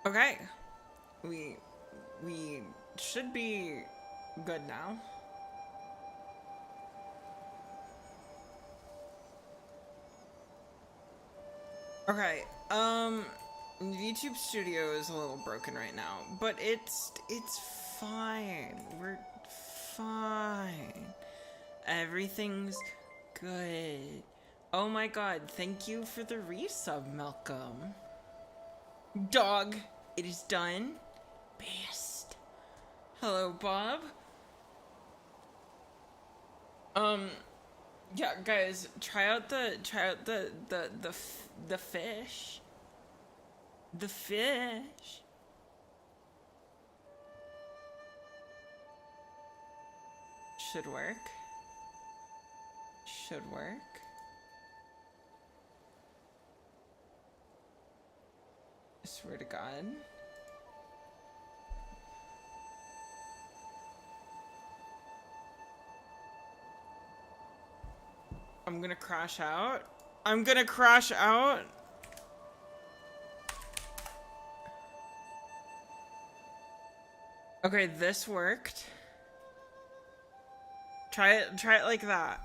Okay. We we should be good now. Okay. YouTube Studio is a little broken right now, but it's fine. We're fine. Everything's good. Oh my god, thank you for the resub, Malcolm. Dog, it is done. Best. Hello, Bob. Um, yeah, guys, try out the fish. The fish. Should work. Should work. I swear to God. I'm gonna crash out. I'm gonna crash out. Okay, this worked. Try it like that.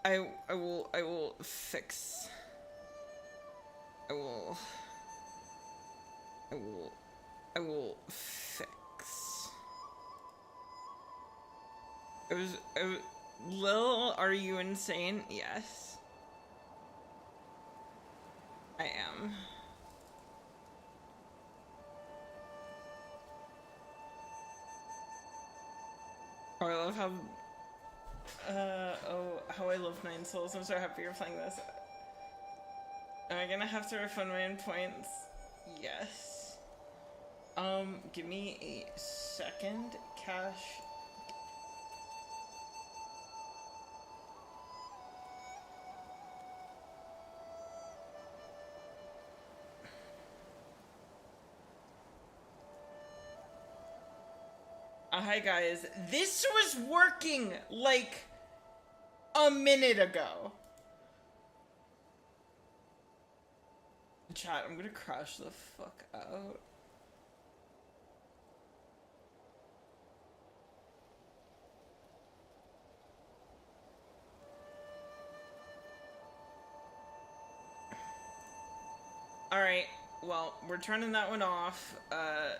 I will fix. I will I will I will fix. It was Lil, are you insane? Yes. I am. Oh, I love how how I love Nine Souls. I'm so happy you're playing this. Am I gonna have to refund my own points? Yes. Give me a second. Cash. Hi guys. This was working like a minute ago. Chat, I'm gonna crash the fuck out. Alright, well, we're turning that one off.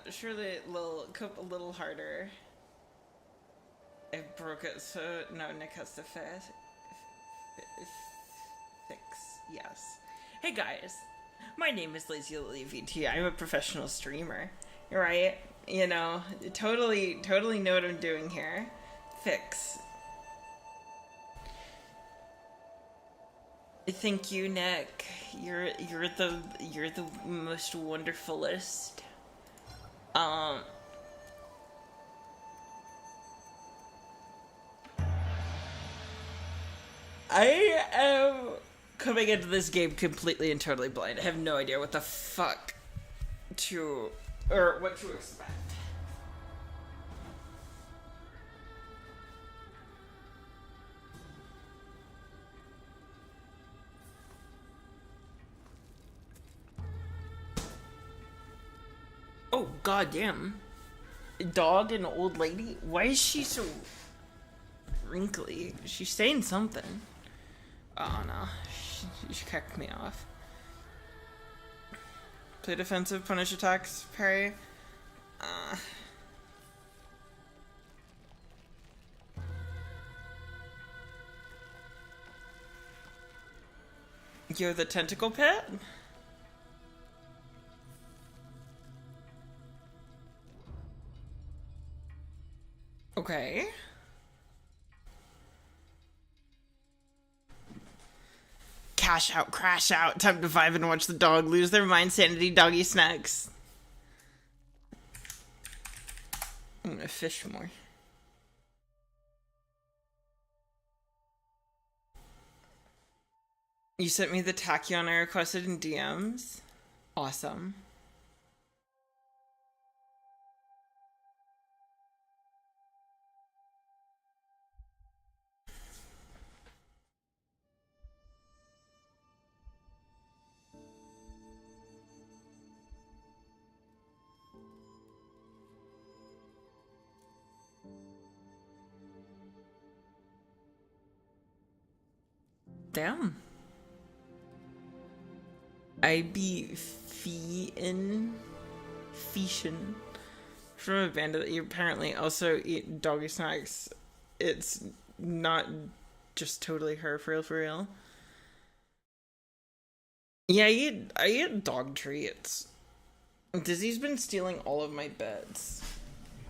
Surely a little harder. I broke it, so no, Nick has to fix. Yes. Hey guys, my name is Lazy Lily VT. I'm a professional streamer, right? You know, totally know what I'm doing here. Fix. Thank you, Nick. You're the most wonderfulest. Um, I am coming into this game completely and totally blind. I have no idea what the fuck to or what to expect. Oh goddamn! Dog and old lady. Why is she so wrinkly? She's saying something. Oh no, she kicked me off. Play defensive, punish attacks, parry. Uh, you're the tentacle pit? Okay. Cash out, crash out. Time to vibe and watch the dog lose their mind sanity. Doggy snacks. I'm gonna fish more. You sent me the tachyon I requested in DMs. Awesome. Damn. I be Fishin from a band that you apparently also eat doggy snacks. It's not just totally her, for real. Yeah, I eat dog treats. Dizzy's been stealing all of my beds.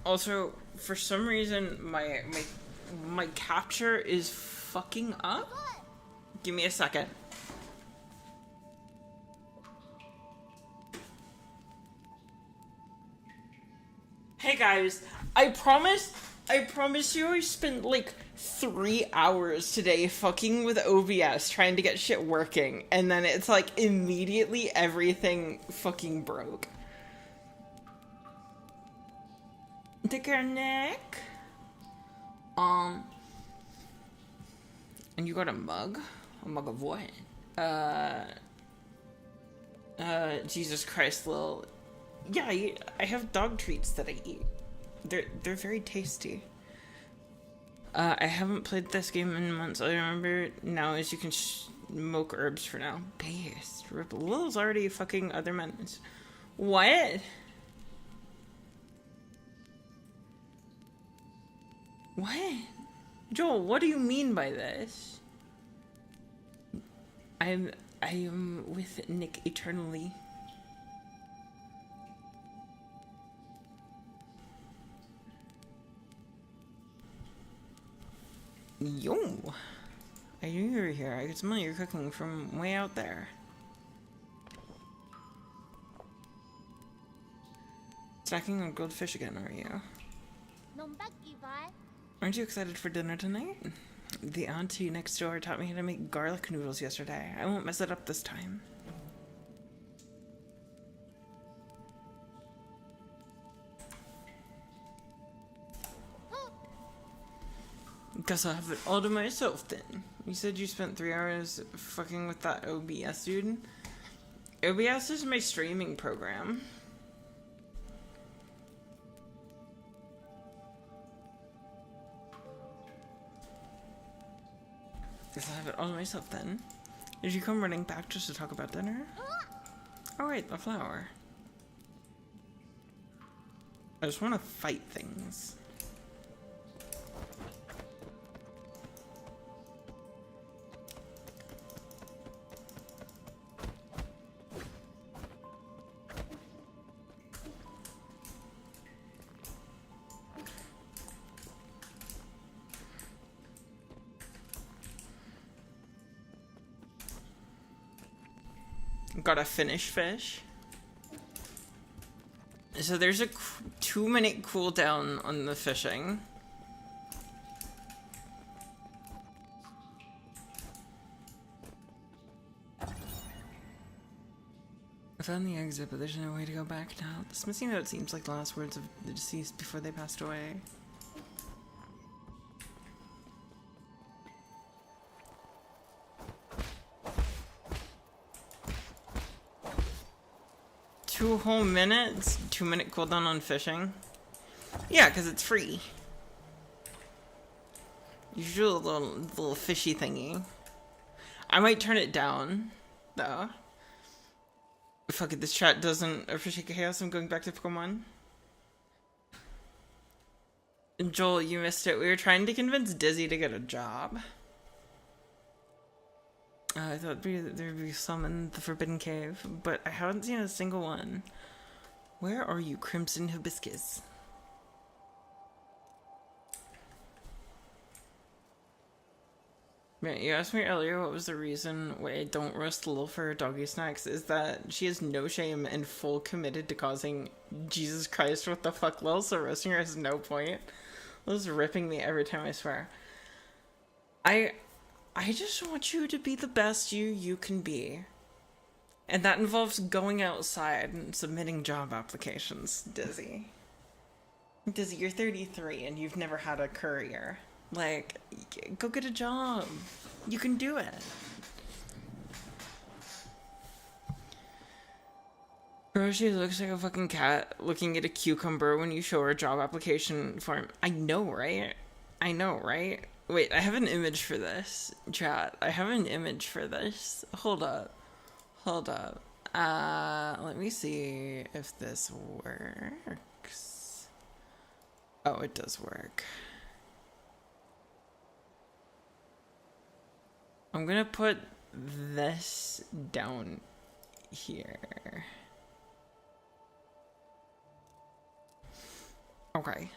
Also, for some reason, my capture is fucking up. Give me a second. Hey guys, I promise you I spent like 3 hours today fucking with OBS trying to get shit working, and then it's like immediately everything fucking broke. Dicker Nick. And you got a mug? A mug of what? Jesus Christ, Lil. Yeah, I have dog treats that I eat. They're very tasty. I haven't played this game in months. All I remember now is you can smoke herbs for now. Based. Rip. Lil's already fucking other menus. What? What? Joel, what do you mean by this? I am with Nick eternally. Yo! I knew you were here. I could smell your cooking from way out there. Stacking on grilled fish again, are you? Aren't you excited for dinner tonight? The auntie next door taught me how to make garlic noodles yesterday. I won't mess it up this time. Guess I'll have it all to myself then. You said you spent 3 hours fucking with that OBS dude? OBS is my streaming program. Guess I'll have it all to myself then. Did you come running back just to talk about dinner? Oh wait, the flower. I just want to fight things. Gotta finish fish. So there's a 2-minute cooldown on the fishing. I found the exit, but there's no way to go back now. This missing note seems like the last words of the deceased before they passed away. Two whole minutes? 2-minute cooldown on fishing? Yeah, because it's free. You should do a little fishy thingy. I might turn it down, though. Fuck it, this chat doesn't appreciate chaos. I'm going back to Pokemon. Joel, you missed it. We were trying to convince Dizzy to get a job. I thought there'd be some in the Forbidden Cave, but I haven't seen a single one. Where are you, Crimson Hibiscus? Man, you asked me earlier what was the reason why I don't roast Lil for her doggy snacks, is that she has no shame and full committed to causing Jesus Christ, what the fuck, Lil, so roasting her has no point. Lil's ripping me every time, I swear. I just want you to be the best you can be. And that involves going outside and submitting job applications, Dizzy. Dizzy, you're 33 and you've never had a career. Like, go get a job. You can do it. Bro, she looks like a fucking cat looking at a cucumber when you show her a job application form. I know, right? Wait, I have an image for this. Chat, I have an image for this. Hold up. Hold up. Let me see if this works. Oh, it does work. I'm gonna put this down here. Okay.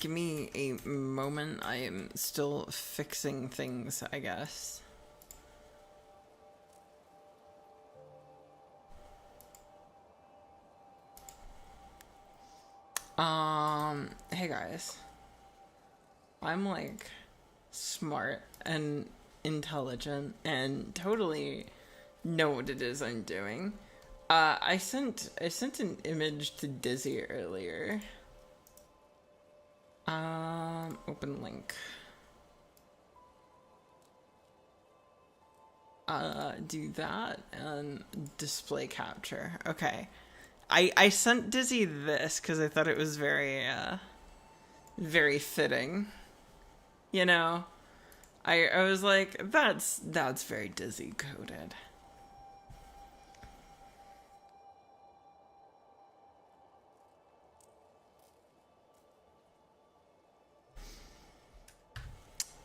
Give me a moment. I am still fixing things, I guess. Hey guys. I'm like smart and intelligent and totally know what it is I'm doing. I sent an image to Dizzy earlier. Open link. Do that and display capture. Okay. I sent Dizzy this because I thought it was very, very fitting. You know? I was like, that's very Dizzy coded.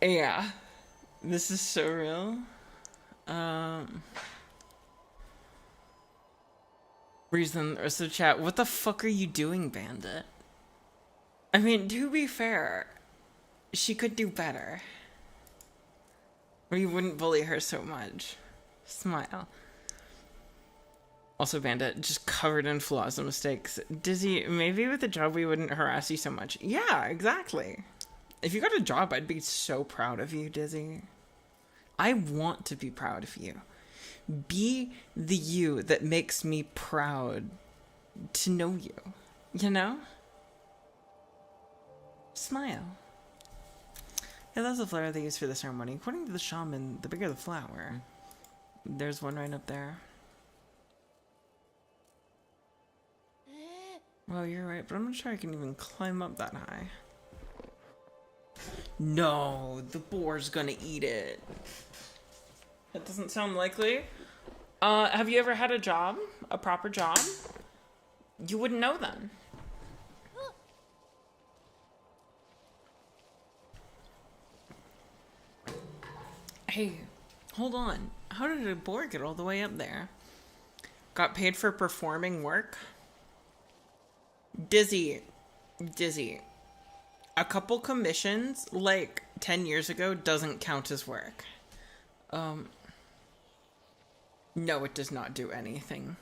Yeah. This is so real. Reason or so chat, what the fuck are you doing, Bandit? I mean, to be fair, she could do better. Or you wouldn't bully her so much. Smile. Also, Bandit, just covered in flaws and mistakes. Dizzy, maybe with a job we wouldn't harass you so much. Yeah, exactly. If you got a job, I'd be so proud of you, Dizzy. I want to be proud of you. Be the you that makes me proud to know you. You know? Smile. Yeah, that's the flower they use for the ceremony. According to the shaman, the bigger the flower. There's one right up there. Well, you're right, but I'm not sure I can even climb up that high. No, the boar's gonna eat it. That doesn't sound likely. Have you ever had a job? A proper job? You wouldn't know then. Hey, hold on. How did a boar get all the way up there? Got paid for performing work? Dizzy. A couple commissions, like 10 years ago, doesn't count as work. No, it does not do anything.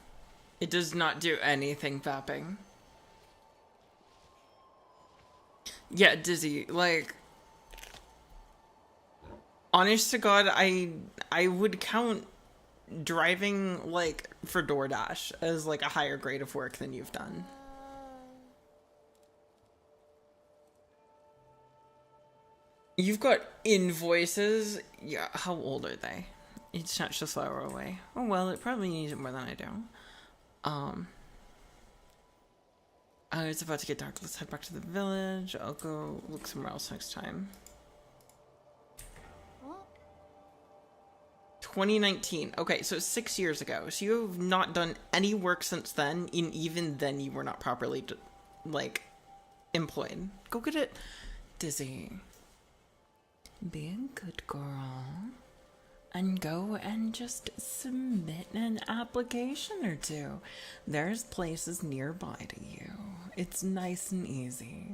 It does not do anything, Vapping. Yeah, Dizzy, like... Honest to God, I would count driving, like, for DoorDash as, like, a higher grade of work than you've done. You've got invoices. Yeah, how old are they? You snatched the flower away. Oh well, it probably needs it more than I do. It's about to get dark. Let's head back to the village. I'll go look somewhere else next time. 2019. Okay, so 6 years ago. So you have not done any work since then, and even then you were not properly, like, employed. Go get it. Dizzy. Be a good girl. And go and just submit an application or two. There's places nearby to you. It's nice and easy.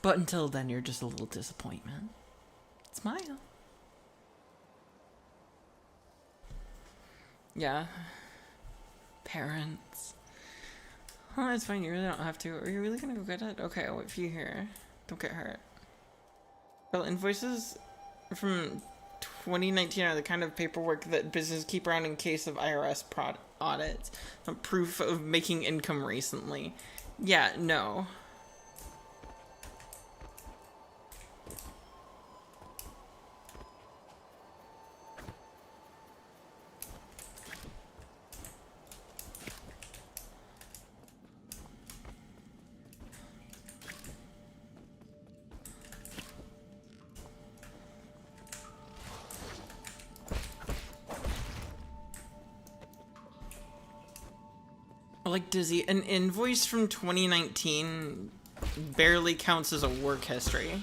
But until then, you're just a little disappointment. Smile. Yeah. Parents. Oh, it's fine. You really don't have to. Are you really gonna go get it? Okay, I'll wait for you here. Don't get hurt. Well, invoices from 2019 are the kind of paperwork that businesses keep around in case of IRS audits. Proof of making income recently. Yeah, no. like Dizzy, an invoice from 2019 barely counts as a work history.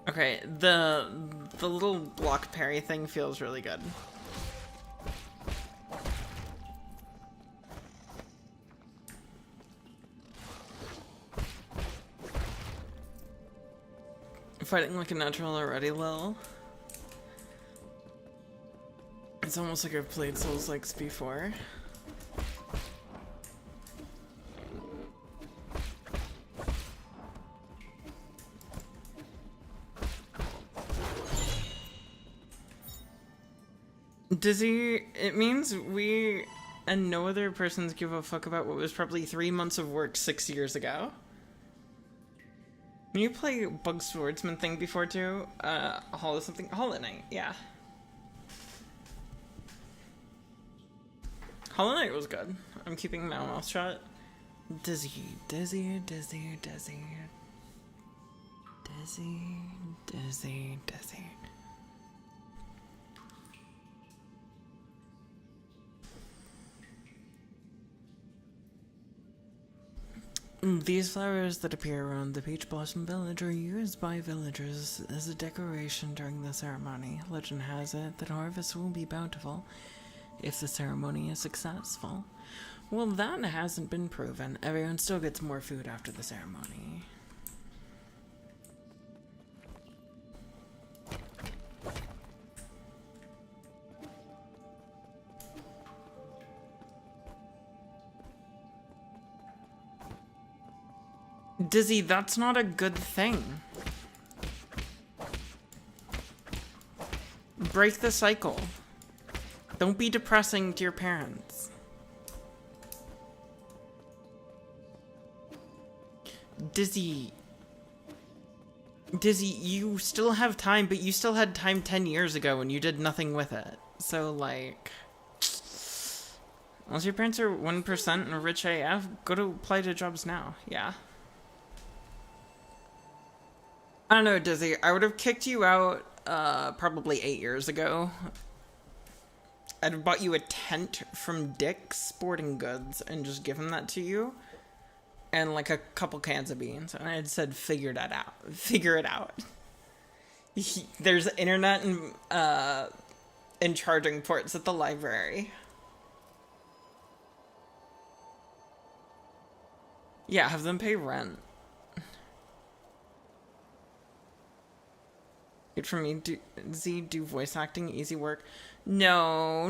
Okay, the little block parry thing feels really good. Fighting like a natural already, lol. It's almost like I've played Souls-likes before. Dizzy, it means we and no other persons give a fuck about what was probably 3 months of work 6 years ago. Can you play Bug Swordsman thing before too? Hollow something? Hollow Knight, yeah. Hollow Knight was good. I'm keeping my mouth shut. Dizzy, Dizzy, Dizzy, Dizzy. Dizzy, Dizzy, Dizzy. These flowers that appear around the Peach Blossom Village are used by villagers as a decoration during the ceremony. Legend has it that harvests will be bountiful if the ceremony is successful. Well, that hasn't been proven. Everyone still gets more food after the ceremony. Dizzy, that's not a good thing. Break the cycle. Don't be depressing to your parents. Dizzy, you still have time, but you still had time 10 years ago and you did nothing with it. So, like, unless your parents are 1% and rich AF, go to apply to jobs now. Yeah. I don't know, Dizzy. I would have kicked you out probably 8 years ago. I'd have bought you a tent from Dick's Sporting Goods and just given that to you. And like a couple cans of beans. And I'd said, figure that out. Figure it out. There's internet and charging ports at the library. Yeah, have them pay rent. Good for me. Do voice acting, easy work. No.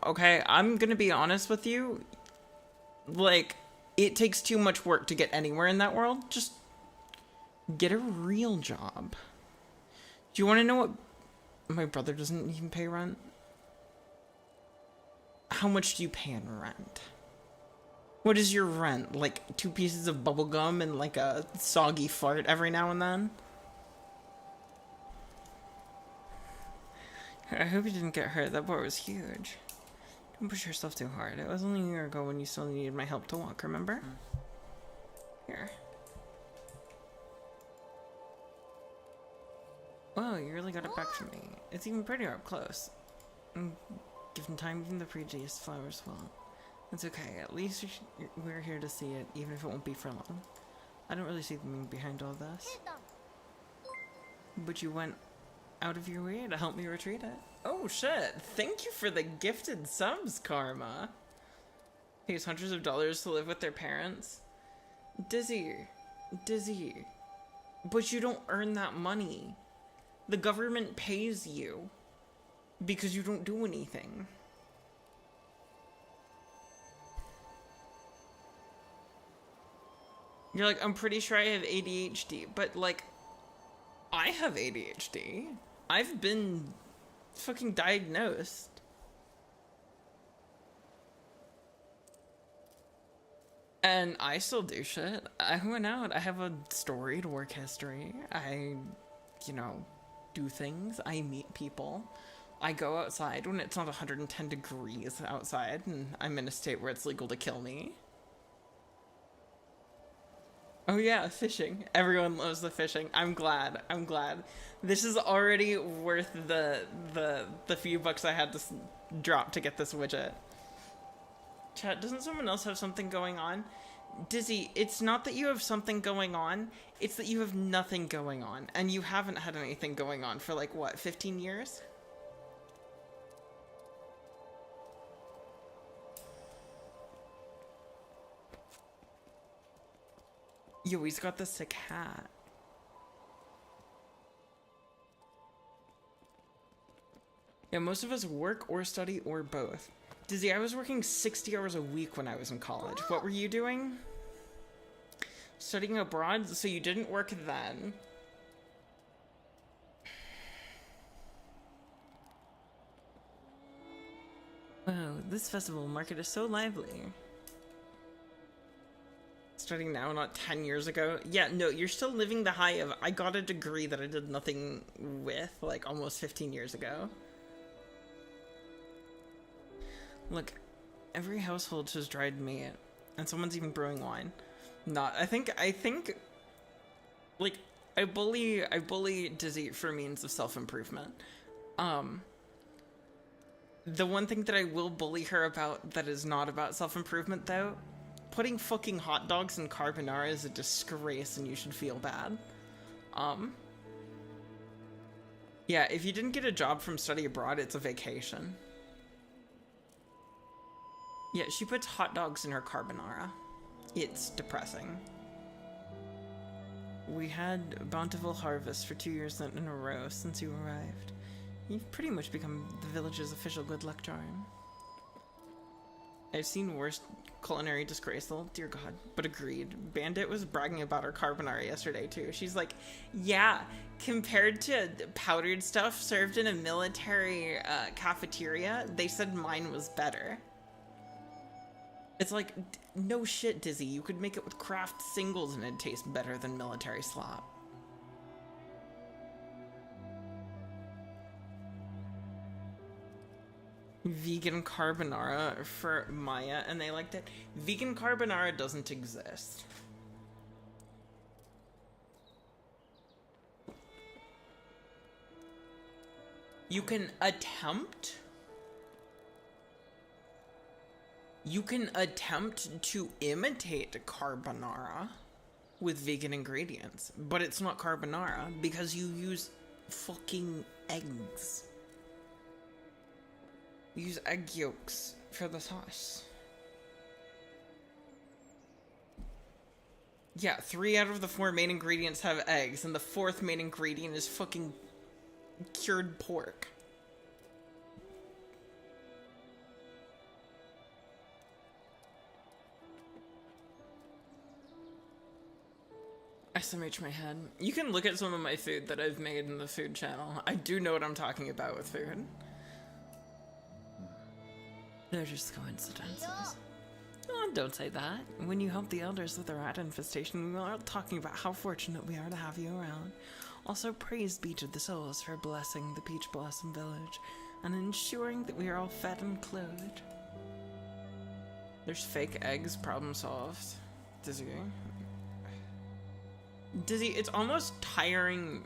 Okay, I'm gonna be honest with you. Like, it takes too much work to get anywhere in that world. Just get a real job. Do you want to know what? My brother doesn't even pay rent. How much do you pay in rent? What is your rent? Like 2 pieces of bubble gum and like a soggy fart every now and then? I hope you didn't get hurt. That board was huge. Don't push yourself too hard. It was only a year ago when you still needed my help to walk, remember? Here. Whoa, you really got it back from me. It's even prettier up close. Given time, even the prettiest flowers will. It's okay. At least we're here to see it, even if it won't be for long. I don't really see the meaning behind all this. But you went out of your way to help me retrieve it. Oh shit, thank you for the gifted subs, Karma. Pays hundreds of dollars to live with their parents. Dizzy, but you don't earn that money. The government pays you because you don't do anything. You're like, I'm pretty sure I have ADHD, but like, I have ADHD. I've been fucking diagnosed. And I still do shit. I went out. I have a storied work history. I, do things. I meet people. I go outside when it's not 110 degrees outside and I'm in a state where it's legal to kill me. Oh yeah, fishing. Everyone loves the fishing. I'm glad. I'm glad. This is already worth the few bucks I had to drop to get this widget. Chat, doesn't someone else have something going on? Dizzy, it's not that you have something going on, it's that you have nothing going on, and you haven't had anything going on for like, what, 15 years? Yo, he's got the sick hat. Yeah, most of us work or study or both. Dizzy, I was working 60 hours a week when I was in college. What were you doing? Studying abroad? So you didn't work then. Wow, this festival market is so lively. Starting now, not 10 years ago. Yeah, no, you're still living the high of, I got a degree that I did nothing with, like, almost 15 years ago. Look, every household has dried meat, and someone's even brewing wine. Not, I think, like, I bully Dizzy for means of self-improvement. The one thing that I will bully her about that is not about self-improvement, though, putting fucking hot dogs in carbonara is a disgrace and you should feel bad. Yeah, if you didn't get a job from study abroad, it's a vacation. Yeah, she puts hot dogs in her carbonara. It's depressing. We had a bountiful harvest for 2 years in a row since you arrived. You've pretty much become the village's official good luck charm. I've seen worse culinary disgraceful, dear God, but agreed. Bandit was bragging about her carbonara yesterday too. She's like, yeah, compared to powdered stuff served in a military cafeteria, they said mine was better. It's like, no shit, Dizzy, you could make it with craft singles and it'd taste better than military slop. Vegan carbonara for Maya, and they liked it. Vegan carbonara doesn't exist. You can attempt to imitate carbonara with vegan ingredients, but it's not carbonara because you use fucking eggs. Use egg yolks for the sauce. Yeah, 3 out of the 4 main ingredients have eggs, and the 4th main ingredient is fucking cured pork. SMH my head. You can look at some of my food that I've made in the food channel. I do know what I'm talking about with food. They're just coincidences. Oh, don't say that. When you help the elders with the rat infestation, we are talking about how fortunate we are to have you around. Also, praise be to the souls for blessing the Peach Blossom Village and ensuring that we are all fed and clothed. There's fake eggs, problem solved. Dizzy. Dizzy, it's almost tiring.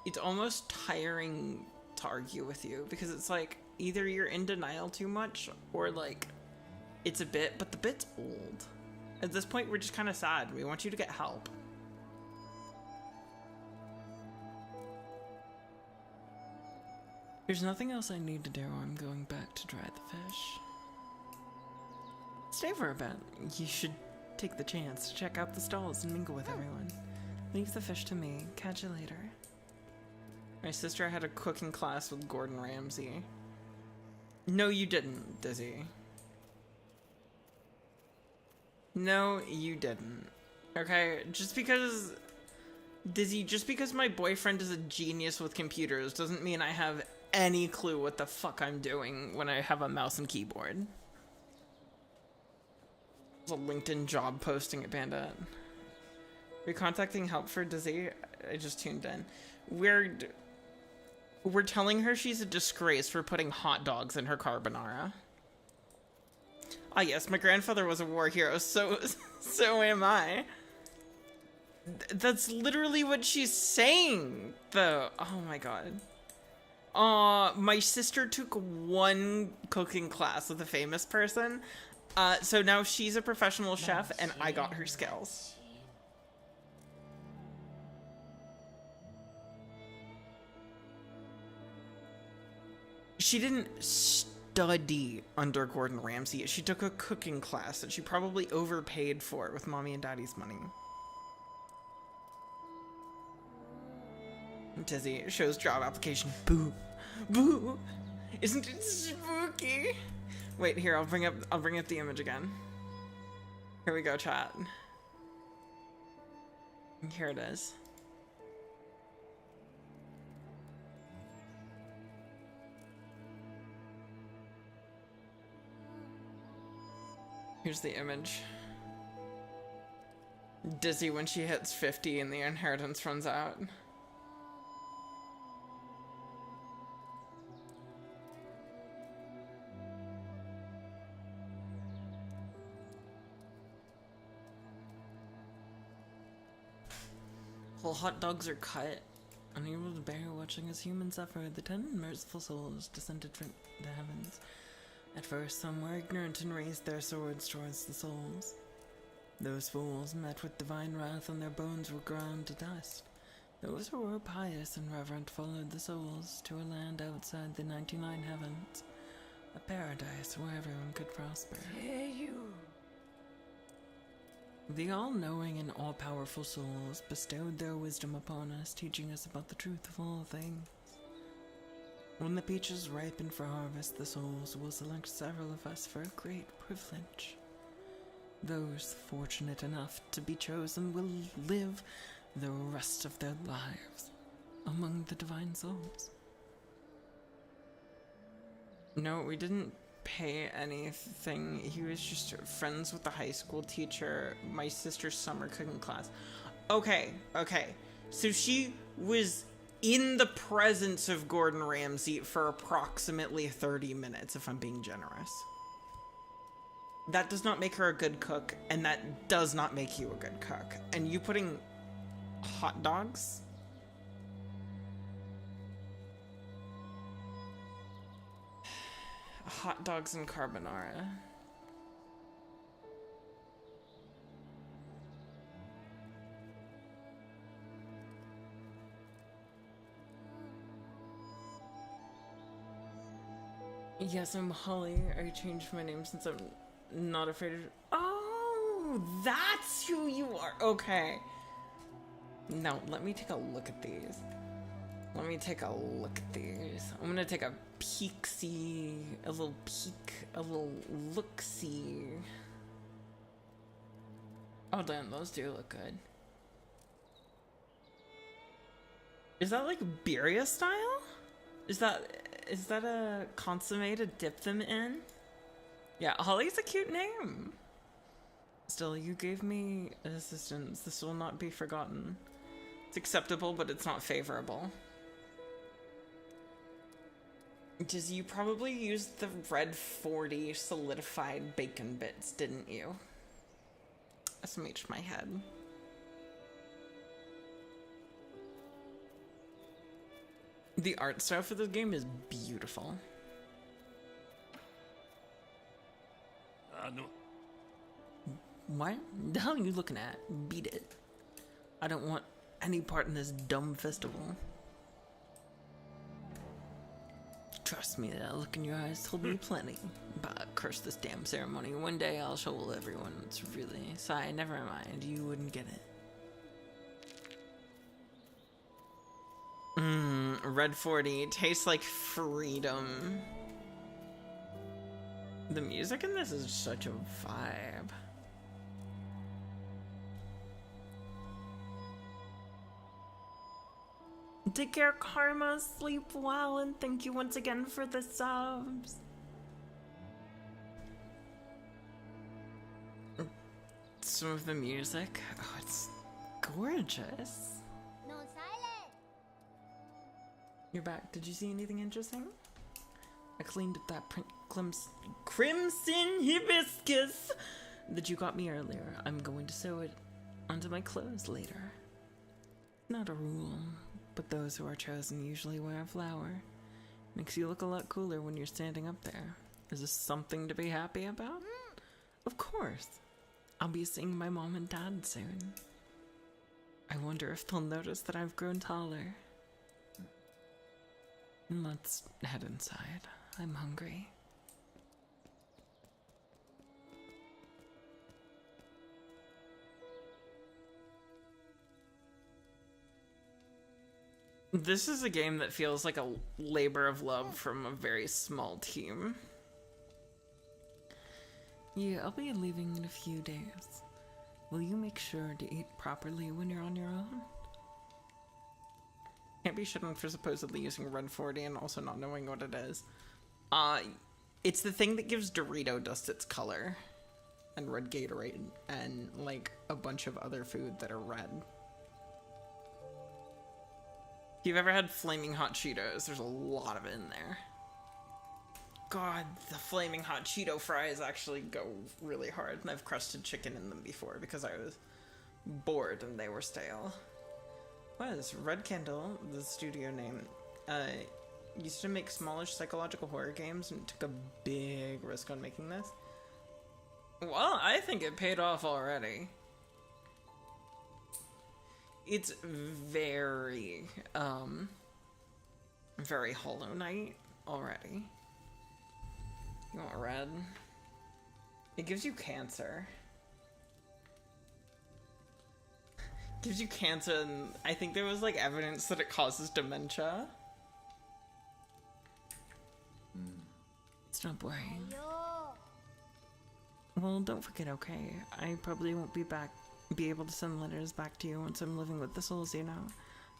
It's almost tiring to argue with you because it's like, either you're in denial too much, or like, it's a bit, but the bit's old. At this point, we're just kind of sad. We want you to get help. There's nothing else I need to do. I'm going back to dry the fish. Stay for a bit. You should take the chance to check out the stalls and mingle with everyone. Leave the fish to me. Catch you later. My sister had a cooking class with Gordon Ramsay. No, you didn't, Dizzy. No, you didn't. Okay? Just because... Dizzy, just because my boyfriend is a genius with computers doesn't mean I have any clue what the fuck I'm doing when I have a mouse and keyboard. There's a LinkedIn job posting at Bandit. We're contacting help for Dizzy. I just tuned in. We're telling her she's a disgrace for putting hot dogs in her carbonara. Ah yes, my grandfather was a war hero, so am I. That's literally what she's saying, though. Oh my god. My sister took one cooking class with a famous person. So now she's a professional chef, and I got her skills. She didn't study under Gordon Ramsay. She took a cooking class that she probably overpaid for with mommy and daddy's money. Tizzy shows job application. Boo. Boo. Isn't it spooky? Wait, here, I'll bring up the image again. Here we go, chat. Here it is. Here's the image. Dizzy when she hits 50 and the inheritance runs out. While hot dogs are cut, unable to bear watching as humans suffer, the 10 merciful souls descended from the heavens. At first, some were ignorant and raised their swords towards the souls. Those fools met with divine wrath, and their bones were ground to dust. Those who were pious and reverent followed the souls to a land outside the 99 heavens, a paradise where everyone could prosper. The all-knowing and all-powerful souls bestowed their wisdom upon us, teaching us about the truth of all things. When the peaches ripen for harvest, the souls will select several of us for a great privilege. Those fortunate enough to be chosen will live the rest of their lives among the divine souls. No, we didn't pay anything. He was just friends with the high school teacher, my sister's summer cooking class. Okay. So she was in the presence of Gordon Ramsay for approximately 30 minutes, if I'm being generous. That does not make her a good cook, and that does not make you a good cook. And you putting hot dogs? Hot dogs and carbonara. Yes, I'm Holly. I changed my name since I'm not afraid of... Oh, that's who you are. Okay. Now, let me take a look at these. I'm gonna take a peek-see, a little look-see. Oh, damn, those do look good. Is that like birria style? Is that a consomme to dip them in? Yeah, Holly's a cute name. Still, you gave me assistance. This will not be forgotten. It's acceptable, but it's not favorable. Because you probably used the red 40 solidified bacon bits, didn't you? SMH my head. The art style for this game is beautiful. No. What the hell are you looking at? Beat it. I don't want any part in this dumb festival. Trust me, that look in your eyes told me plenty. But curse this damn ceremony. One day I'll show everyone it's really... Sigh, never mind. You wouldn't get it. Red 40. Tastes like freedom. The music in this is such a vibe. Take care, Karma. Sleep well, and thank you once again for the subs. Some of the music. Oh, it's gorgeous. No silent. You're back. Did you see anything interesting? I cleaned up that crimson hibiscus that you got me earlier. I'm going to sew it onto my clothes later. Not a rule, but those who are chosen usually wear a flower. Makes you look a lot cooler when you're standing up there. Is this something to be happy about? Of course. I'll be seeing my mom and dad soon. I wonder if they'll notice that I've grown taller. Let's head inside. I'm hungry. This is a game that feels like a labor of love from a very small team. Yeah, I'll be leaving in a few days. Will you make sure to eat properly when you're on your own? Can't be shitting for supposedly using Red 40 and also not knowing what it is. It's the thing that gives Dorito Dust its color. And Red Gatorade. And, like, a bunch of other food that are red. If you've ever had Flaming Hot Cheetos, there's a lot of it in there. God, the Flaming Hot Cheeto fries actually go really hard. And I've crusted chicken in them before because I was bored and they were stale. What is Red Candle, the studio name, used to make smallish psychological horror games and took a big risk on making this. Well, I think it paid off already. It's very, very Hollow Knight already. You want red? It gives you cancer. Gives you cancer, and I think there was like evidence that it causes dementia. Stop worrying. Well, don't forget, okay? I probably won't be able to send letters back to you once I'm living with the souls, you know.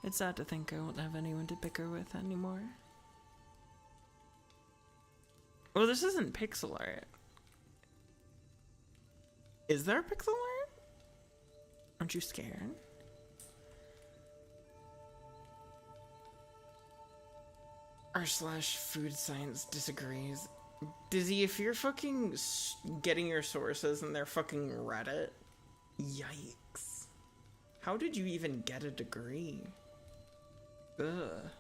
It's sad to think I won't have anyone to bicker with anymore. Well, this isn't pixel art. Is there pixel art? Aren't you scared? r/food science disagrees. Dizzy, if you're fucking getting your sources and they're fucking Reddit, yikes. How did you even get a degree? Ugh.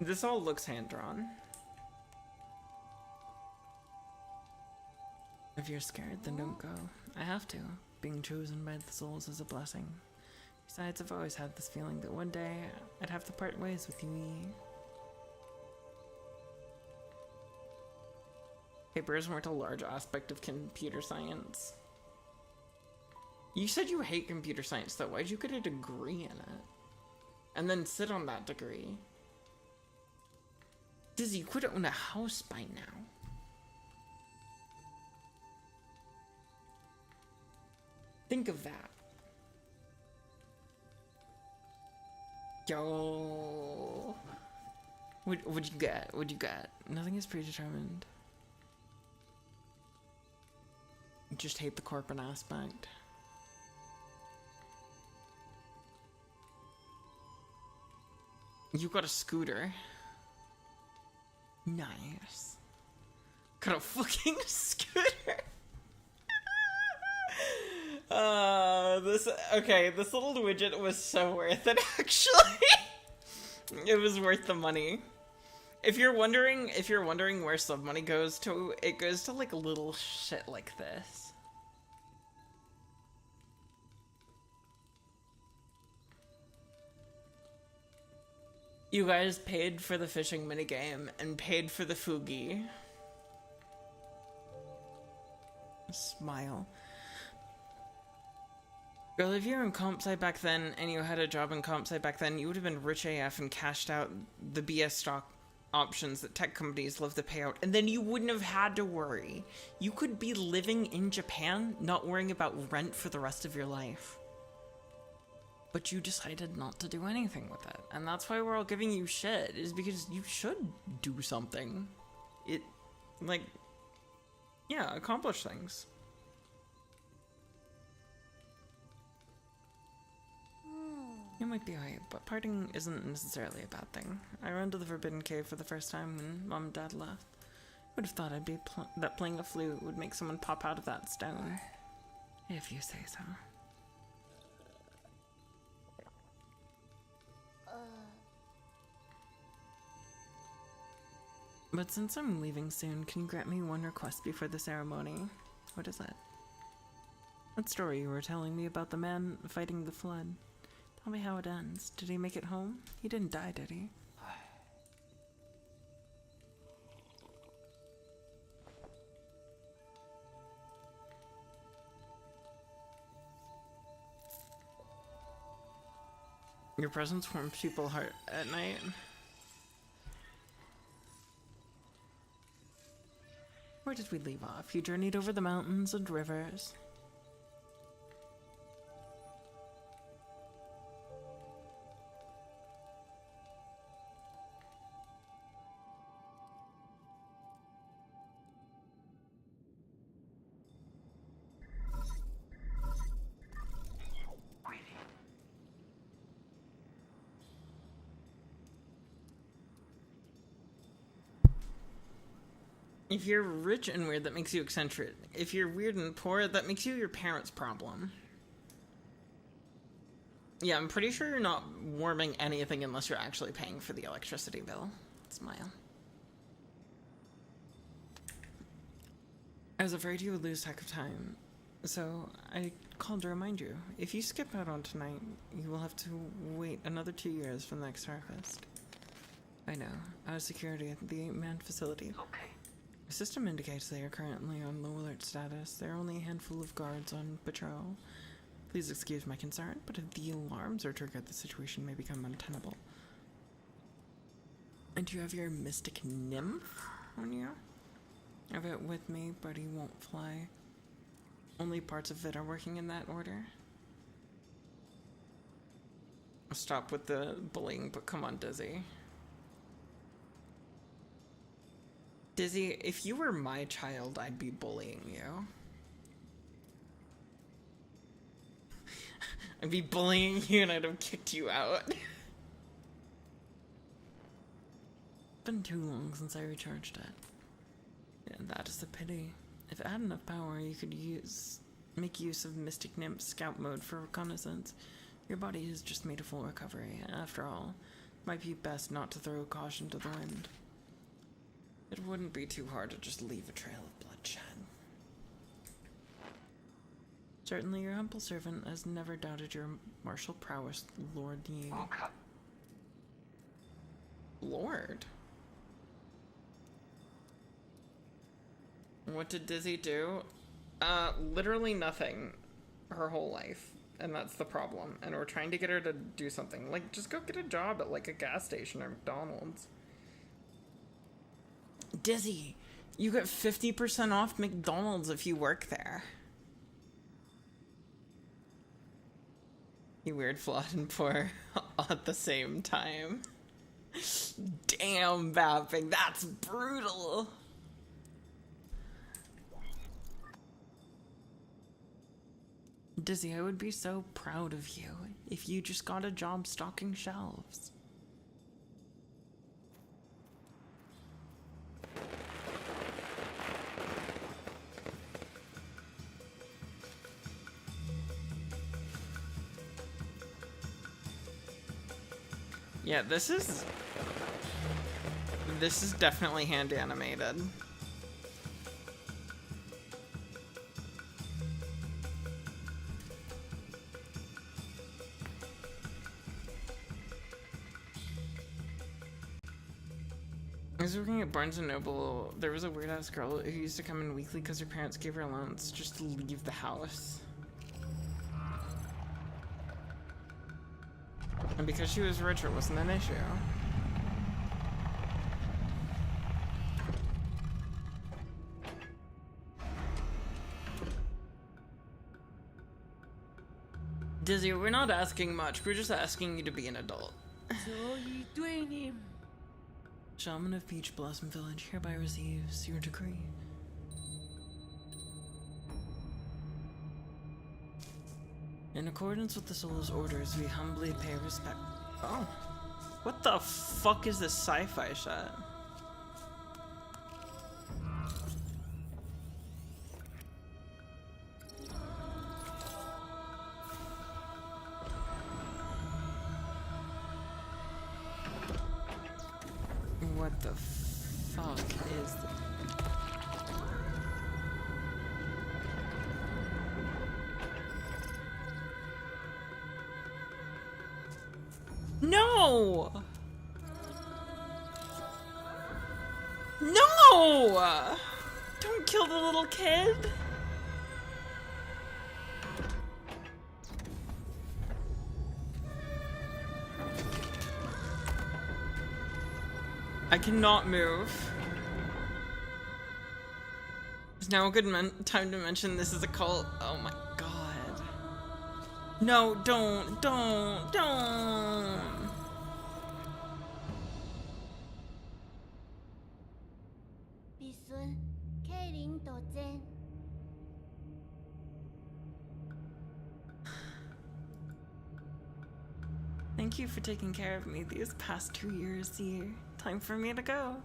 This all looks hand-drawn. If you're scared, then don't go. I have to. Being chosen by the souls is a blessing. Besides, I've always had this feeling that one day I'd have to part ways with you. Papers weren't a large aspect of computer science. You said you hate computer science, though. Why'd you get a degree in it? And then sit on that degree? Dizzy, you could own a house by now. Think of that. Yo. What'd you get? What'd you get? Nothing is predetermined. You just hate the corporate aspect. You got a scooter. Nice. Got a fucking scooter. This little widget was so worth it, actually. It was worth the money. If you're wondering where sub money goes to, it goes to like little shit like this. You guys paid for the fishing minigame and paid for the Fugi. Smile. Girl, if you were in comp sci back then and you had a job in comp sci back then, you would have been rich AF and cashed out the BS stock options that tech companies love to pay out, and then you wouldn't have had to worry. You could be living in Japan, not worrying about rent for the rest of your life. But you decided not to do anything with it, and that's why we're all giving you shit, is because you should do something. Accomplish things. You might be right, but parting isn't necessarily a bad thing. I ran to the Forbidden Cave for the first time when Mom and Dad left. Would have thought that playing a flute would make someone pop out of that stone. If you say so. But since I'm leaving soon, can you grant me one request before the ceremony? What is it? That story you were telling me about the man fighting the flood. Tell me how it ends. Did he make it home? He didn't die, did he? Your presence warms people's heart at night. Where did we leave off? You journeyed over the mountains and rivers. If you're rich and weird, that makes you eccentric. If you're weird and poor, that makes you your parents' problem. Yeah, I'm pretty sure you're not warming anything unless you're actually paying for the electricity bill. Smile. I was afraid you would lose track of time, so I called to remind you. If you skip out on tonight, you will have to wait another 2 years for the next harvest. I know. Out of security at the 8-man facility. Okay. The system indicates they are currently on low alert status. There are only a handful of guards on patrol. Please excuse my concern, but if the alarms are triggered, the situation may become untenable. And you have your mystic nymph on you? I have it with me, but he won't fly. Only parts of it are working in that order. I'll stop with the bullying, but come on, Dizzy. Dizzy, if you were my child, I'd be bullying you. I'd be bullying you and I'd have kicked you out. It's been too long since I recharged it. Yeah, that is the pity. If it had enough power, you could make use of Mystic Nymph Scout Mode for reconnaissance. Your body has just made a full recovery. After all, it might be best not to throw caution to the wind. It wouldn't be too hard to just leave a trail of bloodshed. Certainly, your humble servant has never doubted your martial prowess, Lord Yi. Okay. Lord? What did Dizzy do? Literally nothing her whole life. And that's the problem. And we're trying to get her to do something. Like, just go get a job at, like, a gas station or McDonald's. Dizzy, you get 50% off McDonald's if you work there. You weird, flawed, and poor at the same time. Damn, Bapping, that's brutal. Dizzy, I would be so proud of you if you just got a job stocking shelves. Yeah, this is definitely hand animated. I was working at Barnes & Noble. There was a weird-ass girl who used to come in weekly because her parents gave her allowance just to leave the house. And because she was rich, it wasn't an issue. Dizzy, we're not asking much. We're just asking you to be an adult. So you doing him? Shaman of Peach Blossom Village hereby receives your decree. In accordance with the soul's orders, we humbly pay respect. Oh. What the fuck is this sci-fi shit? What the fuck is this? No! No! Don't kill the little kid! I cannot move. Is now a good time to mention this is a cult? Oh my god. No, don't.必須麒麟獨占 Thank you for taking care of me these past 2 years, dear. Time for me to go.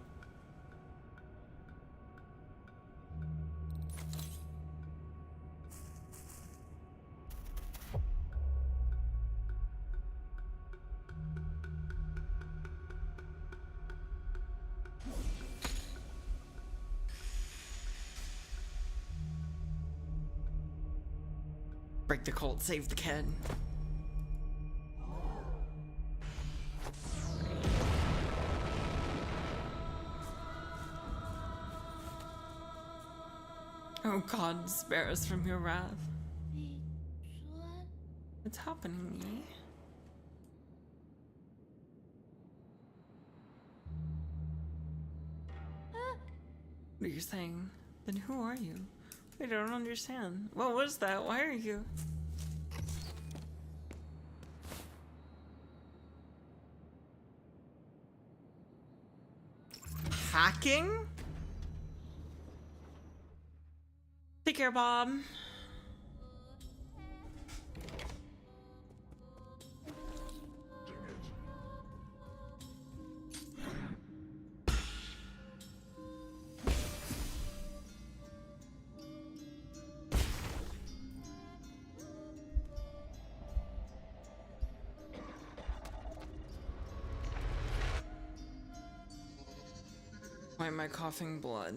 Break the cult, save the kid. Oh God, spare us from your wrath. 你说 What's happening, Yi? What are you saying? Then who are you? I don't understand. What was that? Why are you? Hacking? Take care, Bob. Why am I coughing blood?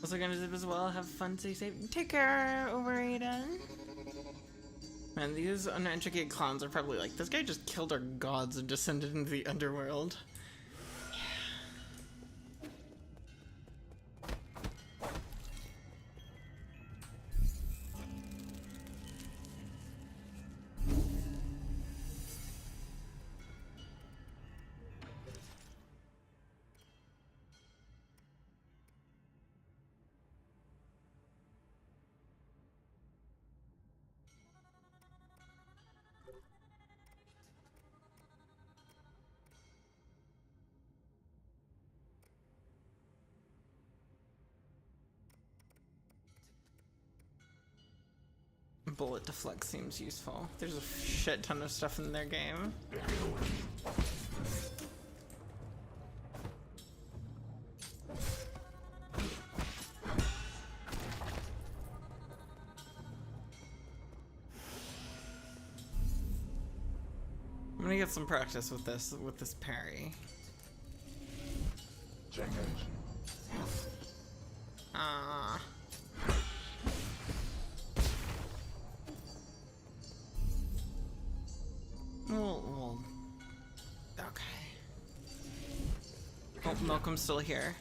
Also gonna zip as well. Have fun, stay safe. Take care, Overrated. Man, these uneducated clowns are probably like, this guy just killed our gods and descended into the underworld. Bullet deflect seems useful. There's a shit ton of stuff in their game. I'm gonna get some practice with this parry. Well, okay. Oh, Malcolm's still here.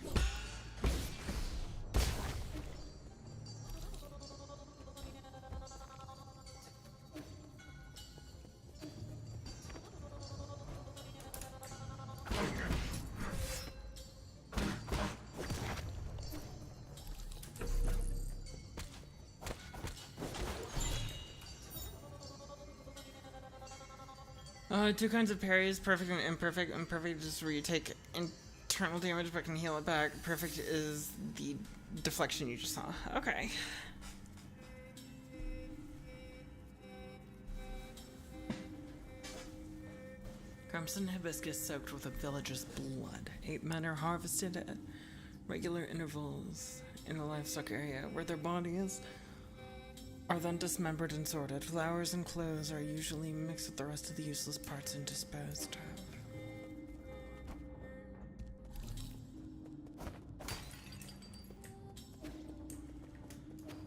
Two kinds of parries, perfect and imperfect. Imperfect is where you take internal damage but can heal it back. Perfect is the deflection you just saw. Okay. Crimson hibiscus soaked with a village's blood. 8 men are harvested at regular intervals in a livestock area where their bodies are then dismembered and sorted. Flowers and clothes are usually mixed with the rest of the useless parts and disposed of.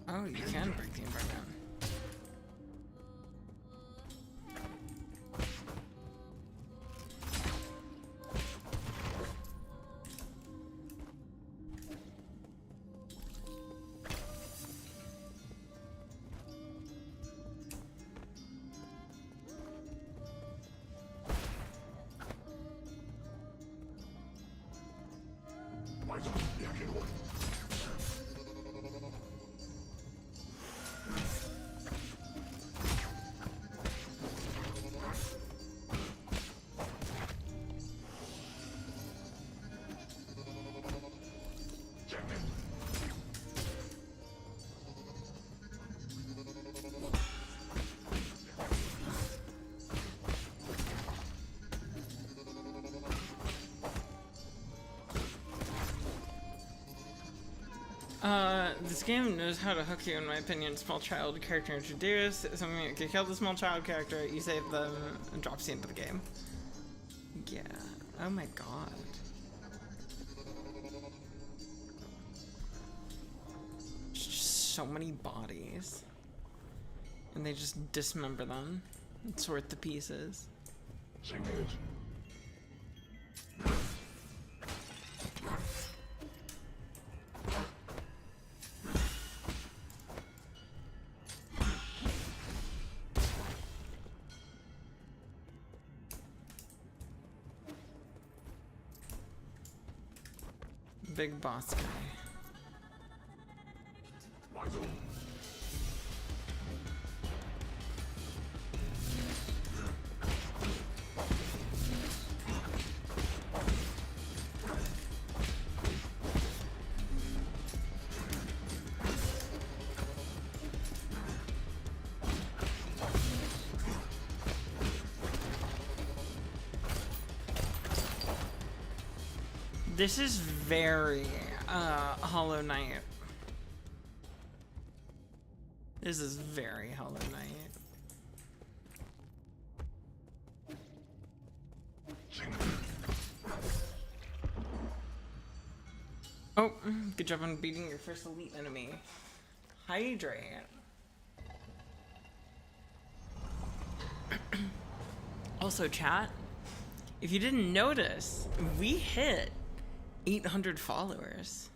Oh, you can break the environment. This game knows how to hook you, in my opinion. Small child character introduced. Something you can kill the small child character, you save them, and drops you into the game. Yeah. Oh my god. Just so many bodies. And they just dismember them and sort the pieces. Big boss guy. This is very Hollow Knight. This is very Hollow Knight. Oh, good job on beating your first elite enemy. Hydrate. Also, chat, if you didn't notice, we hit 800 followers.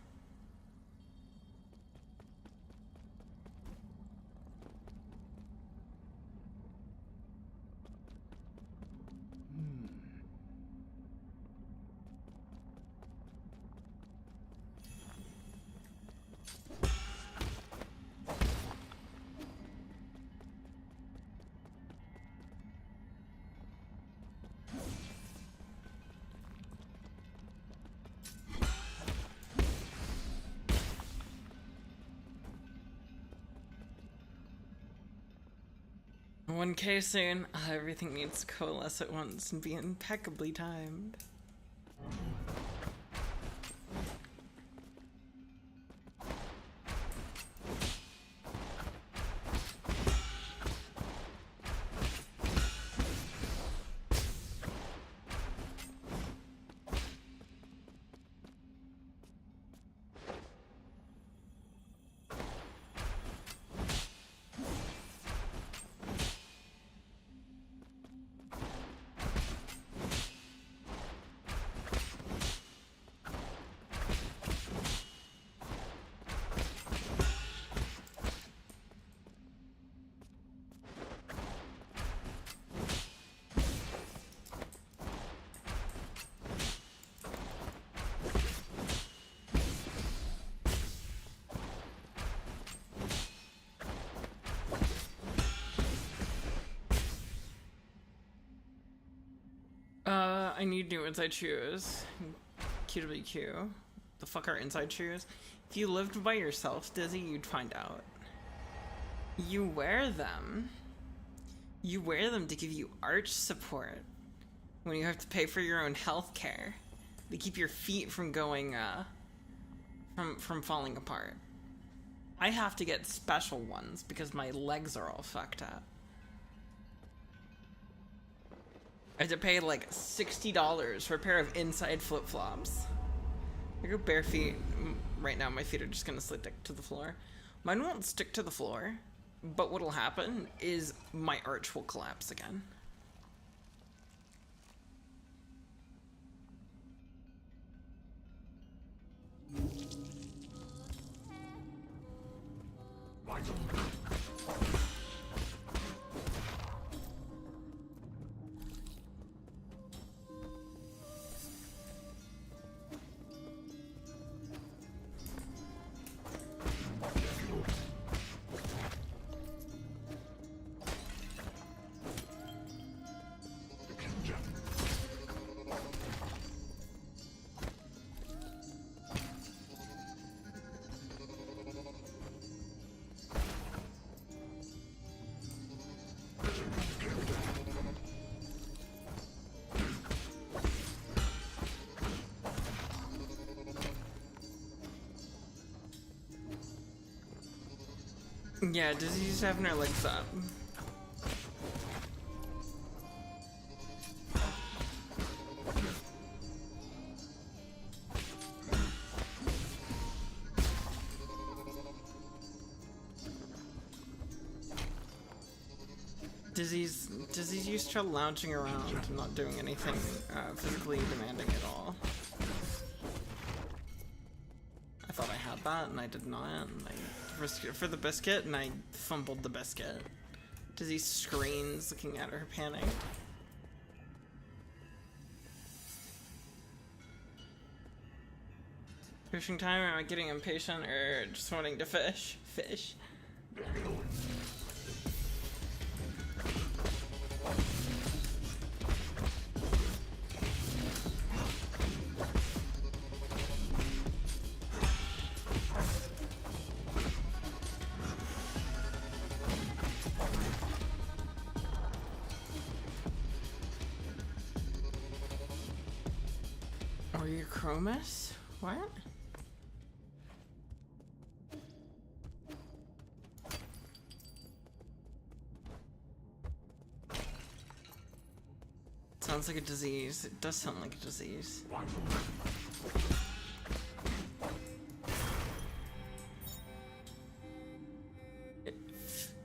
One K soon. Everything needs to coalesce at once and be impeccably timed. I need new inside shoes. QWQ. The fuck are inside shoes? If you lived by yourself, Dizzy, you'd find out. You wear them. You wear them to give you arch support when you have to pay for your own health care. They keep your feet from going, from falling apart. I have to get special ones because my legs are all fucked up. I had to pay like $60 for a pair of inside flip-flops. I go bare feet. Right now my feet are just gonna stick to the floor. Mine won't stick to the floor, but what'll happen is my arch will collapse again. Yeah, Dizzy's having her legs up. Dizzy's used to lounging around and not doing anything physically demanding at all. I thought I had that and I did not. And I risked it for the biscuit and I fumbled the biscuit. Dizzy screams looking at her panicked. Fishing time? Am I getting impatient or just wanting to fish? Fish. Are you Chromus? What? Sounds like a disease. It does sound like a disease.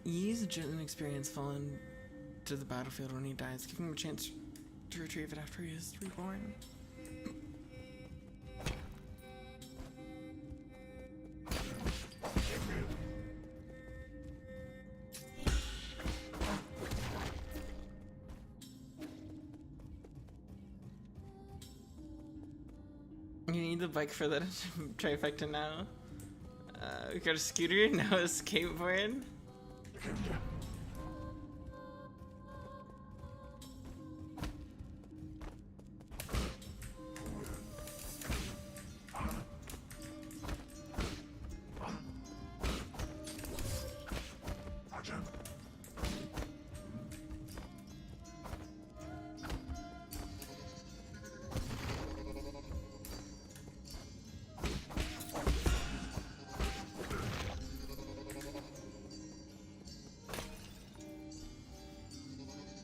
Use a Jinn experience fallen to the battlefield when he dies, giving him a chance to retrieve it after he is reborn. You need the bike for the trifecta now. We got a scooter, now a skateboard.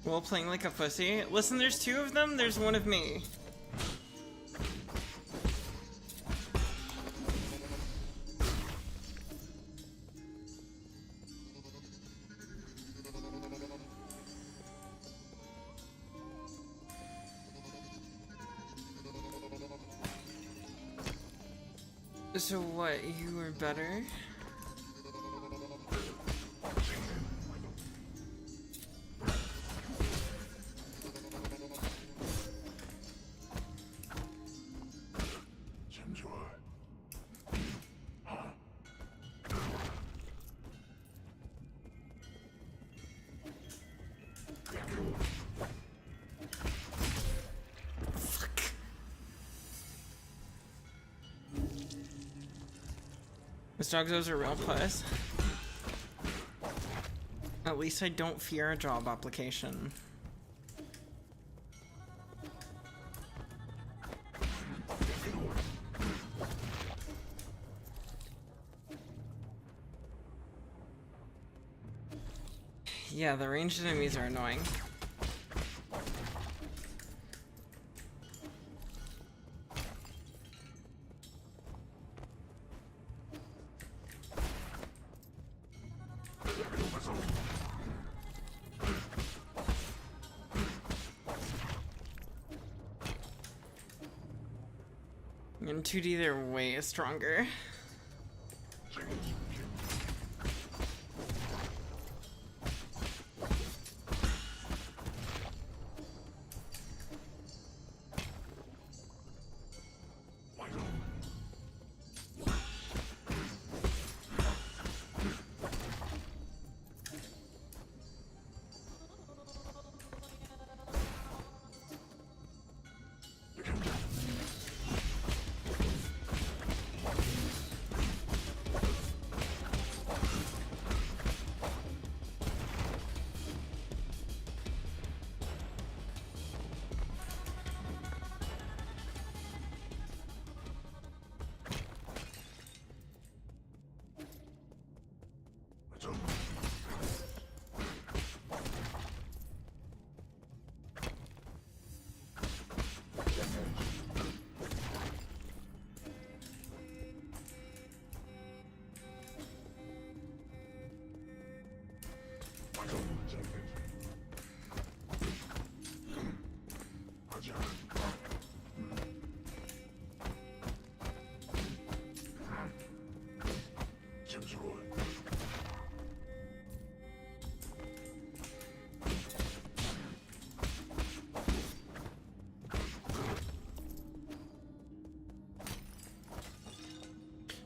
While playing like a pussy. Listen, there's two of them, there's one of me. So what, you were better? This doggo's a real puss. At least I don't fear a job application. Yeah, the ranged enemies are annoying. In 2D, they're way stronger.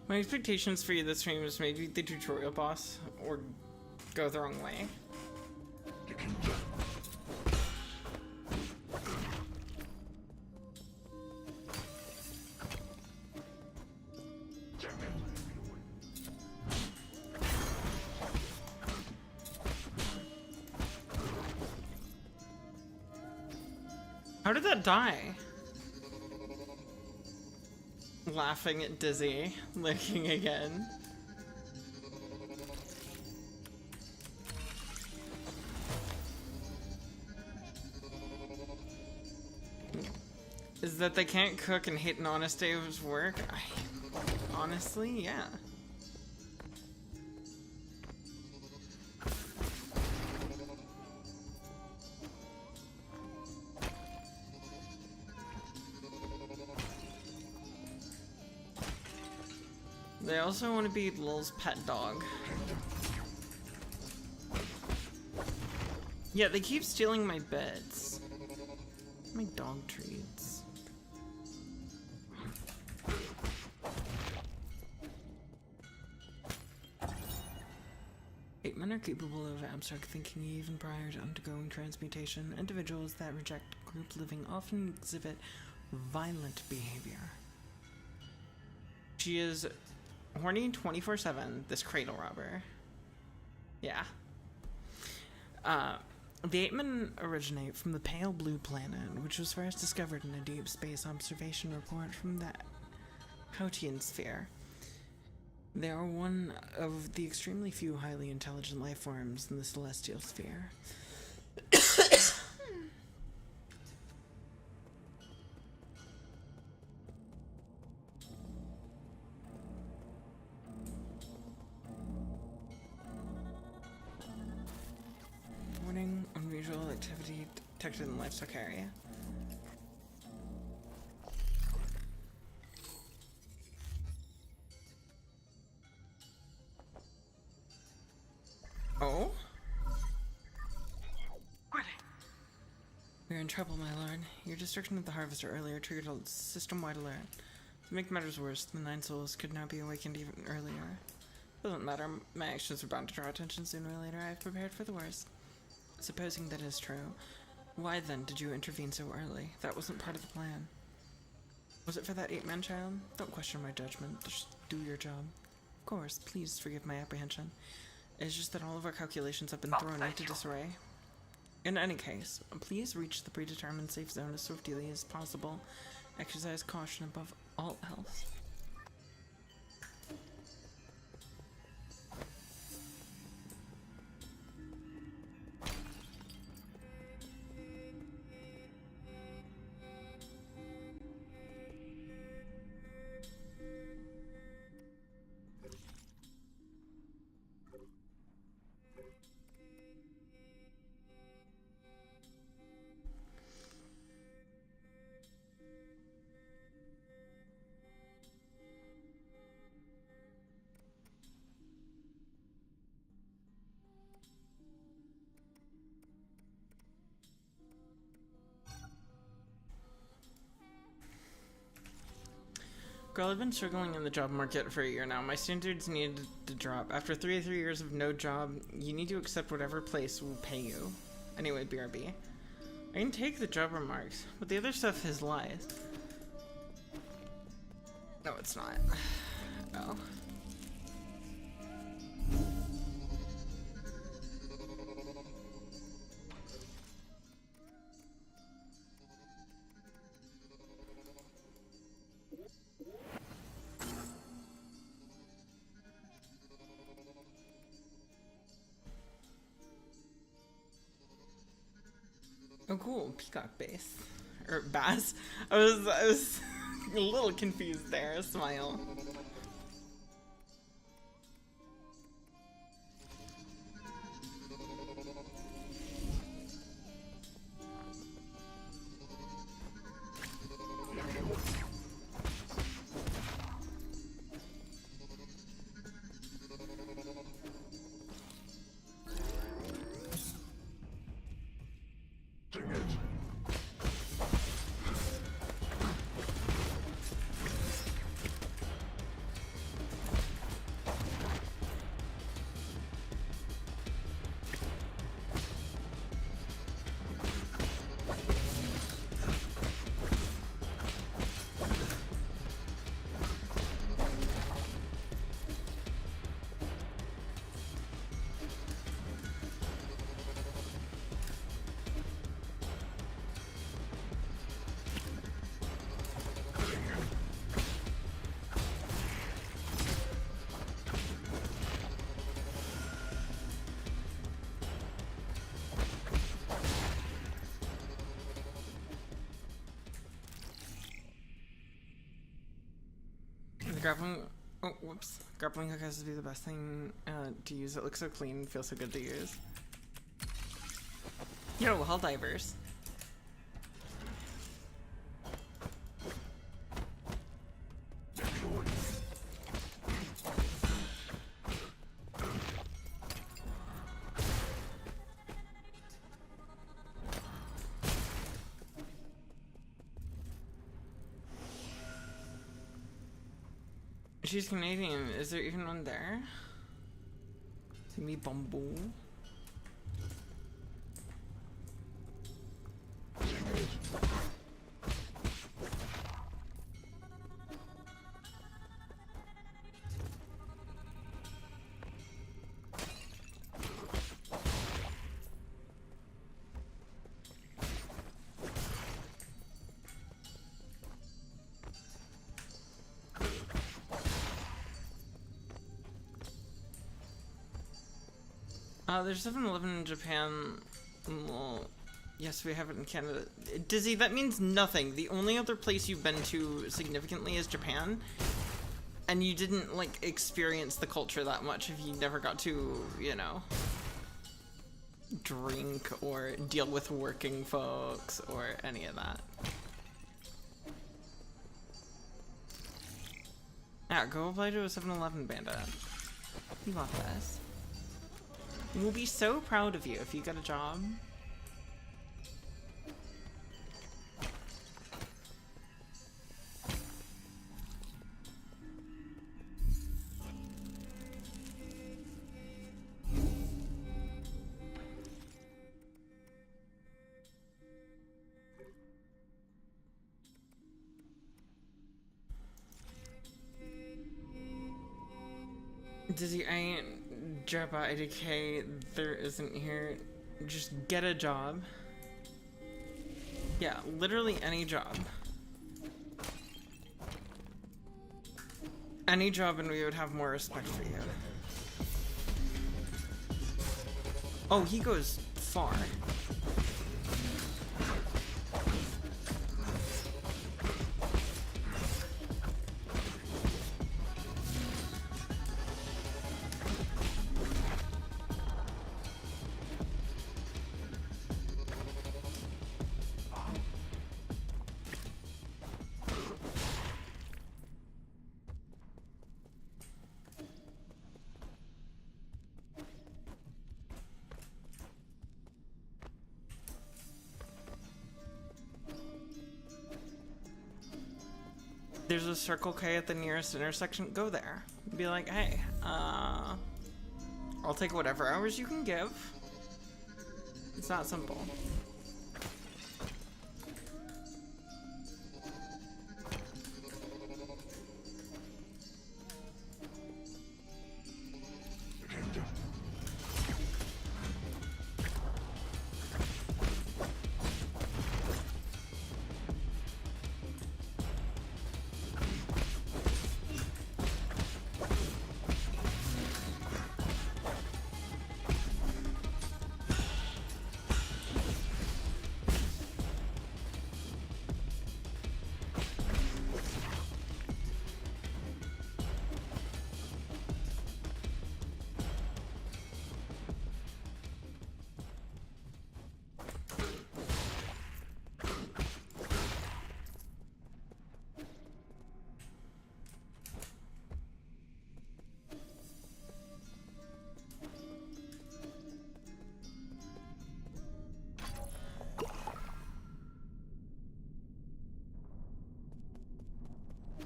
My expectations for you this stream is maybe the tutorial boss or go the wrong way. How did that die? Laughing at Dizzy, licking again. Is that they can't cook and hate an honest day's work? Honestly, yeah. They also want to be Lil's pet dog. Yeah, they keep stealing my beds. My dog treats. Eight men are capable of abstract thinking even prior to undergoing transmutation. Individuals that reject group living often exhibit violent behavior. She is horny 24/7, this cradle robber. Yeah. The eight men originate from the pale blue planet, which was first discovered in a deep space observation report from the Hautian sphere. They are one of the extremely few highly intelligent life forms in the celestial sphere. Unusual activity detected in livestock area. Oh? We're in trouble, my lord. Your destruction of the harvester earlier triggered a system-wide alert. To make matters worse, the 9 souls could now be awakened even earlier. Doesn't matter, my actions are bound to draw attention sooner or later. I have prepared for the worst. Supposing that is true, why then did you intervene so early? That wasn't part of the plan. Was it for that 8-man child? Don't question my judgment, just do your job. Of course, please forgive my apprehension. It's just that all of our calculations have been thrown into disarray. In any case, please reach the predetermined safe zone as swiftly as possible. Exercise caution above all else. Girl, I've been struggling in the job market for a year now. My standards need to drop. After 3 years of no job, you need to accept whatever place will pay you. Anyway, BRB. I can take the job remarks, but the other stuff is lies. No, it's not. Oh. Oh, cool. Peacock base. Or bass. I was a little confused there. Smile. Grappling, oh whoops, grappling hook has to be the best thing to use. It looks so clean and feels so good to use. Yo, hell divers. She's Canadian. Is there even one there? Me bamboo. There's 7-Eleven in Japan. Well, yes, we have it in Canada. Dizzy, that means nothing. The only other place you've been to significantly is Japan. And you didn't, like, experience the culture that much if you never got to, you know, drink or deal with working folks or any of that. Yeah, go apply to a 7-Eleven bandit. You got this. We'll be so proud of you if you get a job. Dizzy, I ain't drop out ADK. There isn't here. Just get a job. Yeah, literally any job. Any job and we would have more respect for you. Oh, he goes far. There's a Circle K at the nearest intersection. Go there. Be like, hey, I'll take whatever hours you can give. It's that simple.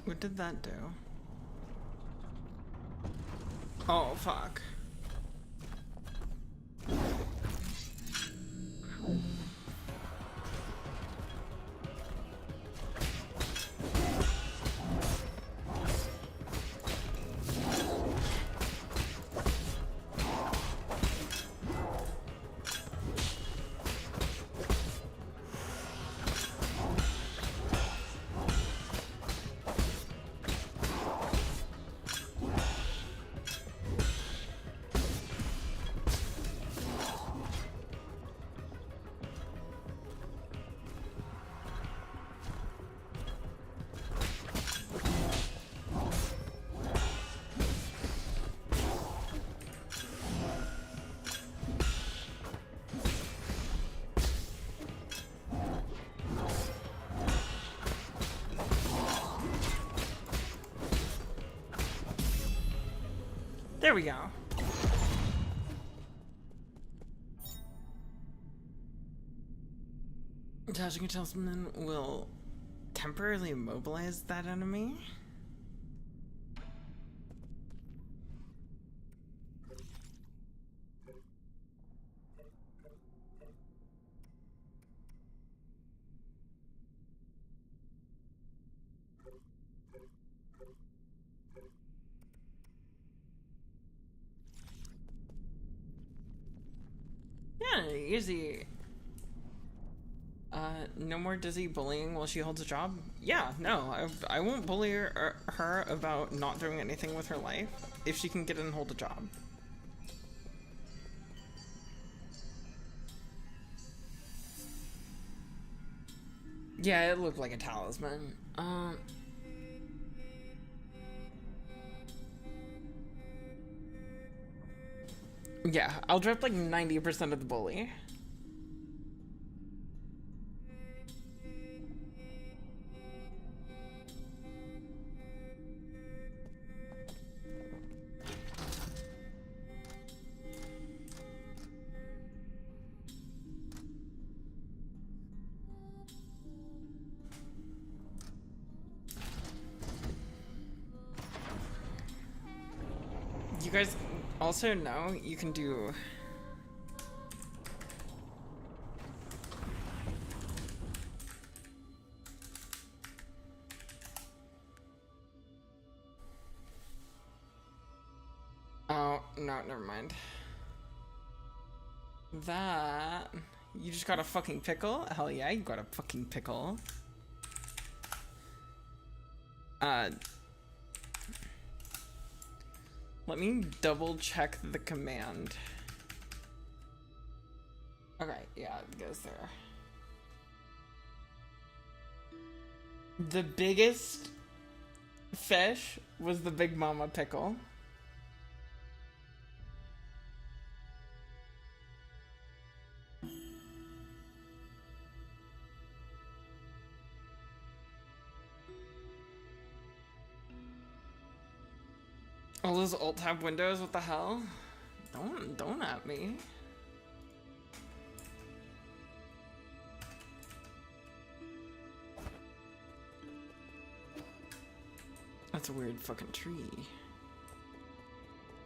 What did that do? Oh, fuck. There we go. Attaching a talisman will temporarily immobilize that enemy. Yeah, easy. No more Dizzy bullying while she holds a job? Yeah, no, I won't bully her about not doing anything with her life if she can get in and hold a job. Yeah, it looked like a talisman. Yeah, I'll drop like 90% of the bully. You guys also know you can do mind. That... You just got a fucking pickle? Hell yeah, you got a fucking pickle. Let me double check the command. Okay, yeah, it goes there. The biggest fish was the Big Mama pickle. All those alt-tab windows, what the hell? Don't at me. That's a weird fucking tree.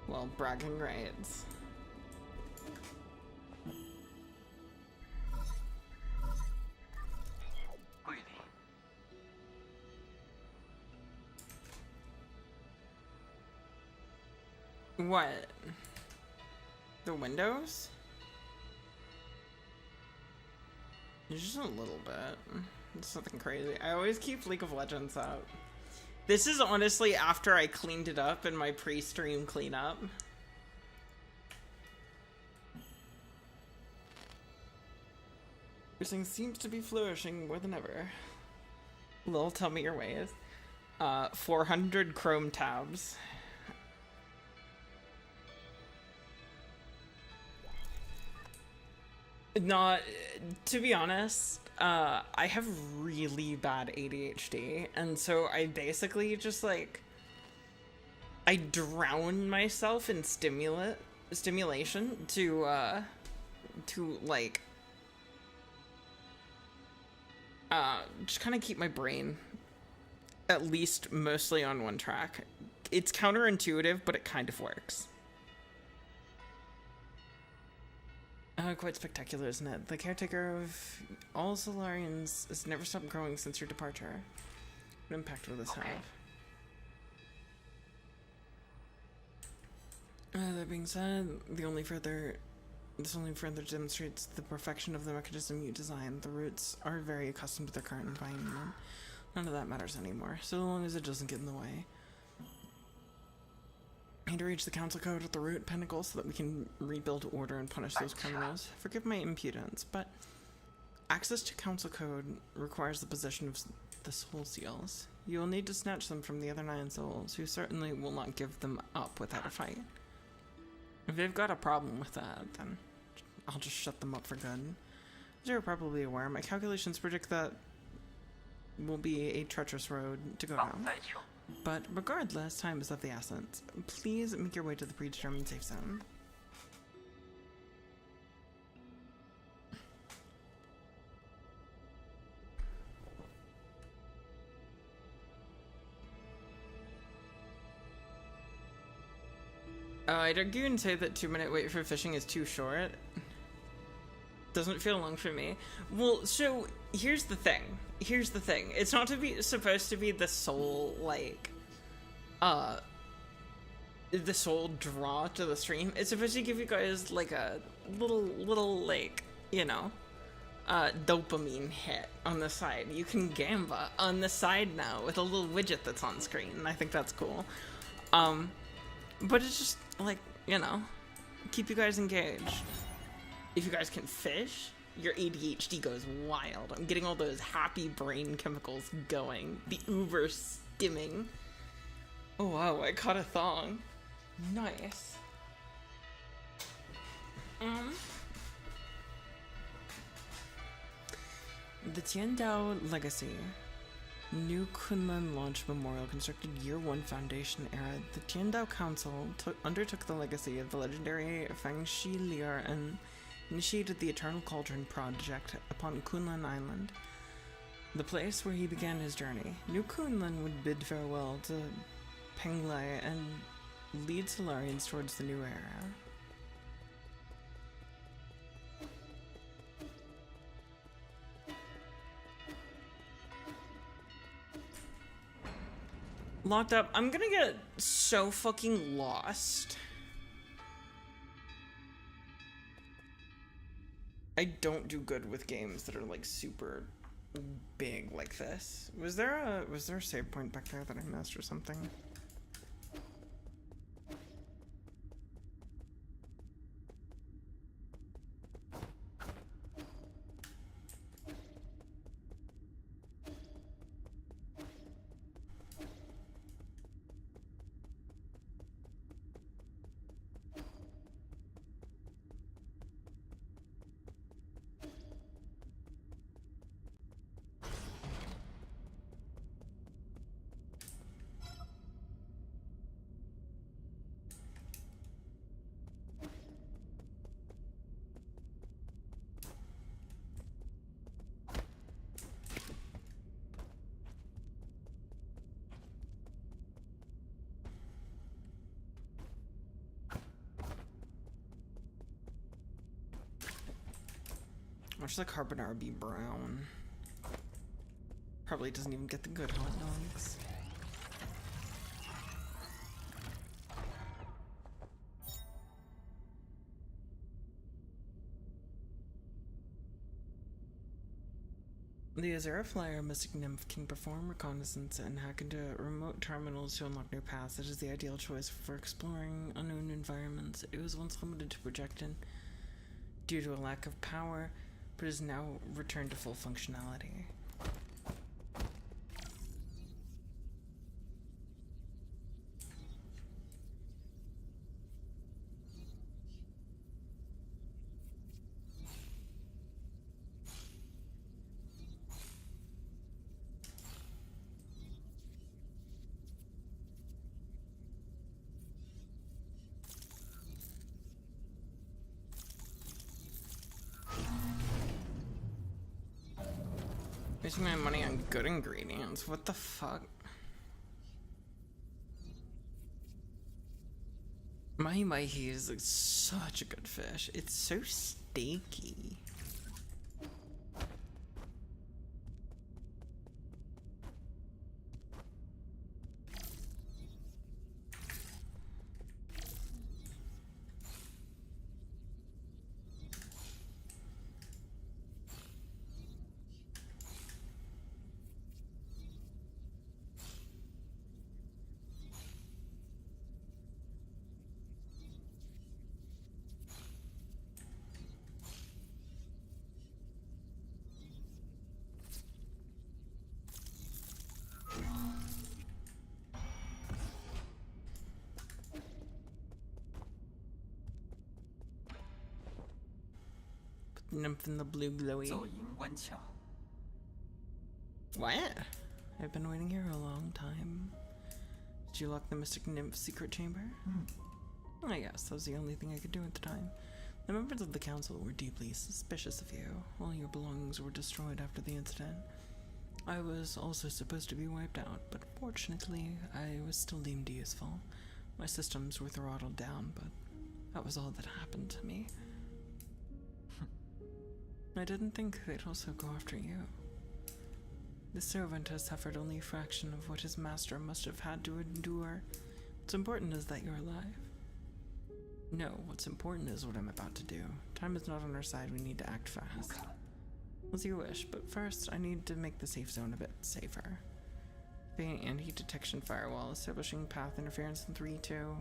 Well, bragging rights. What? The windows? Just a little bit. It's nothing crazy. I always keep League of Legends up. This is honestly after I cleaned it up in my pre-stream cleanup. Everything seems to be flourishing more than ever. Lil, tell me your ways. 400 Chrome tabs. Not, to be honest, I have really bad ADHD, and so I basically just like, I drown myself in stimulation to like, just kind of keep my brain at least mostly on one track. It's counterintuitive, but it kind of works. Quite spectacular, isn't it? The caretaker of all Solarians has never stopped growing since your departure. What impact will this have? That being said, this only further demonstrates the perfection of the mechanism you designed. The roots are very accustomed to their current environment. None of that matters anymore, so long as it doesn't get in the way. I need to reach the council code at the root pinnacle so that we can rebuild order and punish those criminals. Forgive my impudence, but access to council code requires the possession of the soul seals. You will need to snatch them from the other 9 souls, who certainly will not give them up without a fight. If they've got a problem with that, then I'll just shut them up for good. As you're probably aware, my calculations predict that will be a treacherous road to go down. But regardless, time is of the essence. Please make your way to the predetermined safe zone. I'd argue and say that 2-minute wait for fishing is too short. Doesn't feel long for me. Well, so here's the thing. It's not supposed to be the sole, like, the sole draw to the stream. It's supposed to give you guys, like, a little, like, you know, dopamine hit on the side. You can gamba on the side now with a little widget that's on screen, and I think that's cool. But it's just, like, you know, keep you guys engaged. If you guys can fish, your ADHD goes wild. I'm getting all those happy brain chemicals going. The uber skimming. Oh wow, I caught a thong. Nice. The Tiandao Legacy. New Kunlun Launch Memorial, constructed Year 1 Foundation era. The Tiandao Council undertook the legacy of the legendary Fangxi Liar and initiated the Eternal Cauldron project upon Kunlun Island, the place where he began his journey. New Kunlun would bid farewell to Penglai and lead Solarians towards the new era. Locked up. I'm gonna get so fucking lost I don't do good with games that are like super big like this. Was there a save point back there that I missed or something? Watch the carbonara be brown. Probably doesn't even get the good hot dogs. The Azera Flyer Mystic Nymph can perform reconnaissance and hack into remote terminals to unlock new paths. It is the ideal choice for exploring unknown environments. It was once limited to projection due to a lack of power, but is now returned to full functionality. Wasting my money on good ingredients. What the fuck? Mahi is like such a good fish. It's so steaky. Nymph in the blue glowy. What? I've been waiting here a long time. Did you lock the Mystic Nymph secret chamber? I guess that was the only thing I could do at the time. The members of the council were deeply suspicious of you. All your belongings were destroyed after the incident. I was also supposed to be wiped out, but fortunately, I was still deemed useful. My systems were throttled down, but that was all that happened to me. I didn't think they'd also go after you. The servant has suffered only a fraction of what his master must have had to endure. What's important is that you're alive. No, what's important is what I'm about to do. Time is not on our side, we need to act fast. As you wish, but first I need to make the safe zone a bit safer. Activating anti-detection firewall, establishing path interference in 3-2.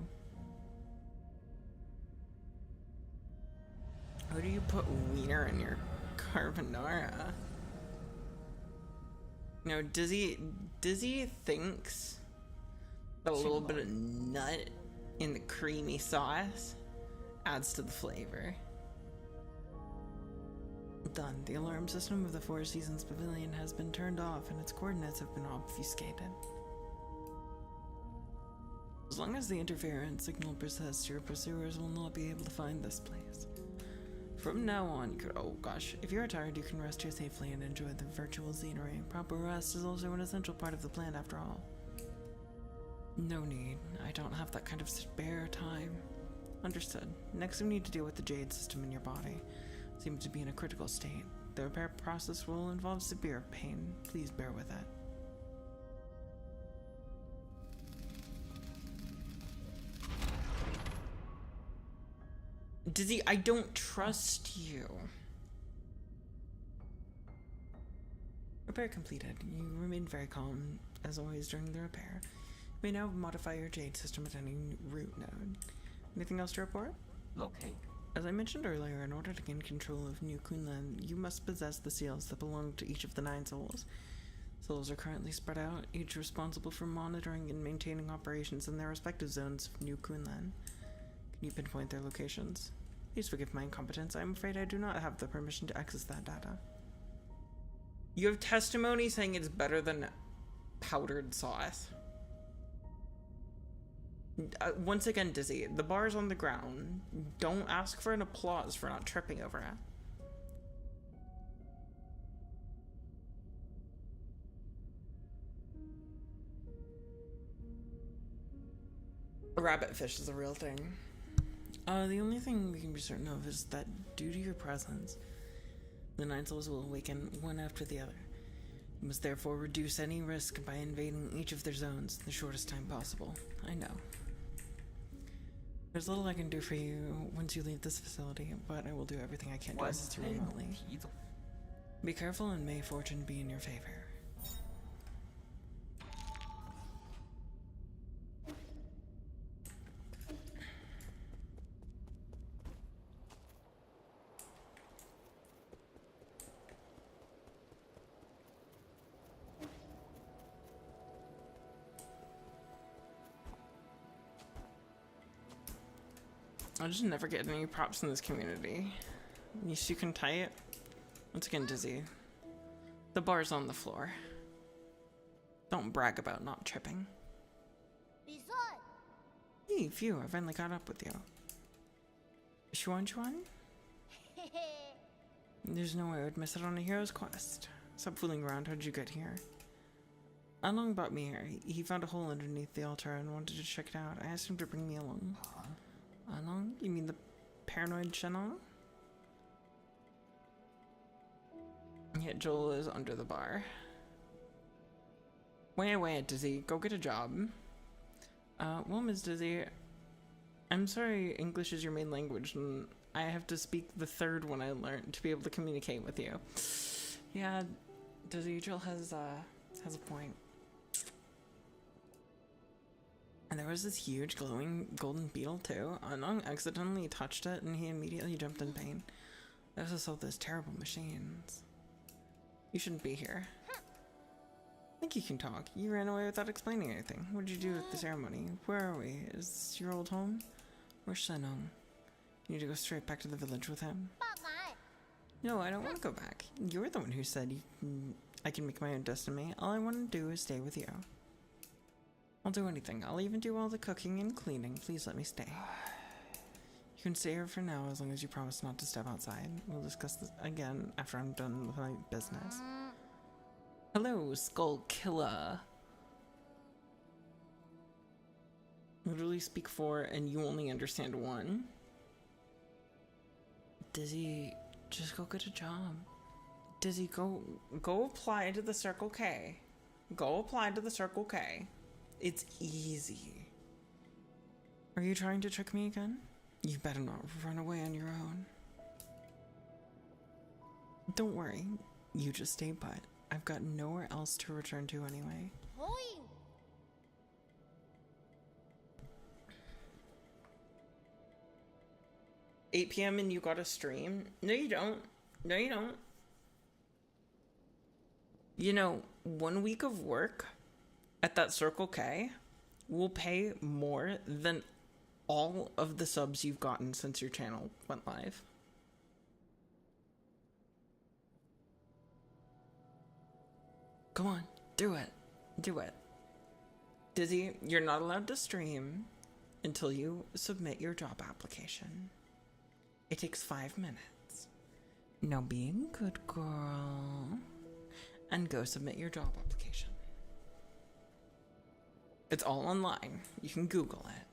How do you put wiener in your carbonara? No, Dizzy thinks that a little bit of nut in the creamy sauce adds to the flavor. Done. The alarm system of the Four Seasons Pavilion has been turned off and its coordinates have been obfuscated. As long as the interference signal persists, your pursuers will not be able to find this place. From now on, you could— oh gosh, if you're tired, you can rest here safely and enjoy the virtual scenery. Proper rest is also an essential part of the plan after all. No need. I don't have that kind of spare time. Understood. Next we need to deal with the jade system in your body. It seems to be in a critical state. The repair process will involve severe pain. Please bear with it. Dizzy, I don't trust you. Repair completed. You remained very calm, as always, during the repair. You may now modify your Jade system at any route node. Anything else to report? Locate. As I mentioned earlier, in order to gain control of New Kunlun, you must possess the seals that belong to each of the 9 souls. Souls are currently spread out, each responsible for monitoring and maintaining operations in their respective zones of New Kunlun. Can you pinpoint their locations? Please forgive my incompetence. I'm afraid I do not have the permission to access that data. You have testimony saying it's better than powdered sauce. Once again, Dizzy, the bar's on the ground. Don't ask for an applause for not tripping over it. Rabbitfish is a real thing. The only thing we can be certain of is that due to your presence, the 9 souls will awaken one after the other. You must therefore reduce any risk by invading each of their zones in the shortest time possible. I know. There's little I can do for you once you leave this facility, but I will do everything I can to assist you remotely. Be careful and may fortune be in your favor. I just never get any props in this community. You can tie it. Once again, Dizzy. The bar's on the floor. Don't brag about not tripping. Hey, phew, I finally caught up with you. Xuan? There's no way I would miss it on a hero's quest. Stop fooling around, how'd you get here? Anong brought me here. He found a hole underneath the altar and wanted to check it out. I asked him to bring me along. Anong? You mean the paranoid Shenong? Yet Joel is under the bar. Wait, Dizzy. Go get a job. Well, Ms. Dizzy, I'm sorry English is your main language, and I have to speak the third one I learned to be able to communicate with you. Yeah, Dizzy, Joel has a point. And there was this huge glowing golden beetle too. Anong accidentally touched it and he immediately jumped in pain. They also sold those terrible machines. You shouldn't be here. I think you can talk. You ran away without explaining anything. What did you do at the ceremony? Where are we? Is this your old home? Where's Shenong? You need to go straight back to the village with him. No, I don't want to go back. You're the one who said I can make my own destiny. All I want to do is stay with you. I'll do anything. I'll even do all the cooking and cleaning. Please let me stay. You can stay here for now as long as you promise not to step outside. We'll discuss this again after I'm done with my business. Hello, Skull Killer. Literally speak 4 and you only understand 1. Dizzy, just go get a job. Dizzy, go apply to the Circle K. Go apply to the Circle K. It's easy. Are you trying to trick me again? You better not run away on your own. Don't worry. You just stay put. I've got nowhere else to return to anyway. 8 p.m. and you got a stream? No, you don't. No, you don't. You know, 1 week of work at that Circle K will pay more than all of the subs you've gotten since your channel went live. Come on, do it. Do it. Dizzy, you're not allowed to stream until you submit your job application. It takes 5 minutes. Now be a good girl and go submit your job application. It's all online. You can Google it.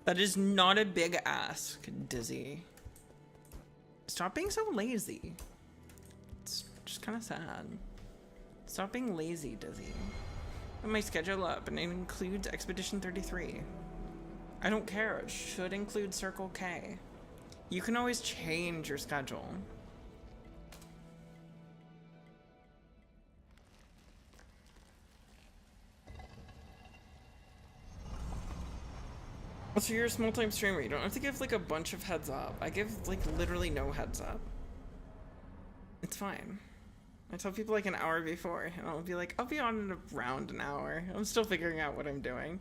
That is not a big ask, Dizzy. Stop being so lazy. It's just kind of sad. Stop being lazy, Dizzy. Put my schedule up, and it includes Expedition 33. I don't care. It should include Circle K. You can always change your schedule. So you're a small-time streamer. You don't have to give like a bunch of heads up. I give like literally no heads up. It's fine. I tell people like an hour before, and I'll be like, I'll be on in around an hour. I'm still figuring out what I'm doing.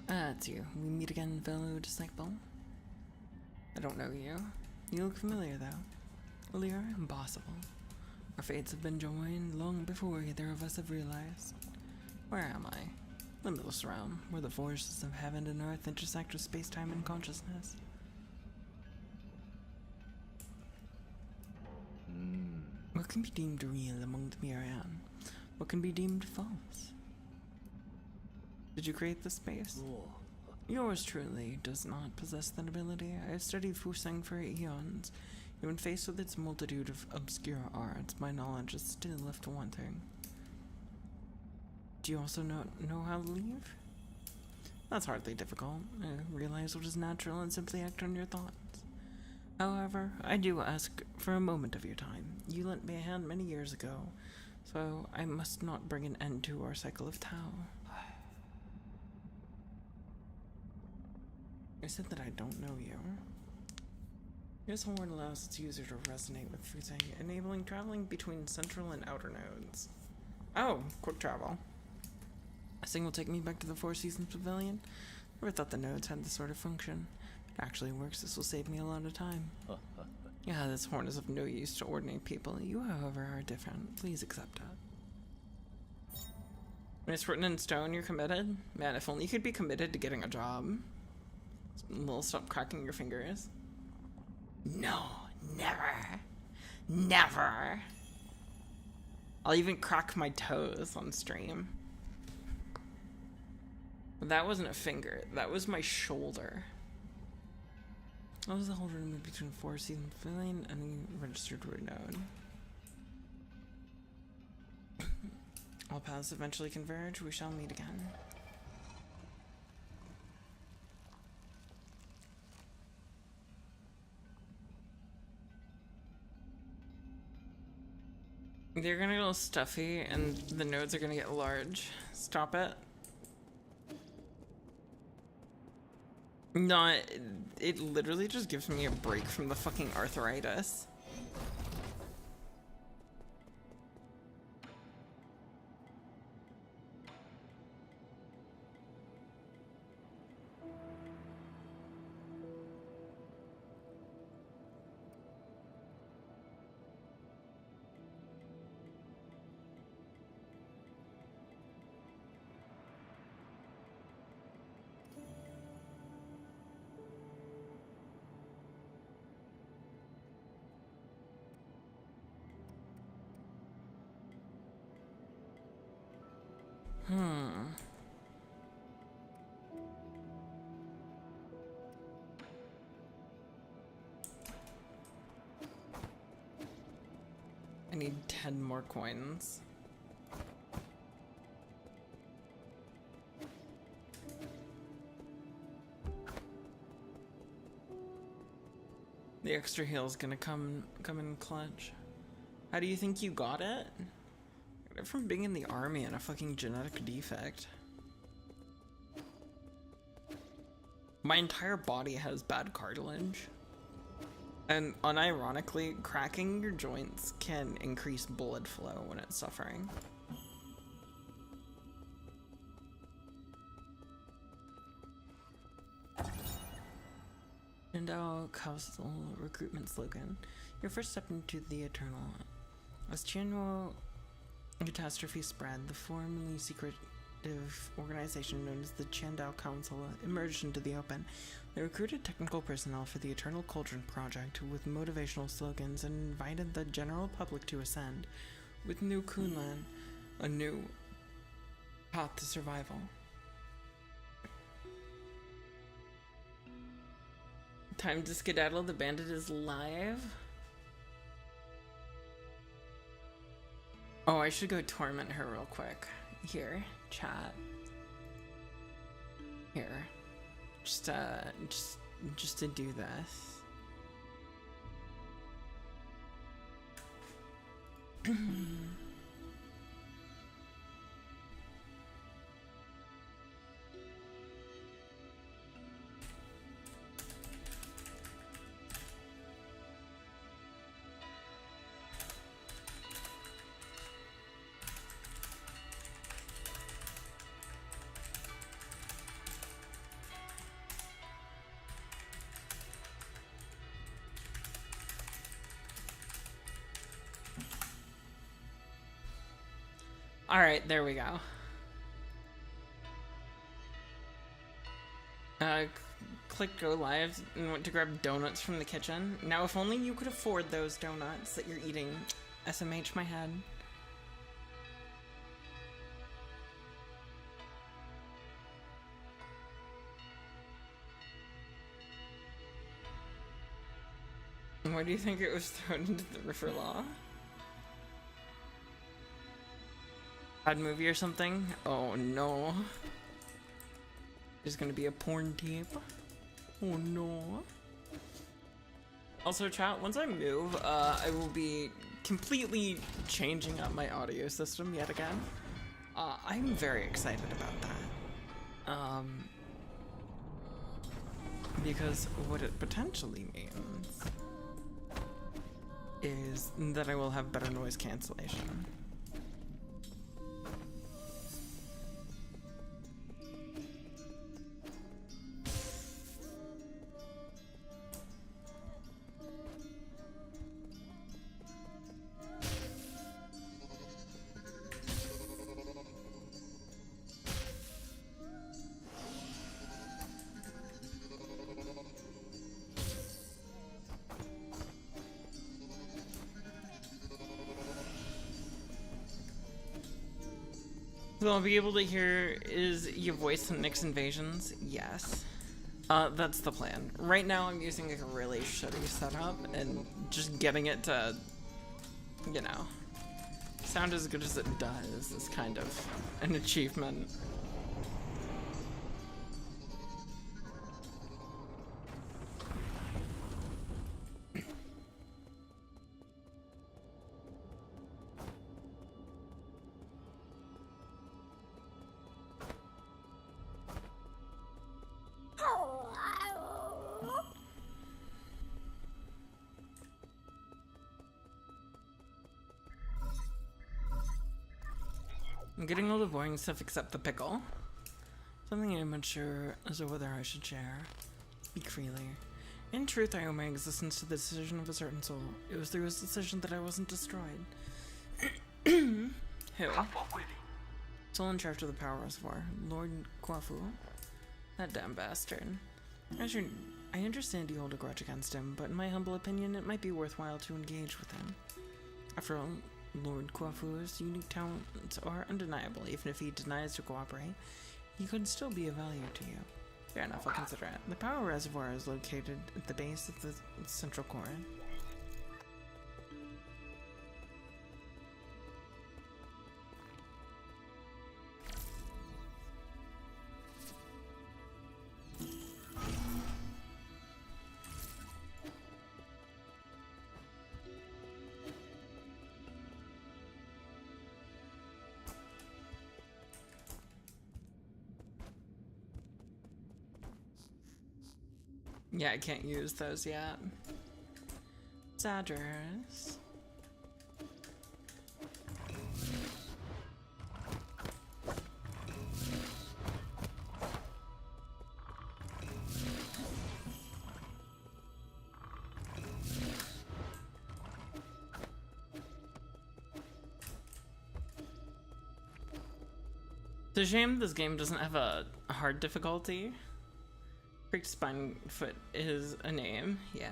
It's you. We meet again, fellow disciple. I don't know you. You look familiar, though. Lear, impossible. Our fates have been joined long before either of us have realized. Where am I? Limitless realm, where the forces of heaven and earth intersect with space-time and consciousness. What can be deemed real among the Miriam? What can be deemed false? Did you create this space? Yours truly does not possess that ability. I have studied Fusang for eons. Even faced with its multitude of obscure arts, my knowledge is still left wanting. Do you also know how to leave? That's hardly difficult. Realize what is natural and simply act on your thoughts. However, I do ask for a moment of your time. You lent me a hand many years ago, so I must not bring an end to our cycle of Tao. I said that I don't know you. This horn allows its user to resonate with Fusang, enabling traveling between central and outer nodes. Oh, quick travel. This thing will take me back to the Four Seasons Pavilion. Never thought the nodes had this sort of function. If it actually works, this will save me a lot of time. Yeah, this horn is of no use to ordinary people. You, however, are different. Please accept it. When it's written in stone, you're committed? Man, if only you could be committed to getting a job. We'll stop cracking your fingers. No, never. Never. I'll even crack my toes on stream. That wasn't a finger. That was my shoulder. What was the whole room between Four Seasons Pavilion and the registered root node? All paths eventually converge. We shall meet again. They're gonna get a little stuffy and the nodes are gonna get large. Stop it. No, it literally just gives me a break from the fucking arthritis. I need 10 more coins. The extra heal is gonna come in clutch. How do you think you got it? Got it from being in the army and a fucking genetic defect. My entire body has bad cartilage. And unironically, cracking your joints can increase blood flow when it's suffering. And our council recruitment slogan. Your first step into the eternal. As general catastrophe spread, the formerly secretive organization known as the Chandao Council emerged into the open. They recruited technical personnel for the Eternal Cauldron project with motivational slogans and invited the general public to ascend. With New Kunlan, a new path to survival. Time to skedaddle, the bandit is live. Oh, I should go torment her real quick. Here, chat. Here. Just to do this. All right, there we go. Click go live and went to grab donuts from the kitchen. Now, if only you could afford those donuts that you're eating. SMH my head. Why do you think it was thrown into the river law? Bad movie or something? Oh no. There's gonna be a porn tape. Oh no. Also chat, once I move, I will be completely changing up my audio system yet again. I'm very excited about that. Because what it potentially means is that I will have better noise cancellation. So I'll be able to hear is your voice in Nick's Invasions? Yes. That's the plan. Right now I'm using like a really shitty setup and just getting it to, you know, sound as good as it does is kind of an achievement. I'm getting all the boring stuff except the pickle. Something I'm unsure as to whether I should share. Speak freely. In truth, I owe my existence to the decision of a certain soul. It was through his decision that I wasn't destroyed. Who? Soul in charge of the power reservoir. Lord Kwafu. That damn bastard. I understand you hold a grudge against him, but in my humble opinion, it might be worthwhile to engage with him. After all, Lord Kwafu's unique talents are undeniable. Even if he denies to cooperate, he could still be of value to you. Fair enough, I'll consider it. The power reservoir is located at the base of the central core. Yeah, I can't use those yet. Zadgers. It's a shame this game doesn't have a hard difficulty. Pricked spine foot is a name, yeah.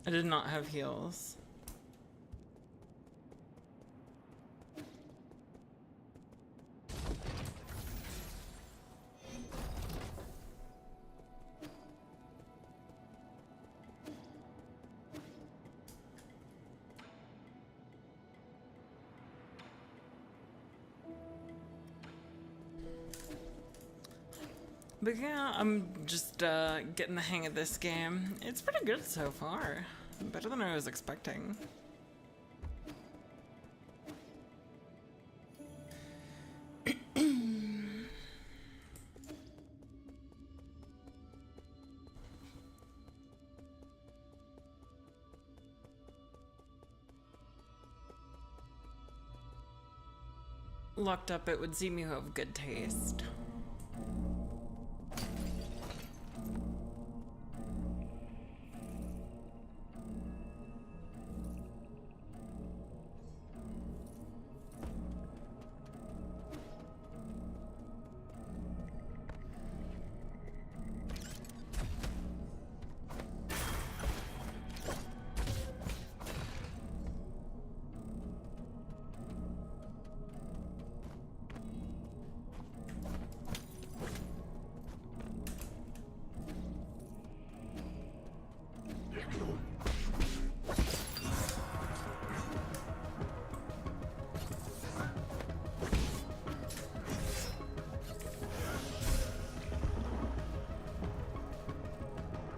I did not have heals. But yeah, I'm just getting the hang of this game. It's pretty good so far. Better than I was expecting. Locked up, it would seem you have good taste.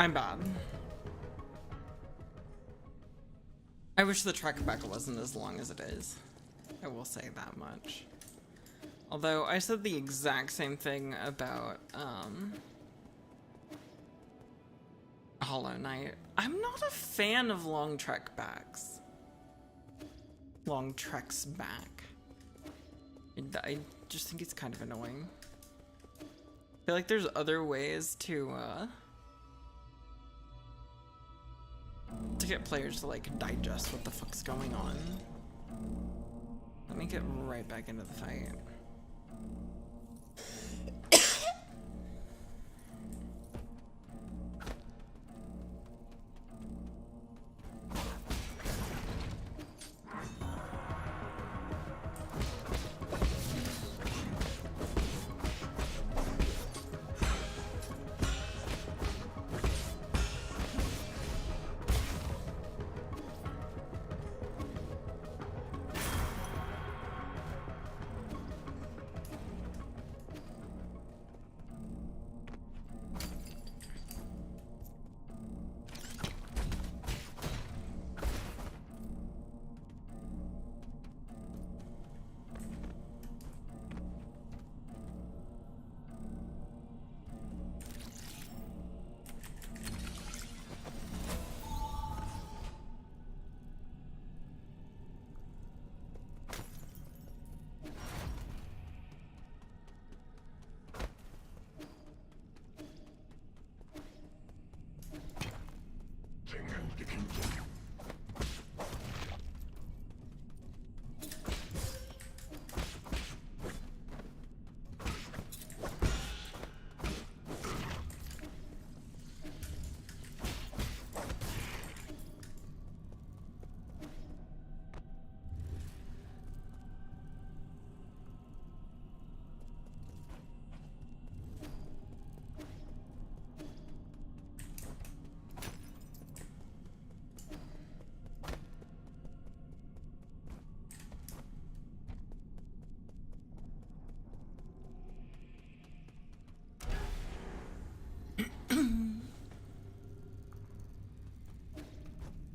I'm bad. I wish the trek back wasn't as long as it is. I will say that much. Although I said the exact same thing about Hollow Knight. I'm not a fan of long trek backs. Long treks back. I just think it's kind of annoying. I feel like there's other ways to get players to like digest what the fuck's going on. Let me get right back into the fight.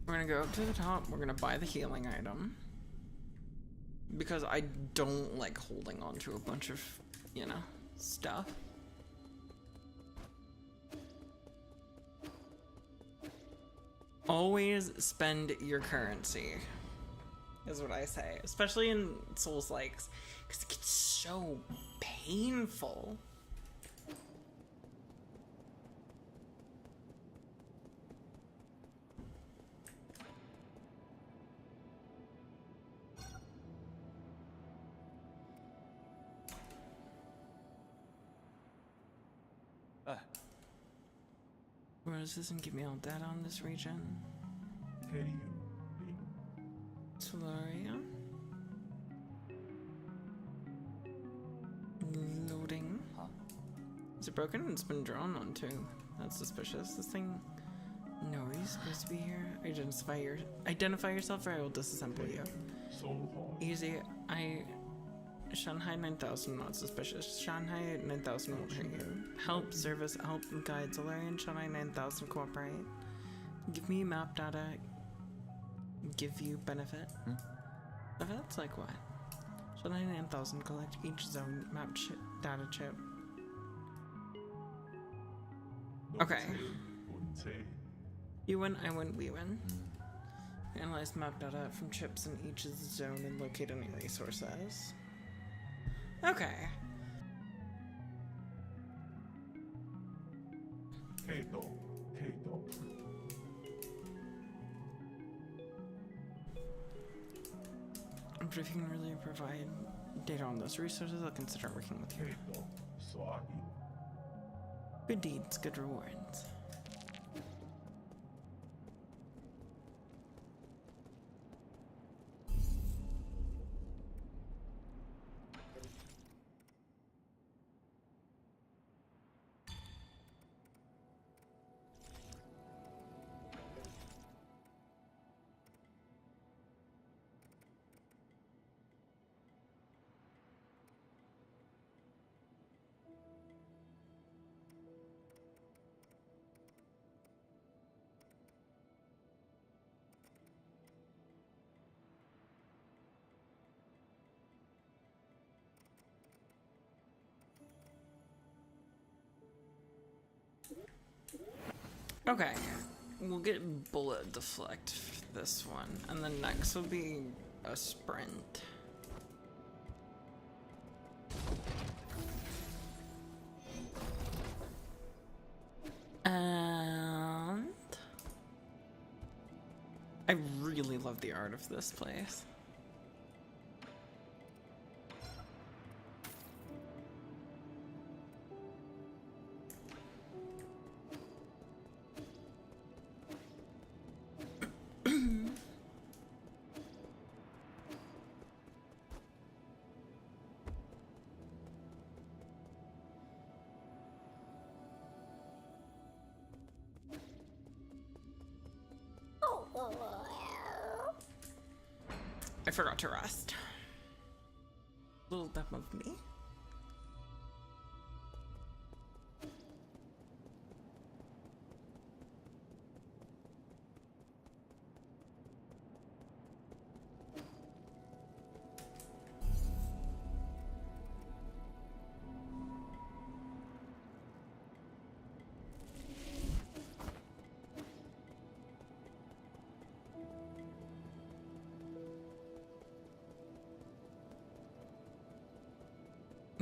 We're gonna go up to the top, we're gonna buy the healing item. Because I don't like holding on to a bunch of, you know, stuff. Always spend your currency, is what I say. Especially in Souls-likes, because it gets so painful. Where does this and give me all data on this region? Solaria. Loading. Is it broken? It's been drawn on too. That's suspicious. This thing. No, are you supposed to be here? Identify yourself or I will disassemble you. Easy. Shanghai 9000, not suspicious. Shanghai 9000 won't hurt you. Help, service, help, and guide. Solarian, Shanghai 9000, cooperate. Give me map data. Give you benefit. Benefits? Like what? Shanghai 9000, collect each zone map data chip. Okay. You win, I win, we win. Analyze map data from chips in each zone and locate any resources. Okay. But if you can really provide data on those resources, I'll consider working with you. Good deeds, good rewards. Okay, we'll get bullet deflect for this one, and then next will be a sprint. And I really love the art of this place. I forgot to rest. Little dump of me.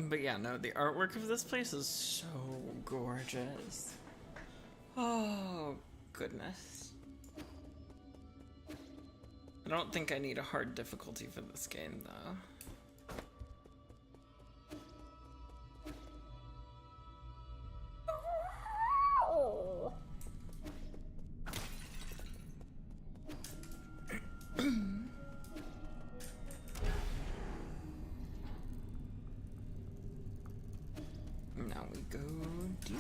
But yeah, no, the artwork of this place is so gorgeous. Oh, goodness. I don't think I need a hard difficulty for this game, though. Now we go deeper.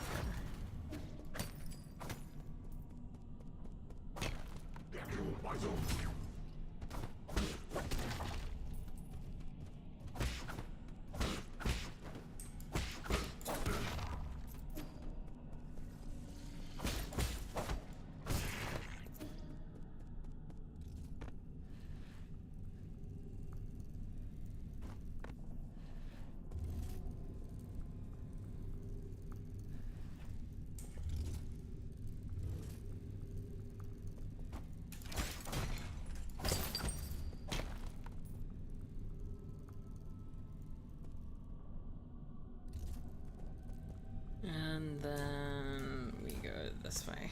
And then we go this way.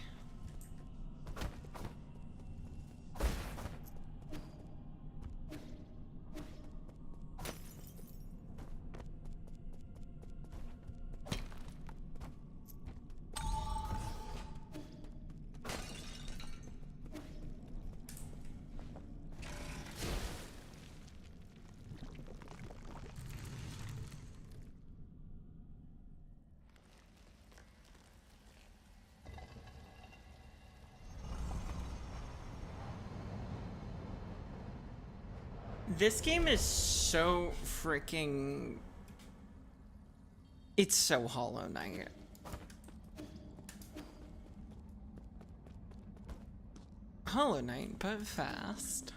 This game is so freaking... It's so Hollow Knight. Hollow Knight, but fast.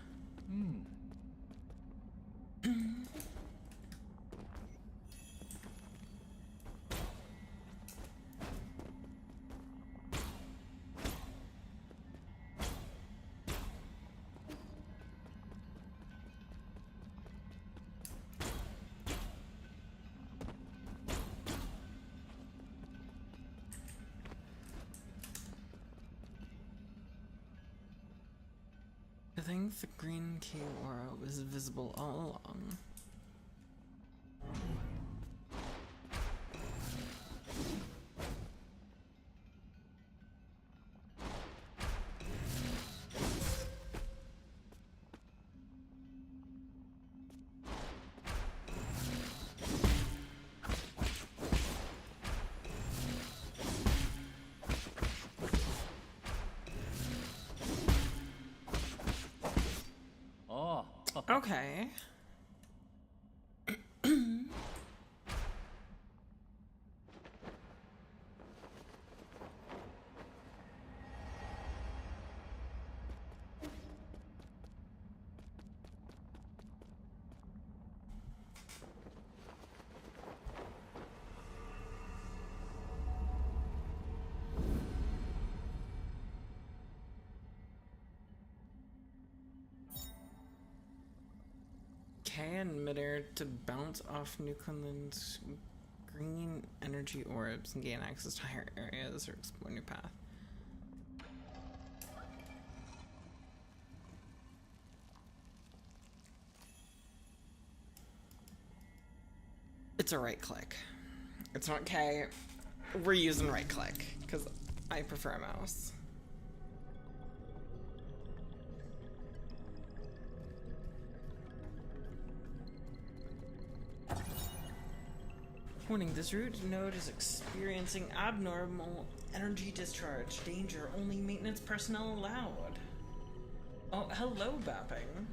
I think the green key aura was visible all along. Okay. And midair to bounce off Newfoundland's green energy orbs and gain access to higher areas or explore new path. It's a right click. It's not K. We're using right click because I prefer a mouse. Warning, this root node is experiencing abnormal energy discharge. Danger, only maintenance personnel allowed. Oh, hello, Bapping.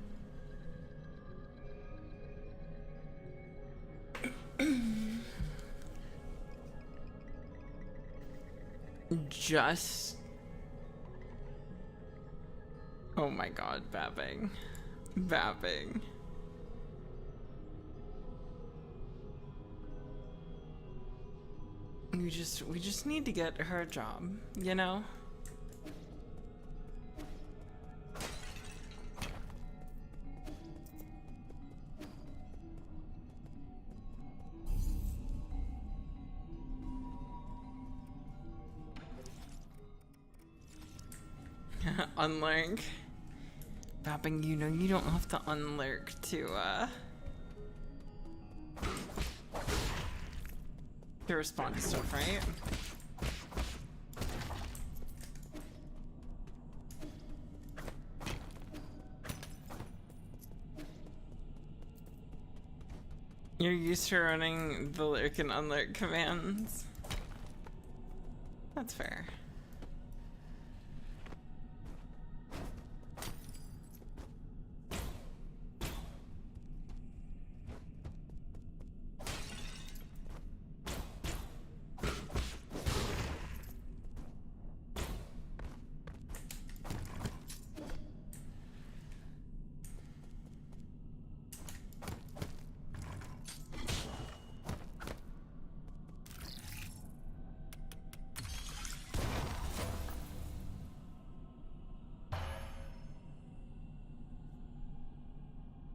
Just... Oh my god, Bapping. Bapping. We just need to get her a job, you know? Unlurk. Bapping, you know you don't have to unlurk to respond to stuff, right? You're used to running the lurk and unlurk commands. That's fair.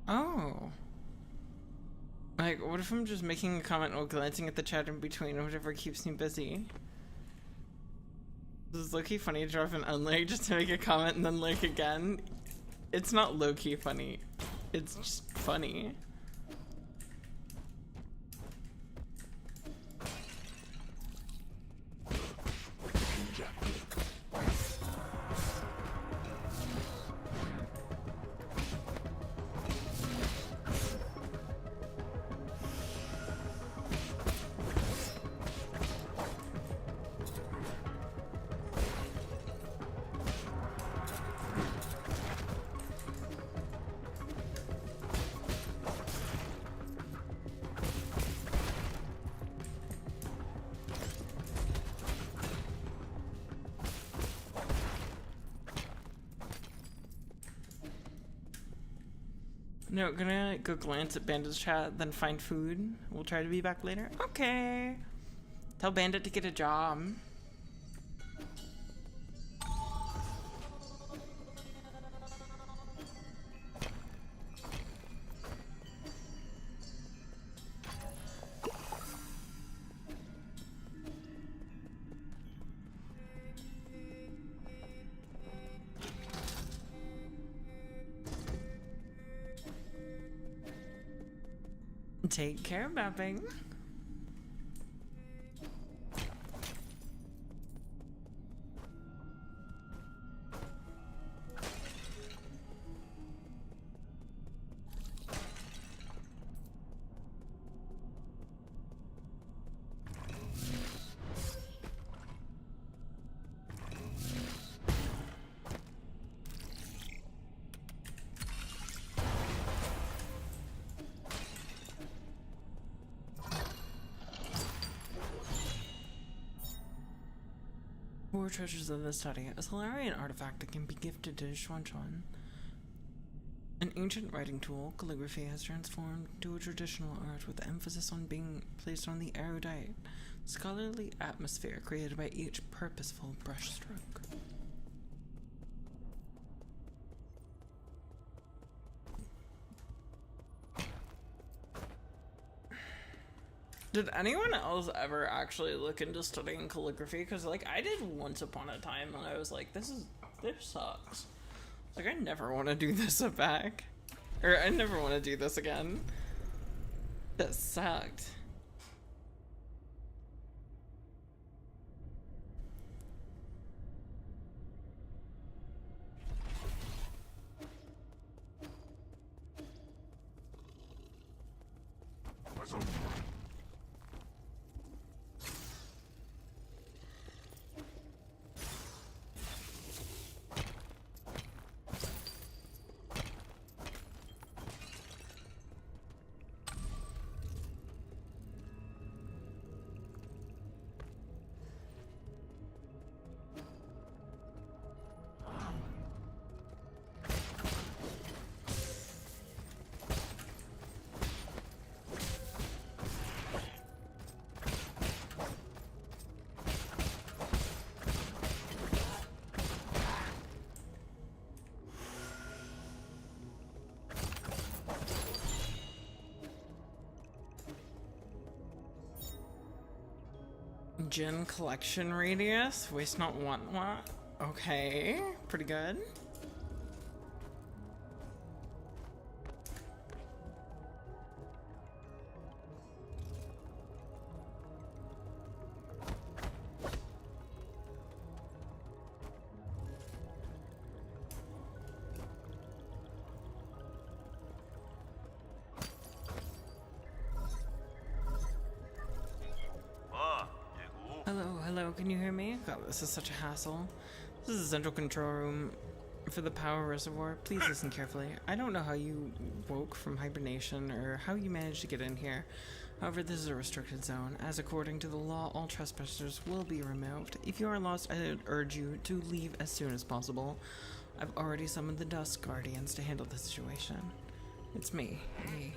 Oh. Like, what if I'm just making a comment while glancing at the chat in between or whatever keeps me busy? This is low-key funny to drop an unlike just to make a comment and then like again. It's not low-key funny. It's just funny. No, gonna go glance at Bandit's chat, then find food. We'll try to be back later. Okay. Tell Bandit to get a job. Take care, mapping. More treasures of the study. A Solarian artifact that can be gifted to Xuanchuan. An ancient writing tool, calligraphy has transformed to a traditional art with emphasis on being placed on the erudite, scholarly atmosphere created by each purposeful brushstroke. Did anyone else ever actually look into studying calligraphy? Because, like, I did once upon a time, and I was like, this sucks. Like, I never want to do this back. Or, I never want to do this again. That sucked. Gin collection radius, waste not want what? Okay, pretty good. Hello, can you hear me? God, this is such a hassle. This is the central control room for the power reservoir. Please listen carefully. I don't know how you woke from hibernation or how you managed to get in here. However, this is a restricted zone, as according to the law, all trespassers will be removed. If you are lost, I would urge you to leave as soon as possible. I've already summoned the Dusk Guardians to handle the situation. It's me. Hey.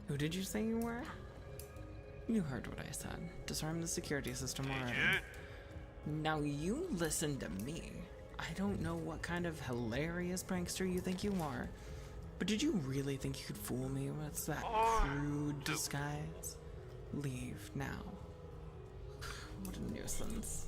Who did you say you were? You heard what I said. Disarm the security system already. Now you listen to me. I don't know what kind of hilarious prankster you think you are, but did you really think you could fool me with that crude disguise? Leave now. What a nuisance.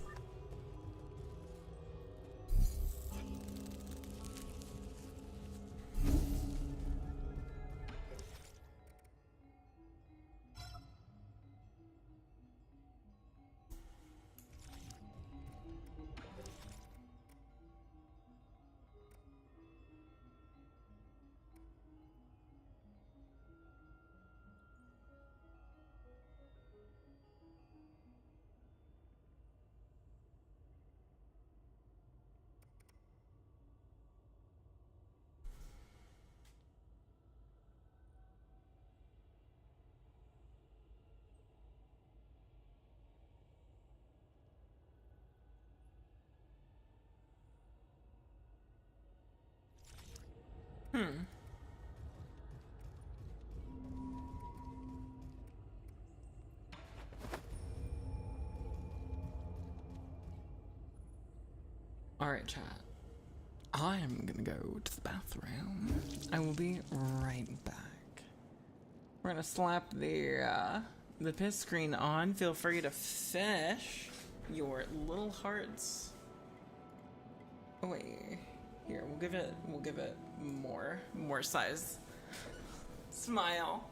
Alright, chat. I am gonna go to the bathroom. I will be right back. We're gonna slap the piss screen on. Feel free to fish your little hearts. Oh wait, here we'll give it more size. Smile.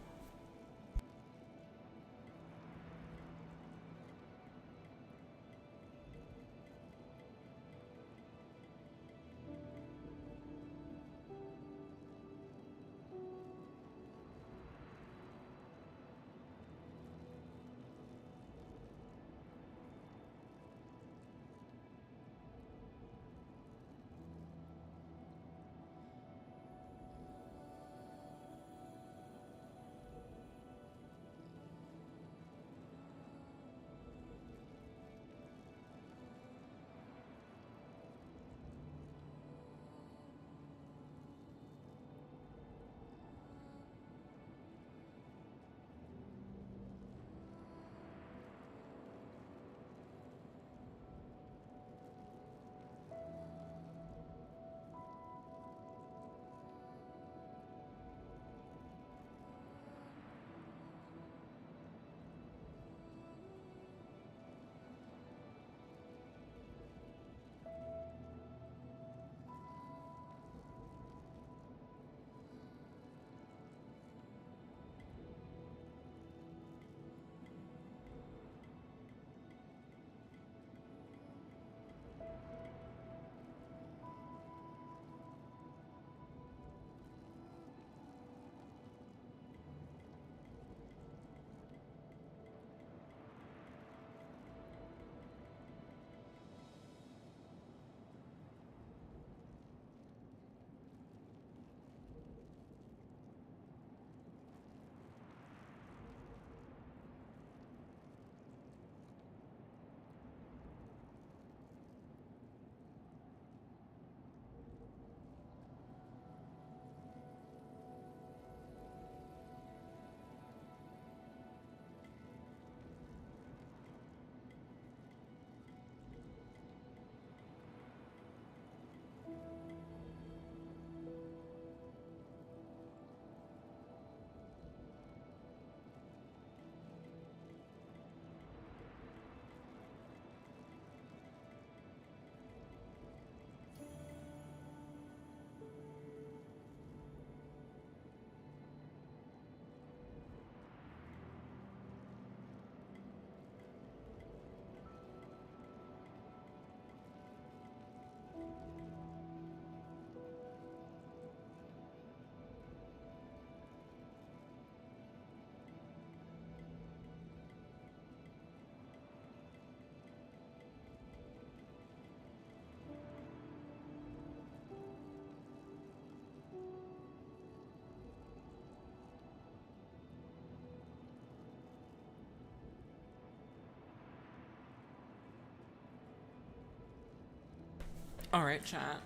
Alright, chat.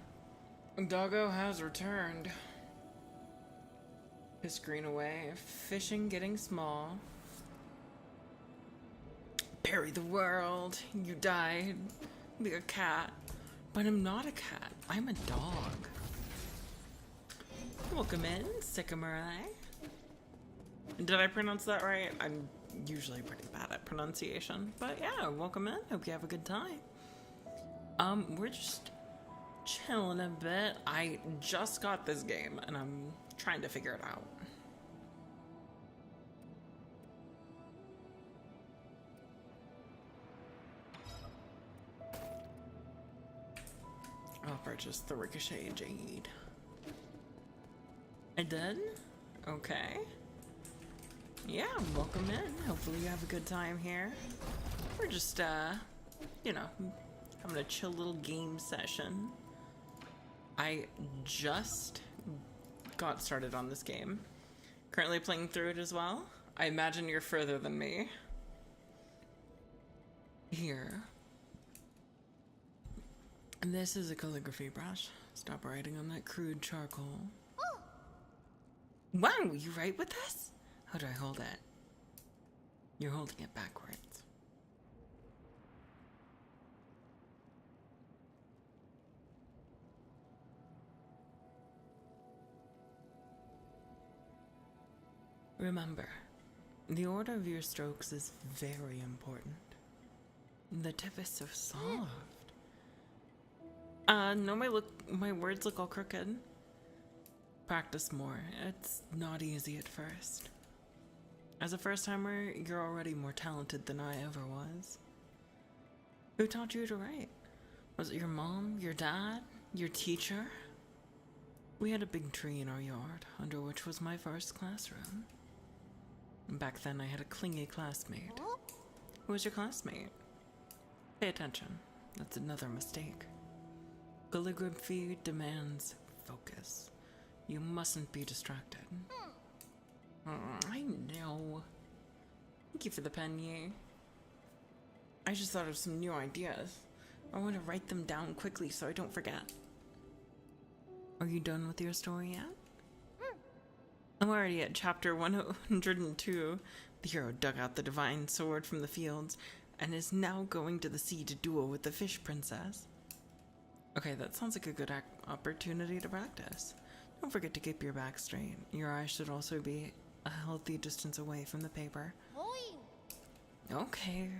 Doggo has returned. His screen away. Fishing getting small. Parry the world. You died. Be a cat. But I'm not a cat. I'm a dog. Welcome in, Sycamore. Did I pronounce that right? I'm usually pretty bad at pronunciation. But yeah, welcome in. Hope you have a good time. We're just chilling a bit. I just got this game and I'm trying to figure it out. I'll purchase the Ricochet Jade. I did? Okay. Yeah, welcome in. Hopefully you have a good time here. We're just, you know, having a chill little game session. I just got started on this game. Currently playing through it as well. I imagine you're further than me. Here. And this is a calligraphy brush. Stop writing on that crude charcoal. Oh. Wow, you write with this? How do I hold it? You're holding it backwards. Remember, the order of your strokes is very important. The tip is so soft. No, my words look all crooked. Practice more. It's not easy at first. As a first-timer, you're already more talented than I ever was. Who taught you to write? Was it your mom, your dad, your teacher? We had a big tree in our yard, under which was my first classroom. Back then, I had a clingy classmate. Who was your classmate? Pay attention. That's another mistake. Calligraphy demands focus. You mustn't be distracted. I know. Thank you for the pen, Yi. I just thought of some new ideas. I want to write them down quickly so I don't forget. Are you done with your story yet? I'm already at chapter 102. The hero dug out the divine sword from the fields and is now going to the sea to duel with the fish princess. Okay, that sounds like a good opportunity to practice. Don't forget to keep your back straight. Your eyes should also be a healthy distance away from the paper. Okay.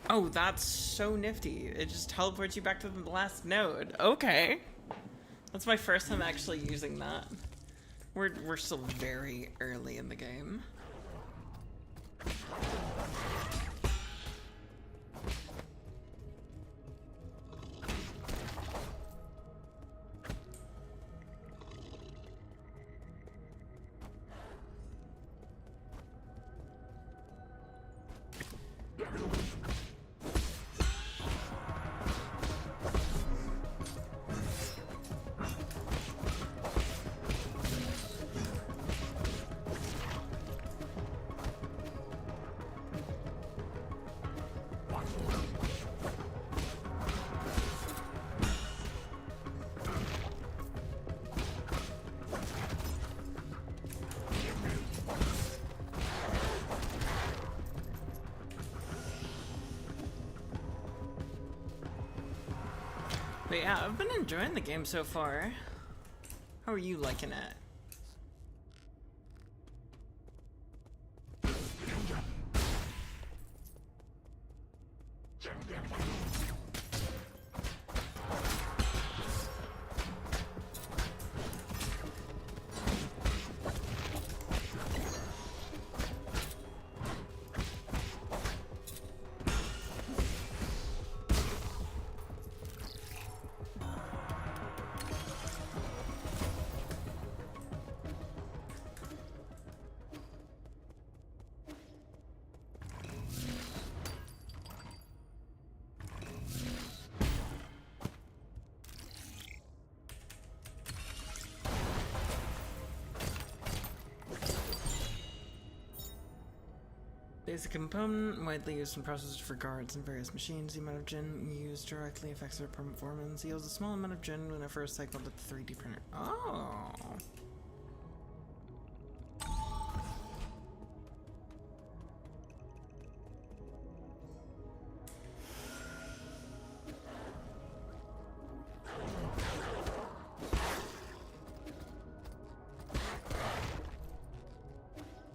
Oh, that's so nifty. It just teleports you back to the last node. Okay. That's my first time actually using that. We're still very early in the game. But yeah, I've been enjoying the game so far. How are you liking it? Basic component, widely used and processed for guards and various machines. The amount of gin used directly affects their performance. Yields a small amount of gin when first cycled at the 3D printer. Oh.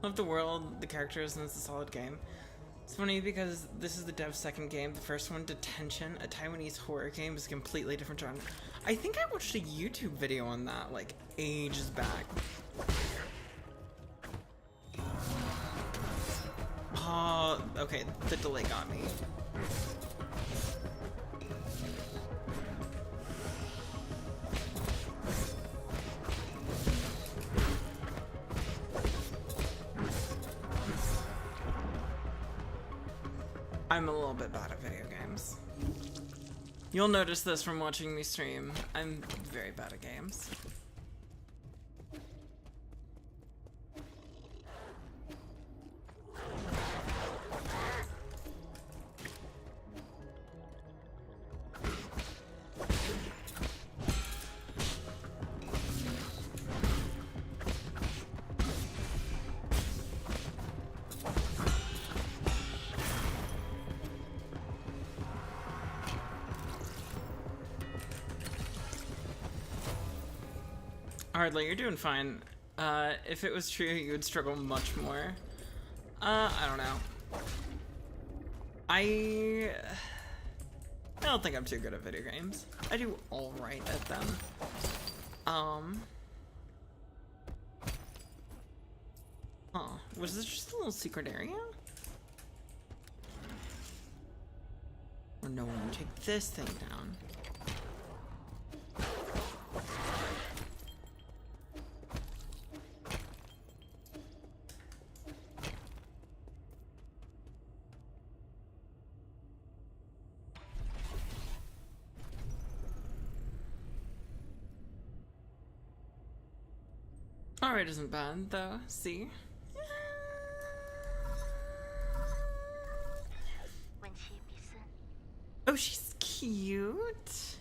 Love the world, the characters, and it's a solid game. It's funny because this is the dev's second game. The first one, Detention, a Taiwanese horror game, is a completely different genre. I think I watched a YouTube video on that, like, ages back. Oh, okay, the delay got me. I'm a little bit bad at video games. You'll notice this from watching me stream. I'm very bad at games. Hardly, you're doing fine. If it was true, you would struggle much more. I don't know. I don't think I'm too good at video games. I do alright at them. Oh, was this just a little secret area? Or no, when you take this thing down. Alright isn't bad, though. See? Oh, she's cute.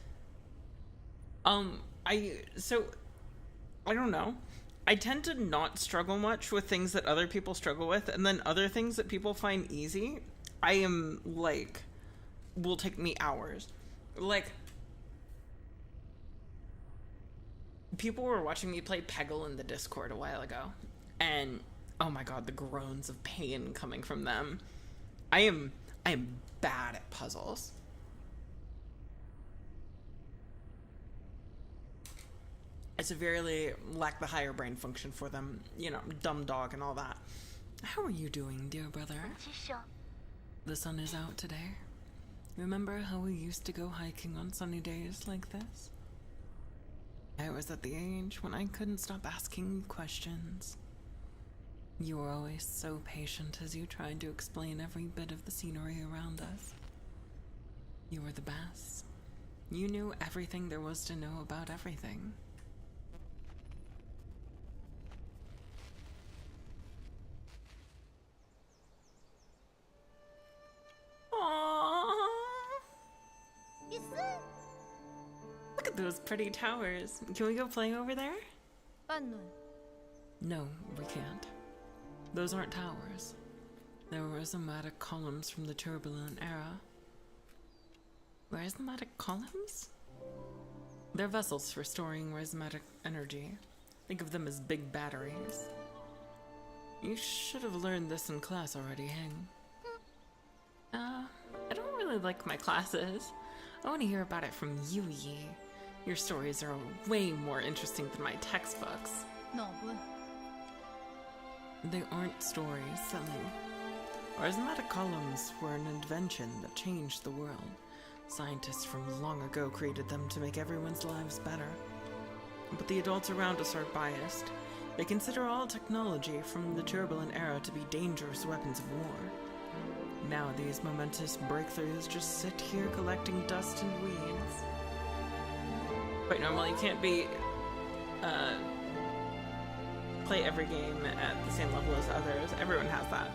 I don't know. I tend to not struggle much with things that other people struggle with, and then other things that people find easy, I am, like, will take me hours. Like, people were watching me play Peggle in the Discord a while ago, and oh my god, the groans of pain coming from them. I am bad at puzzles. I severely lack the higher brain function for them, you know, dumb dog and all that. How are you doing, dear brother? The sun is out today. Remember how we used to go hiking on sunny days like this? I was at the age when I couldn't stop asking you questions. You were always so patient as you tried to explain every bit of the scenery around us. You were the best. You knew everything there was to know about everything. Look at those pretty towers. Can we go play over there? No, we can't. Those aren't towers. They're rhizomatic columns from the turbulent era. Rhizomatic columns? They're vessels for storing rhizomatic energy. Think of them as big batteries. You should have learned this in class already, Heng. I don't really like my classes. I want to hear about it from you, Yi. Your stories are way more interesting than my textbooks. No, They aren't stories, silly. Rhizomatic columns were an invention that changed the world. Scientists from long ago created them to make everyone's lives better. But the adults around us are biased. They consider all technology from the turbulent era to be dangerous weapons of war. Now these momentous breakthroughs just sit here collecting dust and weeds. Wait, normally you can't be, play every game at the same level as others. Everyone has that.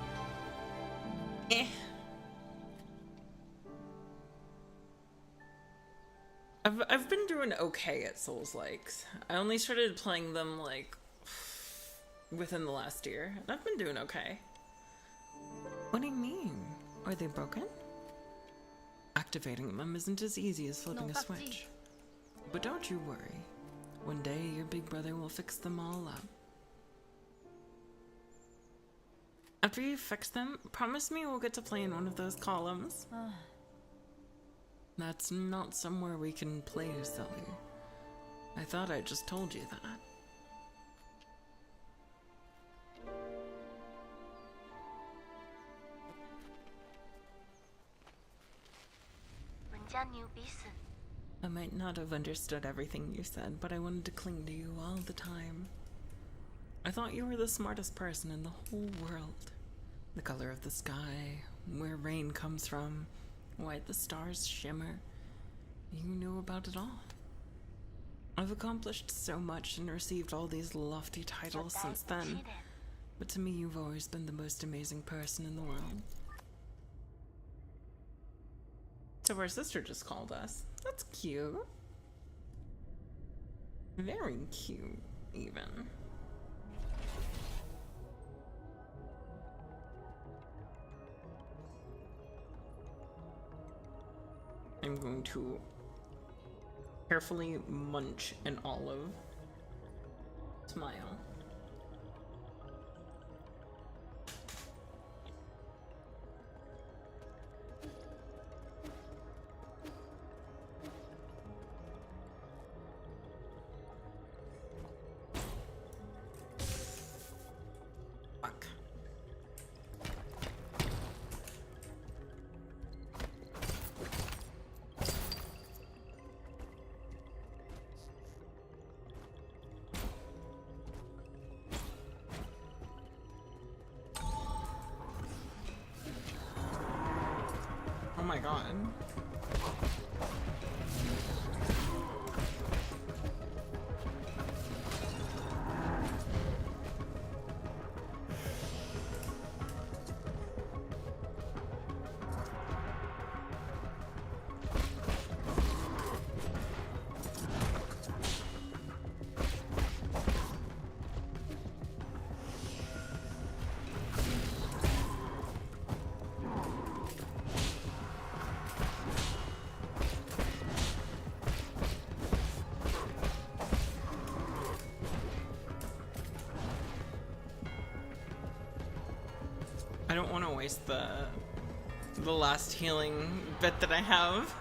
I've been doing okay at Souls-likes. I only started playing them, like, within the last year, and I've been doing okay. What do you mean? Are they broken? Activating them isn't as easy as flipping a switch. But don't you worry. One day your big brother will fix them all up. After you fix them, promise me we'll get to play in one of those columns. That's not somewhere we can play, silly. I thought I just told you that. I might not have understood everything you said, but I wanted to cling to you all the time. I thought you were the smartest person in the whole world. The color of the sky, where rain comes from, why the stars shimmer. You knew about it all. I've accomplished so much and received all these lofty titles since then, but to me you've always been the most amazing person in the world. So our sister just called us. That's cute. Very cute, even. I'm going to carefully munch an olive. smile. Fuck. Oh my god. I don't want to waste the last healing bit that I have.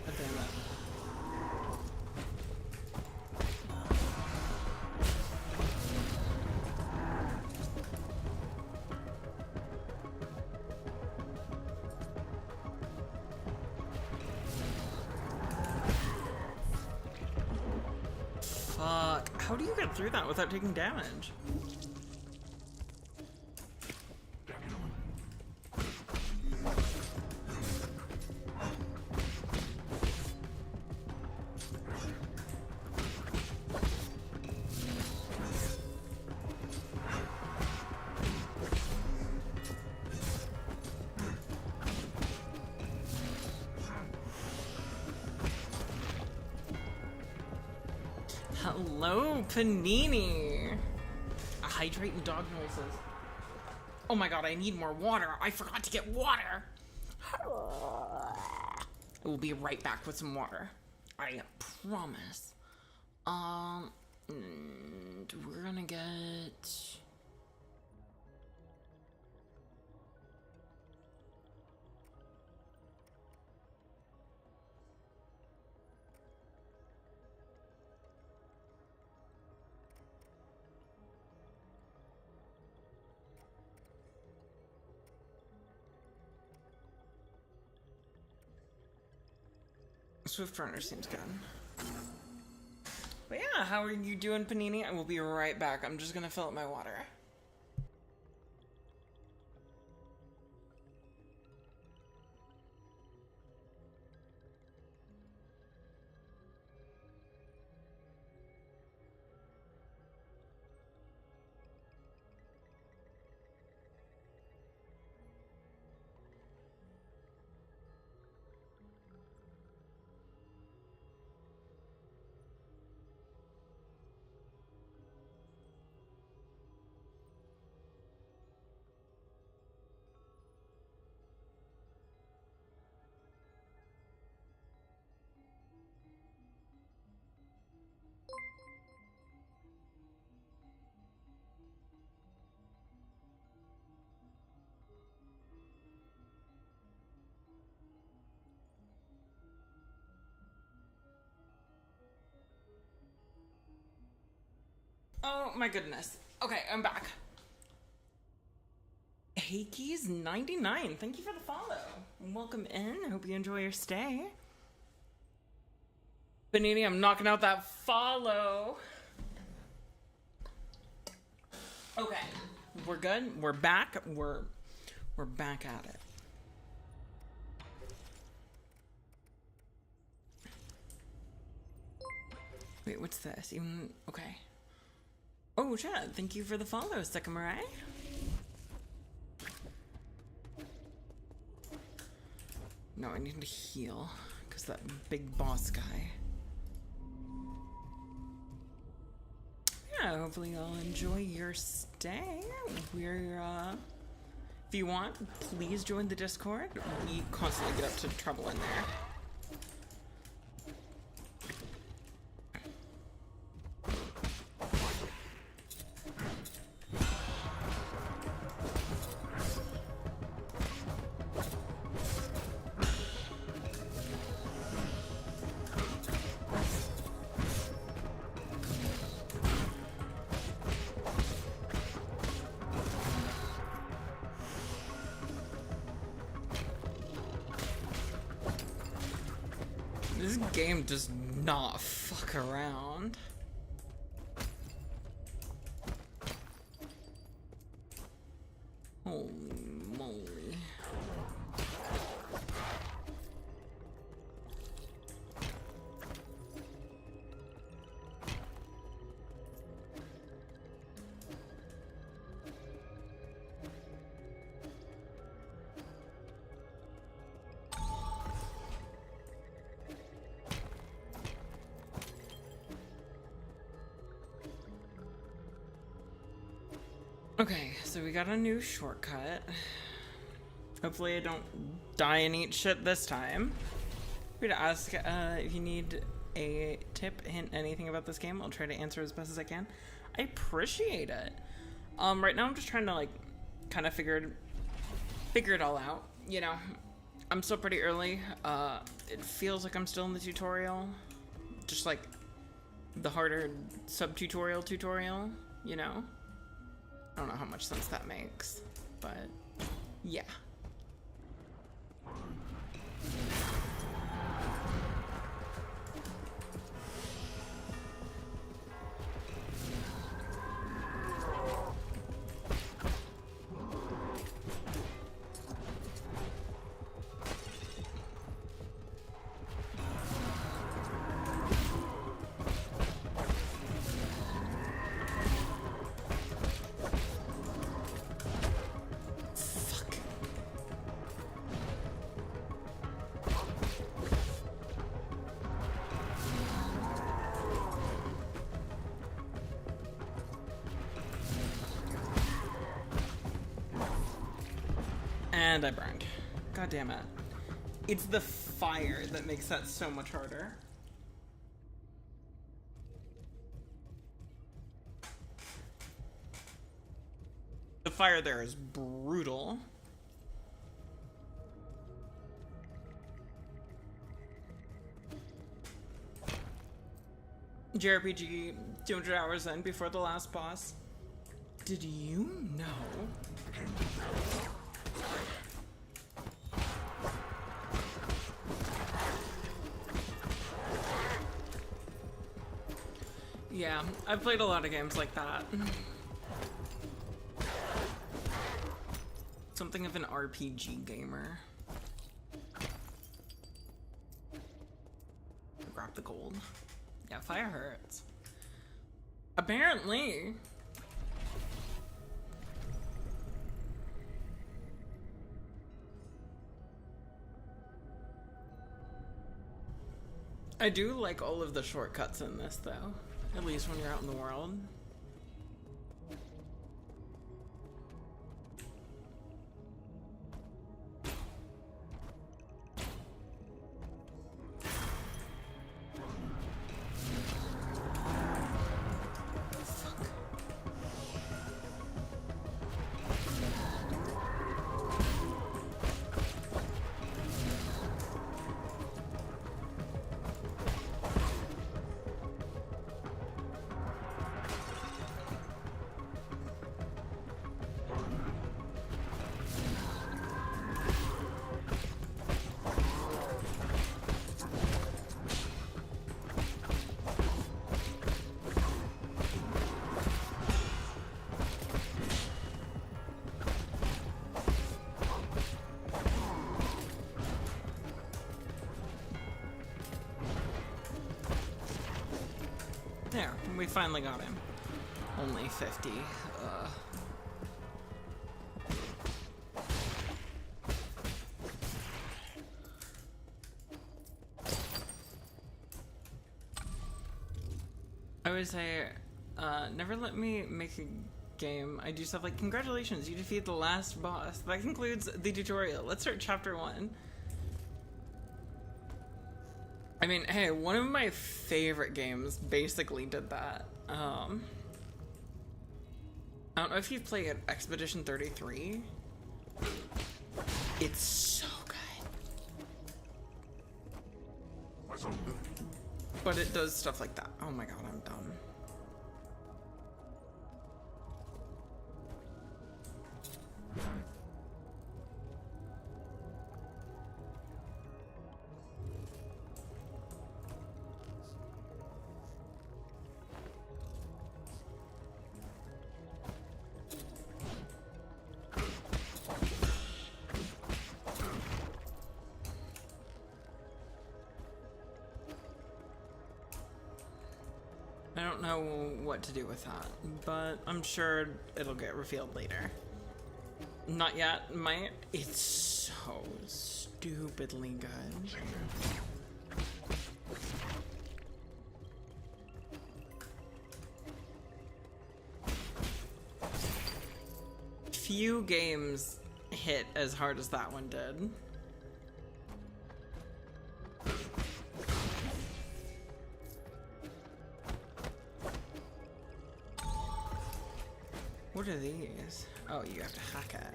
God damn it. Fuck. How do you get through that without taking damage? Hello, Panini. Hydrate and dog noises. Oh my god, I need more water. I forgot to get water. I will be right back with some water. I promise. And we're gonna get... Swift Runner seems good. But yeah, how are you doing, Panini? I will be right back. I'm just gonna fill up my water. Oh my goodness. Okay, I'm back. Heikeys 99, thank you for the follow. Welcome in. Hope you enjoy your stay. Panini, I'm knocking out that follow. Okay, we're good. We're back. We're back at it. Wait, what's this? Even okay. Oh, Chad, thank you for the follow, Sakurai. No, I need to heal, because that big boss guy. Yeah, hopefully you'll enjoy your stay. We're If you want, please join the Discord. We constantly get up to trouble in there. This game does not fuck around. Holy moly. Okay, so we got a new shortcut. Hopefully I don't die and eat shit this time. I'm gonna ask if you need a tip, hint, anything about this game. I'll try to answer as best as I can. I appreciate it. Right now I'm just trying to like kind of figure it all out. You know, I'm still pretty early. It feels like I'm still in the tutorial, just like the harder sub-tutorial, you know? I don't know how much sense that makes, but yeah. And I burned. God damn it. It's the fire that makes that so much harder. The fire there is brutal. JRPG 200 hours in before the last boss. Did you know? Yeah, I've played a lot of games like that. Something of an RPG gamer. Grab the gold. Yeah, fire hurts. Apparently. I do like all of the shortcuts in this, though. At least when you're out in the world. There, we finally got him. Only 50. I would say, never let me make game, I do stuff like, congratulations, you defeat the last boss. That concludes the tutorial. Let's start chapter 1. I mean, hey, one of my favorite games basically did that. I don't know if you've played Expedition 33. It's so good. But it does stuff like that. Oh my god, I'm dumb. I don't know what to do with that, but I'm sure it'll get revealed later. Not yet, might. It's so stupidly good. Few games hit as hard as that one did. What are these? Oh, you have to hack it.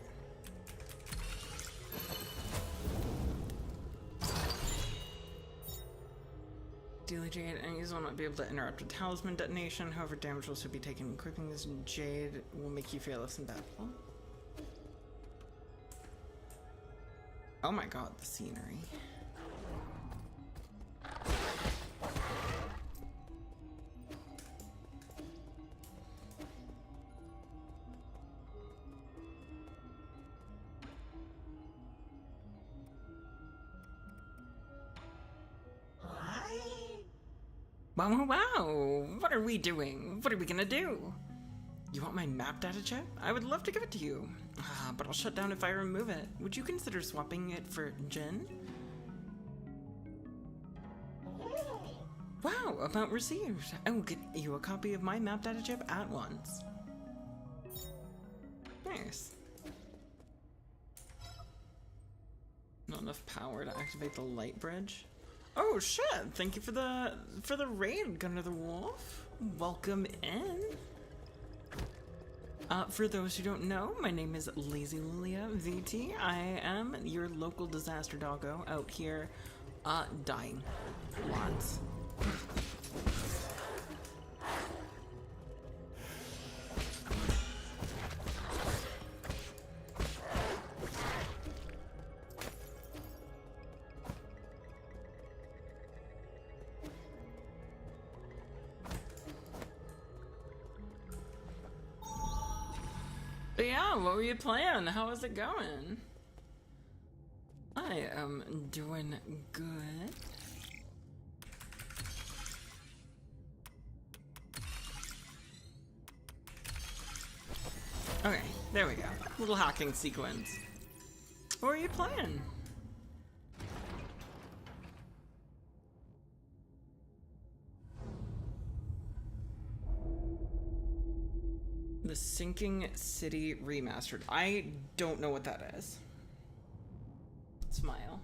Daily Jade, enemies will not be able to interrupt a talisman detonation. However, damage will still be taken. Equipping this Jade will make you fearless in battle. Oh my god, the scenery. Wow, what are we doing? What are we gonna do? You want my map data chip? I would love to give it to you. But I'll shut down if I remove it. Would you consider swapping it for Jin? Wow, amount received. I will get you a copy of my map data chip at once. Nice. Not enough power to activate the light bridge. Oh shit! Thank you for the raid, Gunner the Wolf. Welcome in. For those who don't know, my name is Lazy Lilia VT. I am your local disaster doggo out here, dying lots. But yeah, what were you playing? How is it going? I am doing good. Okay, there we go. Little hacking sequence. What are you playing? The Sinking City Remastered. I don't know what that is. Smile.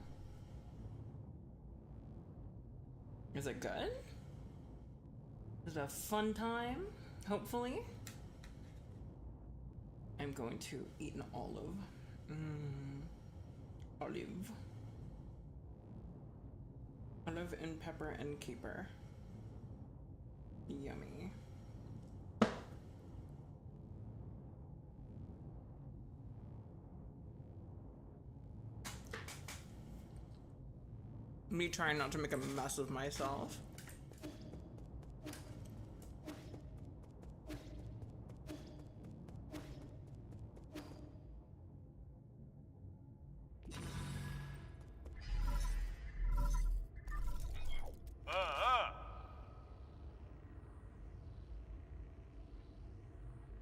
Is it good? Is it a fun time? Hopefully. I'm going to eat an olive. Olive. Olive and pepper and caper. Yummy. Me trying not to make a mess of myself.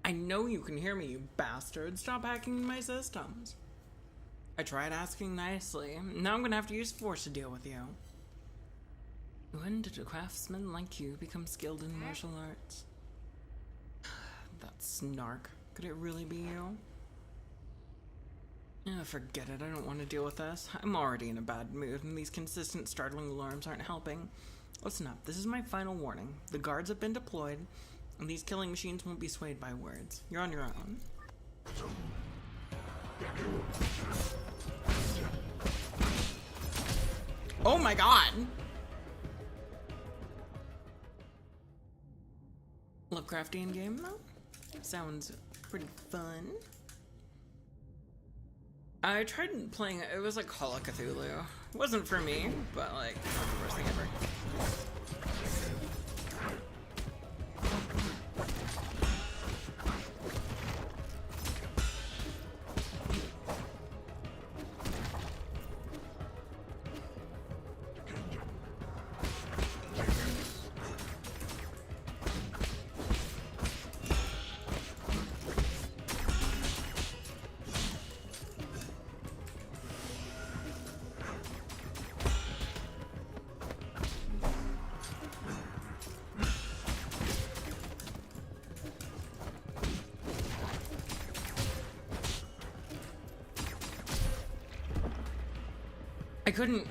I know you can hear me, you bastard. Stop hacking my systems. I tried asking nicely. Now I'm gonna have to use force to deal with you. When did a craftsman like you become skilled in martial arts? That snark. Could it really be you? Yeah, forget it. I don't want to deal with this. I'm already in a bad mood, and these consistent startling alarms aren't helping. Listen up. This is my final warning. The guards have been deployed, and these killing machines won't be swayed by words. You're on your own. Oh my god! Lovecraftian game, though? Sounds pretty fun. I tried playing it was like Call of Cthulhu. It wasn't for me, but like, not the worst thing ever.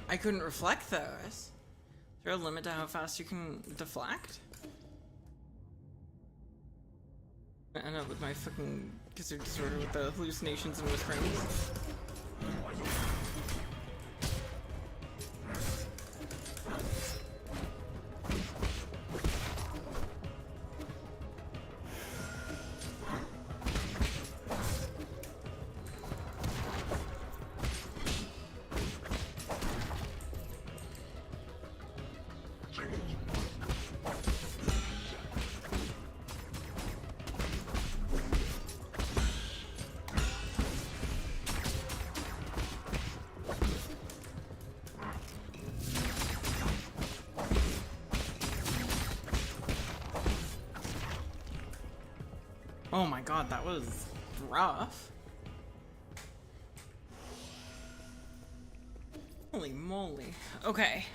I couldn't reflect those. Is there a limit to how fast you can deflect? I know with my fucking gizzard disorder with the hallucinations and whisperings. Oh my god, that was rough. Holy moly. Okay.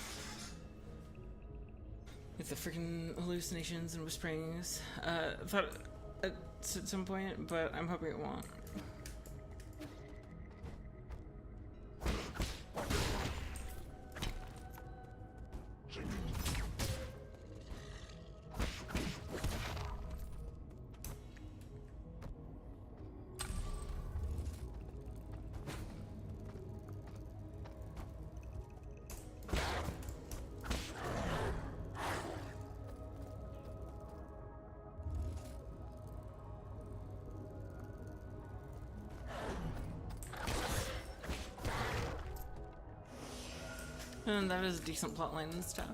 It's the freaking hallucinations and whisperings. I thought at some point, but I'm hoping it won't. And that was a decent plotline and stuff.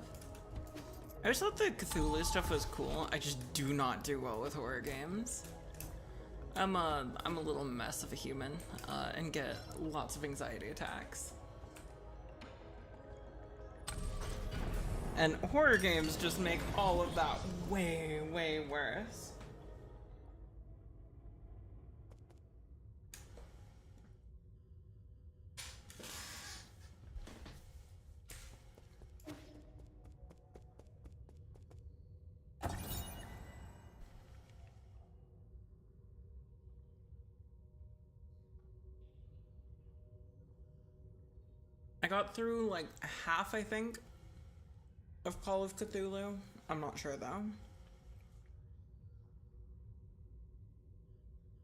I just thought the Cthulhu stuff was cool. I just do not do well with horror games. I'm a little mess of a human, and get lots of anxiety attacks. And horror games just make all of that way, way worse. I got through like half, I think, of Call of Cthulhu. I'm not sure though.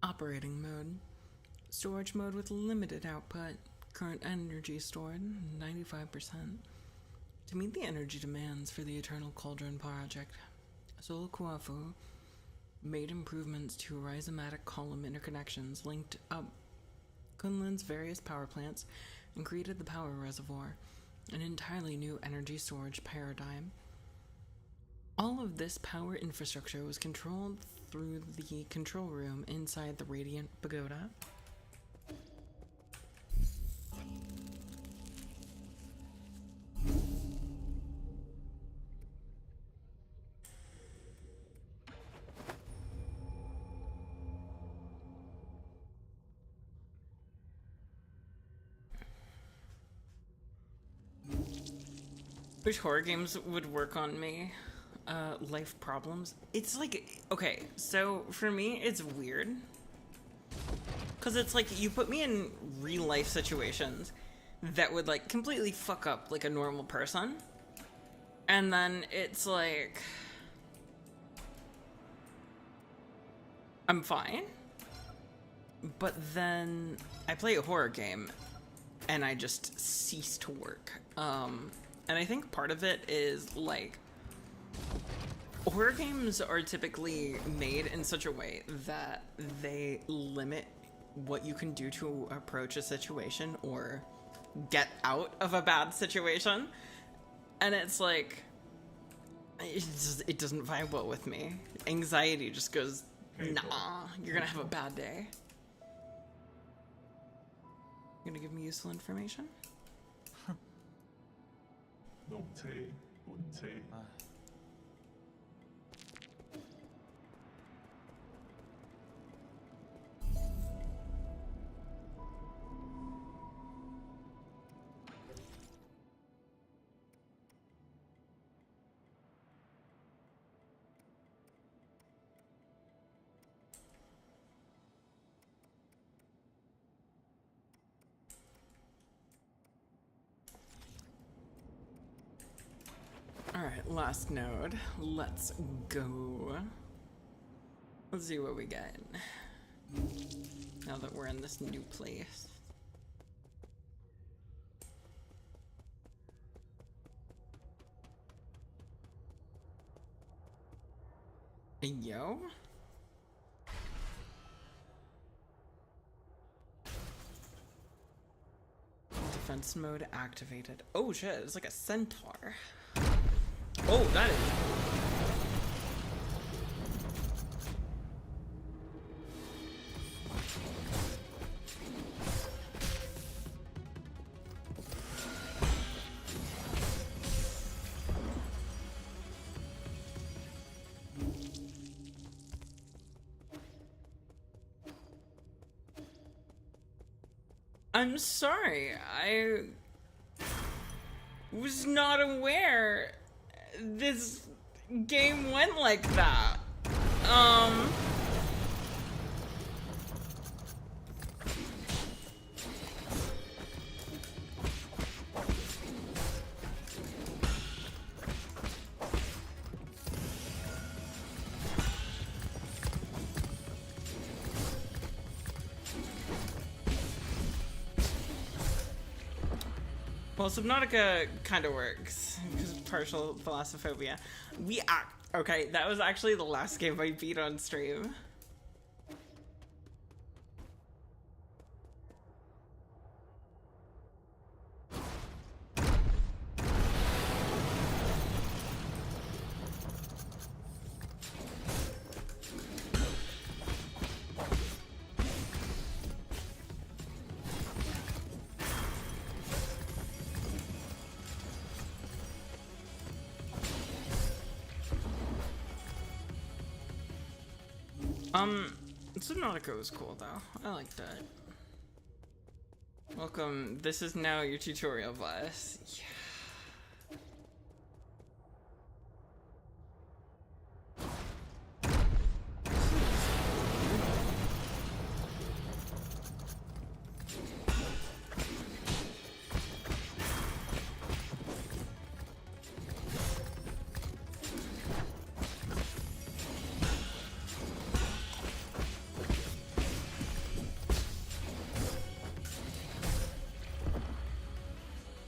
Operating mode. Storage mode with limited output. Current energy stored, 95%. To meet the energy demands for the Eternal Cauldron project, Sol Kuafu made improvements to rhizomatic column interconnections, linked up Kunlun's various power plants, and created the power reservoir, an entirely new energy storage paradigm. All of this power infrastructure was controlled through the control room inside the Radiant Pagoda. Wish horror games would work on me. Life problems. It's like, okay, so for me, it's weird Because it's like, you put me in real life situations that would like completely fuck up like a normal person. And then it's like, I'm fine. But then I play a horror game and I just cease to work. And I think part of it is like, horror games are typically made in such a way that they limit what you can do to approach a situation or get out of a bad situation. And it's like, it doesn't vibe well with me. Anxiety just goes, nah, you're gonna have a bad day. You gonna give me useful information? Alright, last node. Let's go. Let's see what we get. Now that we're in this new place. Yo? Defense mode activated. Oh shit, it's like a centaur. Oh, that is... I'm sorry, I was not aware this game went like that. Well, Subnautica kind of works, because of partial thalassophobia. Okay, that was actually the last game I beat on stream. Subnautica was cool though. I liked it. Welcome. This is now your tutorial boss. Yeah.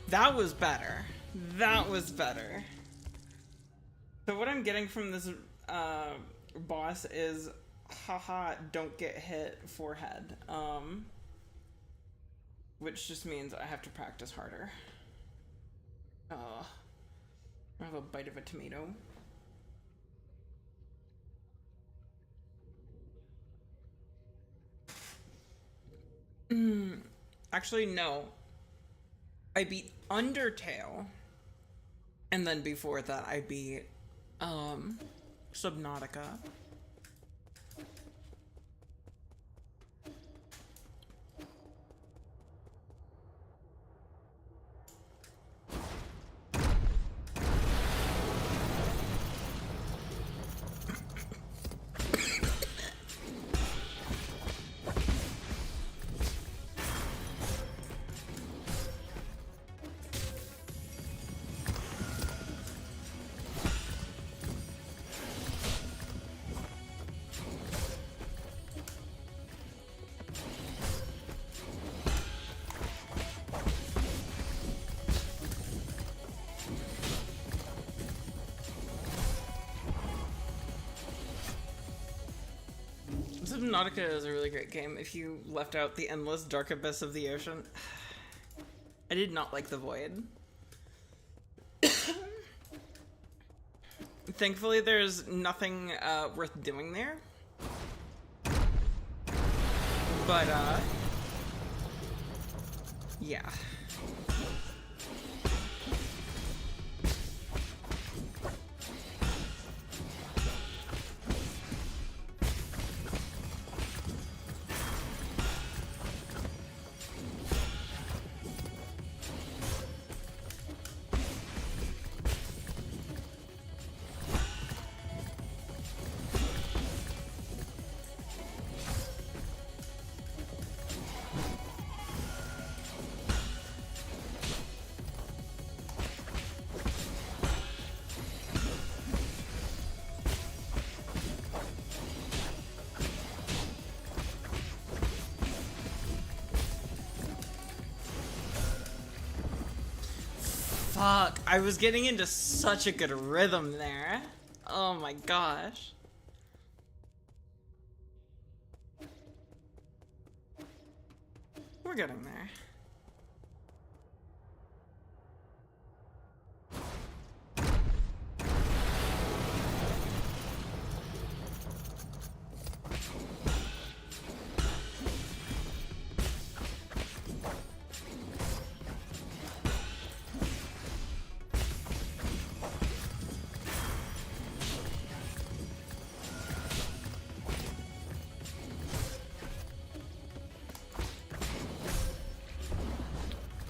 That was better. That was better. So what I'm getting from this boss is, haha, don't get hit forehead. Which just means I have to practice harder. I have a bite of a tomato. Actually, no. I beat Undertale, and then before that I beat Subnautica. Subnautica is a really great game if you left out the endless dark abyss of the ocean. I did not like the void. Thankfully, there's nothing worth doing there. But, yeah. Fuck, I was getting into such a good rhythm there. Oh my gosh. We're getting there.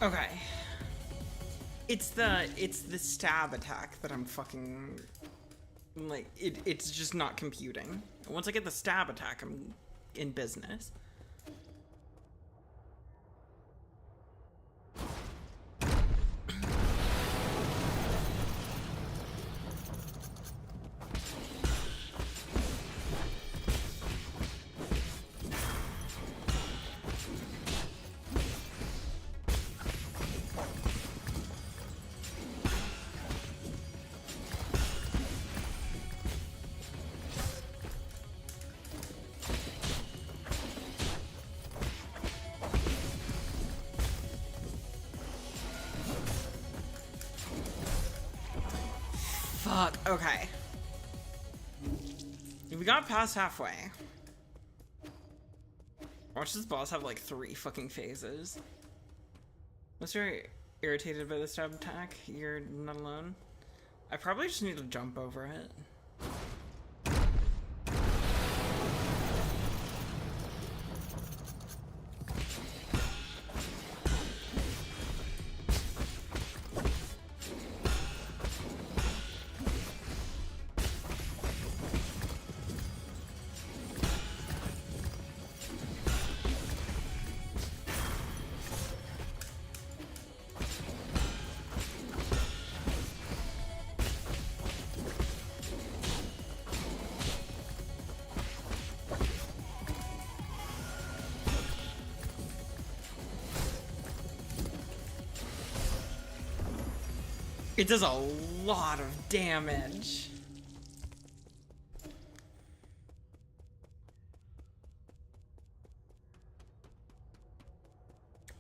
Okay. It's the stab attack that I'm fucking like it's just not computing. Once I get the stab attack, I'm in business. Fuck, okay. We got past halfway. Watch this boss have like 3 fucking phases. Unless you're irritated by the stab attack, you're not alone. I probably just need to jump over it. It does a lot of damage.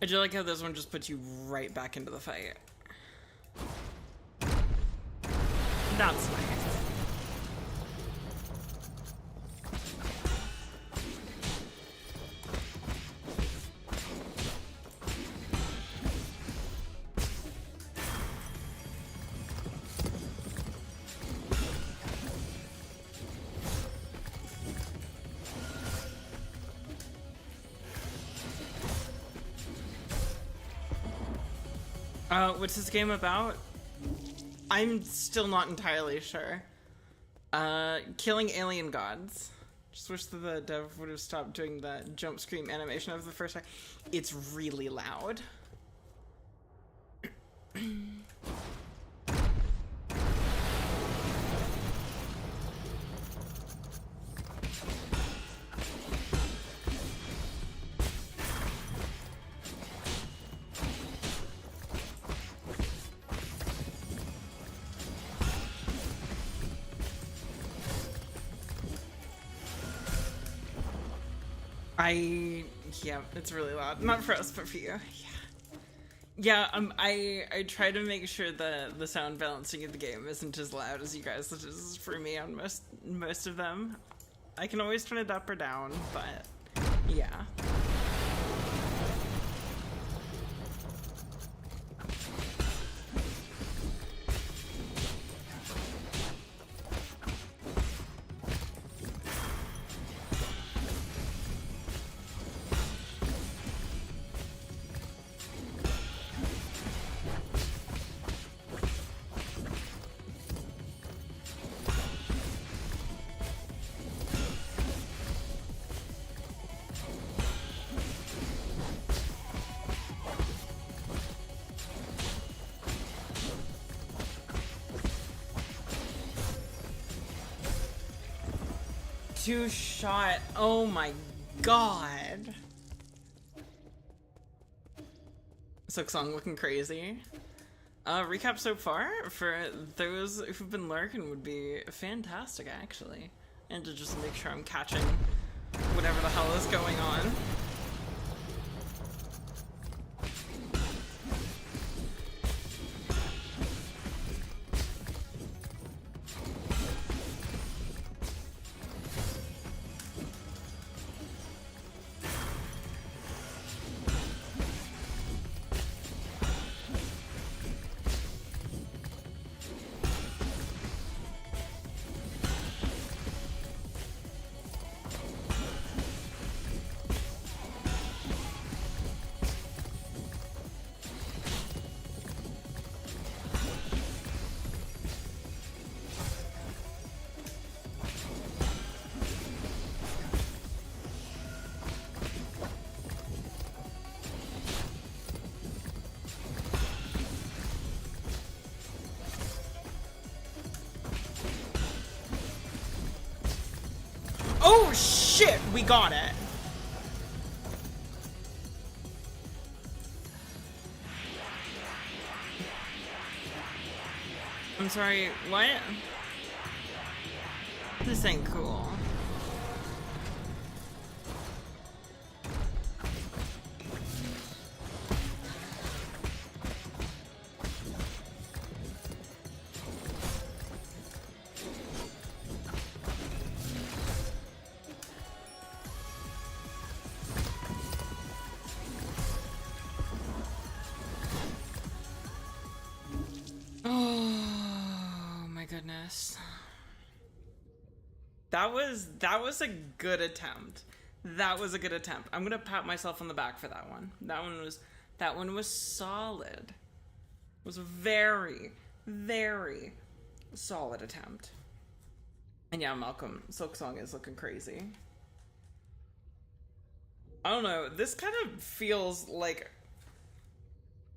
I do like how this one just puts you right back into the fight. That's nice. What's this game about? I'm still not entirely sure. Killing alien gods. Just wish that the dev would have stopped doing the jump scream animation of the first time. It's really loud. Yeah, it's really loud. Not for us, but for you. Yeah, I try to make sure the sound balancing of the game isn't as loud as you guys, which is for me on most of them. I can always turn it up or down, but yeah. Two-shot. Oh my god. Silksong looking crazy. Recap so far for those who've been lurking would be fantastic, actually. And to just make sure I'm catching whatever the hell is going on. Oh shit, we got it. I'm sorry, what? This ain't cool. Goodness. That was a good attempt. That was a good attempt. I'm gonna pat myself on the back for that one. That one was solid. It was a very, very solid attempt. And yeah, Malcolm, Silksong is looking crazy. I don't know, this kind of feels like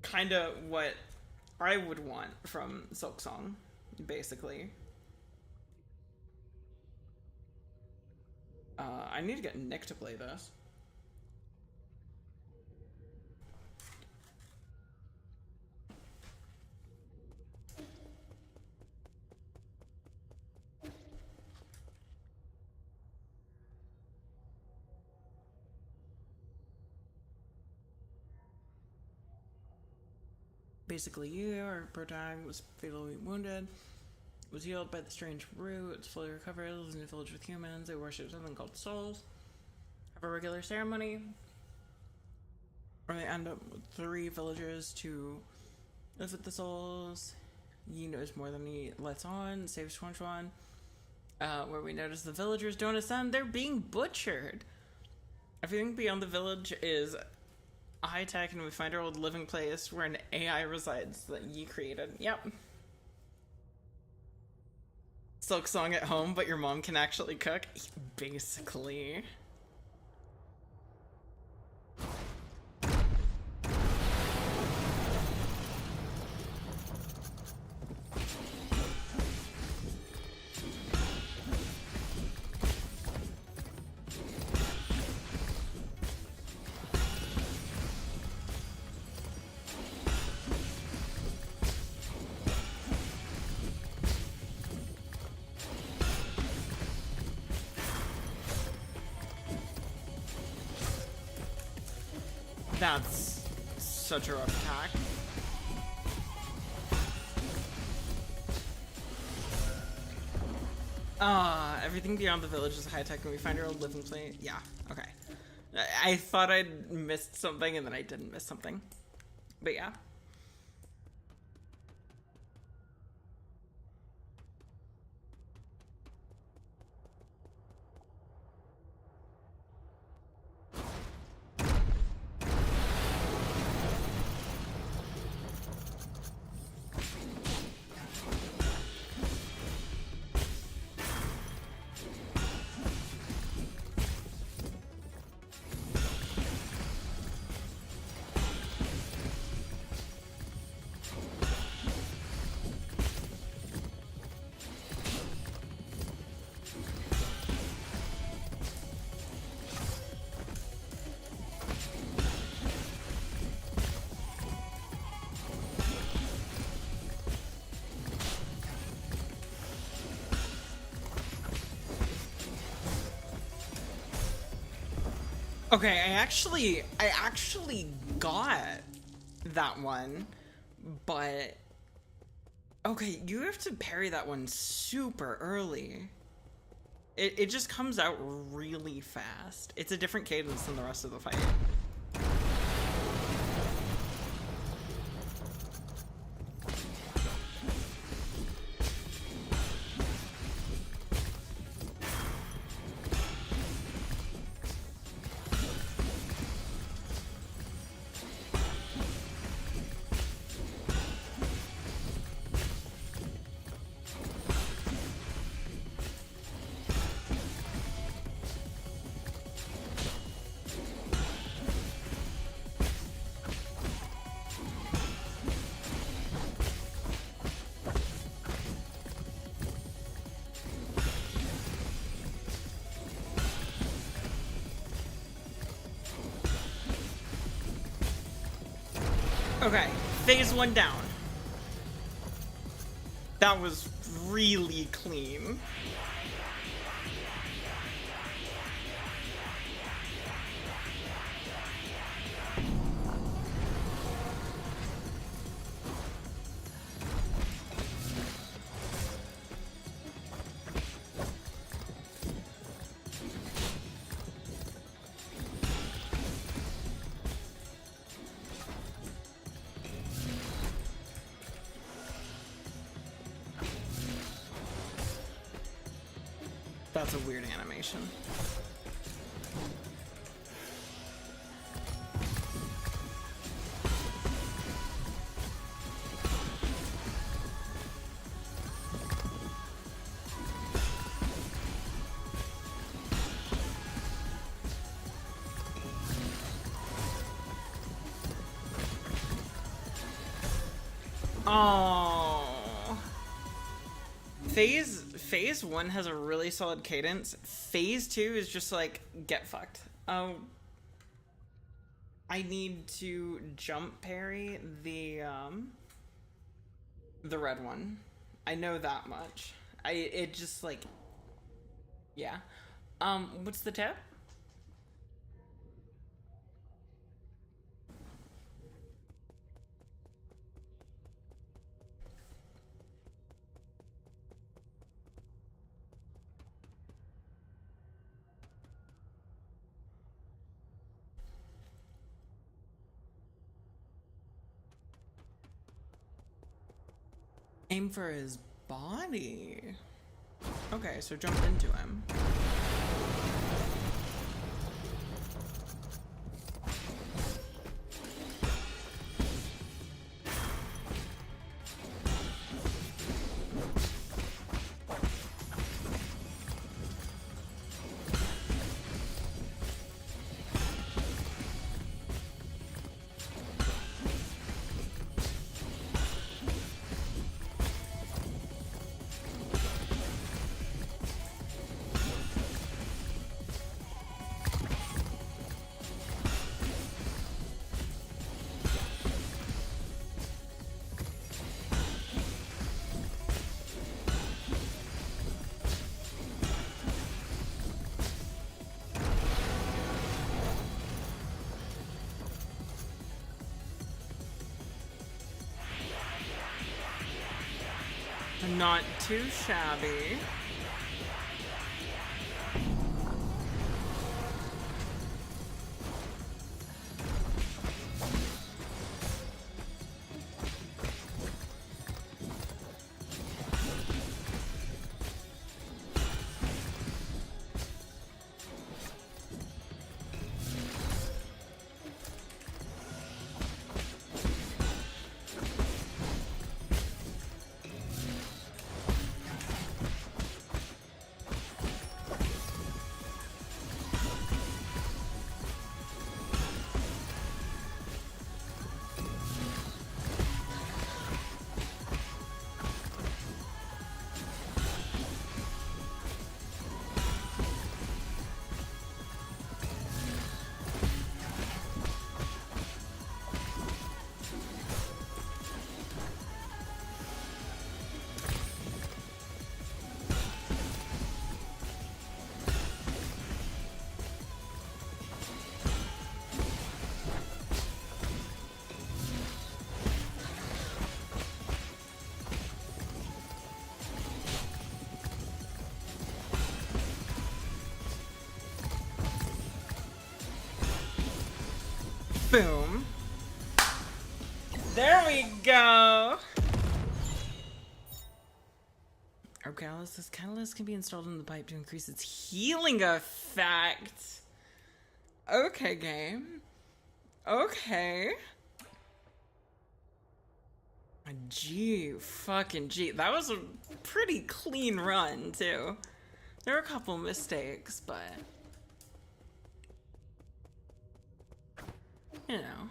kind of what I would want from Silksong. Basically. I need to get Nick to play this. Basically, our protag was fatally wounded. Was healed by the strange root. It's fully recovered. Lives in a village with humans. They worship something called souls. Have a regular ceremony. Or they end up with 3 villagers to live with the souls. He knows more than he lets on. Saves Chuan. Where we notice the villagers don't ascend. They're being butchered. Everything beyond the village is high tech, and we find our old living place where an AI resides that Yi created. Yep. Silksong at home, but your mom can actually cook? Basically. That's such a rough attack. Everything beyond the village is high tech and we find our old living place. Yeah, okay. I thought I'd missed something and then I didn't miss something. But yeah. Okay, I actually got that one, but okay, you have to parry that one super early. It just comes out really fast. It's a different cadence than the rest of the fight. Okay, phase one down. That was really clean. That's a weird animation. Oh. Phase one has a really solid cadence. Phase two is just like, get fucked. I need to jump parry the red one. I know that much. It just like, yeah. What's the tip? Aim for his body. Okay, so jump into him. Not too shabby. Boom. There we go. Our catalyst. Catalyst can be installed in the pipe to increase its healing effect. Okay, game. Okay. Gee, fucking gee. That was a pretty clean run, too. There were a couple mistakes, but... you know,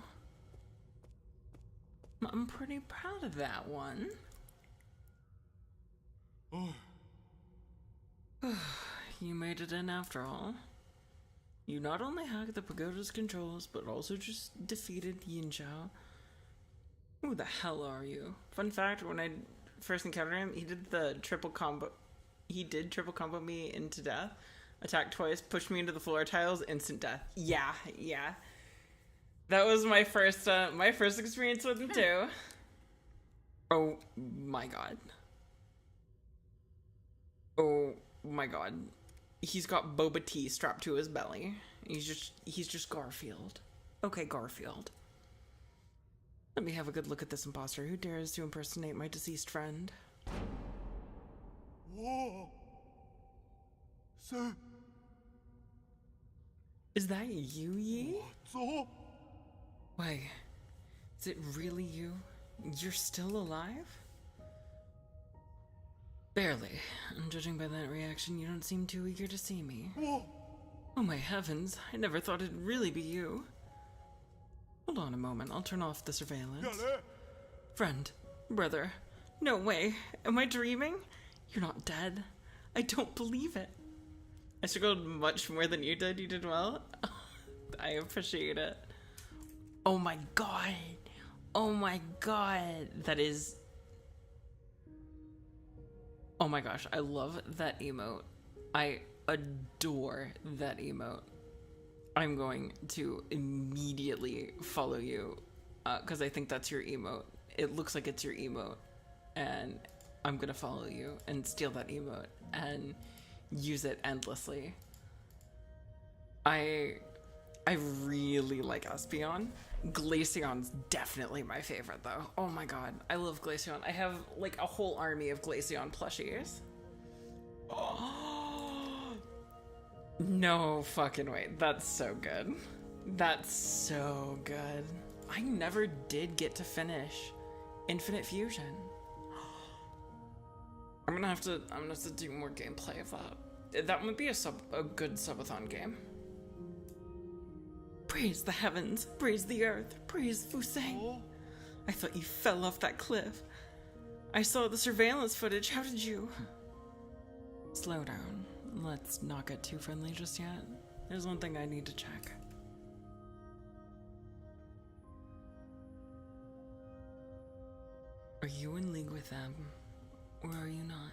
I'm pretty proud of that one. You made it in after all. You not only hacked the pagoda's controls, but also just defeated Yin Zhao. Who the hell are you? Fun fact, when I first encountered him, he did the triple combo. He did triple combo me into death. Attacked twice, pushed me into the floor tiles, instant death. Yeah. That was my first experience with him too. Oh my god. Oh my god. He's got Boba Tea strapped to his belly. He's just Garfield. Okay, Garfield. Let me have a good look at this imposter. Who dares to impersonate my deceased friend? Whoa. Sir. Is that you, Yi? So. Wait, is it really you? You're still alive? Barely. And judging by that reaction, you don't seem too eager to see me. Whoa. Oh my heavens, I never thought it'd really be you. Hold on a moment, I'll turn off the surveillance. Friend, brother, no way. Am I dreaming? You're not dead. I don't believe it. I struggled much more than you did. You did well. I appreciate it. Oh my god. Oh my god. That is... oh my gosh, I love that emote. I adore that emote. I'm going to immediately follow you because I think that's your emote. It looks like it's your emote. And I'm gonna follow you and steal that emote and use it endlessly. I really like Espeon. Glaceon's definitely my favorite though. Oh my god, I love Glaceon. I have like a whole army of Glaceon plushies. Oh, no fucking way. That's so good. That's so good. I never did get to finish Infinite Fusion. I'm gonna have to do more gameplay of that. That would be a good subathon game. Praise the heavens, praise the earth, praise Fusang. I thought you fell off that cliff. I saw the surveillance footage, how did you? Slow down. Let's not get too friendly just yet. There's one thing I need to check. Are you in league with them, or are you not?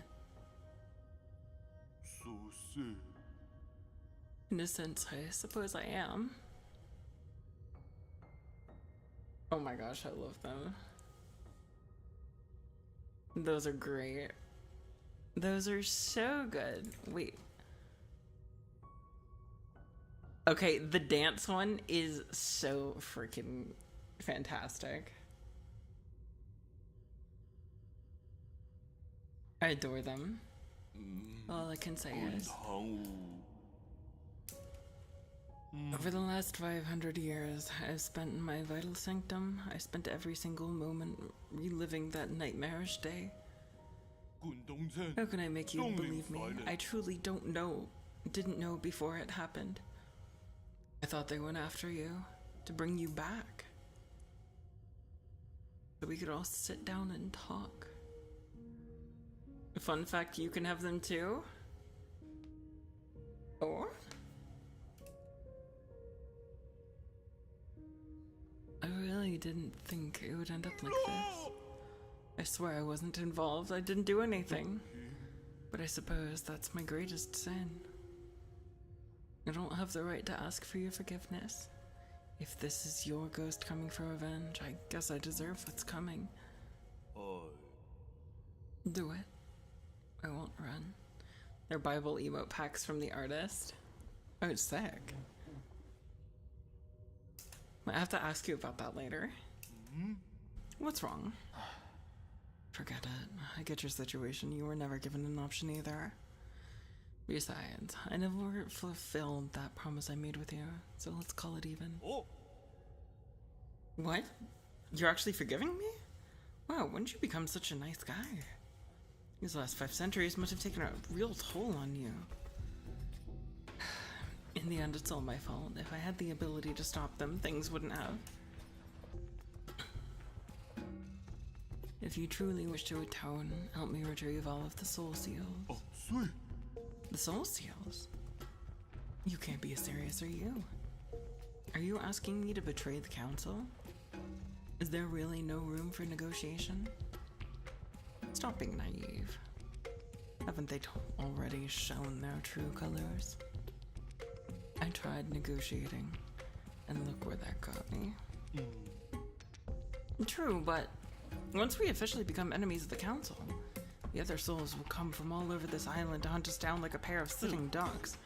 So sick. In a sense, I suppose I am. Oh my gosh, I love them. Those are great. Those are so good. Wait. Okay, the dance one is so freaking fantastic. I adore them. All I can say is, over the last 500 years I've spent in my vital sanctum, I spent every single moment reliving that nightmarish day. How can I make you believe me? I truly don't know. Didn't know before it happened. I thought they went after you to bring you back, so we could all sit down and talk. Fun fact, you can have them too? Or? I really didn't think it would end up like this. I swear I wasn't involved. I didn't do anything. But I suppose that's my greatest sin. I don't have the right to ask for your forgiveness. If this is your ghost coming for revenge, I guess I deserve what's coming. Do it. I won't run. They're Bible emote packs from the artist. Oh, it's sick. I have to ask you about that later. What's wrong? Forget it. I get your situation. You were never given an option either. Besides, I never fulfilled that promise I made with you, so let's call it even. What? You're actually forgiving me? Wow, when did you become such a nice guy? These last 5 centuries must have taken a real toll on you. In the end, it's all my fault. If I had the ability to stop them, things wouldn't have. If you truly wish to atone, help me retrieve all of the soul seals. Sweet. The soul seals? You can't be as serious, are you? Are you asking me to betray the council? Is there really no room for negotiation? Stop being naive. Haven't they already shown their true colors? I tried negotiating, and look where that got me. True, but once we officially become enemies of the council, the other souls will come from all over this island to hunt us down like a pair of sitting ducks.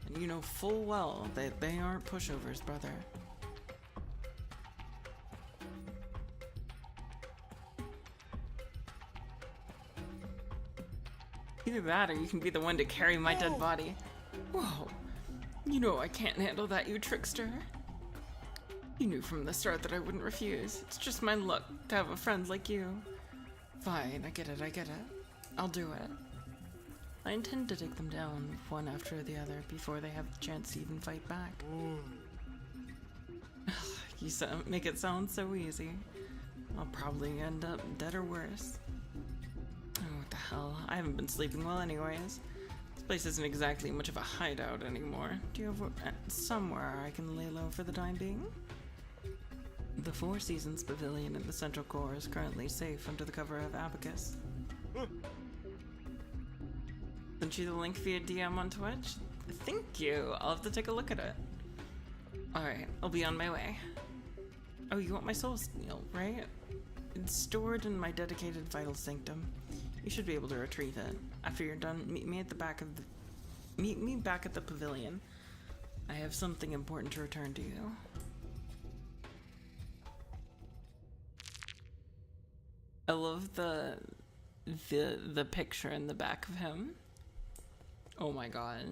And you know full well that they aren't pushovers, brother. Either that or you can be the one to carry my dead body. Whoa. You know I can't handle that, you trickster. You knew from the start that I wouldn't refuse. It's just my luck to have a friend like you. Fine, I get it. I'll do it. I intend to take them down, one after the other, before they have the chance to even fight back. You make it sound so easy. I'll probably end up dead or worse. Oh, what the hell. I haven't been sleeping well anyways. This place isn't exactly much of a hideout anymore. Do you have somewhere I can lay low for the time being? The Four Seasons Pavilion in the Central Core is currently safe under the cover of Abacus. Sent you the link via DM on Twitch? Thank you. I'll have to take a look at it. Alright, I'll be on my way. Oh, you want my soul seal, right? It's stored in my dedicated vital sanctum. You should be able to retrieve it. After you're done, meet me back at the pavilion. I have something important to return to you. I love the picture in the back of him. Oh my god.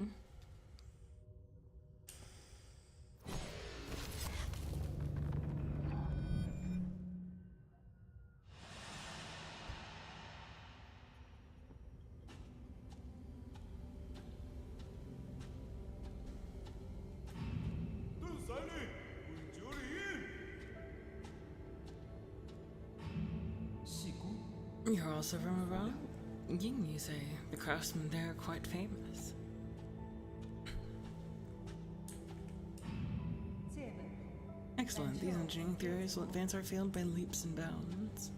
You're also from abroad? Ying, you say. The craftsmen there are quite famous. Excellent. These engineering theories will advance our field by leaps and bounds.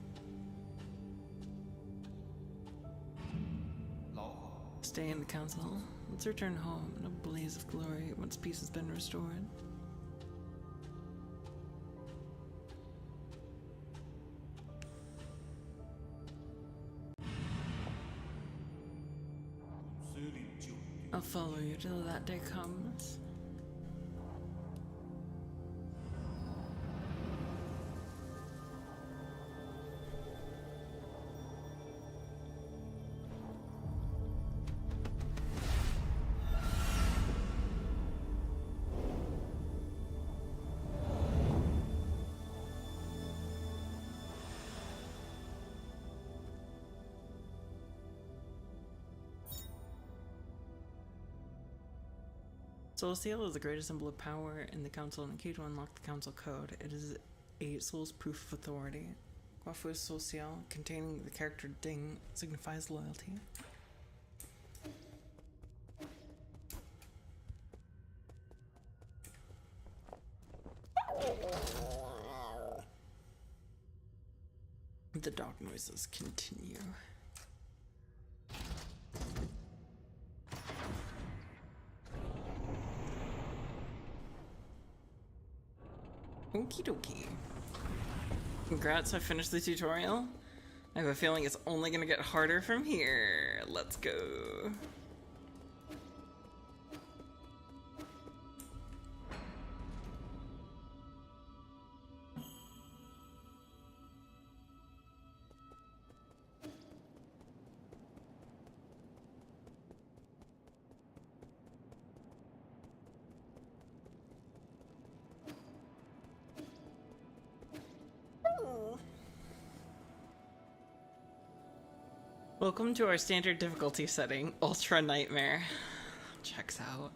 Stay in the council. Let's return home in a blaze of glory once peace has been restored. I'll follow you till that day comes. Soul Seal is the greatest symbol of power in the Council and a key to unlock the Council Code. It is a soul's proof of authority. Guafu's Soul Seal, containing the character Ding, signifies loyalty. The dog noises continue. Okie dokie. Congrats, I finished the tutorial. I have a feeling it's only gonna get harder from here. Let's go. Welcome to our standard difficulty setting, Ultra Nightmare. Checks out.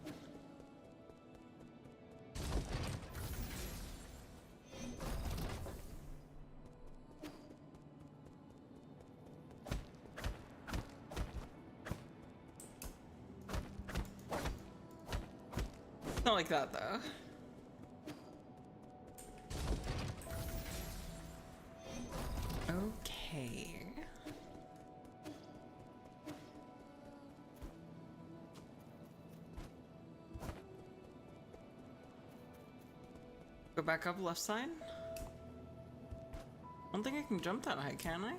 Not like that though. Okay. Go back up left side? I don't think I can jump that high, can I?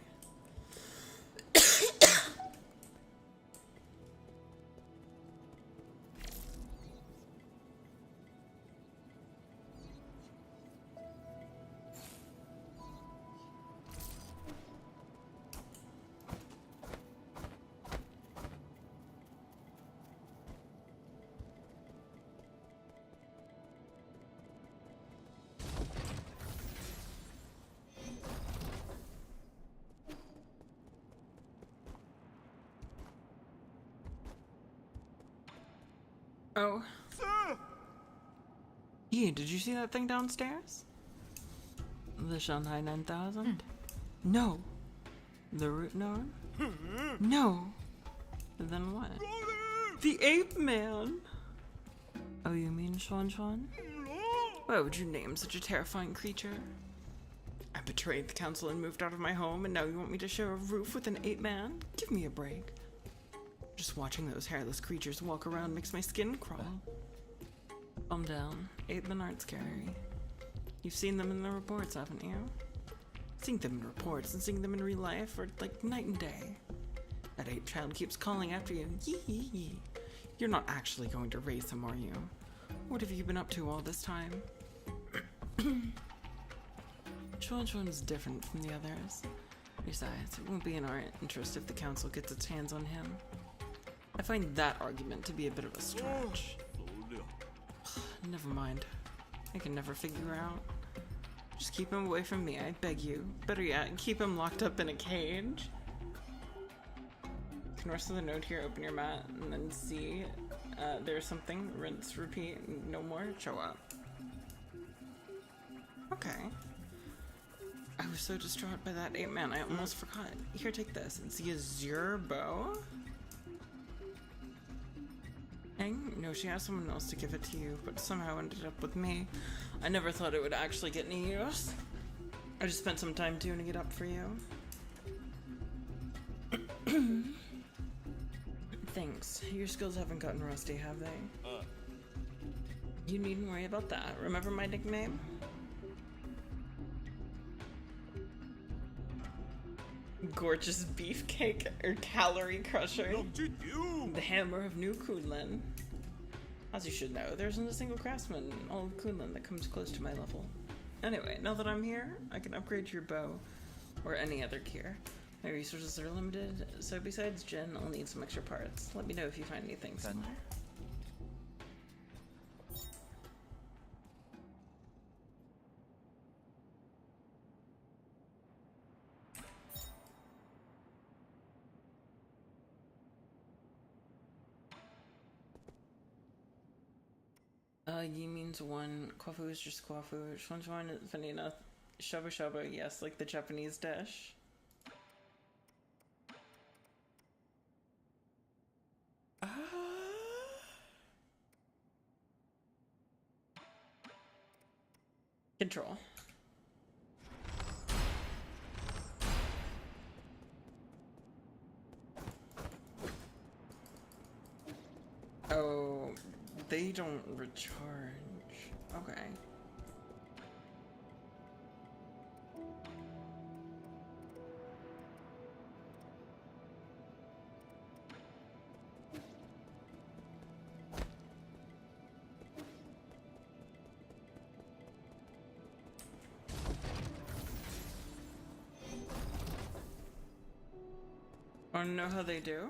Oh. Sir! Yeah, did you see that thing downstairs? The Shanghai 9000? No. The root node? No. Then what? The ape man! Oh, you mean Shuan? Why would you name such a terrifying creature? I betrayed the council and moved out of my home, and now you want me to share a roof with an ape man? Give me a break. Just watching those hairless creatures walk around makes my skin crawl. Calm down. Ape men aren't scary. You've seen them in the reports, haven't you? Seeing them in reports and seeing them in real life are like night and day. That ape child keeps calling after you. Yee yee yee. You're not actually going to raise him, are you? What have you been up to all this time? Chuan is different from the others. Besides, it won't be in our interest if the council gets its hands on him. I find that argument to be a bit of a stretch. Never mind. I can never figure out. Just keep him away from me, I beg you. Better yet, keep him locked up in a cage. You can rest of the node here, open your mat, and then see there's something. Rinse, repeat, no more, show up. Okay. I was so distraught by that ape man, I almost forgot. Here, take this. And see a Azure bow? Dang, no, she asked someone else to give it to you, but somehow ended up with me. I never thought it would actually get any use. I just spent some time tuning it up for you. Thanks. Your skills haven't gotten rusty, have they? You needn't worry about that. Remember my nickname? Gorgeous beefcake or calorie crusher. you. The hammer of New Kunlun. As you should know, there isn't a single craftsman in all of Kunlun that comes close to my level. Anyway, now that I'm here, I can upgrade your bow or any other gear. My resources are limited, so besides Jen, I'll need some extra parts. Let me know if you find anything similar. Yi means one, Kwafu is just Kwafu, Shonjuan is funny enough, Shabu Shabu, yes, like the Japanese dish. Control. Oh, they don't recharge. Okay. Wanna know how they do?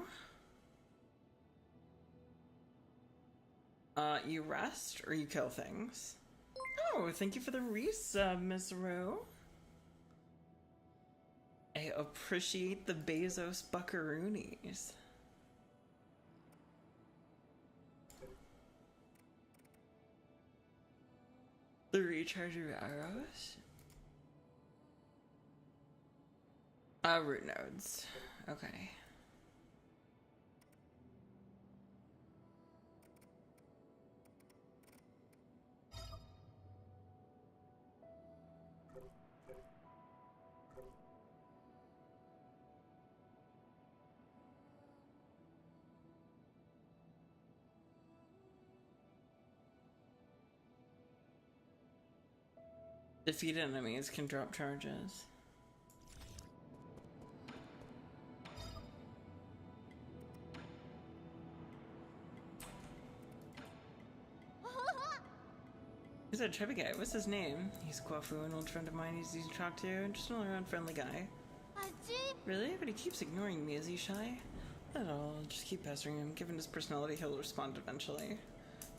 You rest or you kill things? Oh, thank you for the resub, Miss Rue. I appreciate the Bezos buckaroonies. The recharge of arrows? Root nodes. Okay. Defeated enemies can drop charges. Who's that chubby guy? What's his name? He's Kwafu, an old friend of mine he's easy to talk to. Just an all-around friendly guy. Really? But he keeps ignoring me. Is he shy? Not at all. Just keep pestering him. Given his personality, he'll respond eventually.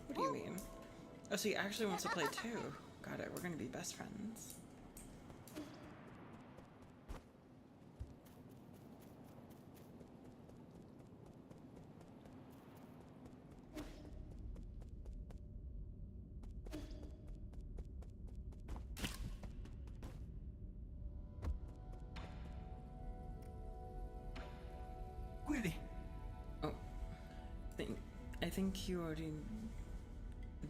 What do you mean? Oh, so he actually wants to play too. Got it. We're gonna be best friends. Really? Oh. I think you already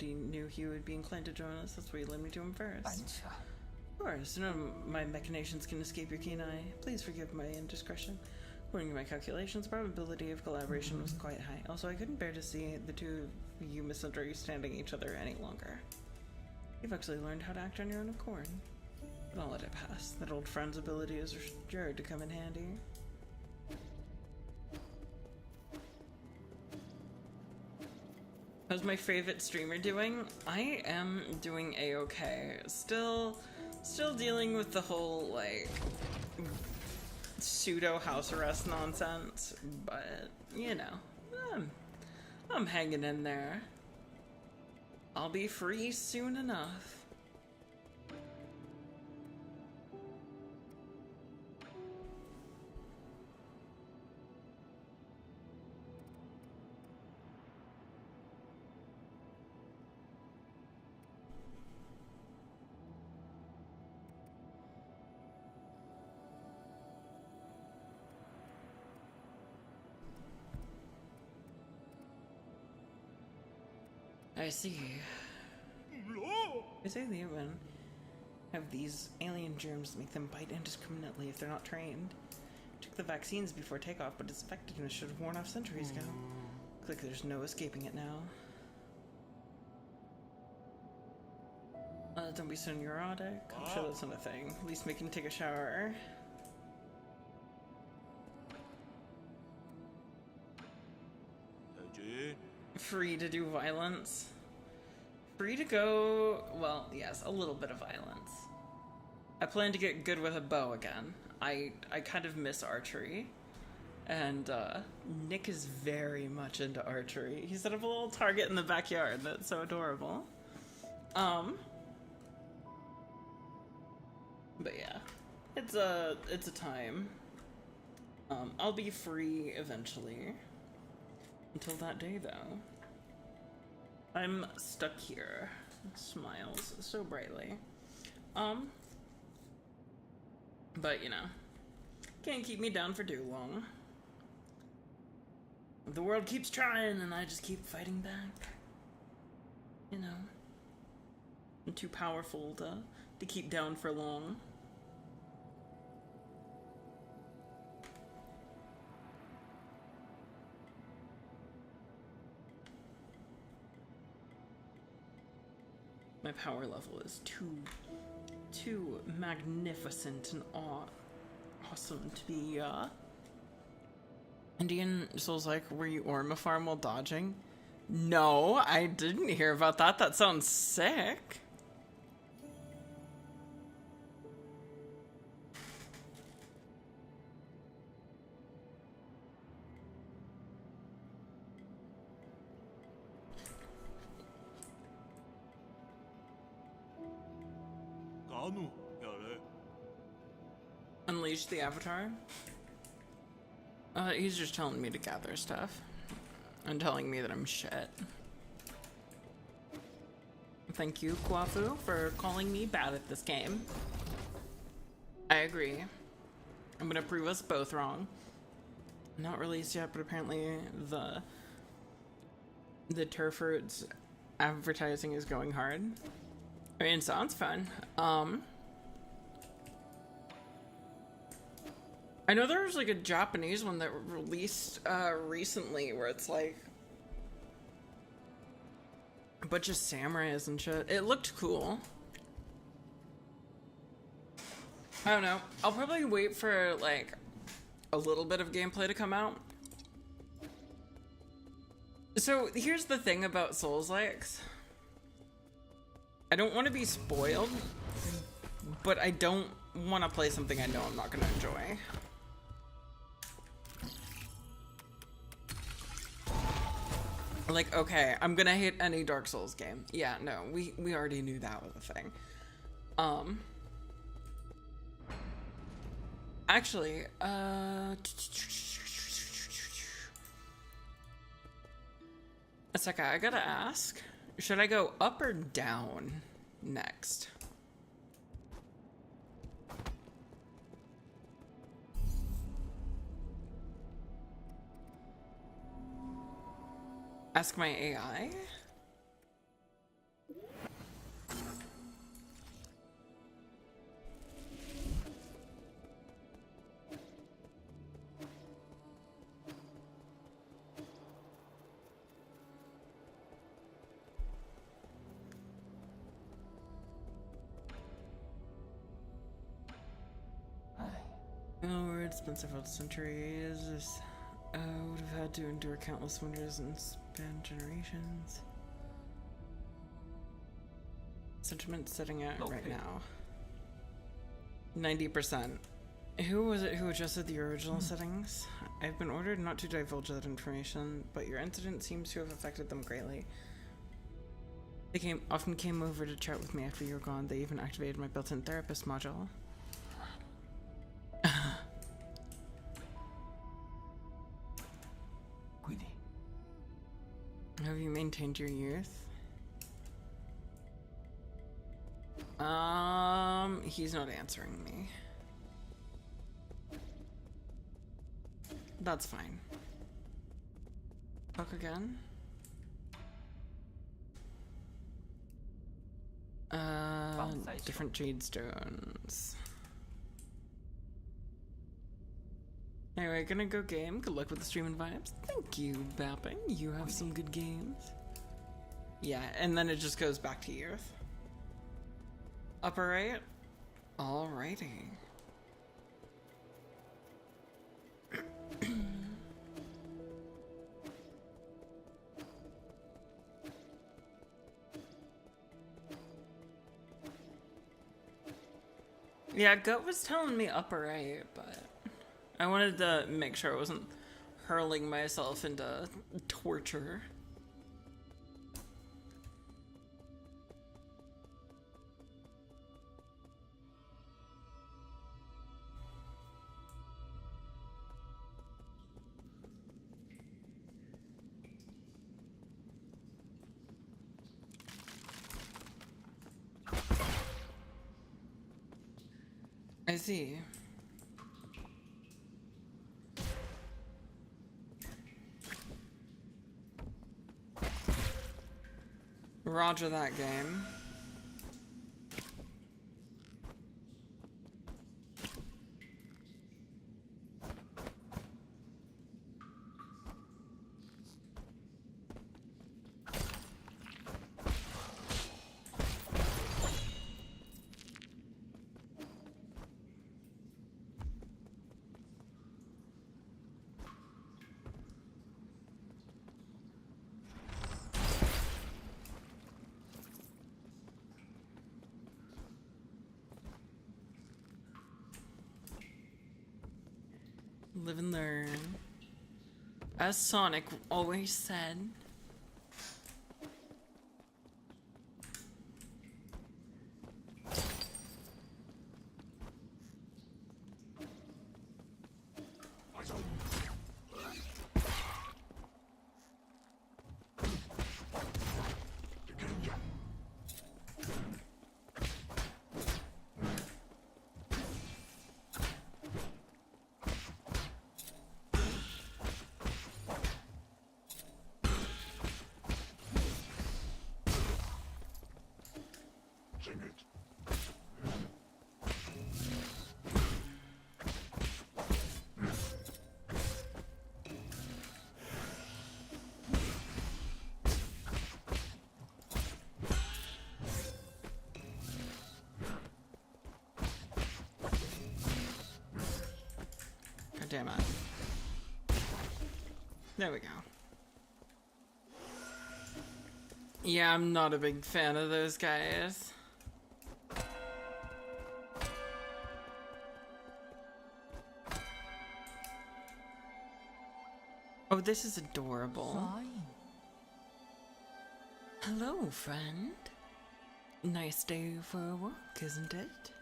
knew he would be inclined to join us. That's why you led me to him first. Of course, none of my machinations can escape your keen eye. Please forgive my indiscretion. According to my calculations, the probability of collaboration was quite high. Also, I couldn't bear to see the two of you misunderstanding each other any longer. You've actually learned how to act on your own accord. But I'll let it pass. That old friend's ability is sure to come in handy. How's my favorite streamer doing? I am doing a-okay. Still dealing with the whole, like, pseudo house arrest nonsense, but, you know, I'm hanging in there. I'll be free soon enough. I see. They say the human have these alien germs that make them bite indiscriminately if they're not trained. Took the vaccines before takeoff, but its effectiveness should have worn off centuries ago. Looks like there's no escaping it now. Don't be so neurotic. I'm sure that's not a thing. At least make him take a shower. free to do violence. Free to go, well, yes, a little bit of violence. I plan to get good with a bow again. I kind of miss archery. And Nick is very much into archery. He set up a little target in the backyard. That's so adorable. But yeah, it's a time. I'll be free eventually. Until that day, though. I'm stuck here. Smiles so brightly. But you know, can't keep me down for too long. The world keeps trying, and I just keep fighting back. You know, I'm too powerful to keep down for long. My power level is too magnificent and awesome to be Indian Souls. Like, were you Orma farm while dodging? No, I didn't hear about that. That sounds sick. Unleash the Avatar? He's just telling me to gather stuff. And telling me that I'm shit. Thank you, Kwafu, for calling me bad at this game. I agree. I'm gonna prove us both wrong. Not released yet, but apparently the Turford's advertising is going hard. I mean, it sounds fun. I know there was like a Japanese one that released recently where it's like a bunch of samurais and shit. It looked cool. I don't know. I'll probably wait for like a little bit of gameplay to come out. So here's the thing about Souls-likes. I don't want to be spoiled, but I don't want to play something I know I'm not going to enjoy. Like, okay, I'm gonna hate any Dark Souls game. Yeah, no, we already knew that was a thing. Actually, a second, I gotta ask, should I go up or down next? Ask my AI? Oh, it's been several centuries. I would have had to endure countless winters and span generations. Sentiment setting out right now. 90%. Who was it who adjusted the original settings? I've been ordered not to divulge that information, but your incident seems to have affected them greatly. They often came over to chat with me after you were gone. They even activated my built-in therapist module. Have you maintained your youth? He's not answering me. That's fine. Talk again? Different jade stones. Anyway, gonna go game. Good luck with the stream and vibes. Thank you, Bapping. You have some good games. Yeah, and then it just goes back to Earth. Upper right? Alrighty. Yeah, gut was telling me upper right, but I wanted to make sure I wasn't hurling myself into torture. I see. Roger that game. Live and learn. As Sonic always said. God damn it. There we go. Yeah, I'm not a big fan of those guys. Oh, this is adorable. Fine. Hello, friend. Nice day for a walk, isn't it?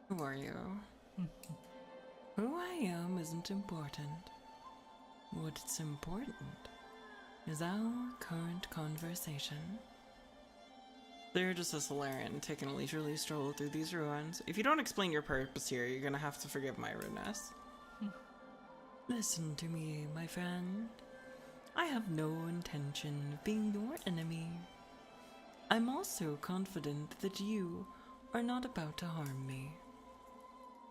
Who are you? Who I am isn't important. What's important is our current conversation. They're just a Solarian taking a leisurely stroll through these ruins. If you don't explain your purpose here, you're gonna have to forgive my rudeness. Listen to me, my friend. I have no intention of being your enemy. I'm also confident that you are not about to harm me.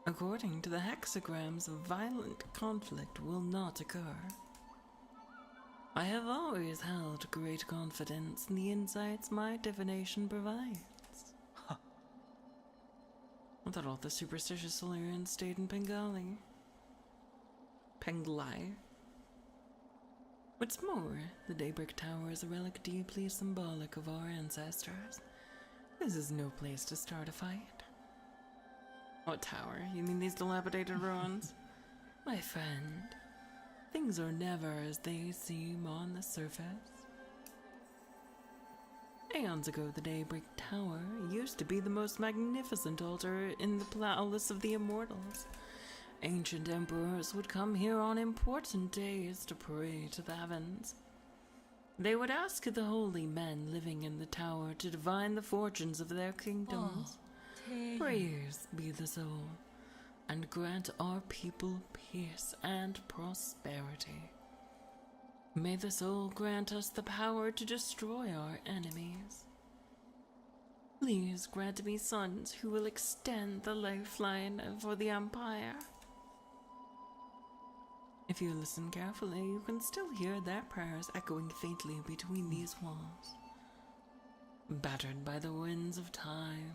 According to the hexagrams, violent conflict will not occur. I have always held great confidence in the insights my divination provides. I thought all the superstitious Solarians stayed in Pengali. What's more, the Daybreak Tower is a relic deeply symbolic of our ancestors. This is no place to start a fight. What tower? You mean these dilapidated ruins? My friend, things are never as they seem on the surface. Aeons ago, the Daybreak Tower used to be the most magnificent altar in the Palace of the Immortals. Ancient emperors would come here on important days to pray to the heavens. They would ask the holy men living in the tower to divine the fortunes of their kingdoms. Praise be the soul, and grant our people peace and prosperity. May the soul grant us the power to destroy our enemies. Please grant me sons who will extend the lifeline for the Empire. If you listen carefully, you can still hear their prayers echoing faintly between these walls. Battered by the winds of time,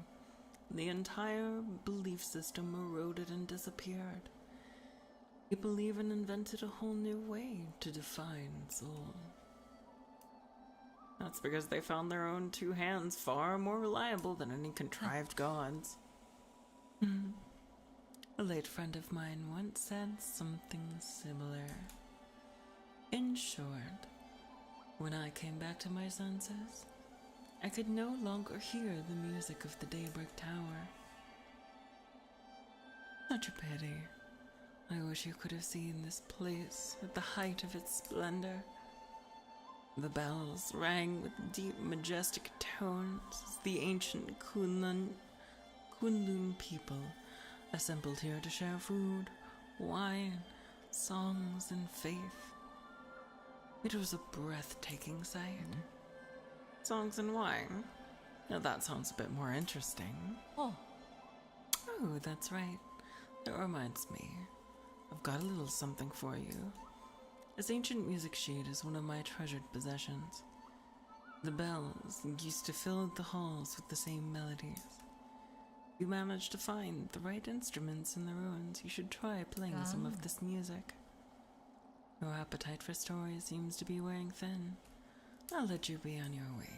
the entire belief system eroded and disappeared. People even invented a whole new way to define soul. That's because they found their own two hands far more reliable than any contrived gods. A late friend of mine once said something similar. In short, when I came back to my senses, I could no longer hear the music of the Daybreak Tower. Such a pity. I wish you could have seen this place at the height of its splendor. The bells rang with deep, majestic tones as the ancient Kunlun people assembled here to share food, wine, songs, and faith. It was a breathtaking sight. Songs and wine? Now that sounds a bit more interesting. Oh, that's right. That reminds me. I've got a little something for you. This ancient music sheet is one of my treasured possessions. The bells used to fill the halls with the same melodies. If you manage to find the right instruments in the ruins, you should try playing some of this music. Your appetite for stories seems to be wearing thin. I'll let you be on your way.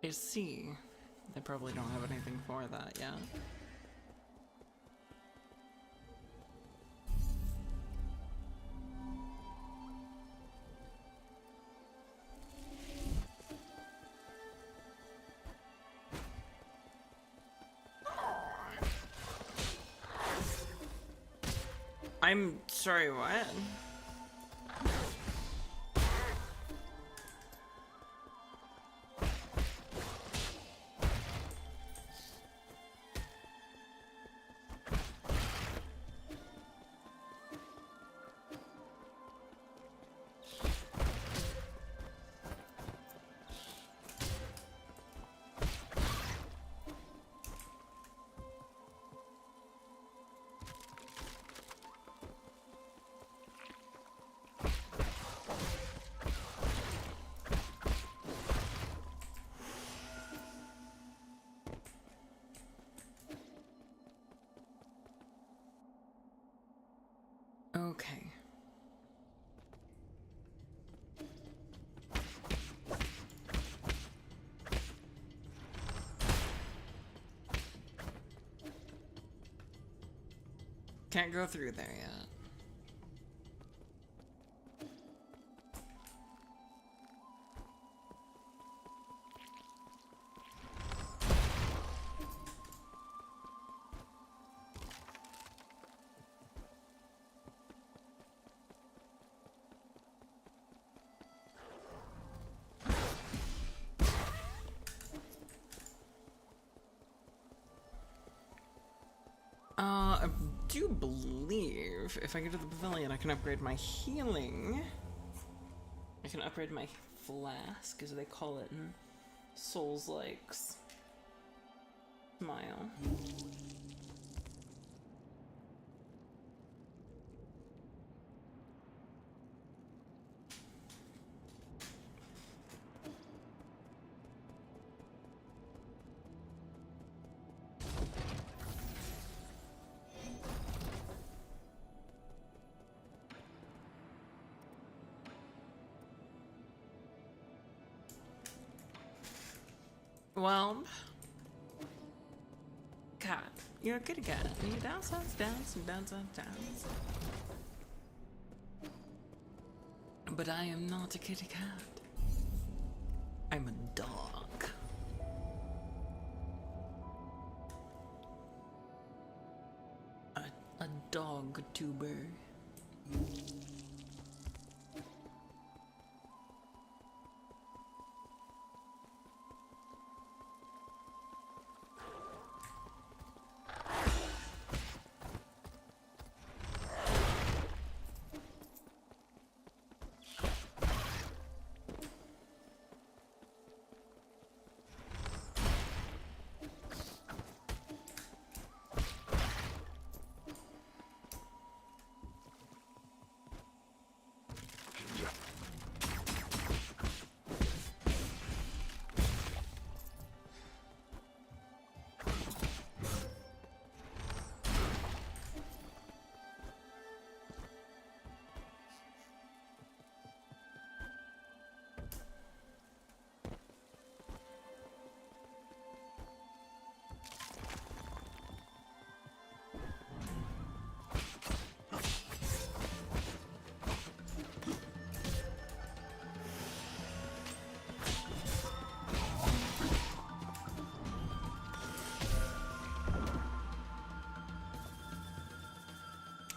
I see. They probably don't have anything for that yet. I'm sorry, what? Okay. Can't go through there yet. I do believe if I go to the pavilion, I can upgrade my healing. I can upgrade my flask, as they call it in Souls-likes. Smile. Well, cat, you're a good cat. You dance, dance, dance, dance, dance. But I am not a kitty cat. I'm a dog. A dog tuber.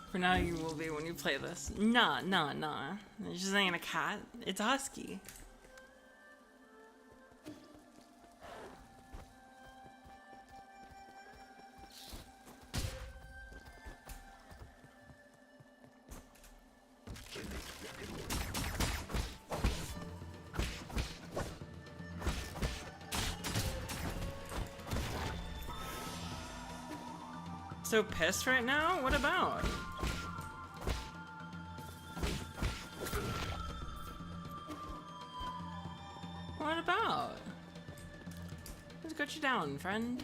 For now, you will be when you play this. Nah. It just ain't a cat. It's a husky. So pissed right now? What about? What about? Who's got you down, friend?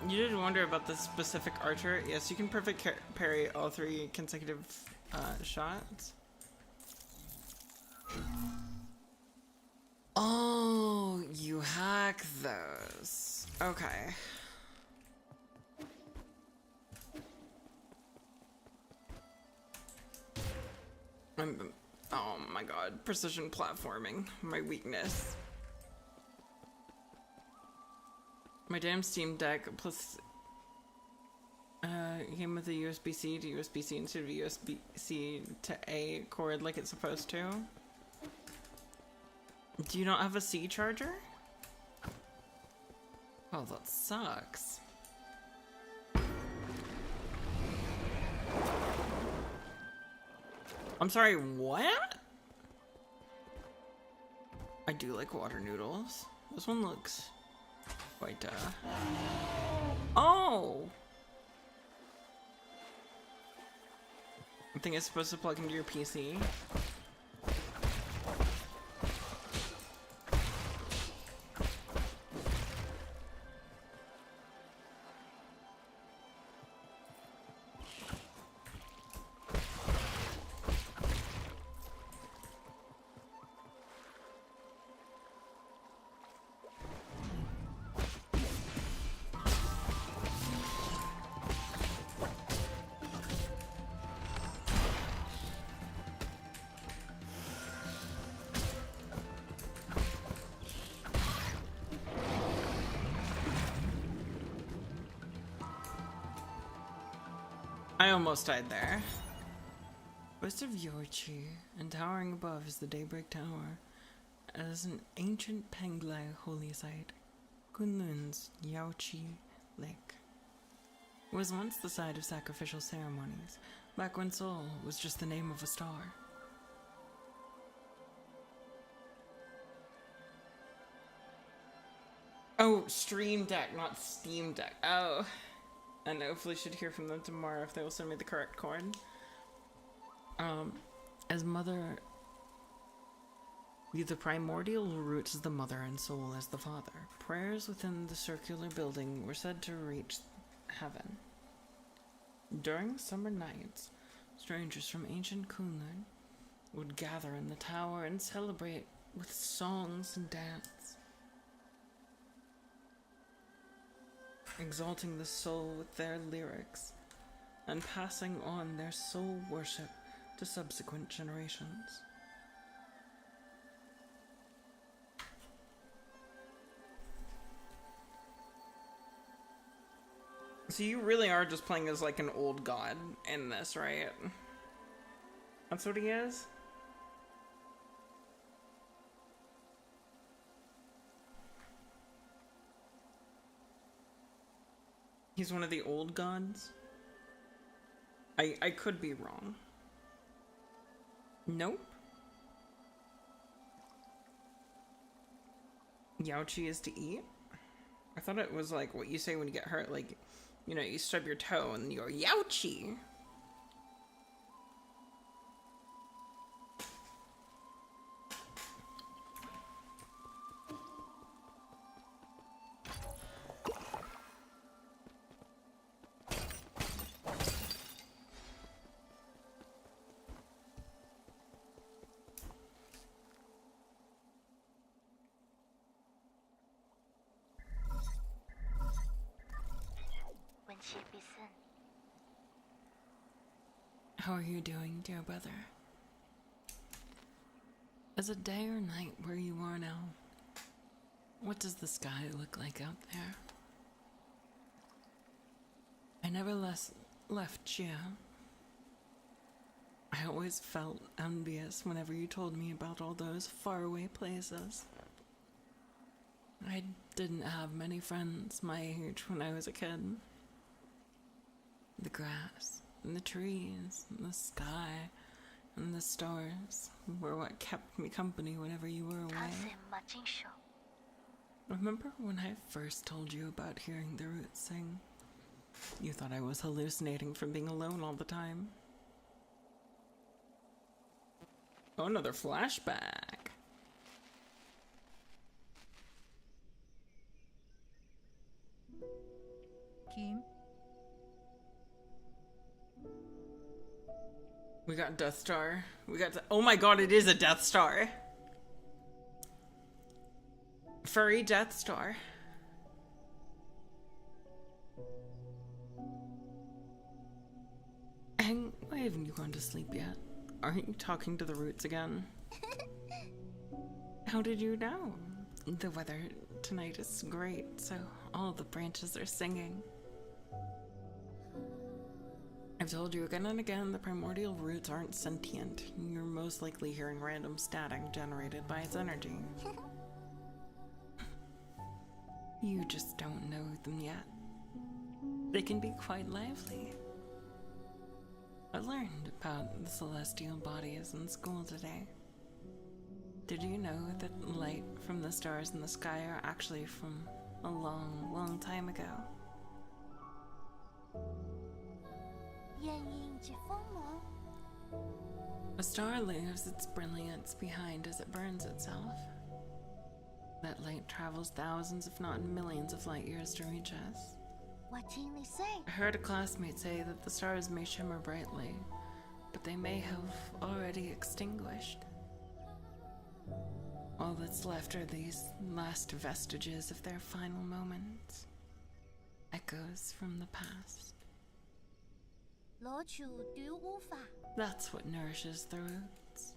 You did wonder about this specific archer. Yes, you can perfect parry all 3 consecutive shots. Oh, you hack those. Okay. Oh my god, precision platforming, my weakness. My damn Steam Deck plus came with a USB-C to USB-C instead of USB-C to A cord like it's supposed to. Do you not have a C charger? Oh, that sucks. I'm sorry, what? I do like water noodles. This one looks quite, oh! I think it's supposed to plug into your PC. I almost died there. West of Yorchi, and towering above is the Daybreak Tower. As an ancient Penglai holy site, Kunlun's Yaochi Lake was once the site of sacrificial ceremonies, back when Seoul was just the name of a star. Oh, Stream Deck, not Steam Deck. Oh. And hopefully should hear from them tomorrow if they will send me the correct cord. As Mother The primordial roots as the mother and soul as the father. Prayers within the circular building were said to reach heaven. During summer nights, strangers from ancient Kunlun would gather in the tower and celebrate with songs and dance, exalting the soul with their lyrics and passing on their soul worship to subsequent generations. So you really are just playing as like an old god in this, right? That's what he is? He's one of the old gods? I could be wrong. Nope. Yaochi is to eat? I thought it was like what you say when you get hurt, like, you know, you stub your toe and you're Yaochi. How are you doing, dear brother? Is it day or night where you are now? What does the sky look like out there? I never left Chia. I always felt envious whenever you told me about all those faraway places. I didn't have many friends my age when I was a kid. The grass, and the trees, and the sky, and the stars were what kept me company whenever you were away. Remember when I first told you about hearing the roots sing? You thought I was hallucinating from being alone all the time. Oh, another flashback. Kim? We got Death Star. Oh my god, it is a Death Star. Furry Death Star. And why haven't you gone to sleep yet? Aren't you talking to the roots again? How did you know? The weather tonight is great, so all the branches are singing. I've told you again and again the primordial roots aren't sentient. You're most likely hearing random static generated by its energy. You just don't know them yet. They can be quite lively. I learned about the celestial bodies in school today. Did you know that light from the stars in the sky are actually from a long, long time ago? A star leaves its brilliance behind as it burns itself. That light travels thousands, if not millions, of light years to reach us. What can they say? I heard a classmate say that the stars may shimmer brightly, but they may have already extinguished. All that's left are these last vestiges of their final moments, echoes from the past. That's what nourishes the roots.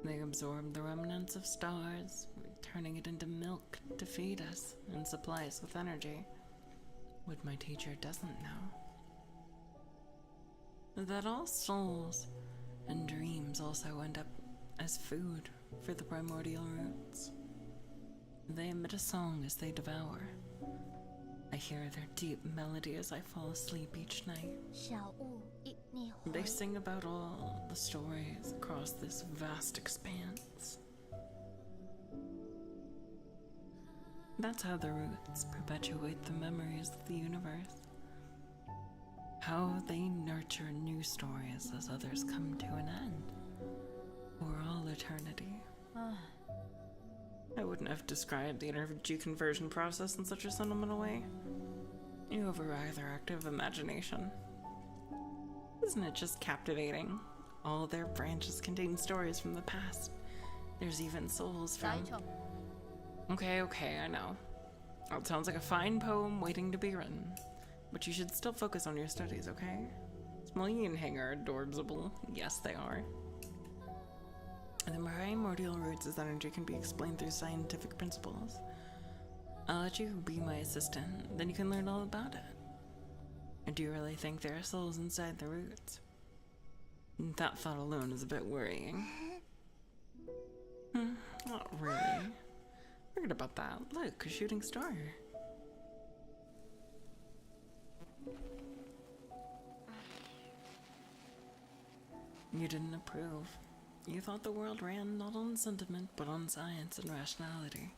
They absorb the remnants of stars, turning it into milk to feed us and supply us with energy. What my teacher doesn't know. That all souls and dreams also end up as food for the primordial roots. They emit a song as they devour. I hear their deep melody as I fall asleep each night. They sing about all the stories across this vast expanse. That's how the roots perpetuate the memories of the universe. How they nurture new stories as others come to an end. For all eternity. I wouldn't have described the energy conversion process in such a sentimental way. You have a rather active imagination. Isn't it just captivating? All their branches contain stories from the past. There's even souls from... Okay, I know. That sounds like a fine poem waiting to be written. But you should still focus on your studies, okay? Small and Hanger are adorbable. Yes, they are. The primordial roots' energy can be explained through scientific principles. I'll let you be my assistant, then you can learn all about it. I do really think there are souls inside the roots. That thought alone is a bit worrying. Not really. Forget about that. Look, a shooting star. You didn't approve. You thought the world ran not on sentiment, but on science and rationality.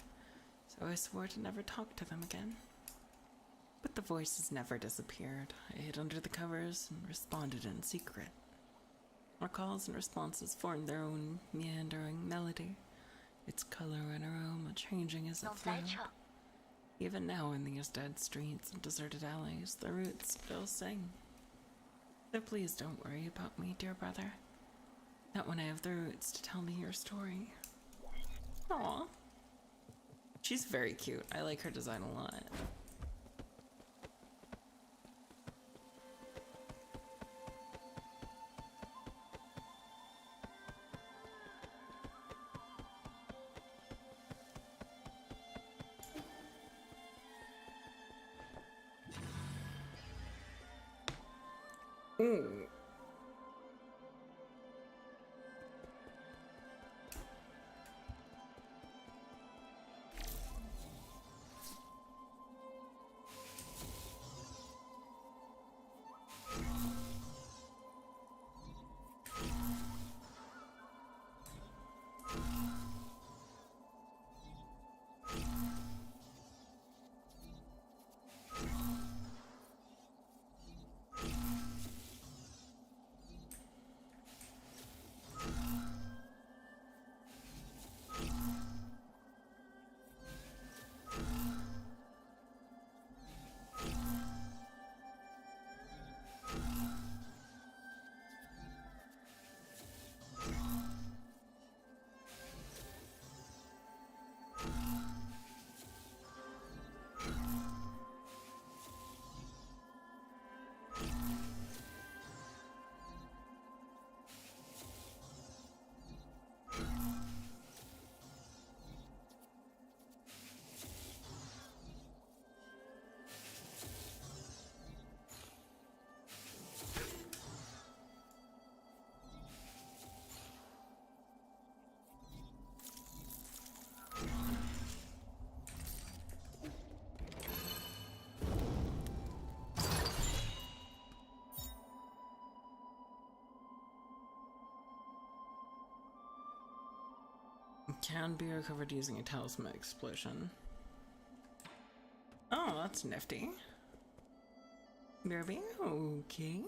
So I swore to never talk to them again. But the voices never disappeared. I hid under the covers and responded in secret. Our calls and responses formed their own meandering melody, its color and aroma changing as it flowed. Even now in these dead streets and deserted alleys, the roots still sing. So please don't worry about me, dear brother. Not when I have the roots to tell me your story. Aww. She's very cute. I like her design a lot. Ooh. Can be recovered using a talisman explosion. Oh, that's nifty. Baby, okay.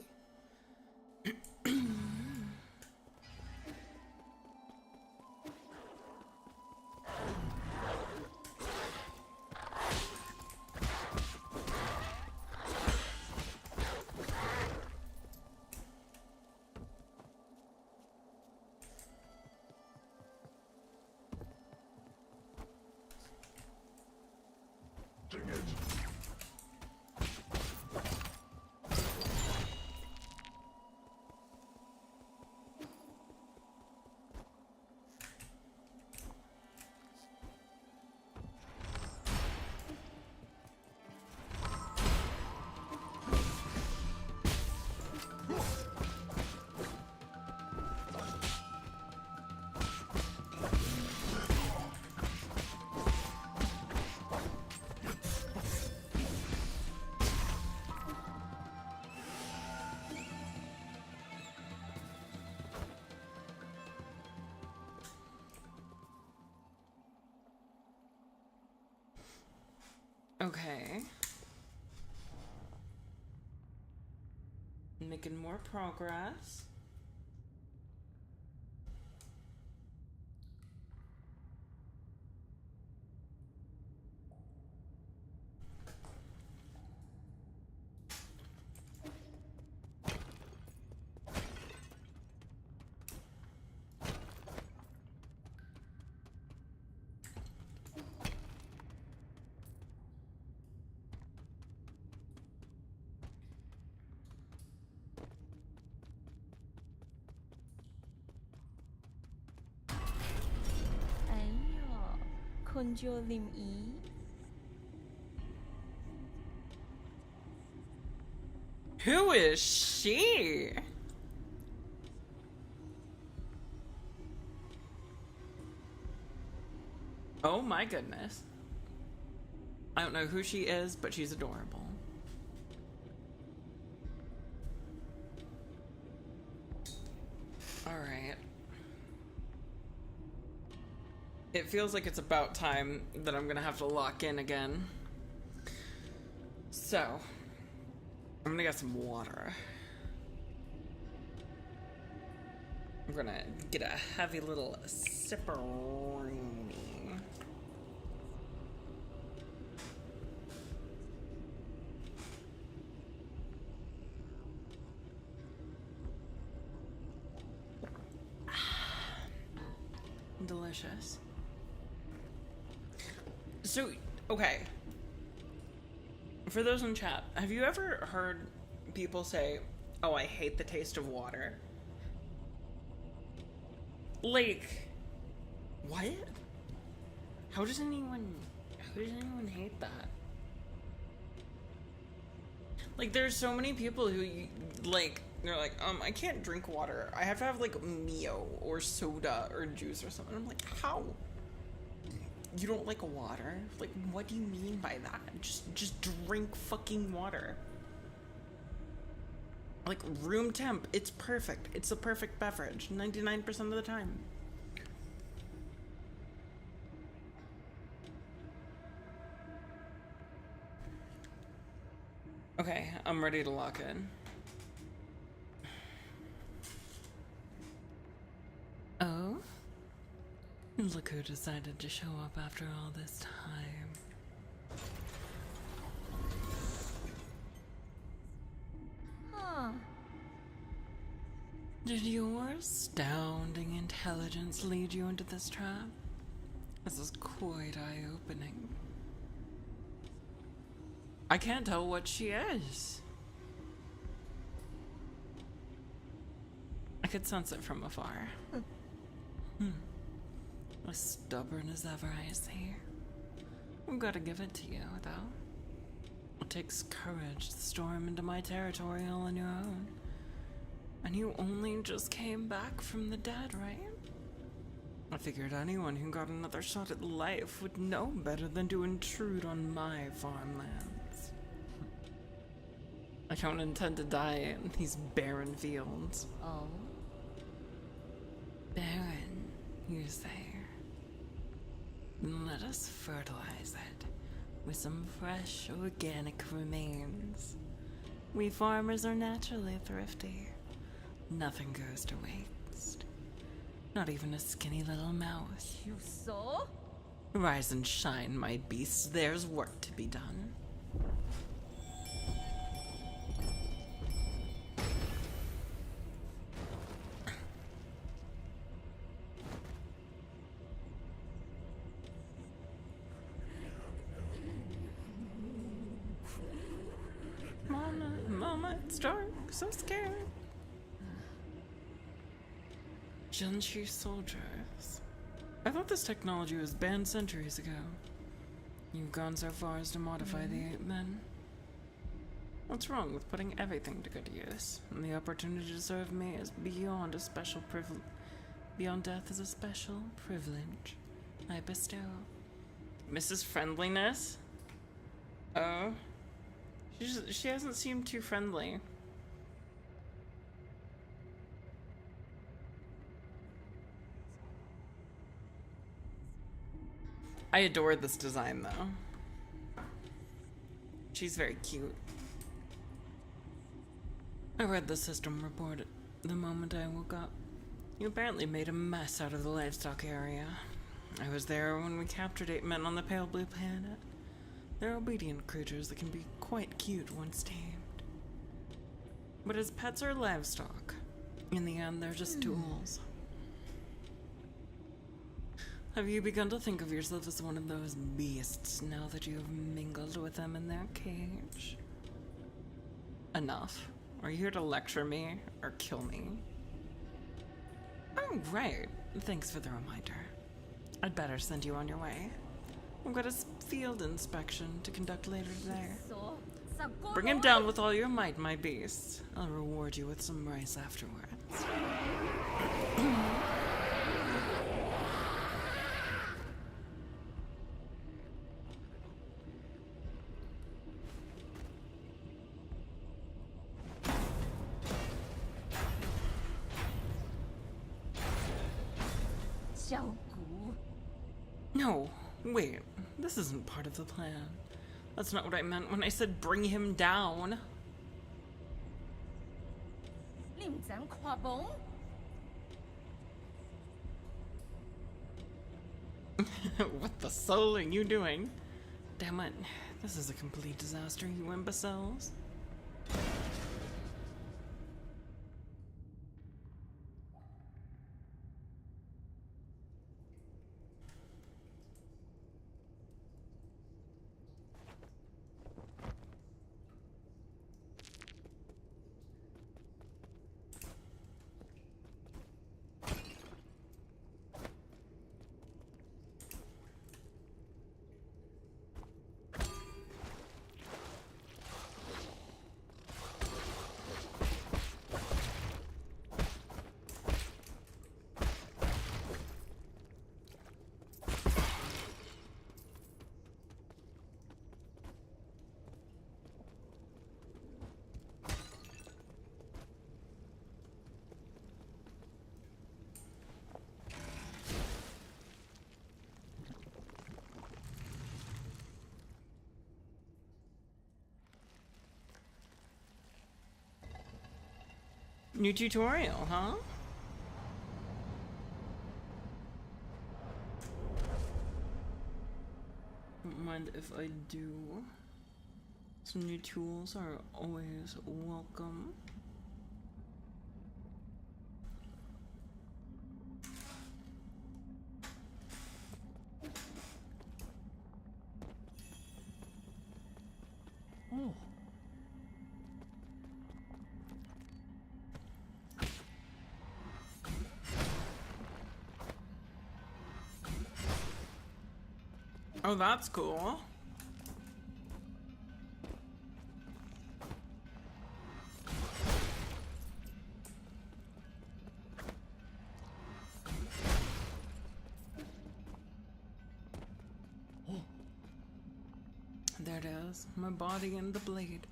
Okay. Making more progress. Konjo lim E. Who is she? Oh my goodness. I don't know who she is, but she's adorable. Alright. It feels like it's about time that I'm gonna have to lock in again. So, I'm gonna get some water. I'm gonna get a heavy little sipperoonie. Delicious. So, okay. For those in chat, have you ever heard people say, "Oh, I hate the taste of water"? Like, what? How does anyone hate that? Like, there's so many people who, like, they're like, I can't drink water. I have to have, like, Mio or soda or juice or something. I'm like, how? You don't like water? Like, what do you mean by that? Just drink fucking water. Like, room temp, it's perfect. It's the perfect beverage, 99% of the time. Okay, I'm ready to lock in. Oh? Look who decided to show up after all this time. Huh. Did your astounding intelligence lead you into this trap? This is quite eye-opening. I can't tell what she is. I could sense it from afar. As stubborn as ever, I see. I've got to give it to you, though. It takes courage to storm into my territory all on your own. And you only just came back from the dead, right? I figured anyone who got another shot at life would know better than to intrude on my farmlands. I don't intend to die in these barren fields. Oh. Barren, you say? Let us fertilize it with some fresh, organic remains. We farmers are naturally thrifty. Nothing goes to waste. Not even a skinny little mouse. You saw? Rise and shine, my beasts. There's work to be done. Mama, it's dark. So scared. Junshi soldiers. I thought this technology was banned centuries ago. You've gone so far as to modify the ape men. What's wrong with putting everything to good use? And the opportunity to serve me is beyond a special privilege. Beyond death is a special privilege I bestow. Mrs. Friendliness? Oh. She hasn't seemed too friendly. I adore this design, though. She's very cute. I read the system report the moment I woke up. You apparently made a mess out of the livestock area. I was there when we captured 8 men on the pale blue planet. They're obedient creatures that can be quite cute once tamed. But as pets or livestock, in the end, they're just tools. Have you begun to think of yourself as one of those beasts now that you have mingled with them in their cage? Enough. Are you here to lecture me or kill me? Oh, right. Thanks for the reminder. I'd better send you on your way. I've got a field inspection to conduct later today. So, sa Bring him down with all your might, my beast. I'll reward you with some rice afterwards. No, wait. This isn't part of the plan. That's not what I meant when I said bring him down. 你唔想看懵？ What the soul are you doing? Damn it. This is a complete disaster, you imbeciles. New tutorial, huh? Don't mind if I do. Some new tools are always welcome. Oh, that's cool. There it is. My body and the blade.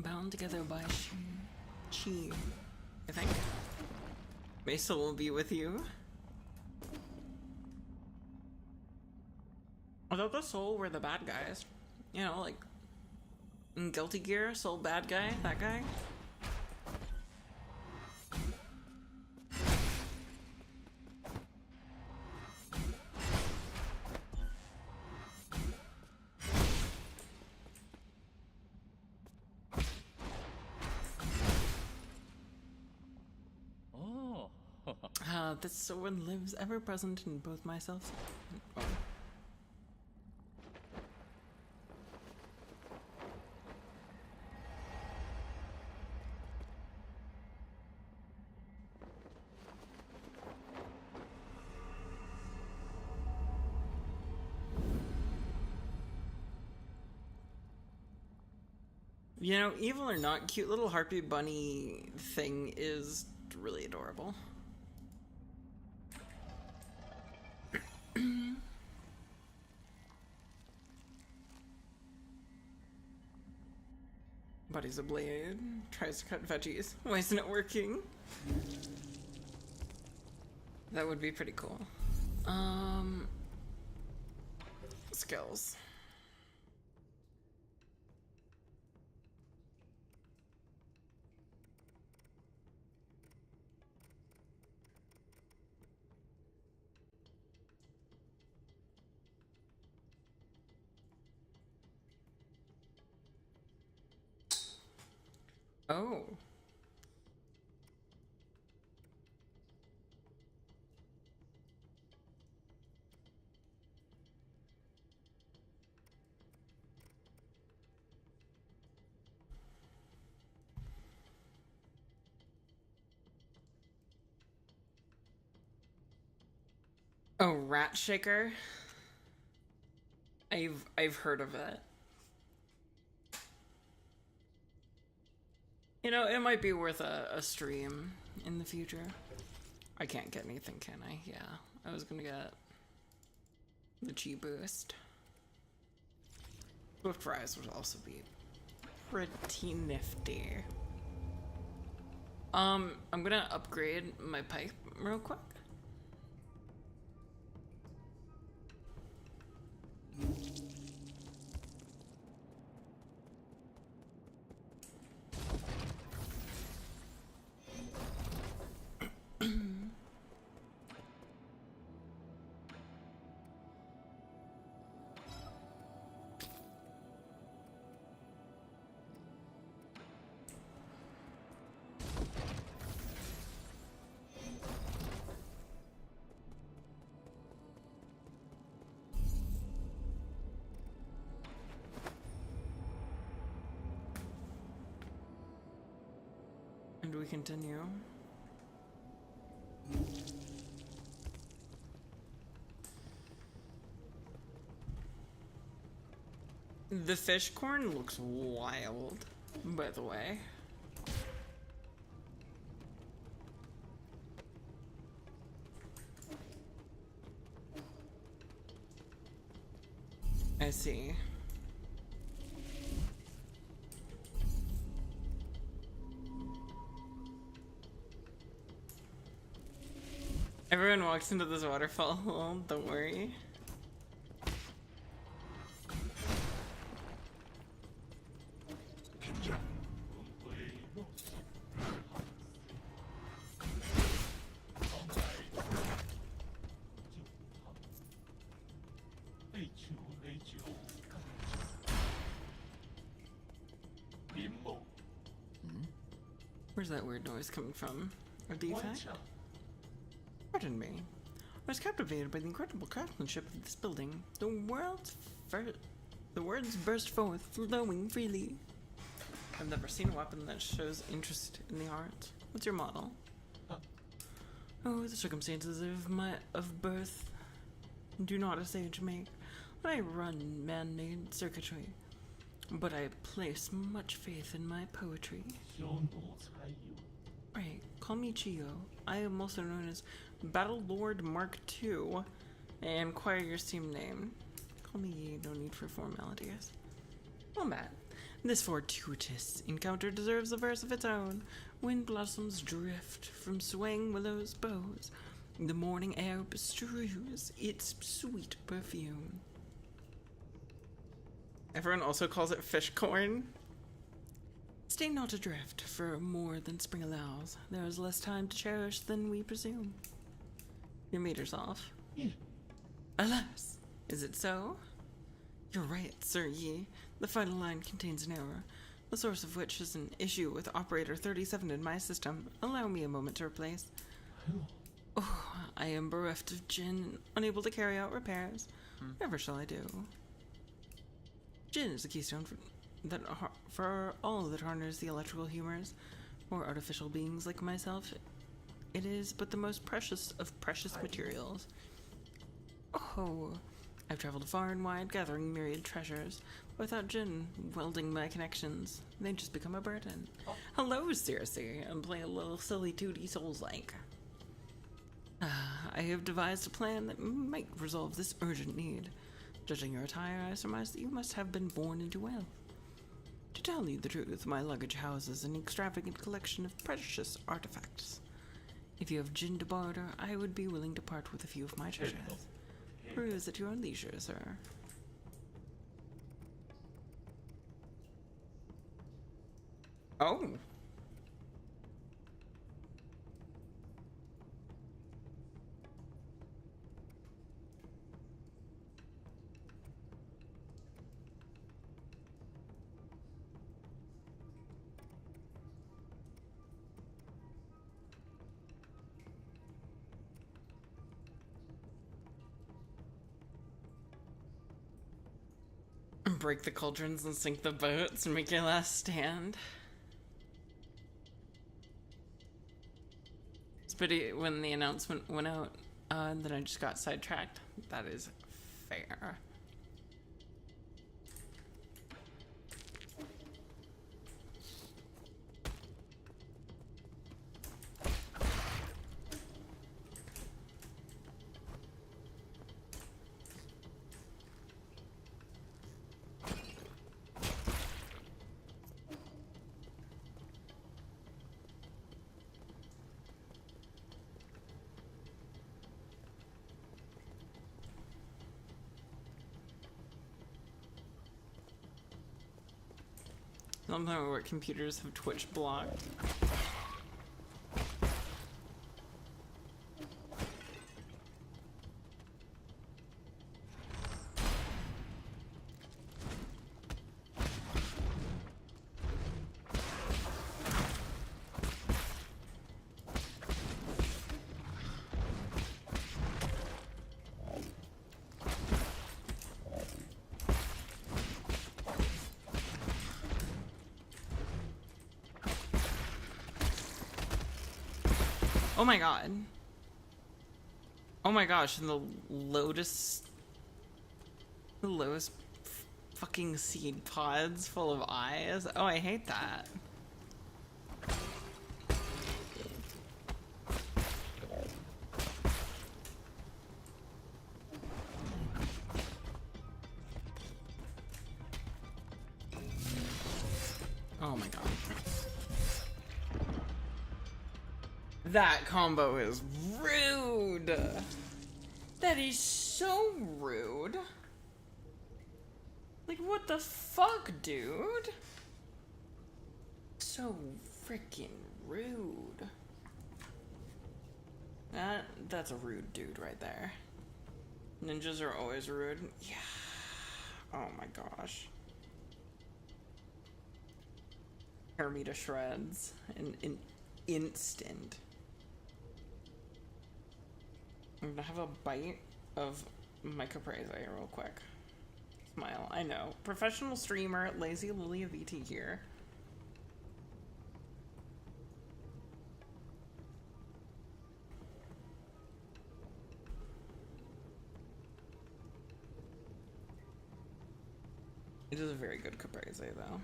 Bound together by chi. I think. Mesa will be with you. I thought the Soul were the bad guys. You know, like in Guilty Gear, Soul bad guy, that guy. This sword lives ever present in both myself. Oh. You know, evil or not, cute little harpy bunny thing is really adorable. Buddy's a blade, tries to cut veggies. Why isn't it working? That would be pretty cool. Skills. Oh. Oh, rat shaker. I've heard of it. You know, it might be worth a stream in the future. I can't get anything, can I? Yeah, I was gonna get the chi boost. Swift Rise would also be pretty nifty. I'm gonna upgrade my pipe real quick. And we continue. The fish corn looks wild, by the way. I see. Everyone walks into this waterfall, don't worry. Where's that weird noise coming from? A defect? Pardon me. I was captivated by the incredible craftsmanship of this building. The words burst forth, flowing freely. I've never seen a weapon that shows interest in the art. What's your model? Oh, the circumstances of birth do not a sage make. I run man-made circuitry, but I place much faith in my poetry. Right, call me Chio. I am also known as Battle Lord Mark II, and acquire your steam name. Call me Yi, no need for formalities. Well met. This fortuitous encounter deserves a verse of its own. Wind blossoms drift from swaying willows' boughs. The morning air bestrews its sweet perfume. Everyone also calls it fish corn. Stay not adrift for more than spring allows. There is less time to cherish than we presume. Your meter's off. Alas, is it so? You're right, Sir Yi. The final line contains an error, the source of which is an issue with operator 37 in my system. Allow me a moment to replace. Oh, I am bereft of Jin, unable to carry out repairs. Whatever shall I do? Jin is the keystone for all that harness the electrical humors, or artificial beings like myself. It is but the most precious of precious materials. Oh, I've traveled far and wide, gathering myriad treasures. Without Jin welding my connections, they just become a burden. Hello, Circe, and play a little silly 2D Souls-like. I have devised a plan that might resolve this urgent need. Judging your attire, I surmise that you must have been born into wealth. To tell you the truth, my luggage houses an extravagant collection of precious artifacts. If you have Jin to barter, I would be willing to part with a few of my treasures. Peruse at your own leisure, sir. Oh. Break the cauldrons and sink the boats and make your last stand. It's pretty when the announcement went out, and then I just got sidetracked. That is fair. I don't know what computers have Twitch blocked. Oh my god. Oh my gosh, and the lowest fucking seed pods full of eyes. Oh, I hate that. Oh my god. That combo is rude. That is so rude. Like, what the fuck, dude? So freaking rude. That's a rude dude right there. Ninjas are always rude. Yeah. Oh my gosh. Tear me to shreds in an instant. I'm gonna have a bite of my caprese real quick. Smile. I know. Professional streamer, Lazy Lily of VT here. It is a very good caprese though.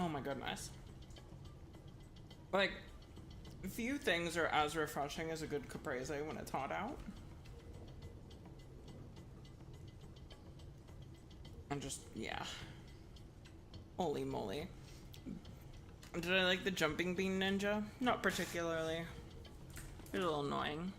Oh my goodness. Like, few things are as refreshing as a good caprese when it's hot out. And just, yeah. Holy moly. Did I like the jumping bean ninja? Not particularly. It's a little annoying.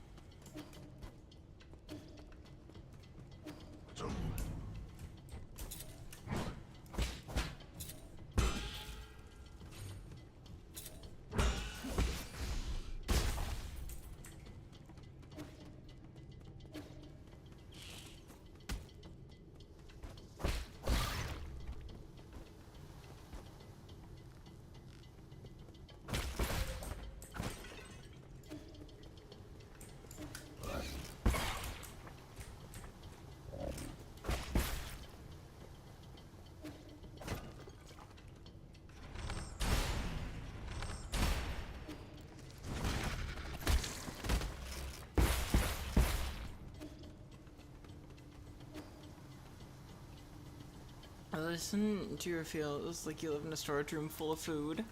Listen to your feels like you live in a storage room full of food.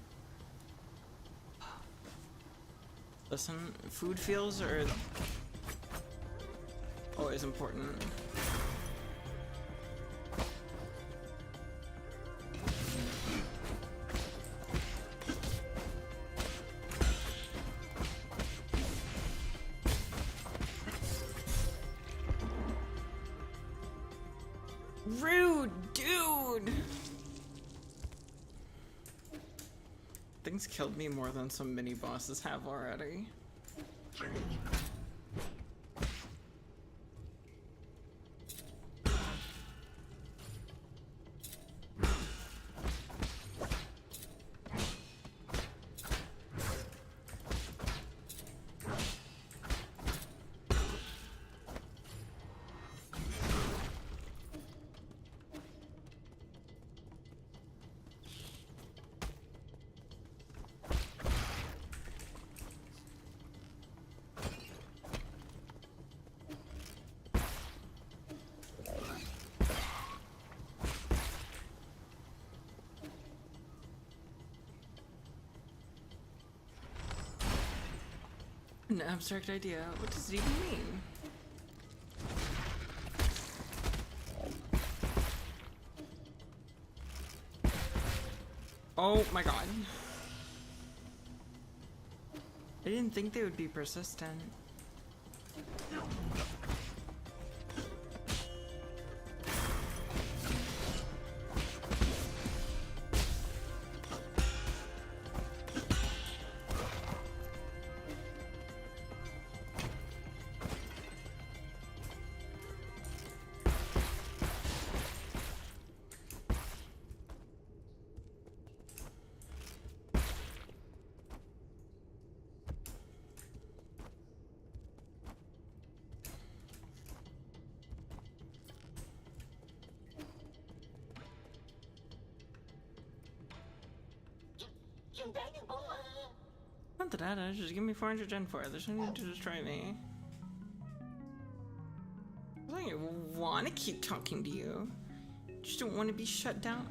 Listen, food feels are always important. Rude, dude! Things killed me more than some mini bosses have already. An abstract idea? What does it even mean? Oh my god. I didn't think they would be persistent. Not the data, just give me 400 gen for it. There's no need to destroy me. I don't want to keep talking to you. Just don't want to be shut down.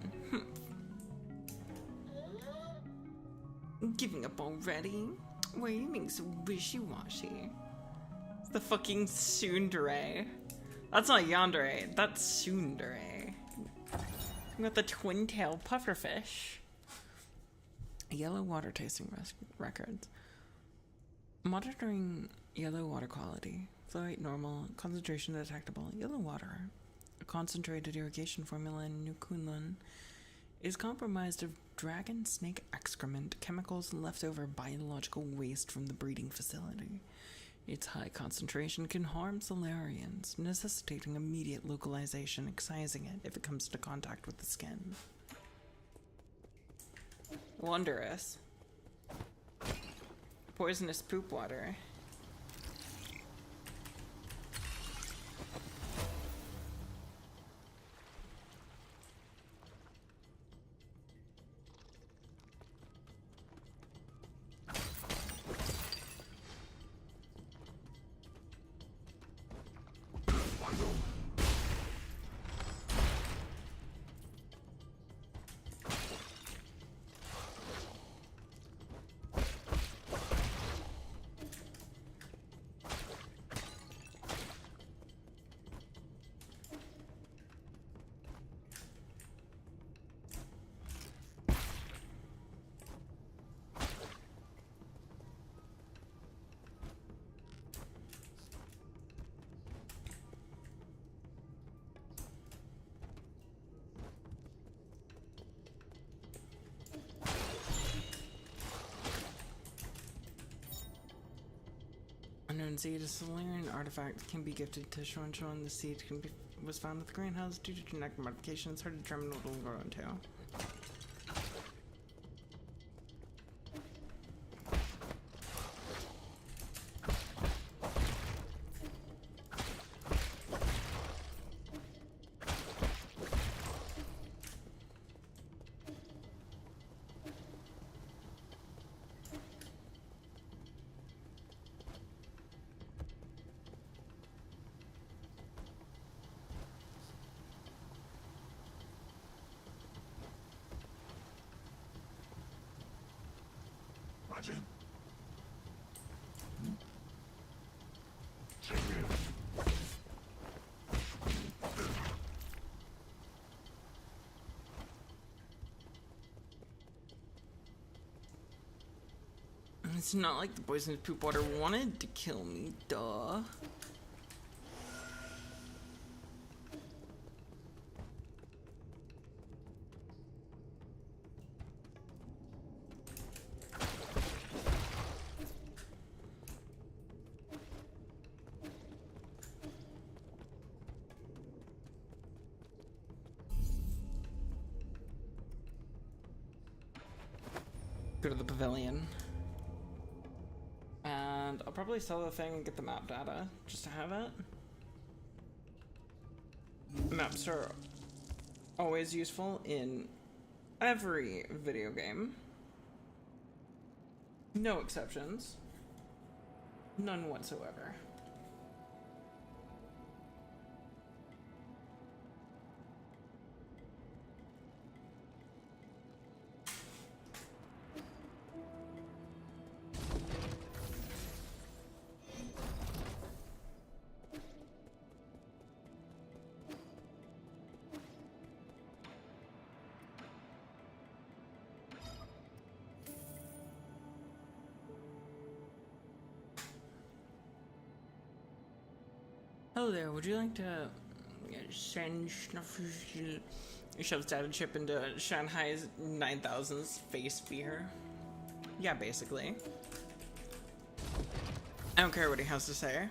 I'm giving up already? Why are you being so wishy-washy? It's the fucking tsundere. That's not yandere, that's tsundere. We got the twin-tailed pufferfish. Yellow water tasting records. Monitoring yellow water quality. Flow rate normal. Concentration detectable. Yellow water. A concentrated irrigation formula in New Kunlun is compromised of dragon snake excrement, chemicals, and leftover biological waste from the breeding facility. Its high concentration can harm solarians, necessitating immediate localization, excising it if it comes into contact with the skin. Wondrous. Poisonous poop water. Unknown seed, a Solarian artifact can be gifted to Shuan. The seed was found at the greenhouse due to genetic modification. It's hard to determine what it will grow into. It's not like the poisonous poop water wanted to kill me, duh. Go to the pavilion. And I'll probably sell the thing and get the map data, just to have it. Maps are always useful in every video game. No exceptions. None whatsoever. Hello there, would you like to send shoves data chip into Shanghai's 9000's face beer? Yeah, basically. I don't care what he has to say.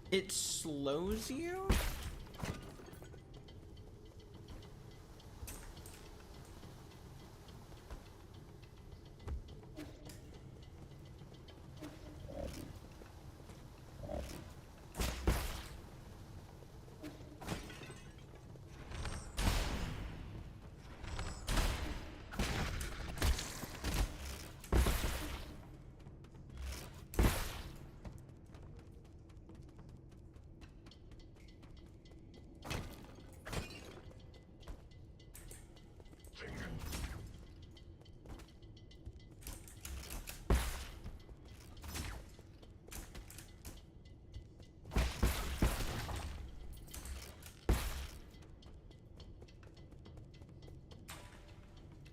It slows you?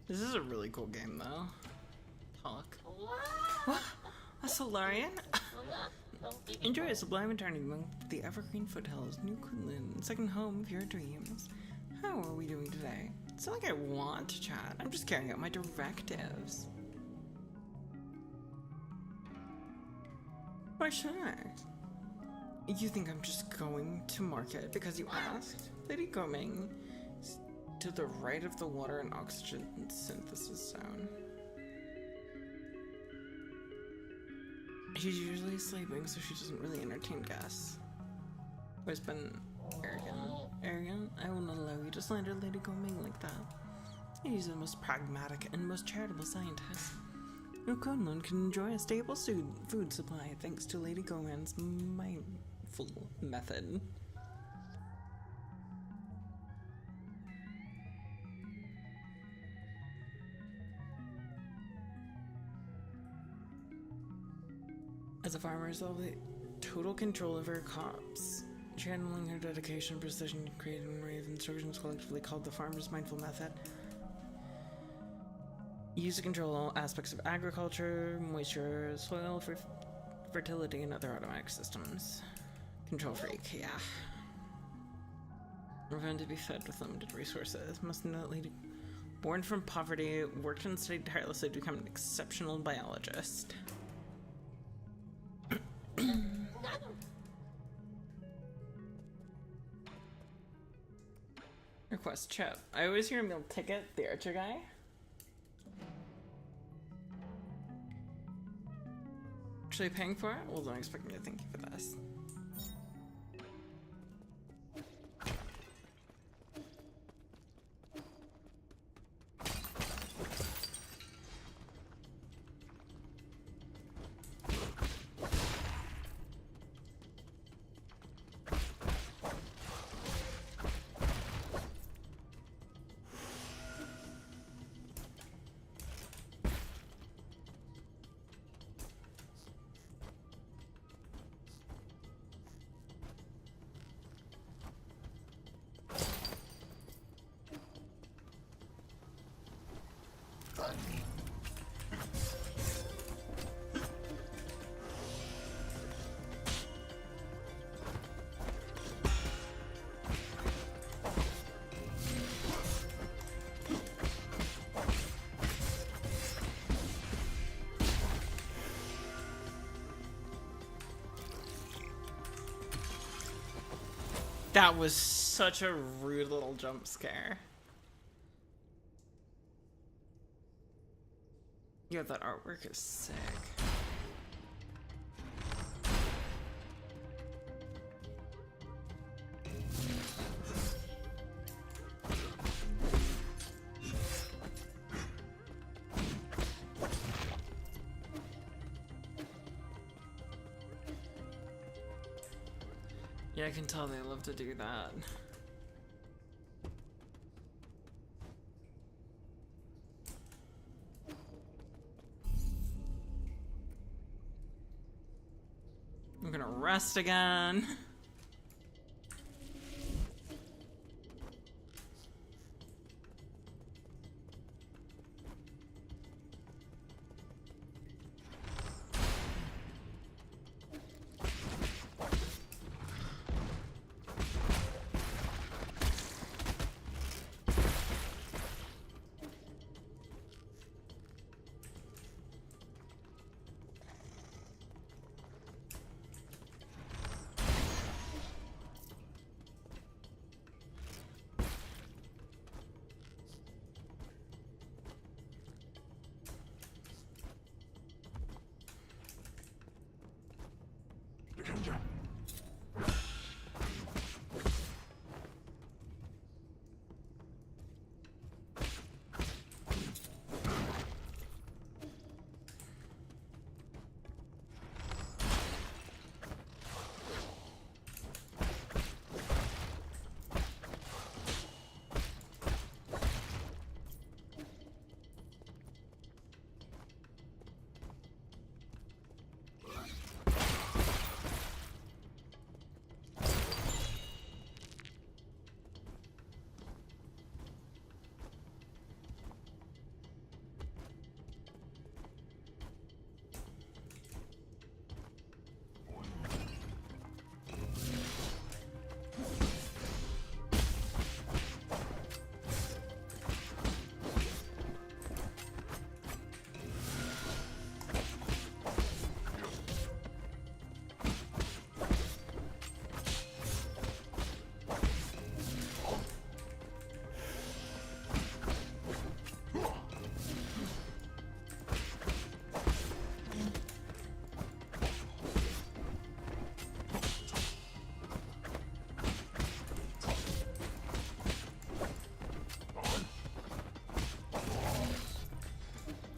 This is a really cool game, though. Talk. What? A Solarian? Enjoy a sublime journey among the evergreen foothills, New Quinlan, second home of your dreams. How are we doing today? It's not like I want to chat. I'm just carrying out my directives. Why should I? You think I'm just going to market because you asked? Lady Goming is to the right of the water and oxygen synthesis zone. She's usually sleeping, so she doesn't really entertain guests. Who's been arrogant. Arrogant? I will not allow you to slander Lady Goming like that. He's the most pragmatic and most charitable scientist. New Kunlun can enjoy a stable food supply thanks to Lady Goming's mindful method. As a farmer, she'll have total control of her crops. Channeling her dedication and precision, creating an array of instructions collectively called the Farmer's Mindful Method. Used to control all aspects of agriculture, moisture, soil, fertility, and other automatic systems. Control freak, yeah. We're going to be fed with limited resources. Must know that lady born from poverty, worked and studied tirelessly to become an exceptional biologist. Request chip. I always hear a meal ticket, the archer guy. Actually paying for it? Well, don't expect me to thank you for this. That was such a rude little jump scare. Yeah, that artwork is sick. Yeah, I can tell they love to do that. I'm gonna rest again.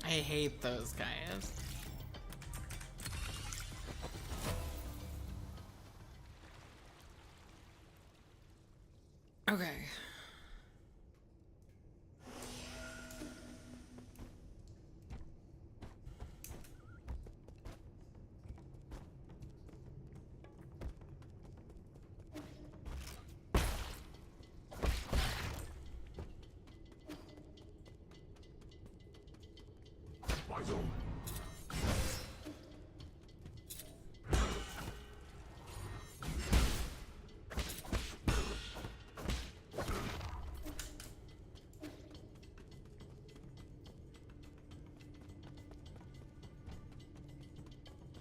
I hate those guys. Okay.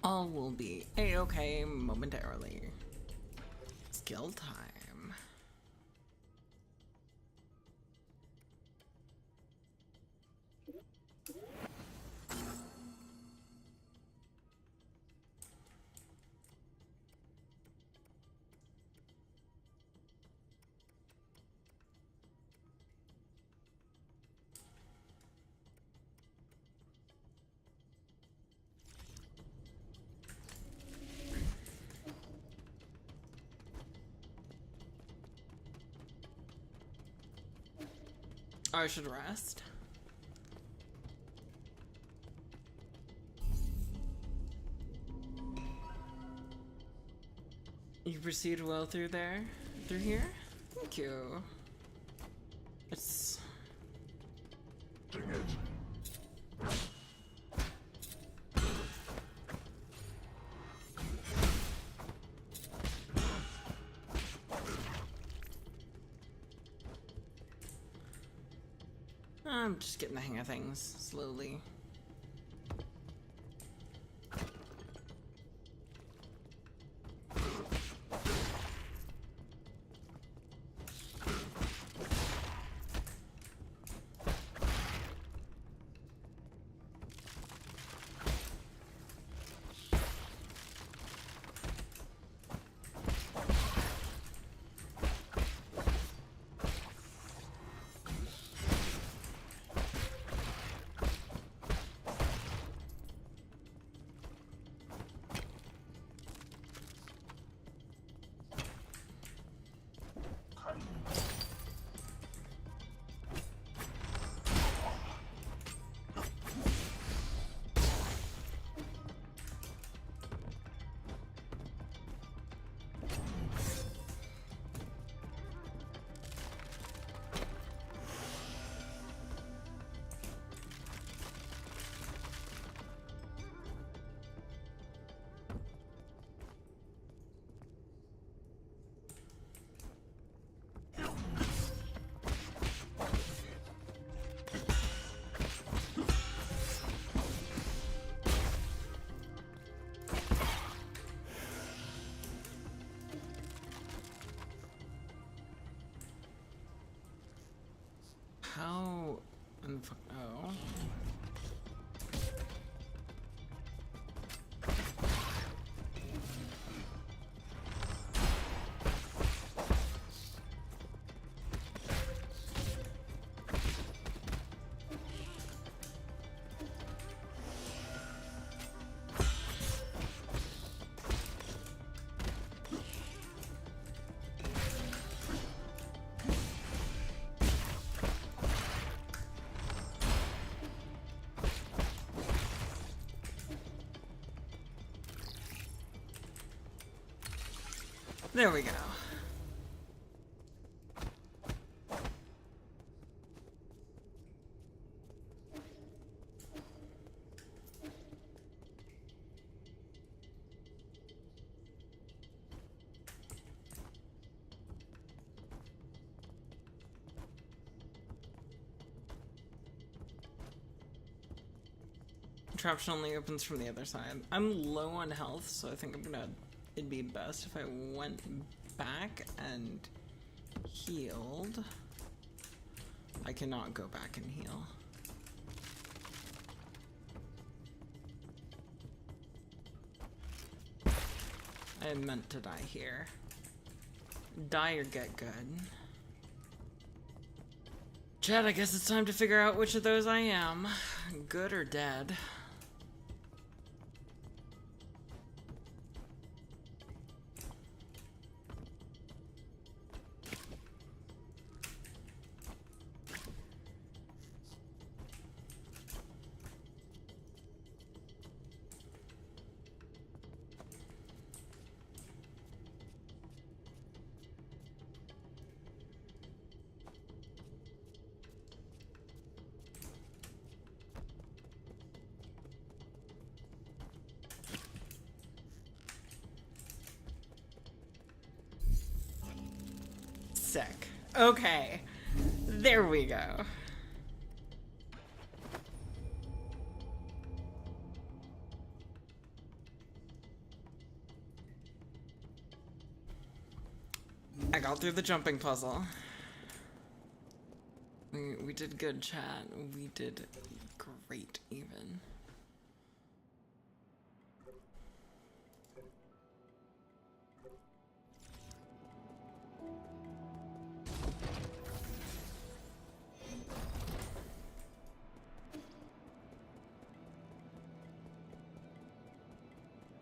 All will be a-okay momentarily. Skill time. Oh, I should rest. You proceed well through there? Through here? Thank you. It's... I'm just getting the hang of things slowly. How in the fuck? Oh. There we go. Contraption only opens from the other side. I'm low on health, so I think it'd be best if I went back and healed. I cannot go back and heal. I meant to die here. Die or get good. Chad, I guess it's time to figure out which of those I am. Good or dead. Sick. Okay. There we go. I got through the jumping puzzle. We did good, chat. We did great, even.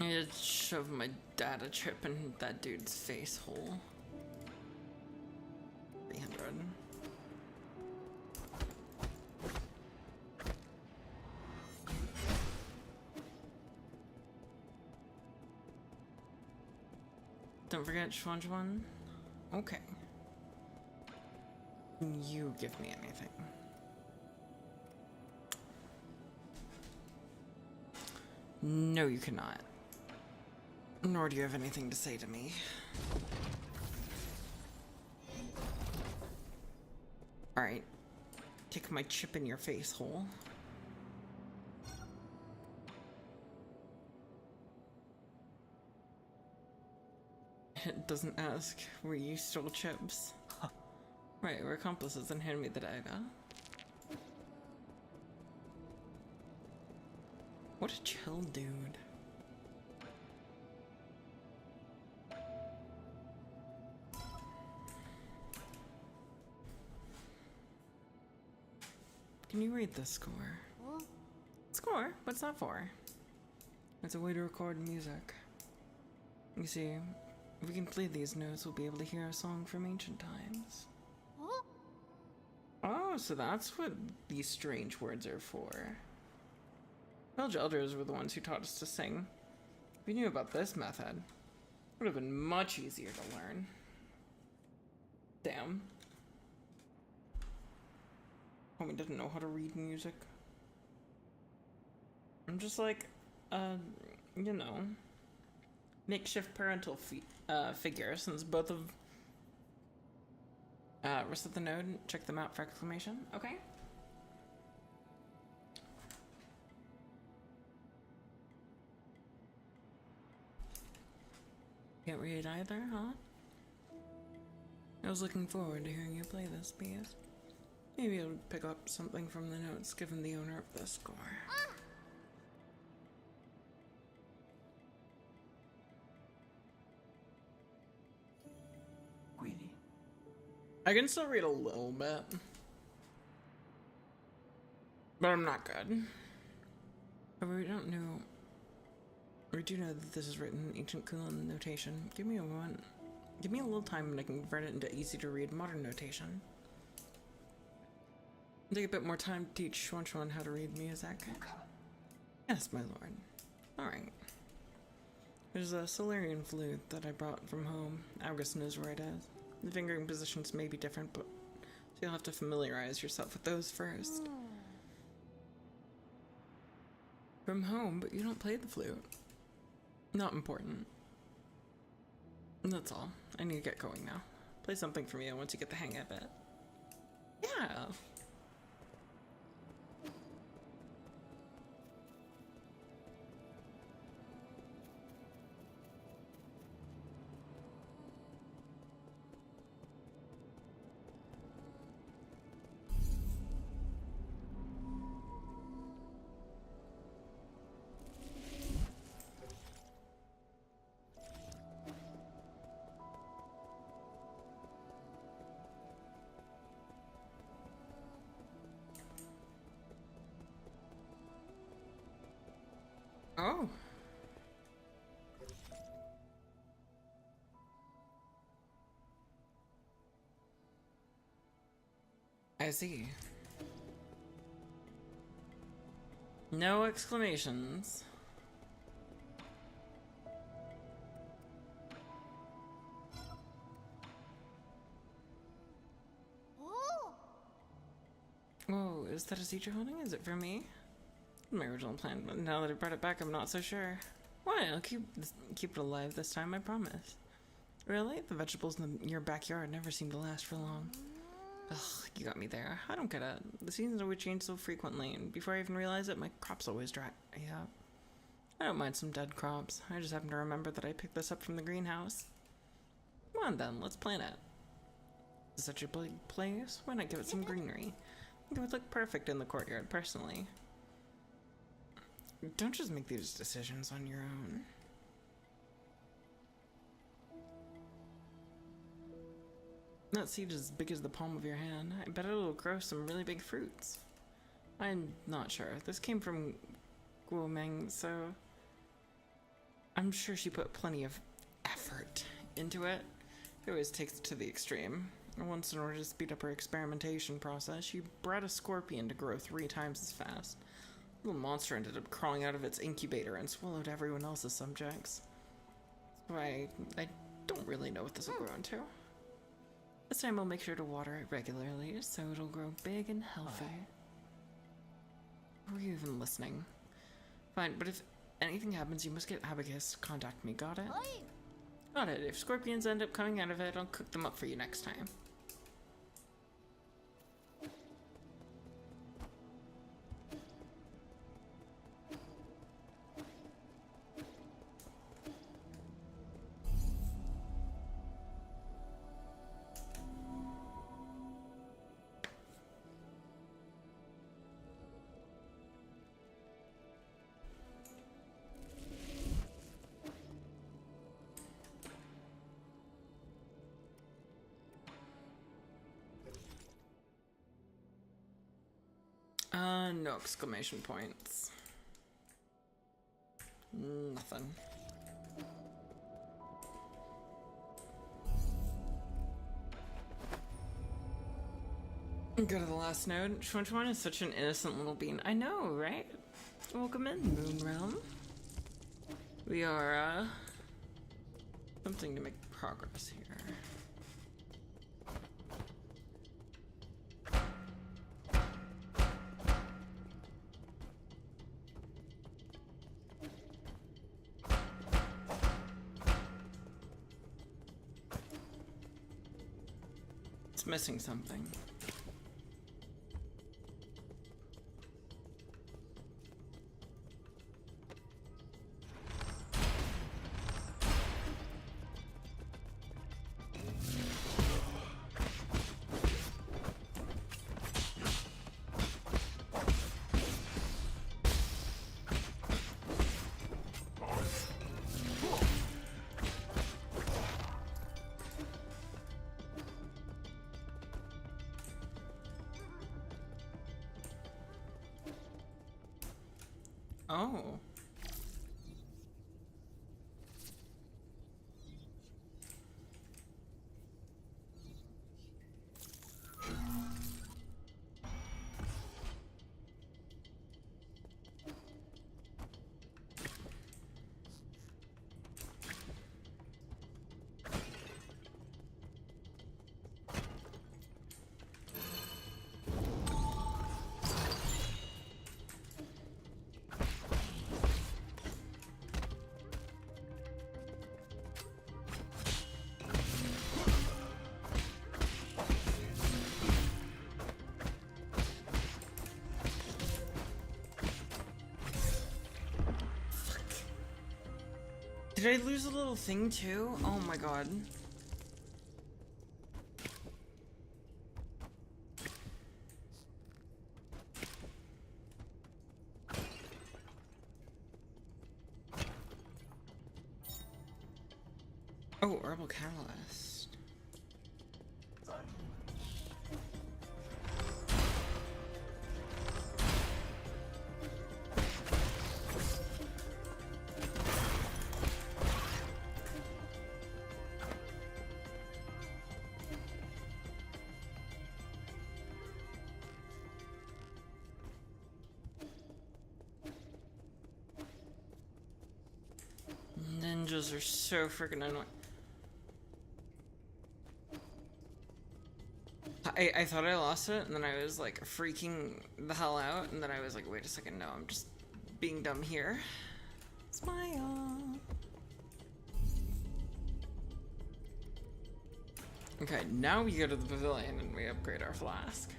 I just shoved my data chip in that dude's face hole. 300. Don't forget Schwanjuan. Okay. You give me anything. No, you cannot. Nor do you have anything to say to me. Alright. Kick my chip in your face hole. It doesn't ask where you stole chips. Right, we're accomplices and hand me the dagger. What a chill dude. Can you read the score? Oh, Score? What's that for? It's a way to record music. You see, if we can play these notes, we'll be able to hear a song from ancient times. oh, Oh, so that's what these strange words are for. Village elders were the ones who taught us to sing. If we knew about this method, it would have been much easier to learn. Damn. Homie didn't know how to read music. I'm just like, you know, makeshift parental figure, since both of reset the node and check them out for exclamation. Okay. Can't read either, huh? I was looking forward to hearing you play this piece. Maybe I'll pick up something from the notes given the owner of the score. Queenie. I can still read a little bit. But I'm not good. However, we don't know. We do know that this is written in ancient Kulan notation. Give me a moment. Give me a little time and I can convert it into easy to read modern notation. Take a bit more time to teach Xuan how to read music. Yes, my lord. Alright. There's a Solarian flute that I brought from home. August knows where it is. The fingering positions may be different, but so you'll have to familiarize yourself with those first. From home, but you don't play the flute. Not important. That's all. I need to get going now. Play something for me once you get the hang of it. Yeah. Oh. I see. No exclamations. Oh! Whoa, is that a seed you're holding? Is it for me? My original plan, but now that I brought it back, I'm not so sure. Why? I'll keep it alive this time, I promise. Really? The vegetables in your backyard never seem to last for long. Ugh, you got me there. I don't get it. The seasons always change so frequently, and before I even realize it, my crops always dry up. I don't mind some dead crops. I just happen to remember that I picked this up from the greenhouse. Come on then, let's plant it. It's such a big place. Why not give it some greenery? I think it would look perfect in the courtyard, personally. Don't just make these decisions on your own. That seed is as big as the palm of your hand. I bet it'll grow some really big fruits. I'm not sure. This came from Guomeng, so I'm sure she put plenty of effort into it. It always takes it to the extreme. Once, in order to speed up her experimentation process, she bred a scorpion to grow 3 times as fast. The little monster ended up crawling out of its incubator and swallowed everyone else's subjects. So I don't really know what this will grow into. This time I'll make sure to water it regularly so it'll grow big and healthy. Were you even listening? Fine, but if anything happens, you must get Abacus to contact me, got it? Got it. If scorpions end up coming out of it, I'll cook them up for you next time. No exclamation points. Nothing. Go to the last node. Chuan is such an innocent little bean. I know, right? Welcome in, Moon Realm. We are, attempting to make progress here. Missing something. Oh. Did I lose a little thing too? Oh my god. Oh, herbal catalyst. Ninjas are so freaking annoying. I thought I lost it, and then I was like freaking the hell out, and then I was like, wait a second, no, I'm just being dumb here. Smile. Okay, now we go to the pavilion and we upgrade our flask.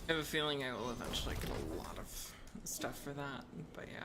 I have a feeling I will eventually get a lot of stuff for that, but yeah.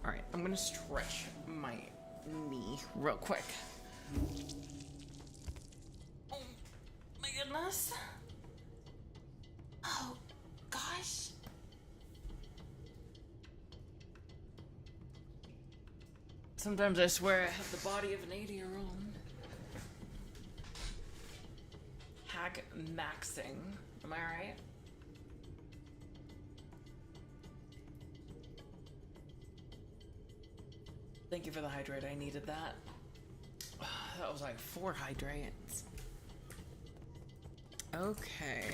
Alright, I'm gonna stretch my knee real quick. Oh my goodness. Oh, gosh. Sometimes I swear I have the body of an 80-year-old. Hack maxing. Am I right? Thank you for the hydrate. I needed that. That was like 4 hydrates. Okay.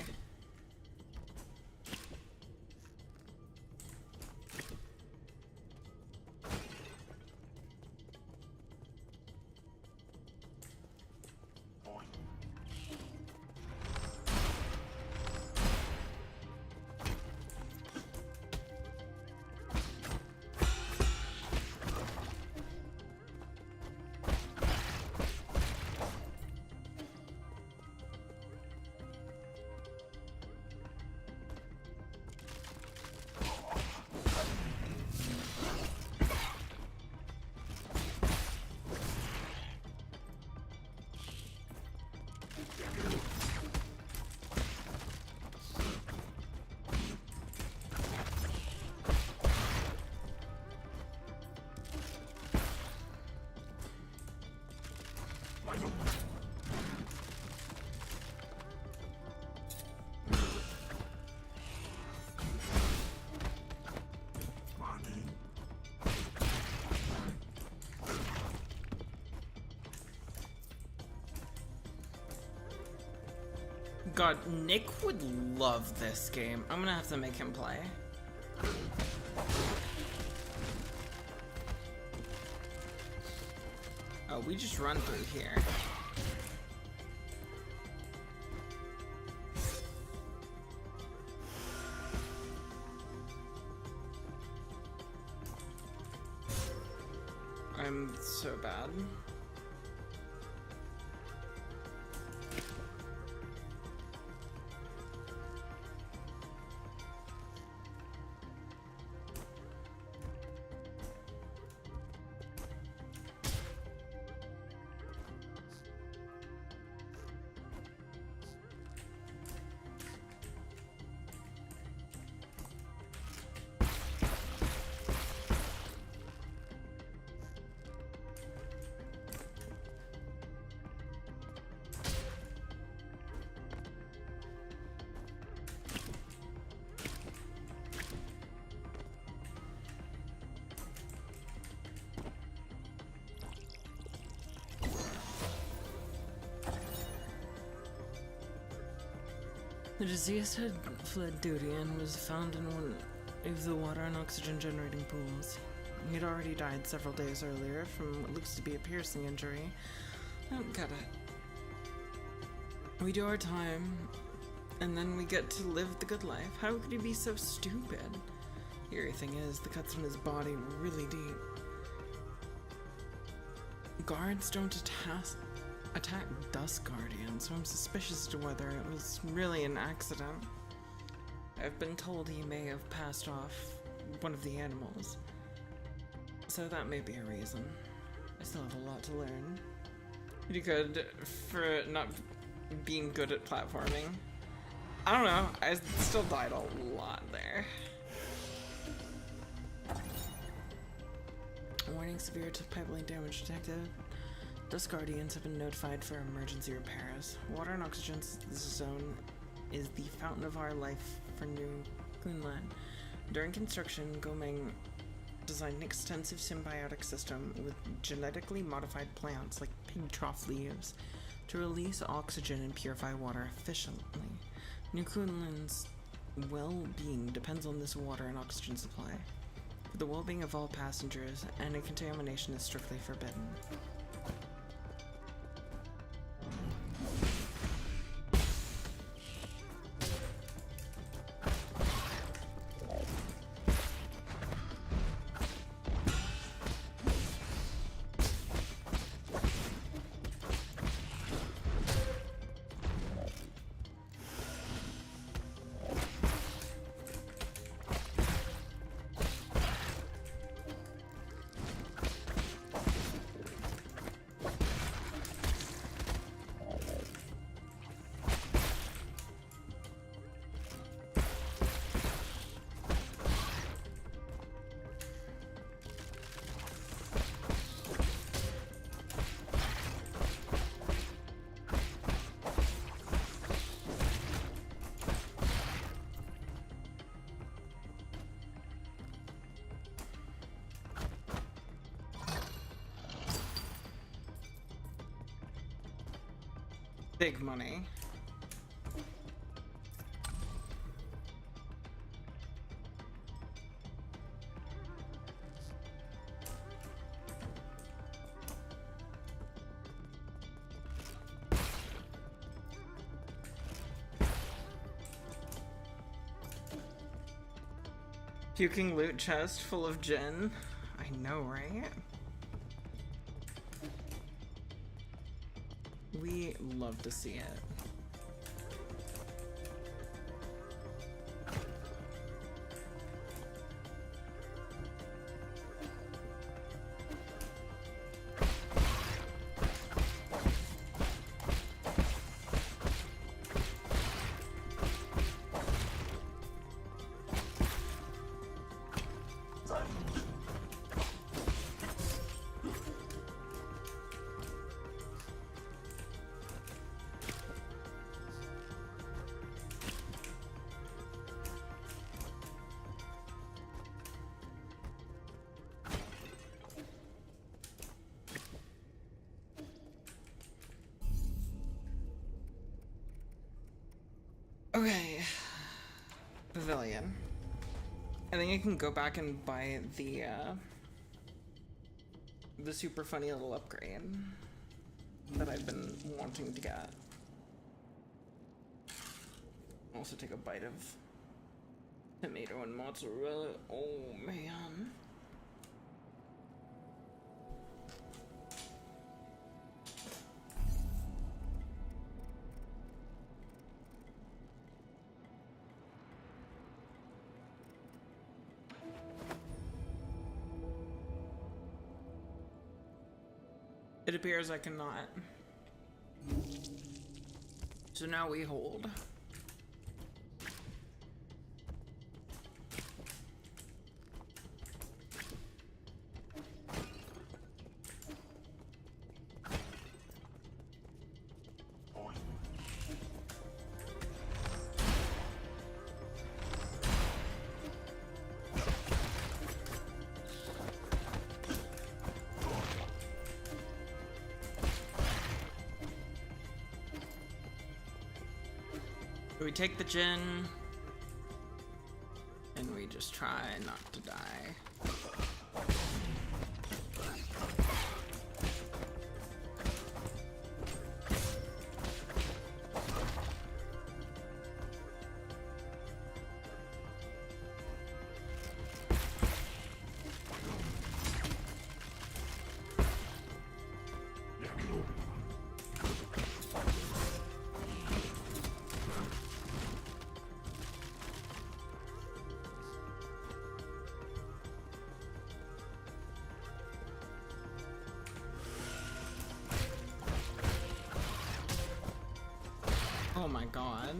God, Nick would love this game. I'm gonna have to make him play. Oh, we just run through here. I'm so bad. The deceased had fled duty and was found in one of the water and oxygen generating pools. He had already died several days earlier from what looks to be a piercing injury. I don't get it. We do our time, and then we get to live the good life. How could he be so stupid? The eerie thing is, the cuts in his body were really deep. Guards don't attack Dust Guardians, so I'm suspicious as to whether it was really an accident. I've been told he may have passed off one of the animals, so that may be a reason. I still have a lot to learn. Pretty good for not being good at platforming. I don't know, I still died a lot there. Warning, severe pipeline damage detected. Dust Guardians have been notified for emergency repairs. Water and oxygen zone is the fountain of our life for New Queenland. During construction, Gomeng designed an extensive symbiotic system with genetically modified plants like pig trough leaves to release oxygen and purify water efficiently. New Queenland's well-being depends on this water and oxygen supply. For the well-being of all passengers, any contamination is strictly forbidden. Big money. Puking loot chest full of gin. I know, right? We love to see it. Okay. Pavilion. I think I can go back and buy the super funny little upgrade that I've been wanting to get. Also take a bite of tomato and mozzarella. Oh man. It appears I cannot. So now we hold. We take the gin, and we just try not to die. Oh my god.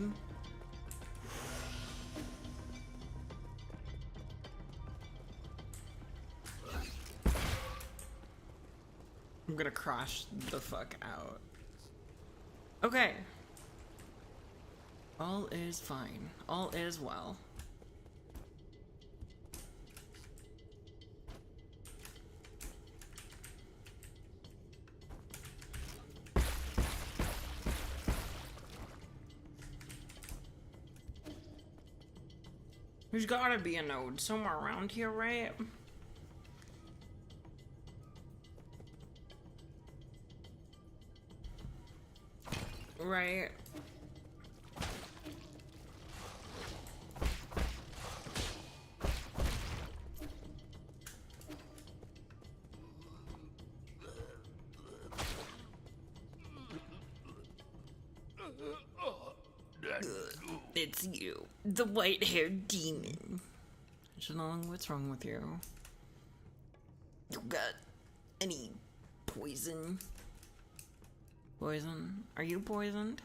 I'm gonna crash the fuck out. Okay. All is fine. All is well. There's gotta be a node somewhere around here, right? Right. It's you, the white-haired demon. Shalong, what's wrong with you? You got any poison? Poison? Are you poisoned?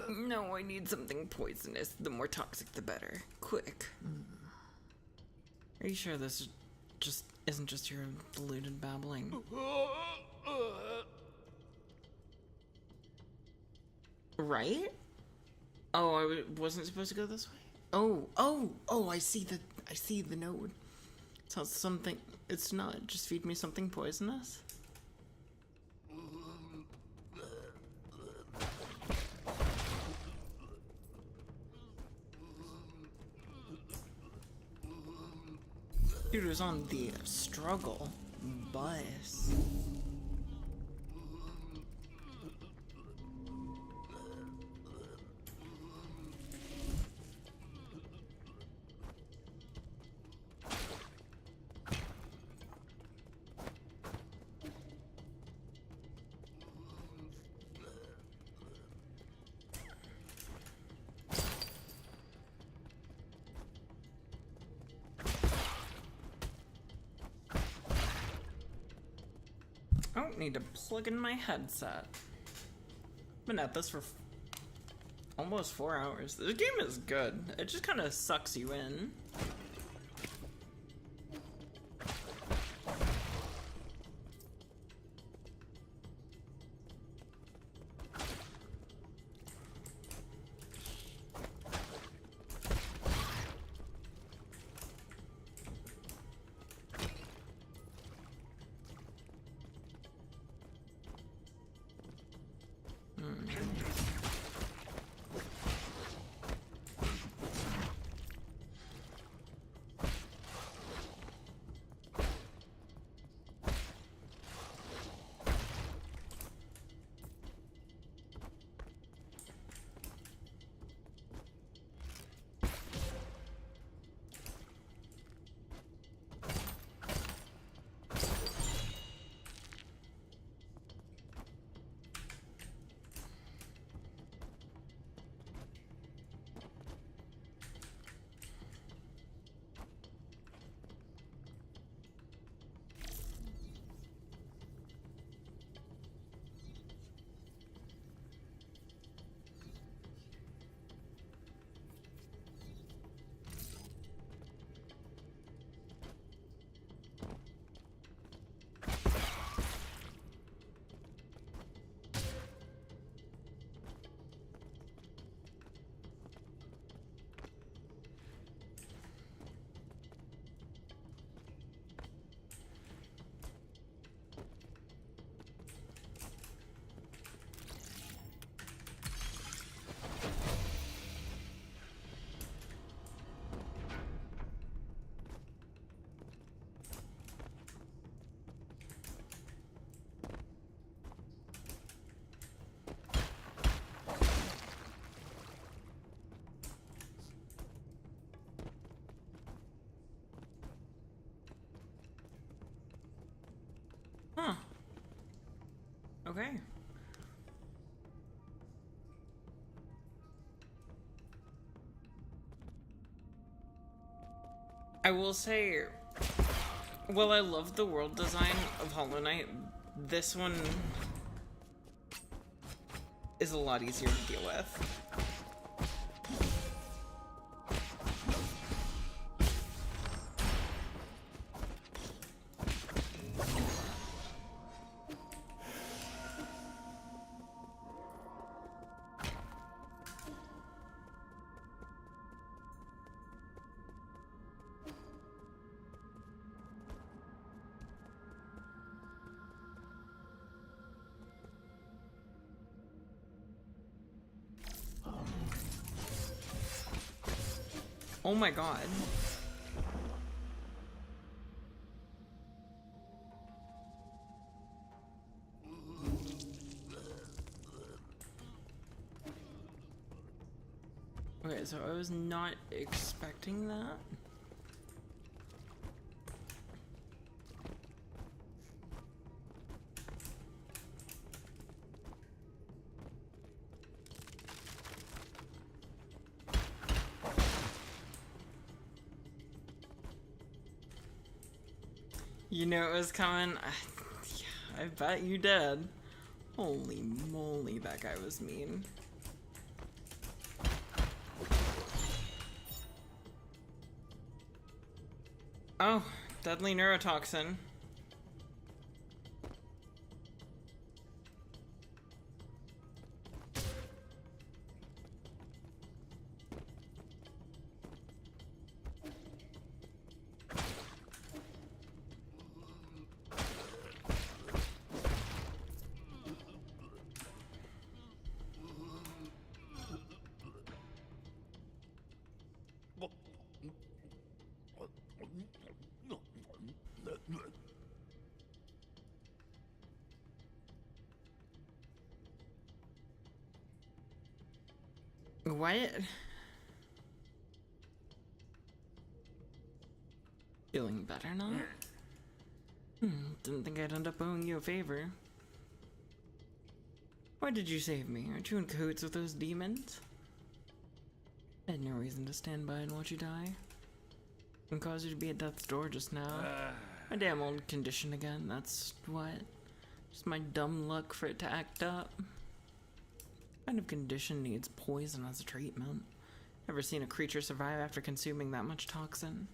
No, I need something poisonous. The more toxic, the better. Quick. Are you sure this just isn't just your deluded babbling? Right? Oh, I wasn't supposed to go this way? Oh, I see the node. It's something, it's not, just feed me something poisonous? Dude was on the struggle bus. I don't need to plug in my headset. Been at this for almost 4 hours. The game is good. It just kind of sucks you in. Okay. I will say, while I love the world design of Hollow Knight, this one is a lot easier to deal with. Oh my god. Okay, so I was not expecting that. You knew it was coming. I bet you did. Holy moly, that guy was mean. Oh, deadly neurotoxin. What? Feeling better now? Didn't think I'd end up owing you a favor. Why did you save me? Aren't you in cahoots with those demons? I had no reason to stand by and watch you die. And cause you to be at death's door just now. My damn old condition again, that's what? Just my dumb luck for it to act up. What kind of condition needs poison as a treatment? Ever seen a creature survive after consuming that much toxin?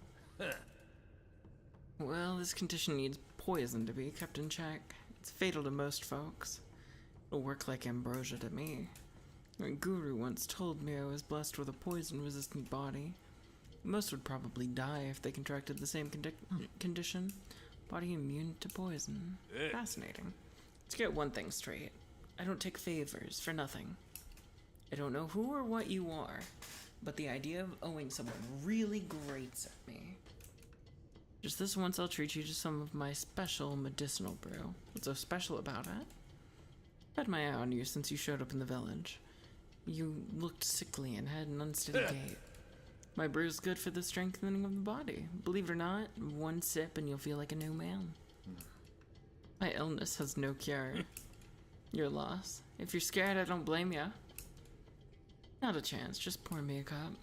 Well, this condition needs poison to be kept in check. It's fatal to most folks. It'll work like ambrosia to me. My guru once told me I was blessed with a poison-resistant body. Most would probably die if they contracted the same condition. Body immune to poison. Fascinating. Let's get one thing straight. I don't take favors for nothing. I don't know who or what you are, but the idea of owing someone really grates at me. Just this once I'll treat you to some of my special medicinal brew. What's so special about it? I've had my eye on you since you showed up in the village. You looked sickly and had an unsteady gait. My brew's good for the strengthening of the body. Believe it or not, one sip and you'll feel like a new man. My illness has no cure. Your loss. If you're scared, I don't blame ya. Not a chance, just pour me a cup.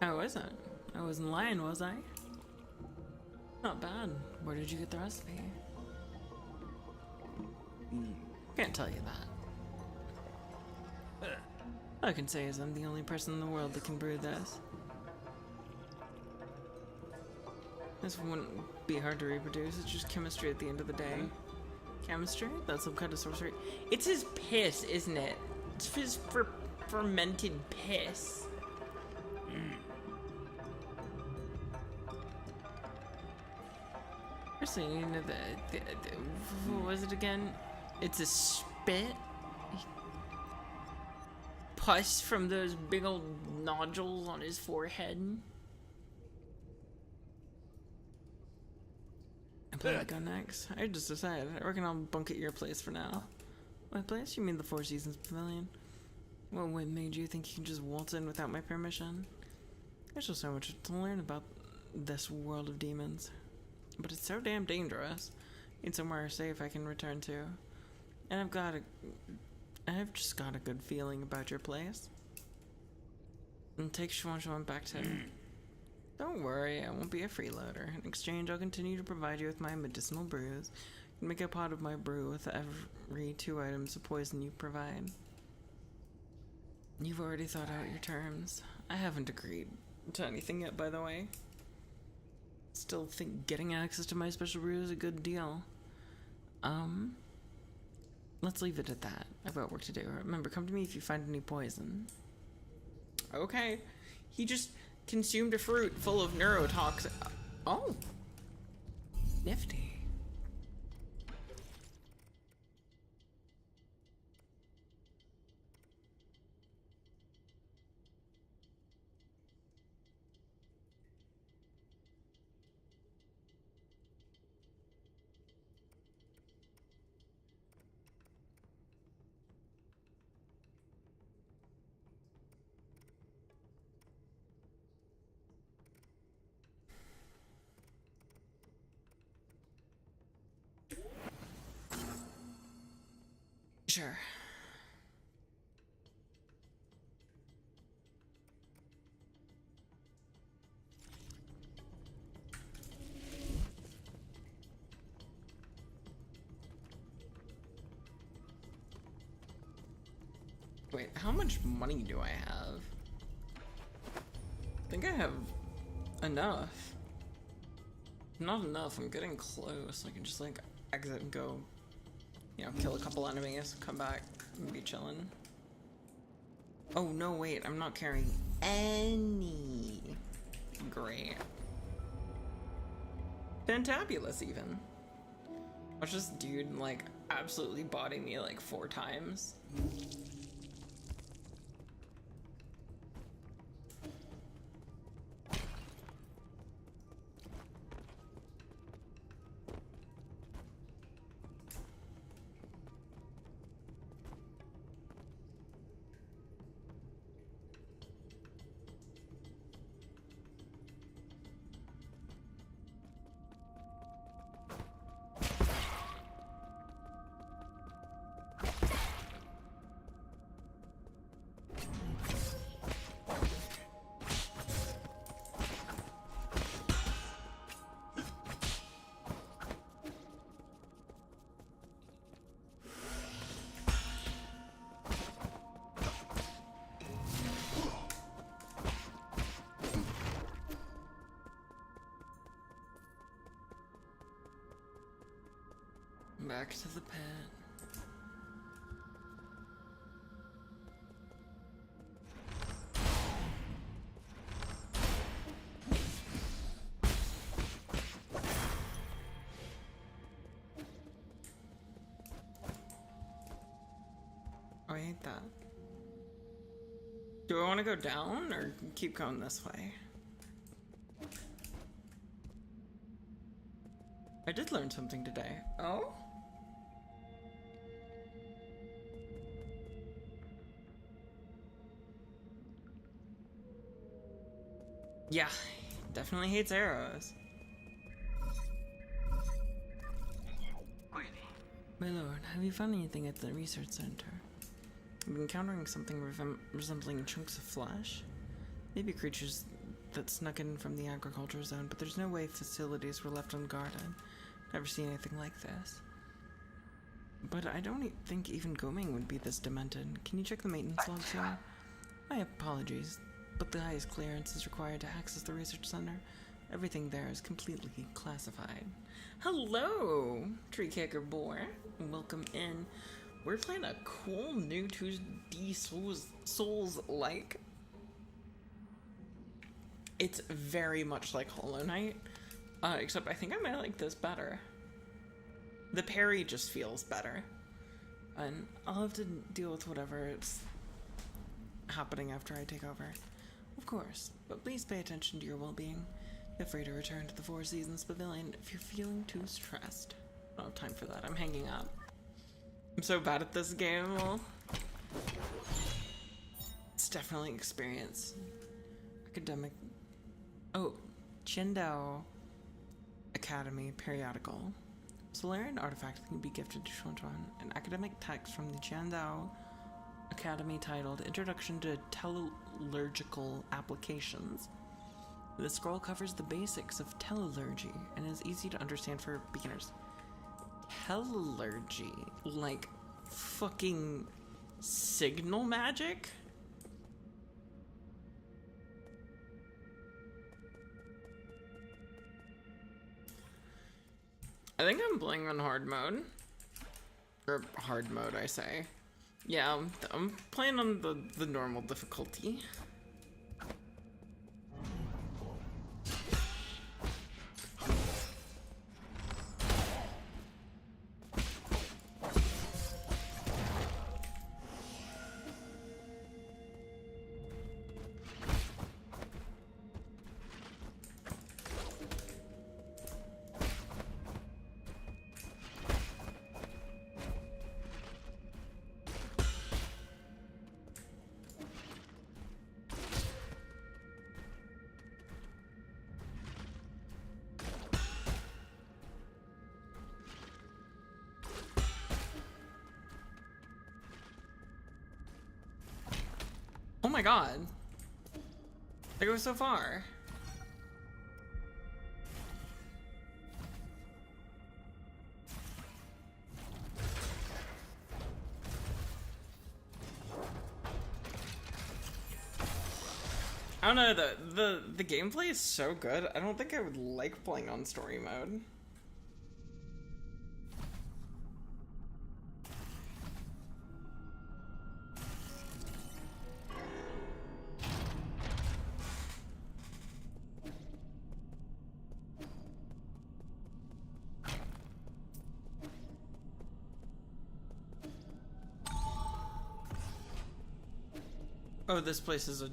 How is it? I wasn't lying, was I? Not bad. Where did you get the recipe? Can't tell you that. All I can say is I'm the only person in the world that can brew this. This wouldn't be hard to reproduce. It's just chemistry at the end of the day. Chemistry? That's some kind of sorcery. It's his piss, isn't it? It's his fermented piss. First thing you know, what was it again? It's a spit? Pus from those big old nodules on his forehead. I play that gun next. I just decided. I reckon I'll bunk at your place for now. My place? You mean the Four Seasons Pavilion? What made you think you can just waltz in without my permission? There's just so much to learn about this world of demons. But it's so damn dangerous. Need somewhere safe I can return to. And I've just got a good feeling about your place. And take Schwan back to... Don't worry, I won't be a freeloader. In exchange, I'll continue to provide you with my medicinal brews. You can make a pot of my brew with every 2 items of poison you provide. You've already thought out your terms. I haven't agreed to anything yet, by the way. Still think getting access to my special brew is a good deal. Let's leave it at that. I've got work to do. Remember, come to me if you find any poison. Okay. He just consumed a fruit full of neurotoxin. Oh. Nifty. Sure. Wait, how much money do I have? I think I have enough. Not enough, I'm getting close. I can just like exit and go, you know, kill a couple enemies, come back, and be chilling. Oh no, wait, I'm not carrying any. Great. Fantabulous even. Watch this dude like absolutely body me like 4 times. Back to the pit. Oh, I hate that. Do I want to go down or keep going this way? I did learn something today. Oh? Yeah, definitely hates arrows. My lord, have you found anything at the research center? I've been encountering something resembling chunks of flesh. Maybe creatures that snuck in from the agriculture zone, but there's no way facilities were left unguarded. Never seen anything like this. But I don't think even Goming would be this demented. Can you check the maintenance logs here? My apologies, but the highest clearance is required to access the research center. Everything there is completely classified. Hello, Tree Kicker Boy. Welcome in. We're playing a cool new 2D Souls-like. It's very much like Hollow Knight, except I think I might like this better. The parry just feels better. And I'll have to deal with whatever is happening after I take over. Of course, but please pay attention to your well-being. Feel free to return to the Four Seasons Pavilion if you're feeling too stressed. I don't have time for that, I'm hanging up. I'm so bad at this game. definitely experience academic. Oh, Qingdao Academy periodical. Solarian artifact can be gifted to Xuanchuan. An academic text from the Qingdao Academy titled Introduction to Tellurgical Applications. The scroll covers the basics of tellurgy and is easy to understand for beginners. Tellurgy? Like fucking signal magic? I think I'm playing on hard mode. Or hard mode, I say. Yeah, I'm playing on the normal difficulty. Oh my god. That goes so far. I don't know, the gameplay is so good. I don't think I would like playing on story mode. Oh, this place is a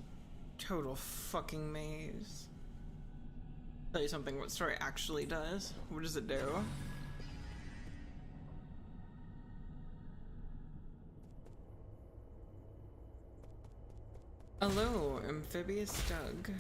total fucking maze. Tell you something, what story actually does. What does it do? Hello, amphibious Doug.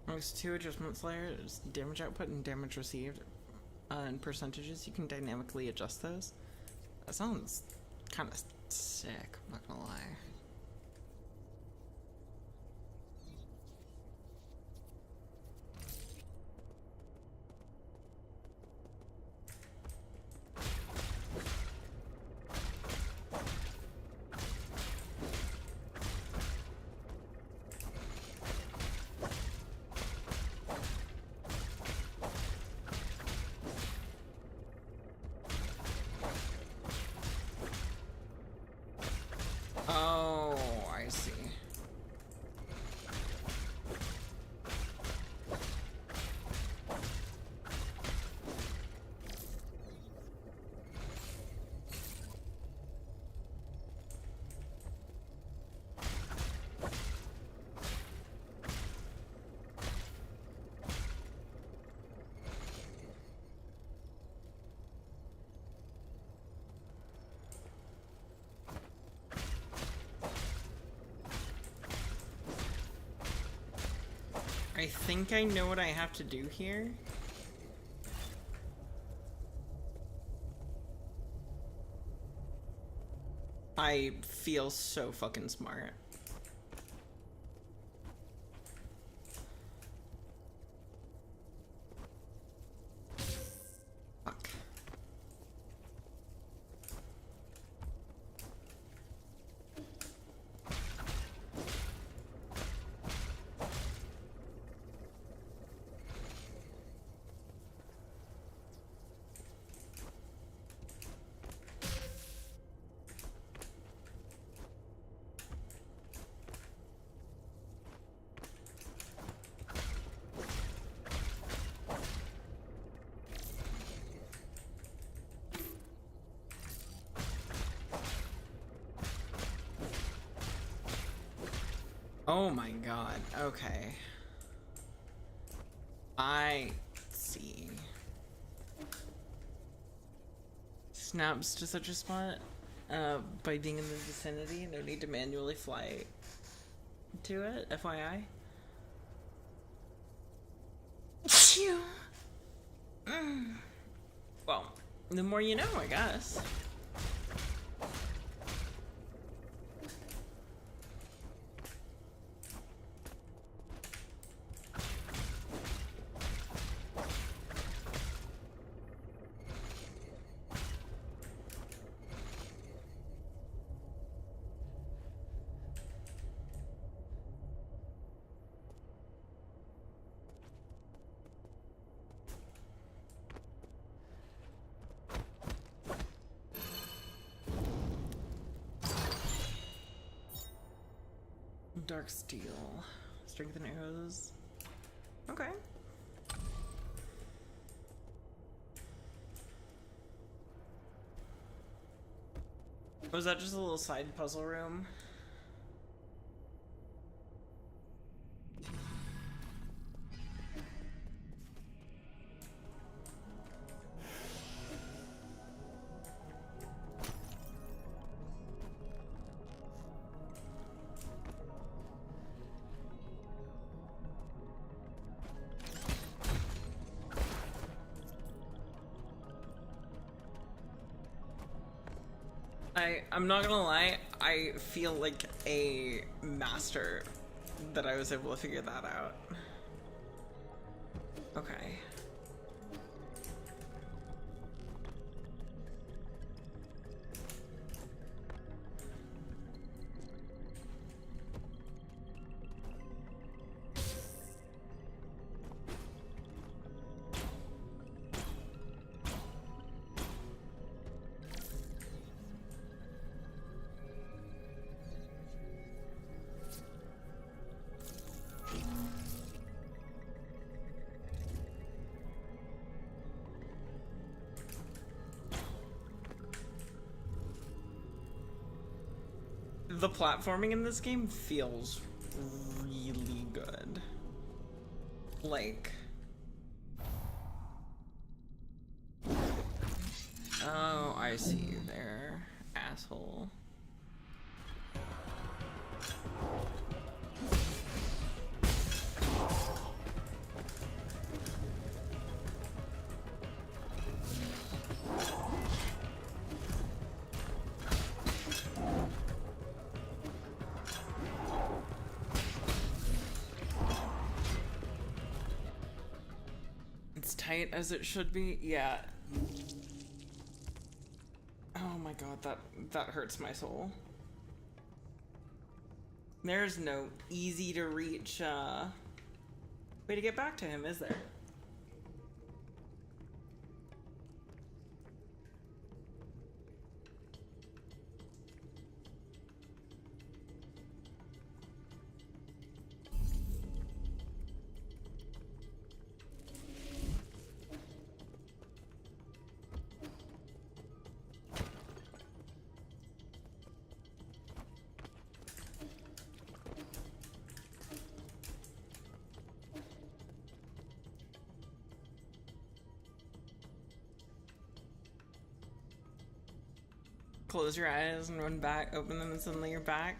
There's 2 adjustment layers, damage output and damage received, and percentages. You can dynamically adjust those. That sounds kind of sick, I'm not gonna lie. Oh, I see. I think I know what I have to do here. I feel so fucking smart. Fuck. Oh my god, okay. I see. Snaps to such a spot by being in the vicinity. No need to manually fly to it, FYI. Phew. Well, the more you know, I guess. Dark steel. Strengthen arrows. Okay. Was that just a little side puzzle room? I'm not gonna lie, I feel like a master that I was able to figure that out. Okay. The platforming in this game feels really good. Like... Oh, I see you there, asshole. Tight as it should be. Yeah. Oh my god, that hurts my soul. There's no easy to reach way to get back to him, is there? Close your eyes and run back, open them and suddenly you're back.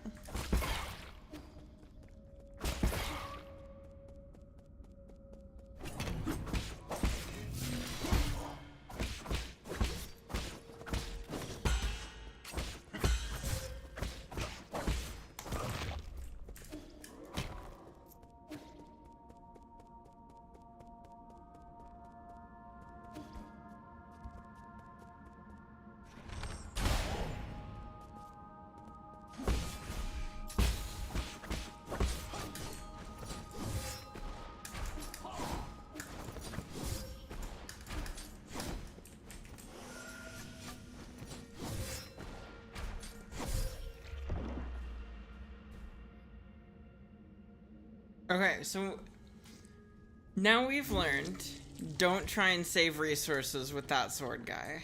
Okay, so now we've learned, don't try and save resources with that sword guy.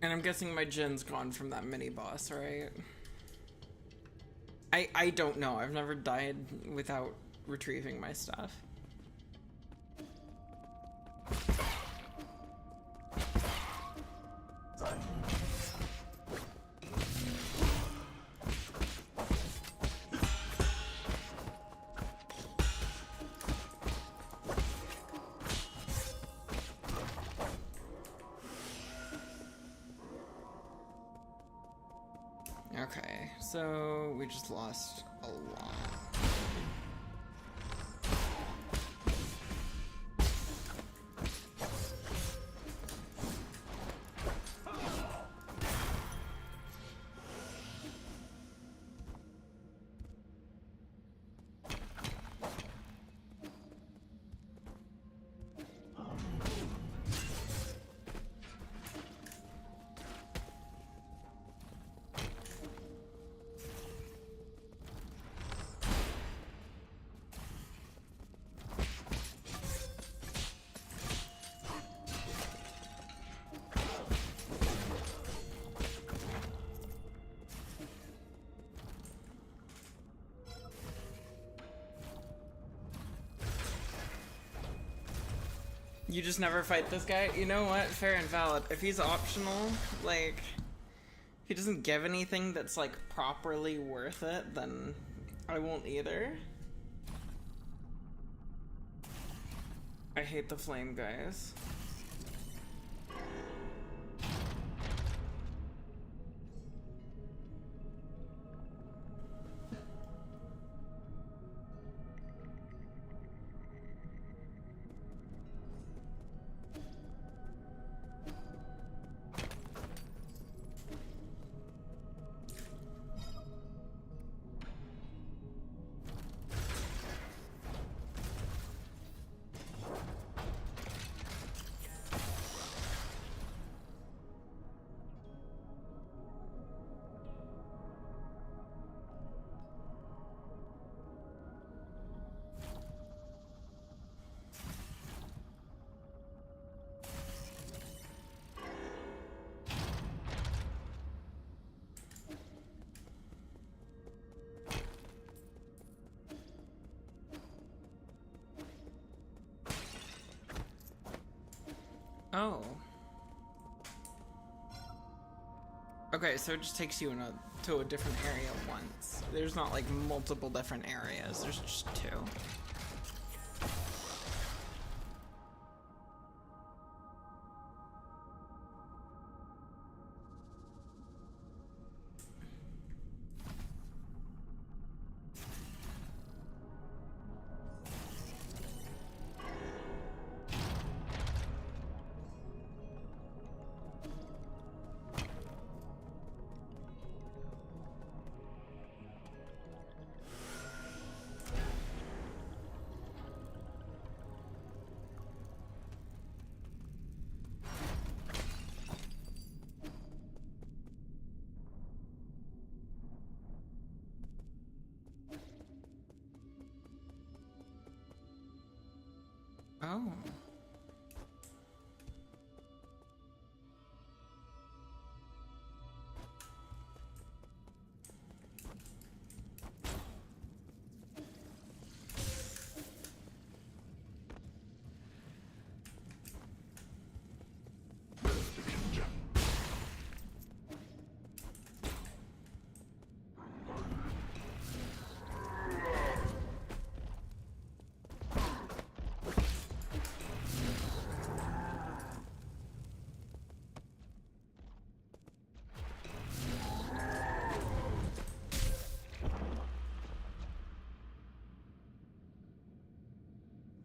And I'm guessing my gen's gone from that mini boss, right? I don't know. I've never died without retrieving my stuff. Okay, so we just lost a lot. You just never fight this guy? You know what? Fair and valid. If he's optional, like, if he doesn't give anything that's, like, properly worth it, then I won't either. I hate the flame guys. Oh. Okay, so it just takes you to a different area once. There's not like multiple different areas, there's just two. Oh.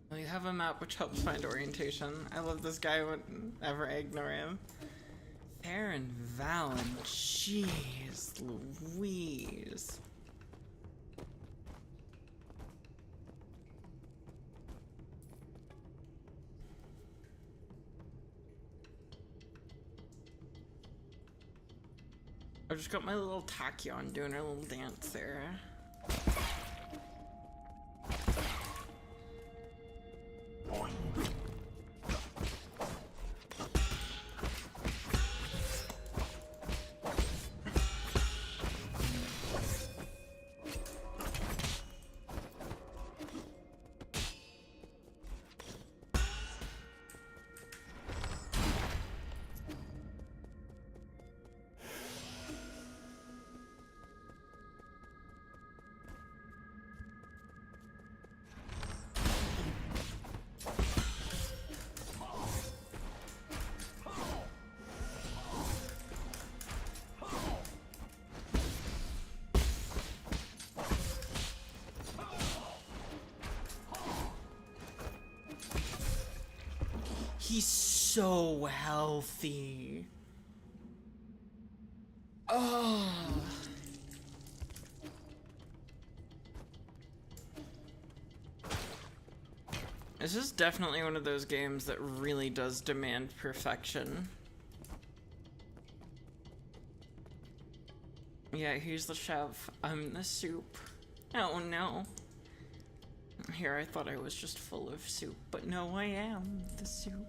Well, you have a map which helps find orientation. I love this guy, wouldn't ever ignore him. Fair and valid. Jeez Louise. I've just got my little tachyon doing her little dance there. He's so healthy. Oh. This is definitely one of those games that really does demand perfection. Yeah, here's the chef. I'm the soup. Oh no. Here, I thought I was just full of soup, but no, I am the soup.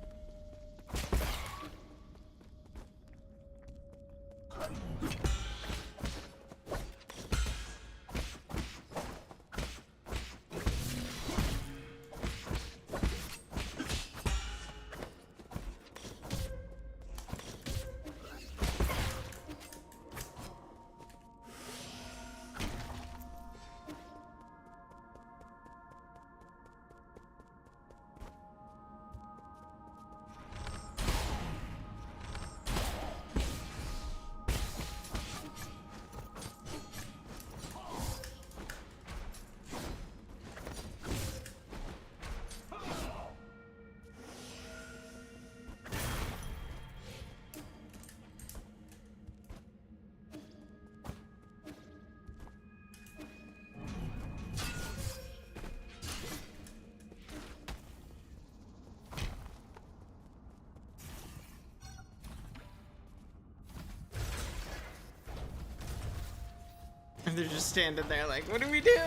And they're just standing there like, what do we do?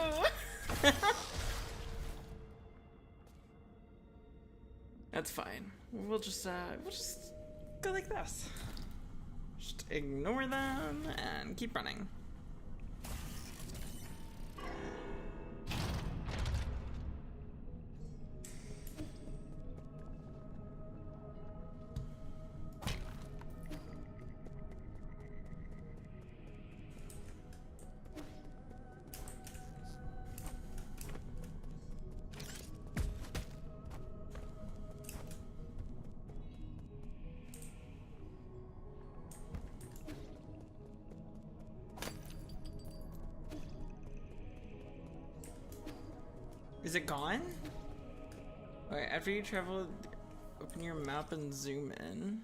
That's fine. We'll just go like this. Just ignore them and keep running. Is it gone? Alright, after you travel, open your map and zoom in.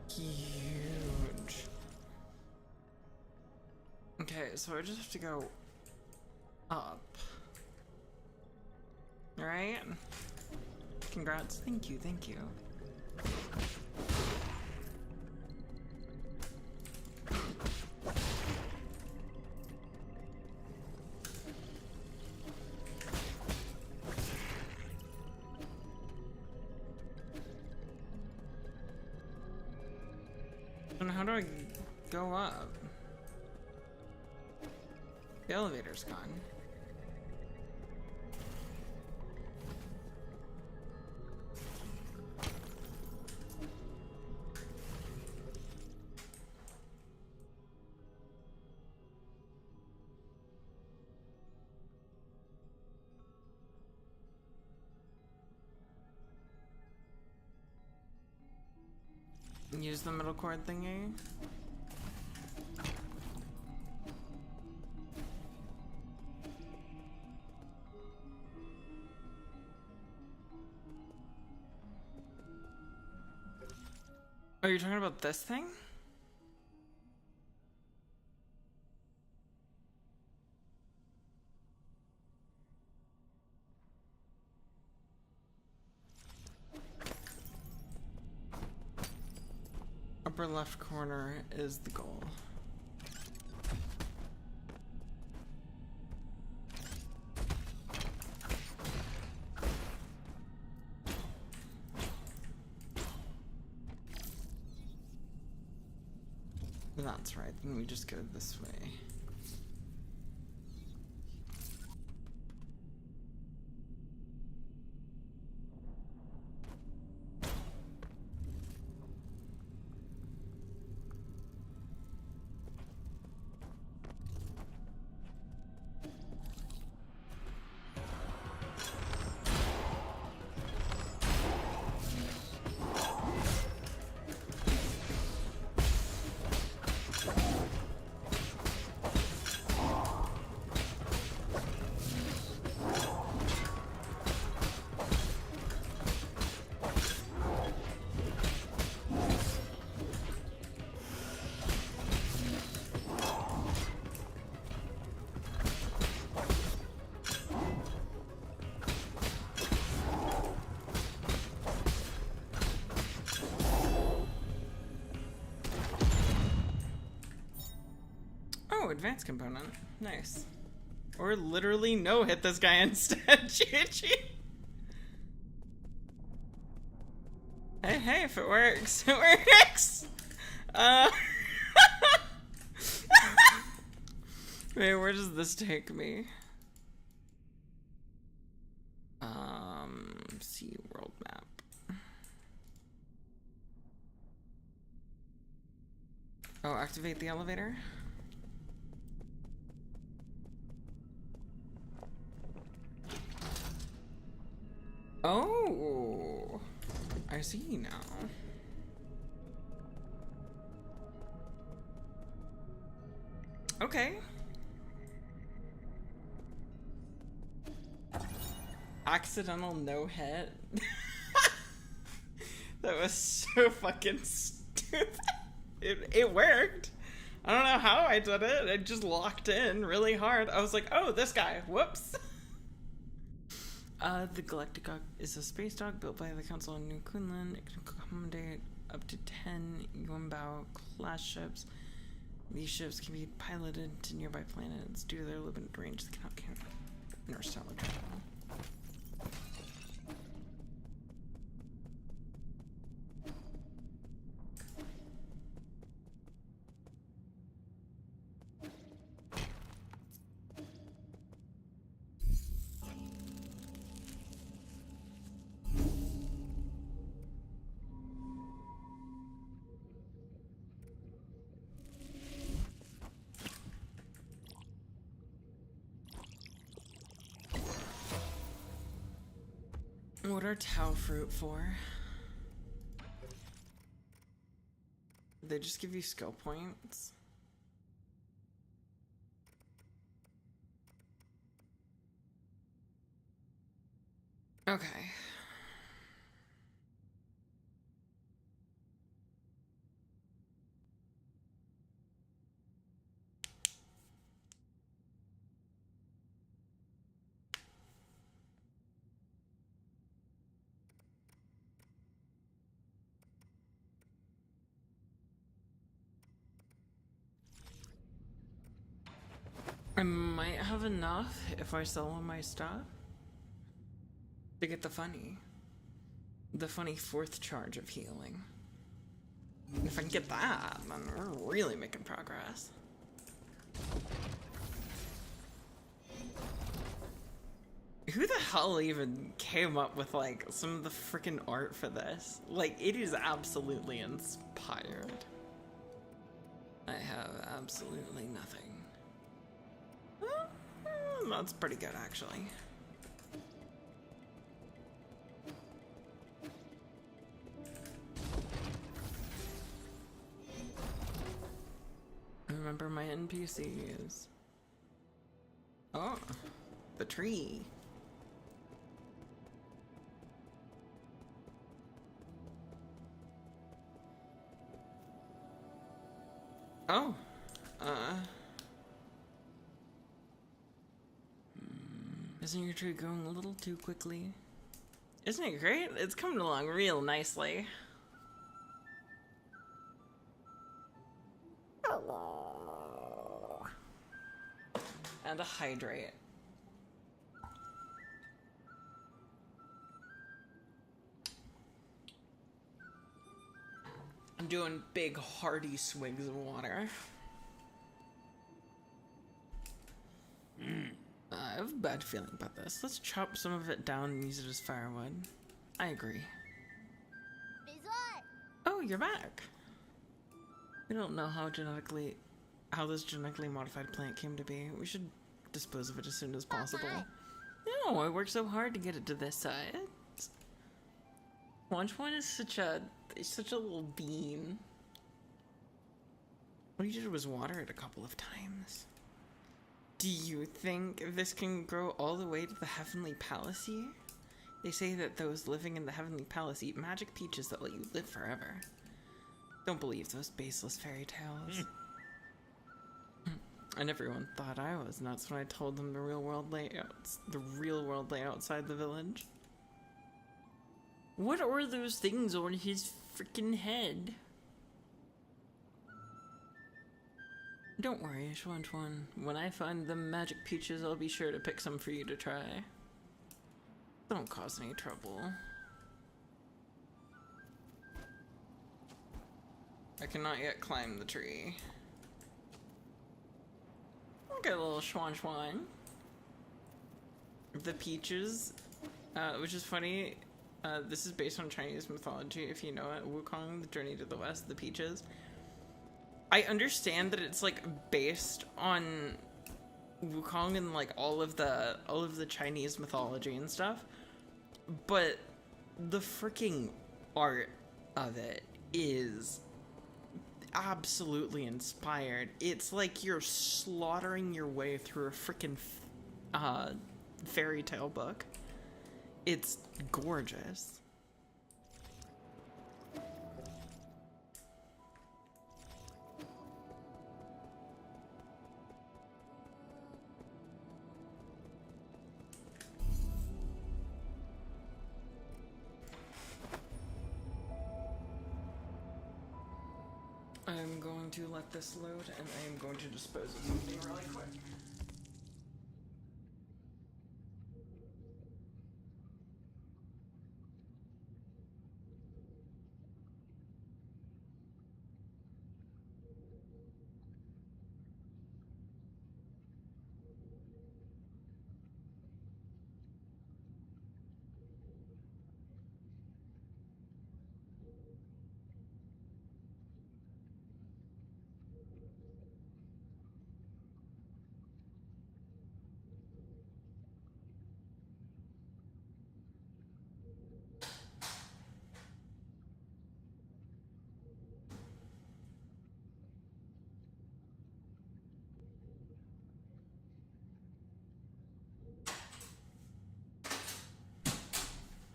Huge. Okay, so I just have to go up. Alright? Congrats. Thank you, thank you. And how do I go up? The elevator's gone. Use the middle cord thingy. Are you talking about this thing? Upper left corner is the goal. That's right, then we just go this way. advanced component. Nice. Or literally no, hit this guy instead. GG. Hey, if it works, it works. Wait, where does this take me? See world map. Oh, activate the elevator. Oh, I see now. Okay. Accidental no hit. That was so fucking stupid. It worked. I don't know how I did it. It just locked in really hard. I was like, oh, this guy. Whoops. The Galactic Dog is a space dog built by the Council on New Kunlun. It can accommodate up to 10 Yuanbao class ships. These ships can be piloted to nearby planets due to their limited range. They cannot carry interstellar travel. What are Tau fruit for? They just give you skill points. Okay. I might have enough if I sell all my stuff to get the funny fourth charge of healing. If I can get that, then we're really making progress. Who the hell even came up with like some of the freaking art for this? Like, it is absolutely inspired. I have absolutely nothing. That's pretty good, actually. I remember my NPCs. Oh, the tree. Oh, isn't your tree growing a little too quickly? Isn't it great? It's coming along real nicely. And a hydrate. I'm doing big hearty swigs of water. I have a bad feeling about this. Let's chop some of it down and use it as firewood. I agree. Oh, you're back. We don't know how this genetically modified plant came to be. We should dispose of it as soon as possible. No, I worked so hard to get it to this side. Launch Point is such a little bean. What you did was water it a couple of times. Do you think this can grow all the way to the Heavenly Palace here? They say that those living in the Heavenly Palace eat magic peaches that let you live forever. Don't believe those baseless fairy tales. And everyone thought I was nuts when I told them the real world lay outside the village. What are those things on his freaking head? Don't worry, Xuan Xuan. When I find the magic peaches, I'll be sure to pick some for you to try. Don't cause any trouble. I cannot yet climb the tree. Okay, little Xuan Xuan. The peaches, which is funny, this is based on Chinese mythology, if you know it. Wukong, the Journey to the West, the peaches. I understand that it's like based on Wukong and like all of the Chinese mythology and stuff, but the freaking art of it is absolutely inspired. It's like you're slaughtering your way through a freaking fairy tale book. It's gorgeous. I'm going to let this load, and I am going to dispose of something really quick.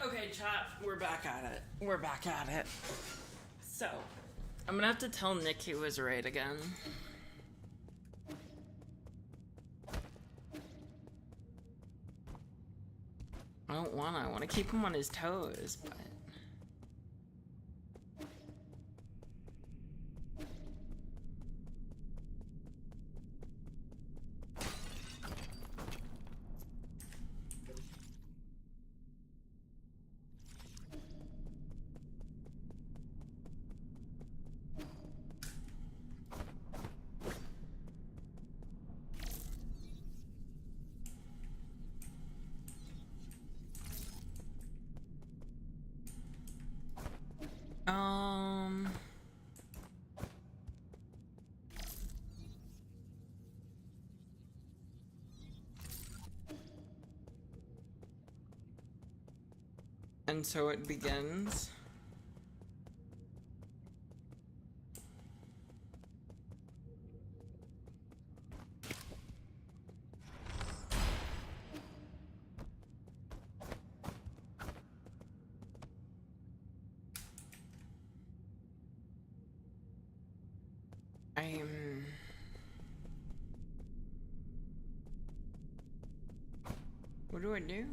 Okay, chat, we're back at it. We're back at it. So, I'm gonna have to tell Nick he was right again. I wanna keep him on his toes, but... And so it begins. What do I do?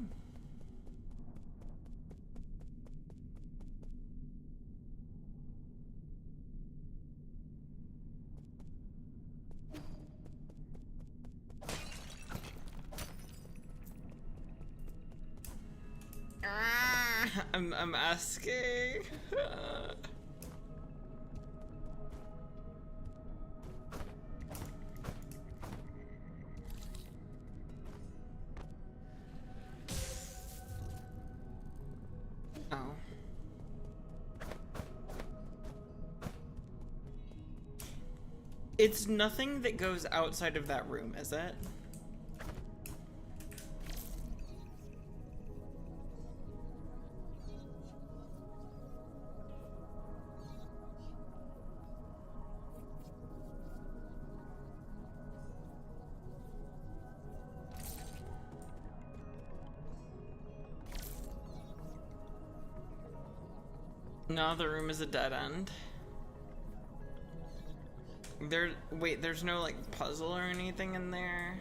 I'm asking. Oh. It's nothing that goes outside of that room, is it? No, the room is a dead end. Wait, there's no like puzzle or anything in there?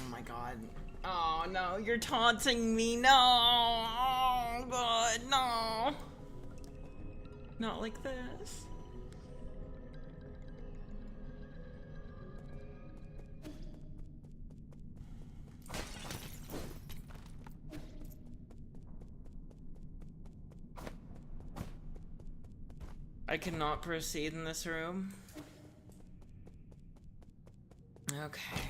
my god. Oh no, you're taunting me. No. Oh god, no. Not like this. I cannot proceed in this room. Okay.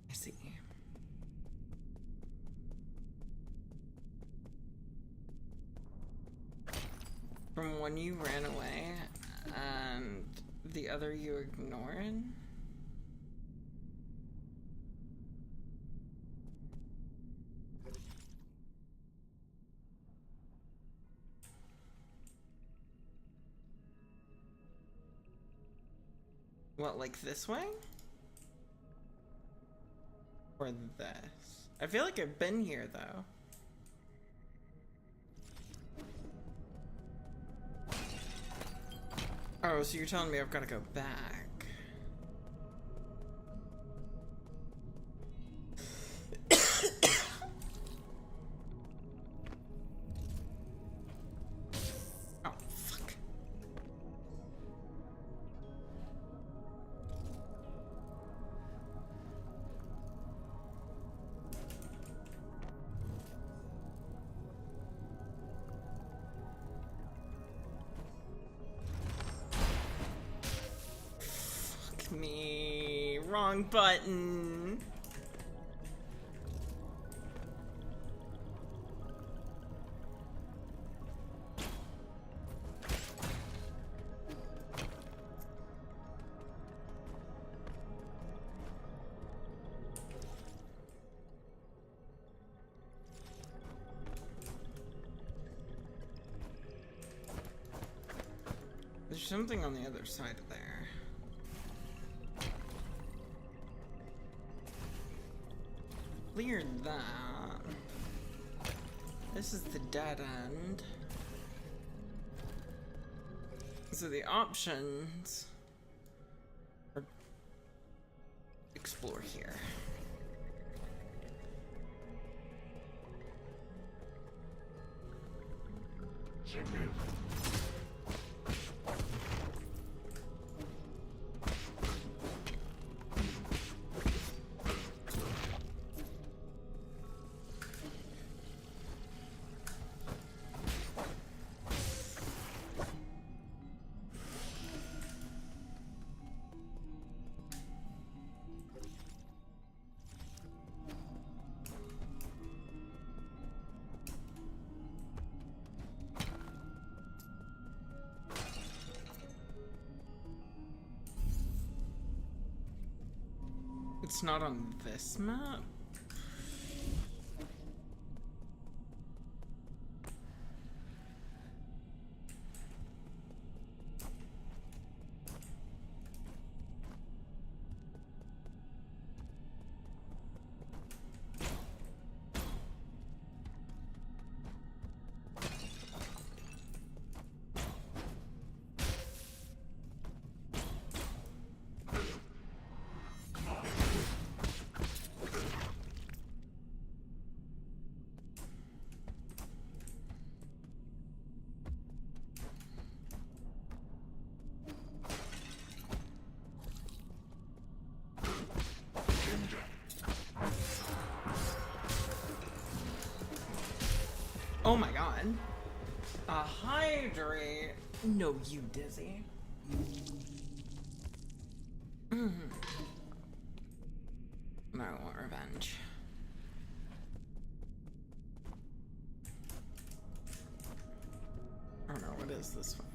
I see. From when you ran away and the other you ignored? What, like this way? Or this? I feel like I've been here though. Oh, so you're telling me I've got to go back. Oh, fuck. Me. Wrong button. There's something on the other side of there. Cleared that. This is the dead end. So the options are explore here. It's not on this map? Oh my god. A hydrate. No, you dizzy. I want revenge. I don't know, what is this one?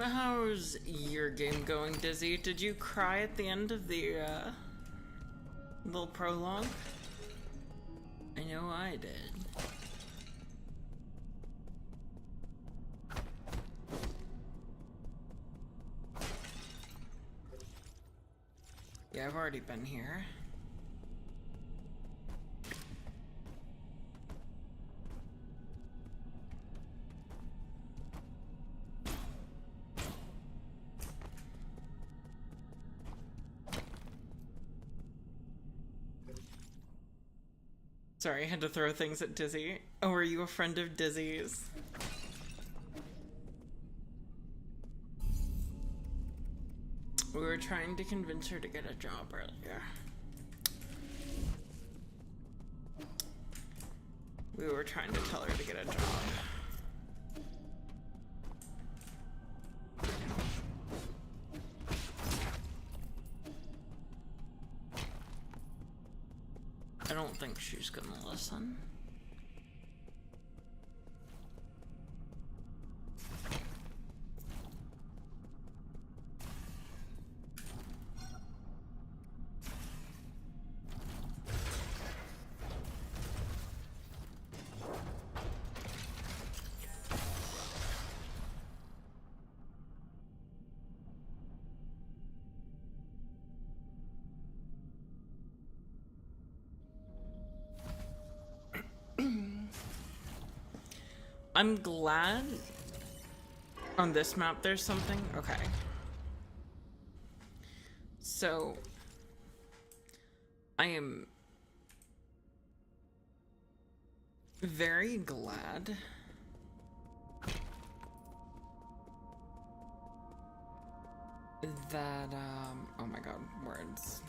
How's your game going, Dizzy? Did you cry at the end of the little prologue? I know I did. Yeah, I've already been here. Sorry, I had to throw things at Dizzy. Oh, are you a friend of Dizzy's? We were trying to convince her to get a job earlier. We were trying to tell her to get a job. I don't think she's gonna listen. I'm glad on this map there's something. Okay. So I am very glad that oh my god, words.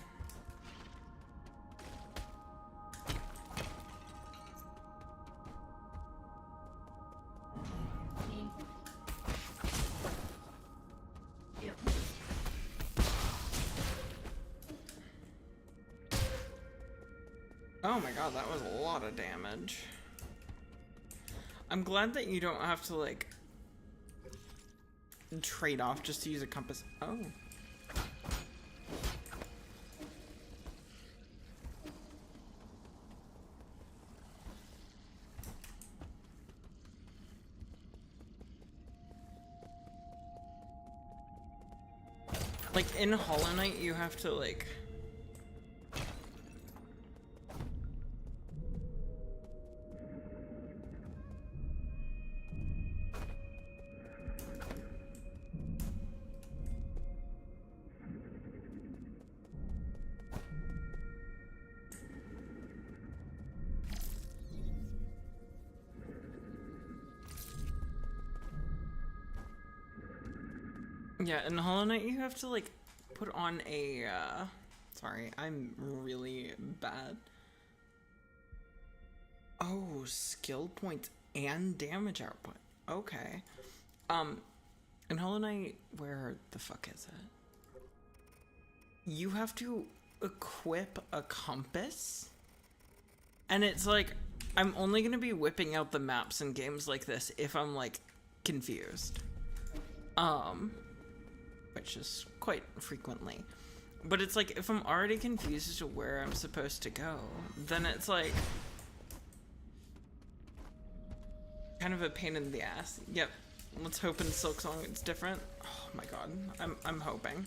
Oh my god, that was a lot of damage. I'm glad that you don't have to, like, trade off just to use a compass. Oh. Like, in Hollow Knight, you have to, like... Yeah, in Hollow Knight you have to, like, put on a, sorry, I'm really bad. Oh, skill points and damage output. Okay. In Hollow Knight, where the fuck is it? You have to equip a compass? And it's like, I'm only gonna be whipping out the maps in games like this if I'm, like, confused. Which is quite frequently. But it's like, if I'm already confused as to where I'm supposed to go, then it's like kind of a pain in the ass. Yep. Let's hope in Silksong it's different. Oh my god. I'm hoping.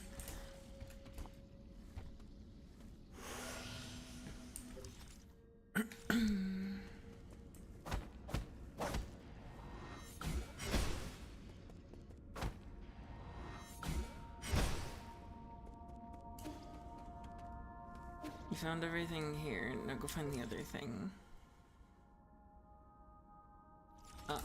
You found everything here. Now go find the other thing. Up.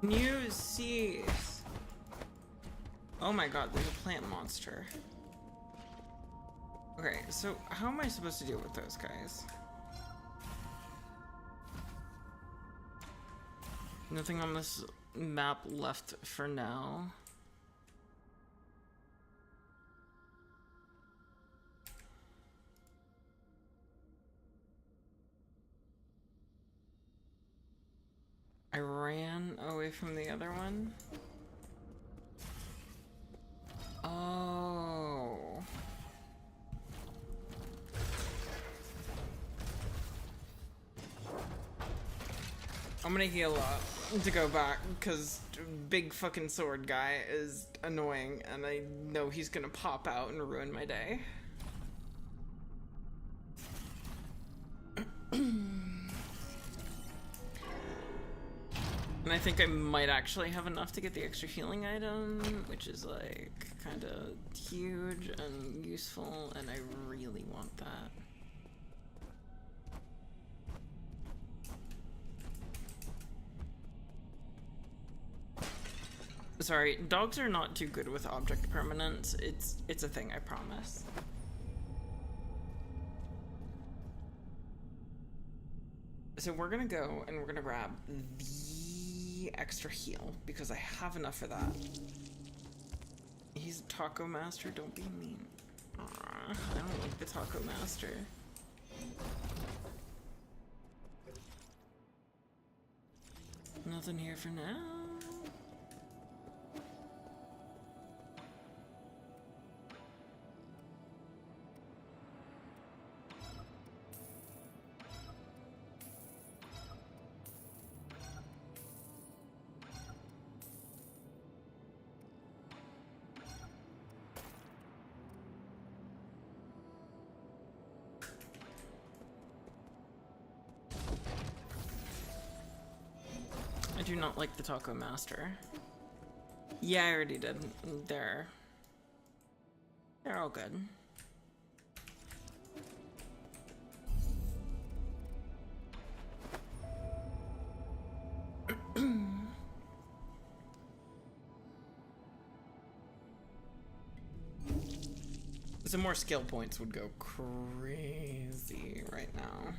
New seas. Oh my god, there's a plant monster. Okay, so how am I supposed to deal with those guys? Nothing on this map left for now. I ran away from the other one. Oh. I'm gonna heal up to go back because big fucking sword guy is annoying and I know he's gonna pop out and ruin my day. And I think I might actually have enough to get the extra healing item, which is like kind of huge and useful, and I really want that. Sorry, dogs are not too good with object permanence. It's a thing, I promise. So we're gonna go and we're gonna grab the extra heal because I have enough for that. He's a taco master, don't be mean. Aww, I don't like the taco master. Nothing here for now. I do not like the taco master. Yeah, I already did. They're all good. Some more skill points would go crazy right now.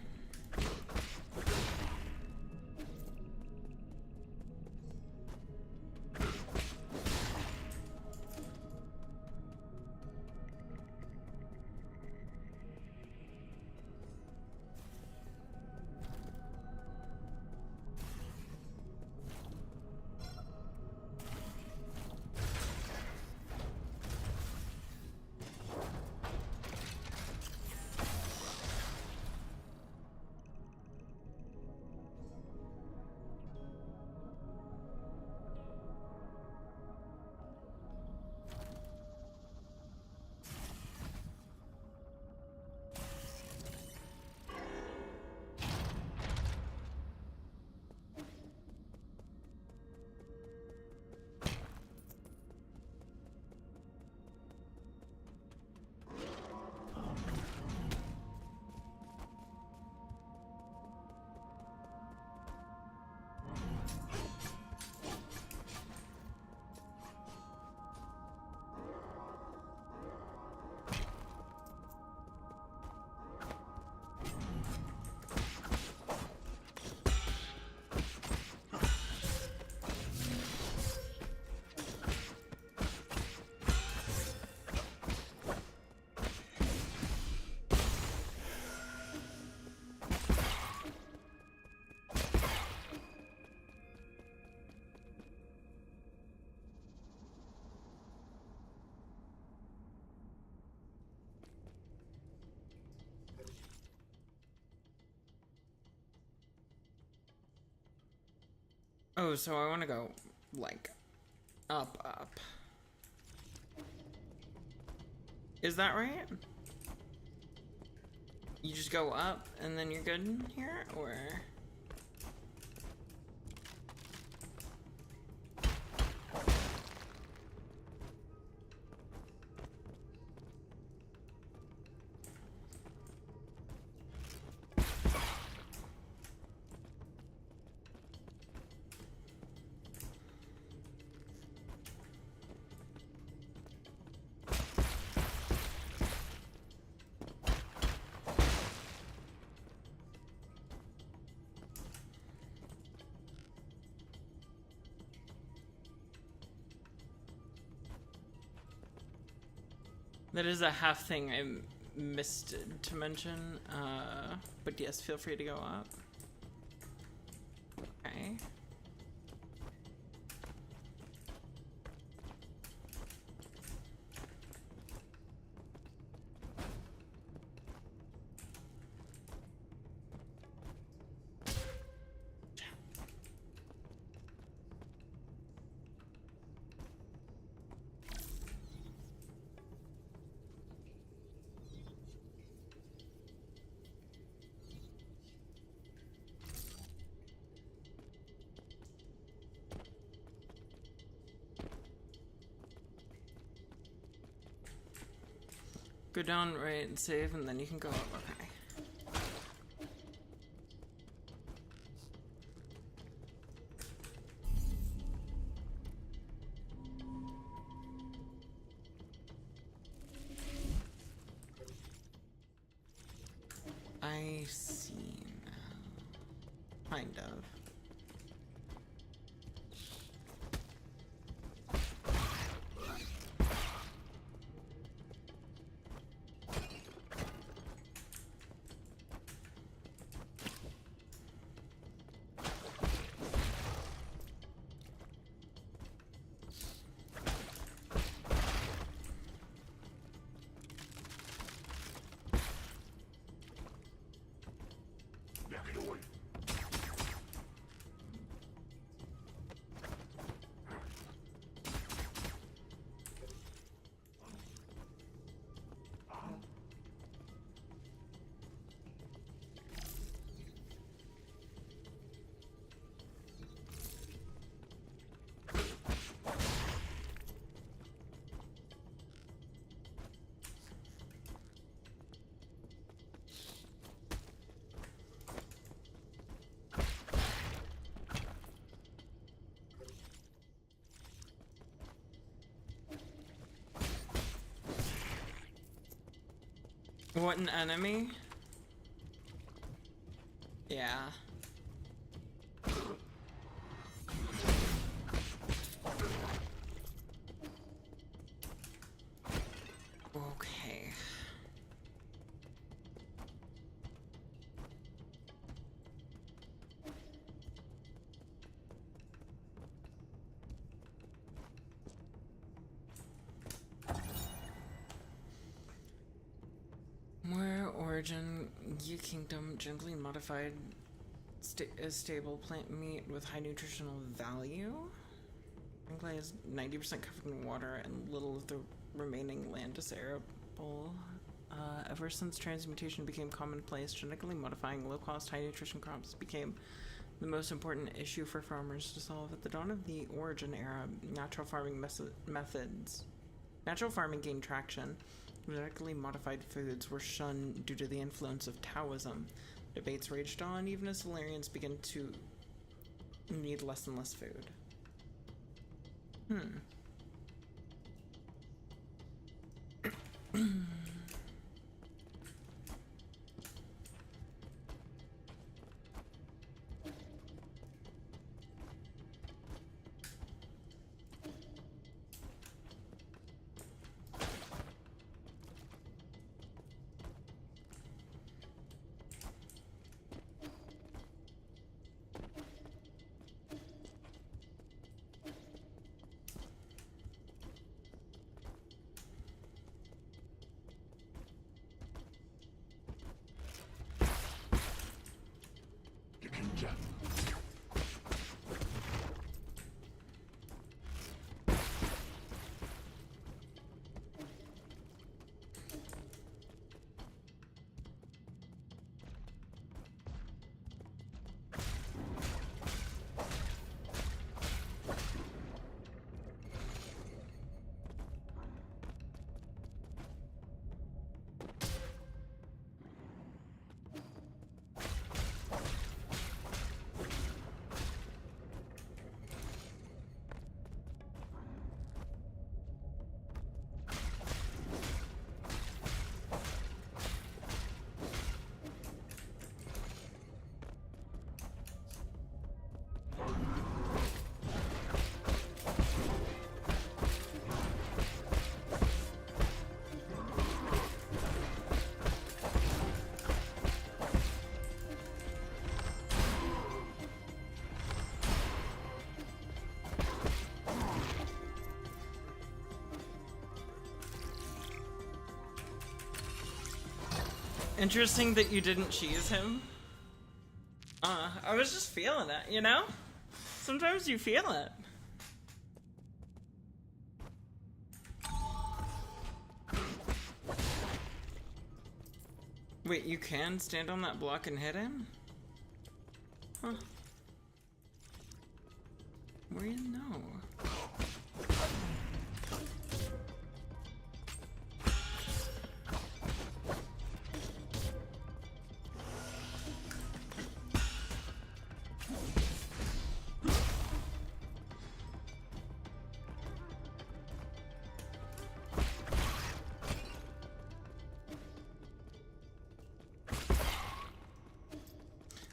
Oh, so I want to go, like, up. Is that right? You just go up and then you're good here, or? That is a half thing I missed to mention, but yes, feel free to go up. Okay. Go down, right, and save, and then you can go up. Okay. I see now. Kind of. What an enemy? Yeah. Okay. Where origin, Yi Kingdom, gently modified stable plant meat with high nutritional value. Anglai is 90% covered in water and little of the remaining land is arable. Ever since transmutation became commonplace, genetically modifying low-cost, high-nutrition crops became the most important issue for farmers to solve. At the dawn of the Origin era, natural farming gained traction. Genetically modified foods were shunned due to the influence of Taoism. Debates raged on even as Solarians began to need less and less food. Interesting that you didn't cheese him. I was just feeling it, you know? Sometimes you feel it. Wait, you can stand on that block and hit him? Huh. Where do you know?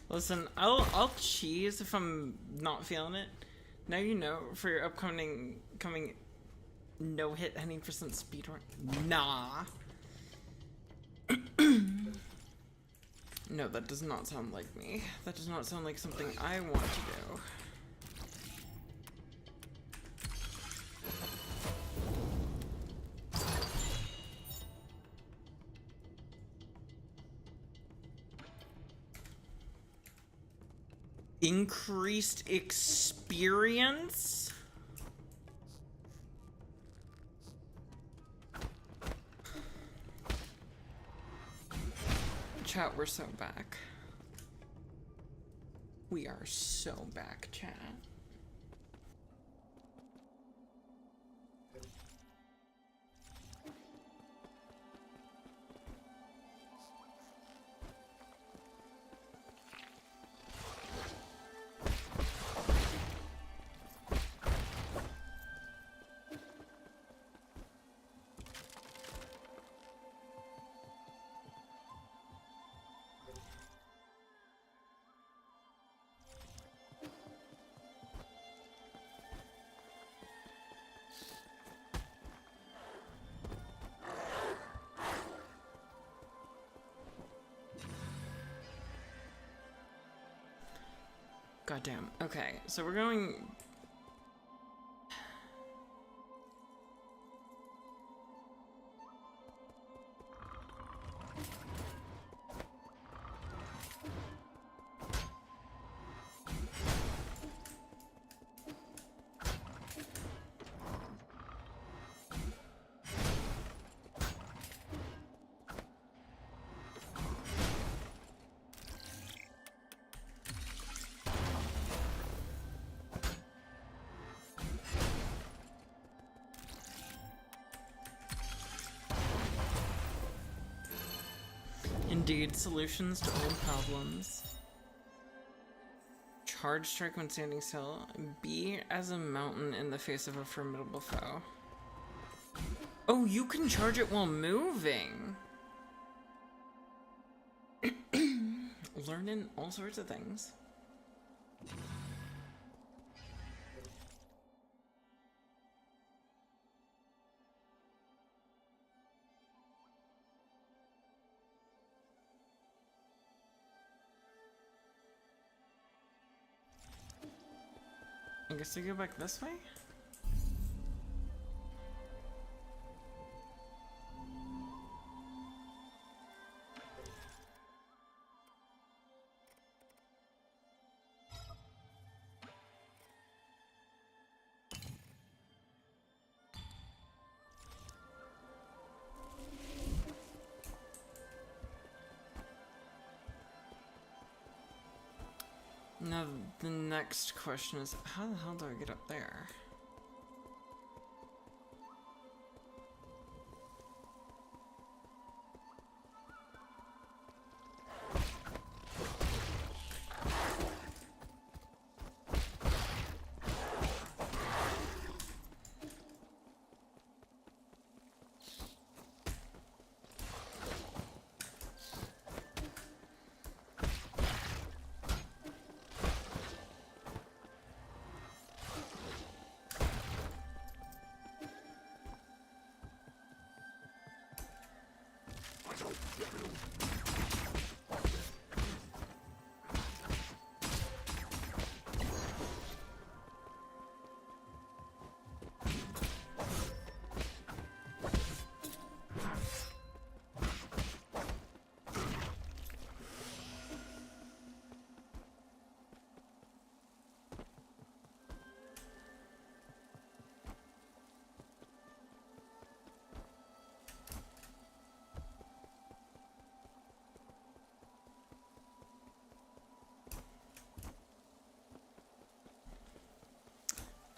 Listen, I'll cheese if I'm not feeling it. Now you know for your upcoming no hit any percent speedrun. Nah. No, that does not sound like me. That does not sound like something I want to do. Increased experience? Chat, we're so back. We are so back, chat. Goddamn. Okay, so we're going... Indeed, solutions to old problems. Charge strike when standing still. Be as a mountain in the face of a formidable foe. Oh, you can charge it while moving! Learning all sorts of things. I guess I go back this way? Now, the next question is, how the hell do I get up there?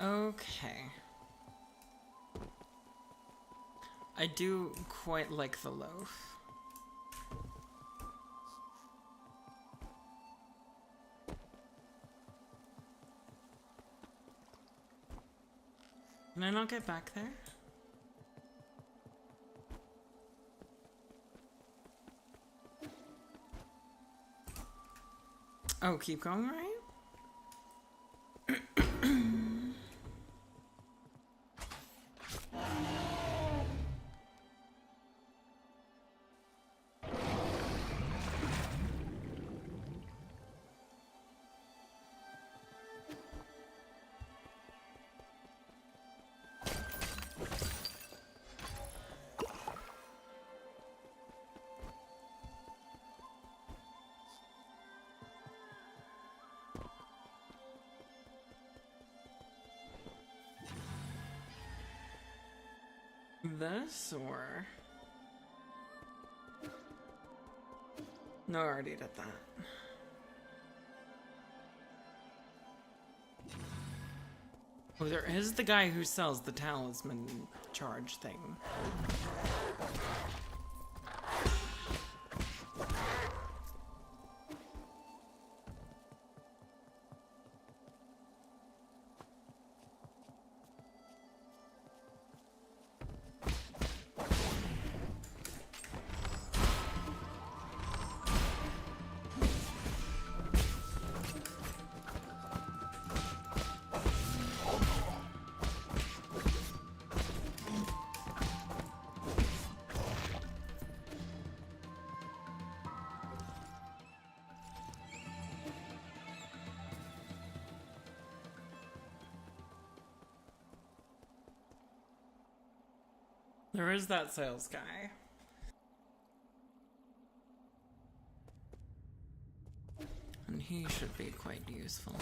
Okay. I do quite like the loaf. Can I not get back there? Oh, keep going, right? This or... No, I already did that. Oh, there is the guy who sells the talisman charge thing. There is that sales guy. And he should be quite useful.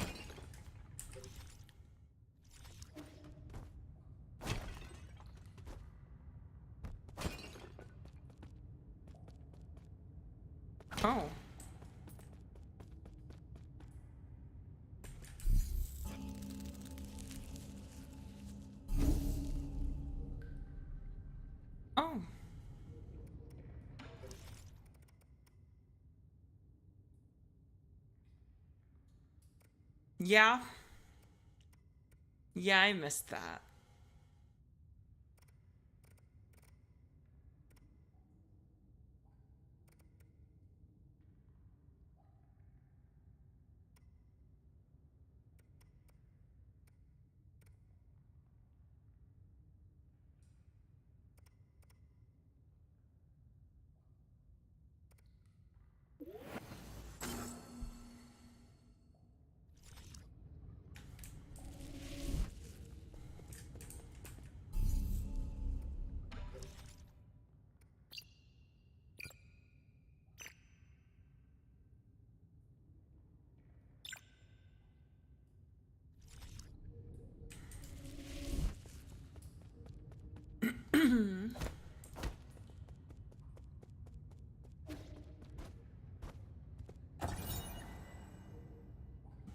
Oh. Oh. Yeah. Yeah, I missed that.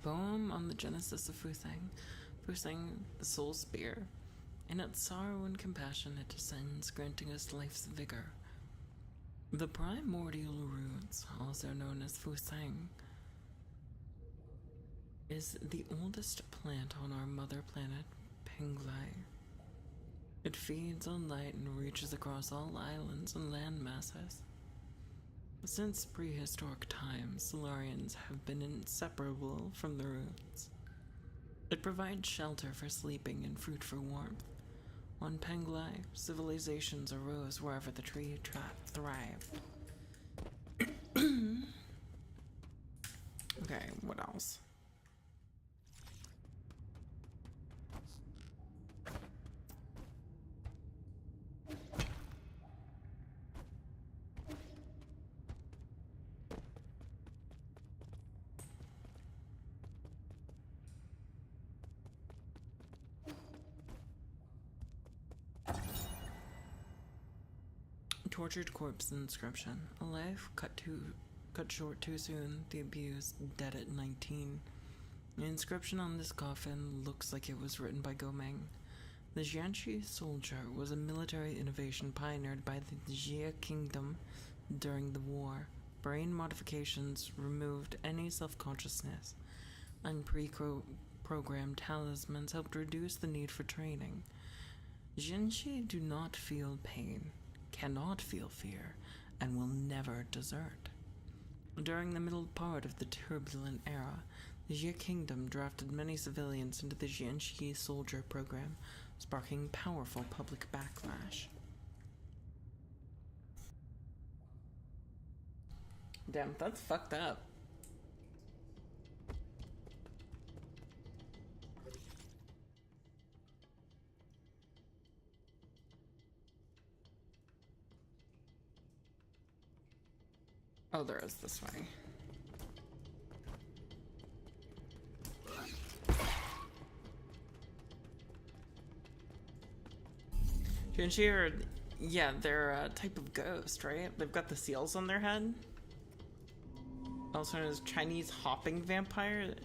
Poem on the genesis of Futhang. Futhang, the soul spear. In its sorrow and compassion it descends, granting us life's vigor. The primordial roots, also known as Futhang, is the oldest plant on our mother planet, Penglai. It feeds on light and reaches across all islands and land masses. Since prehistoric times, Solarians have been inseparable from the roots. It provides shelter for sleeping and food for warmth. On Penglai, civilizations arose wherever the tree thrived. Okay, what else? Tortured corpse inscription. Alive, cut short too soon. The abused, dead at 19. The inscription on this coffin looks like it was written by Gomeng. The Jianqi soldier was a military innovation pioneered by the Jie Kingdom during the war. Brain modifications removed any self-consciousness, and pre-programmed talismans helped reduce the need for training. Jianqi do not feel pain, cannot feel fear, and will never desert. During the middle part of the turbulent era, the Jie Kingdom drafted many civilians into the Jianqi soldier program, sparking powerful public backlash. Damn, that's fucked up. Oh, there is this way. Jianqi are, yeah, they're a type of ghost, right? They've got the seals on their head. Also known as Chinese hopping vampire.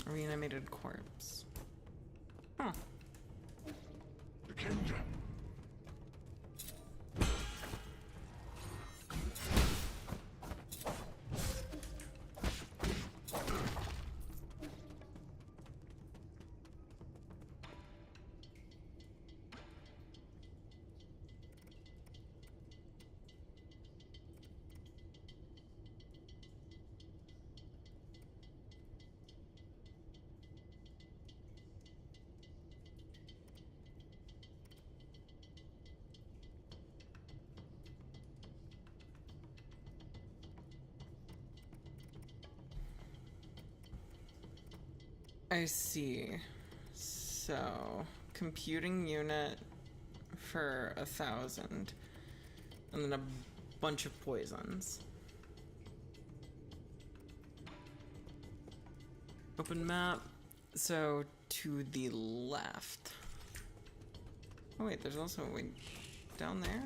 Reanimated corpse. Huh. The kingdom. I see. So, computing unit for 1,000. And then a bunch of poisons. Open map. So, to the left. Oh wait, there's also a way down there?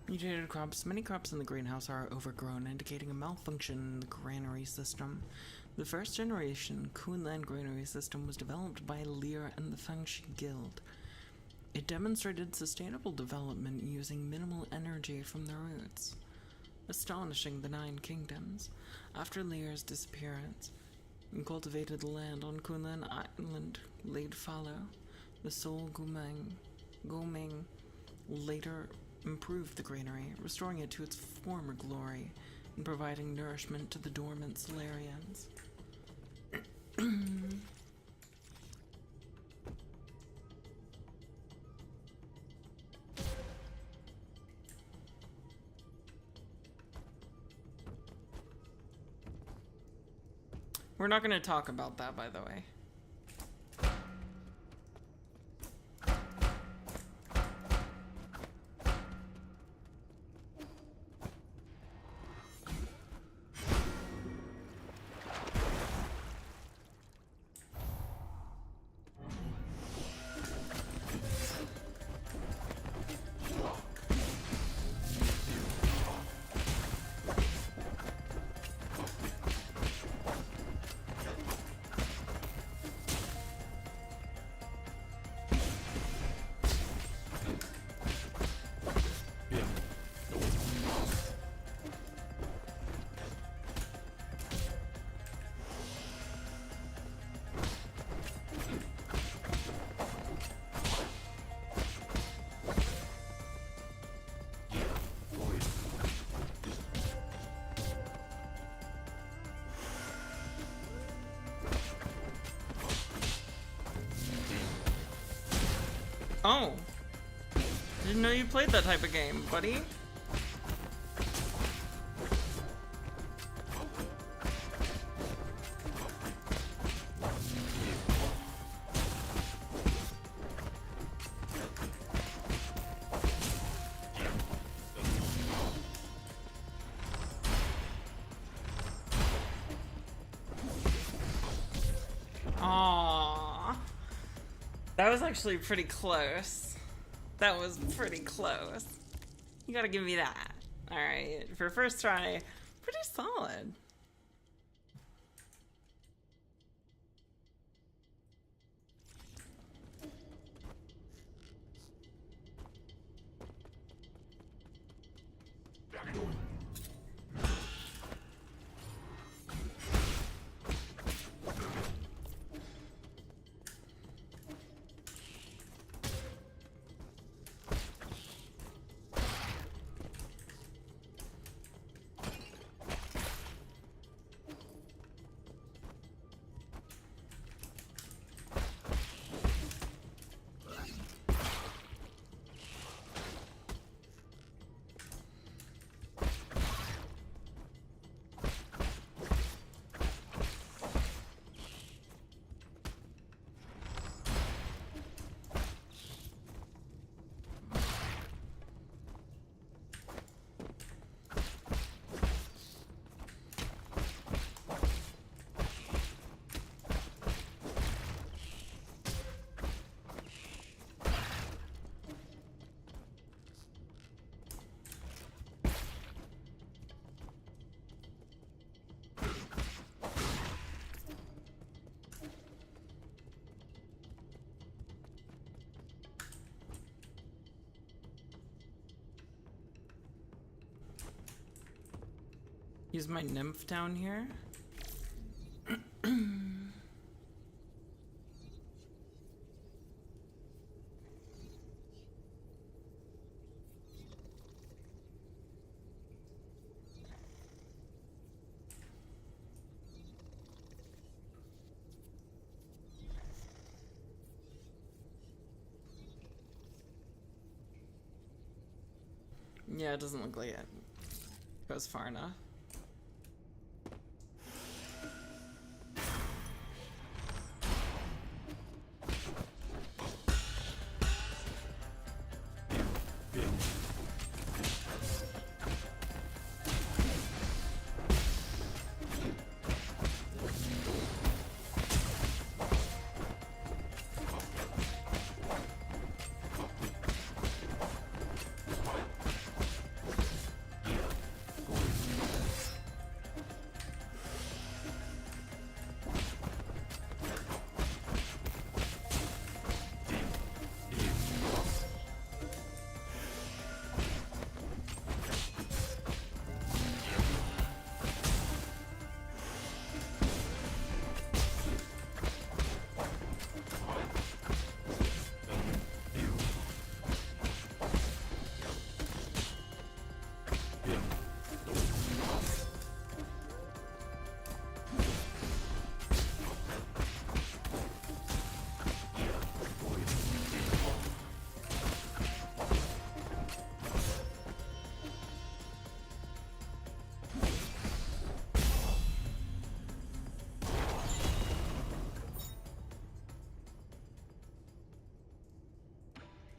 Mutated crops. Many crops in the greenhouse are overgrown, indicating a malfunction in the granary system. The first generation Kunlan granary system was developed by Lear and the Fangxi Guild. It demonstrated sustainable development using minimal energy from the roots, astonishing the Nine Kingdoms. After Lear's disappearance, cultivated land on Kunlan Island laid fallow. The Soul Gomeng later improved the granary, restoring it to its former glory and providing nourishment to the dormant Solarians. We're not going to talk about that, by the way. Oh. Didn't know you played that type of game, buddy. Aww. That was actually pretty close. That was pretty close. You gotta give me that. Alright, for first try, pretty solid. Use my nymph down here. Yeah, it doesn't look like it goes far enough.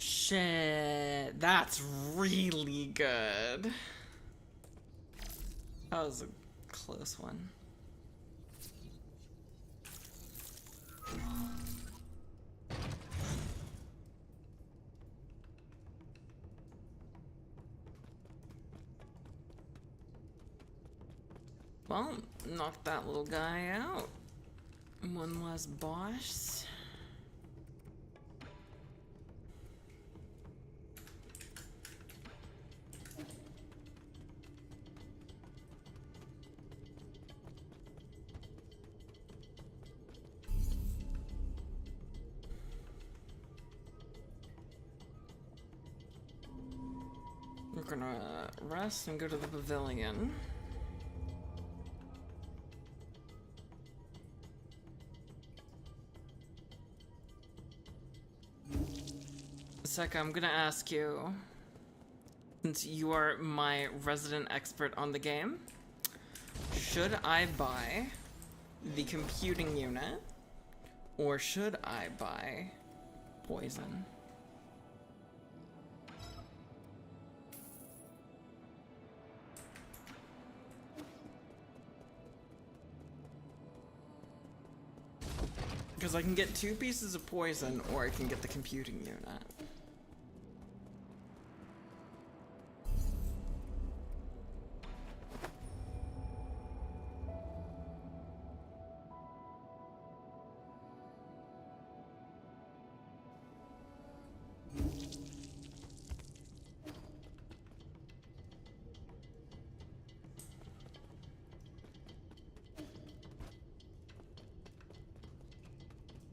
Shit, that's really good. That was a close one. Well, knock that little guy out. One less boss. We're gonna rest and go to the pavilion. Seka, I'm gonna ask you, since you are my resident expert on the game, should I buy the computing unit, or should I buy poison? Because I can get 2 pieces of poison, or I can get the computing unit.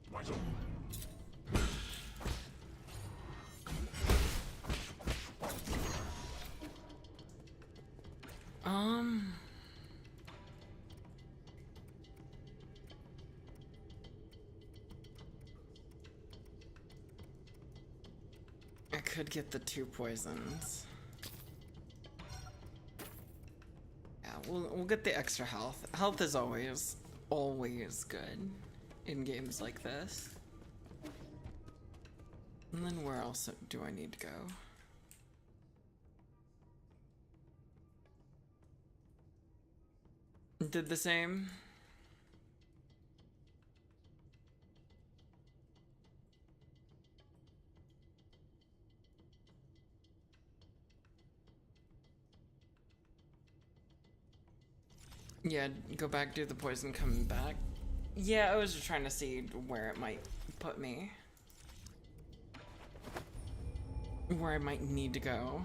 Weiter. I could get the 2 poisons. Yeah, we'll get the extra health. Health is always good in games like this. And then where else do I need to go? Did the same. Yeah, go back, do the poison, come back. Yeah, I was just trying to see where it might put me. Where I might need to go.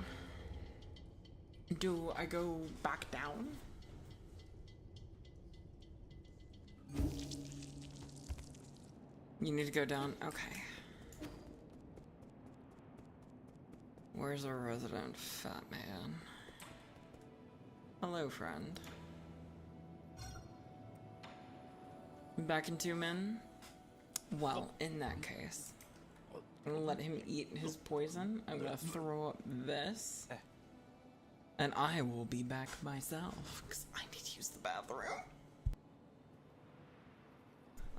Do I go back down? You need to go down? Okay. Where's our resident fat man? Hello, friend. Back in 2 men? Well, in that case, I'm gonna let him eat his poison. I'm gonna throw up this. And I will be back myself, because I need to use the bathroom.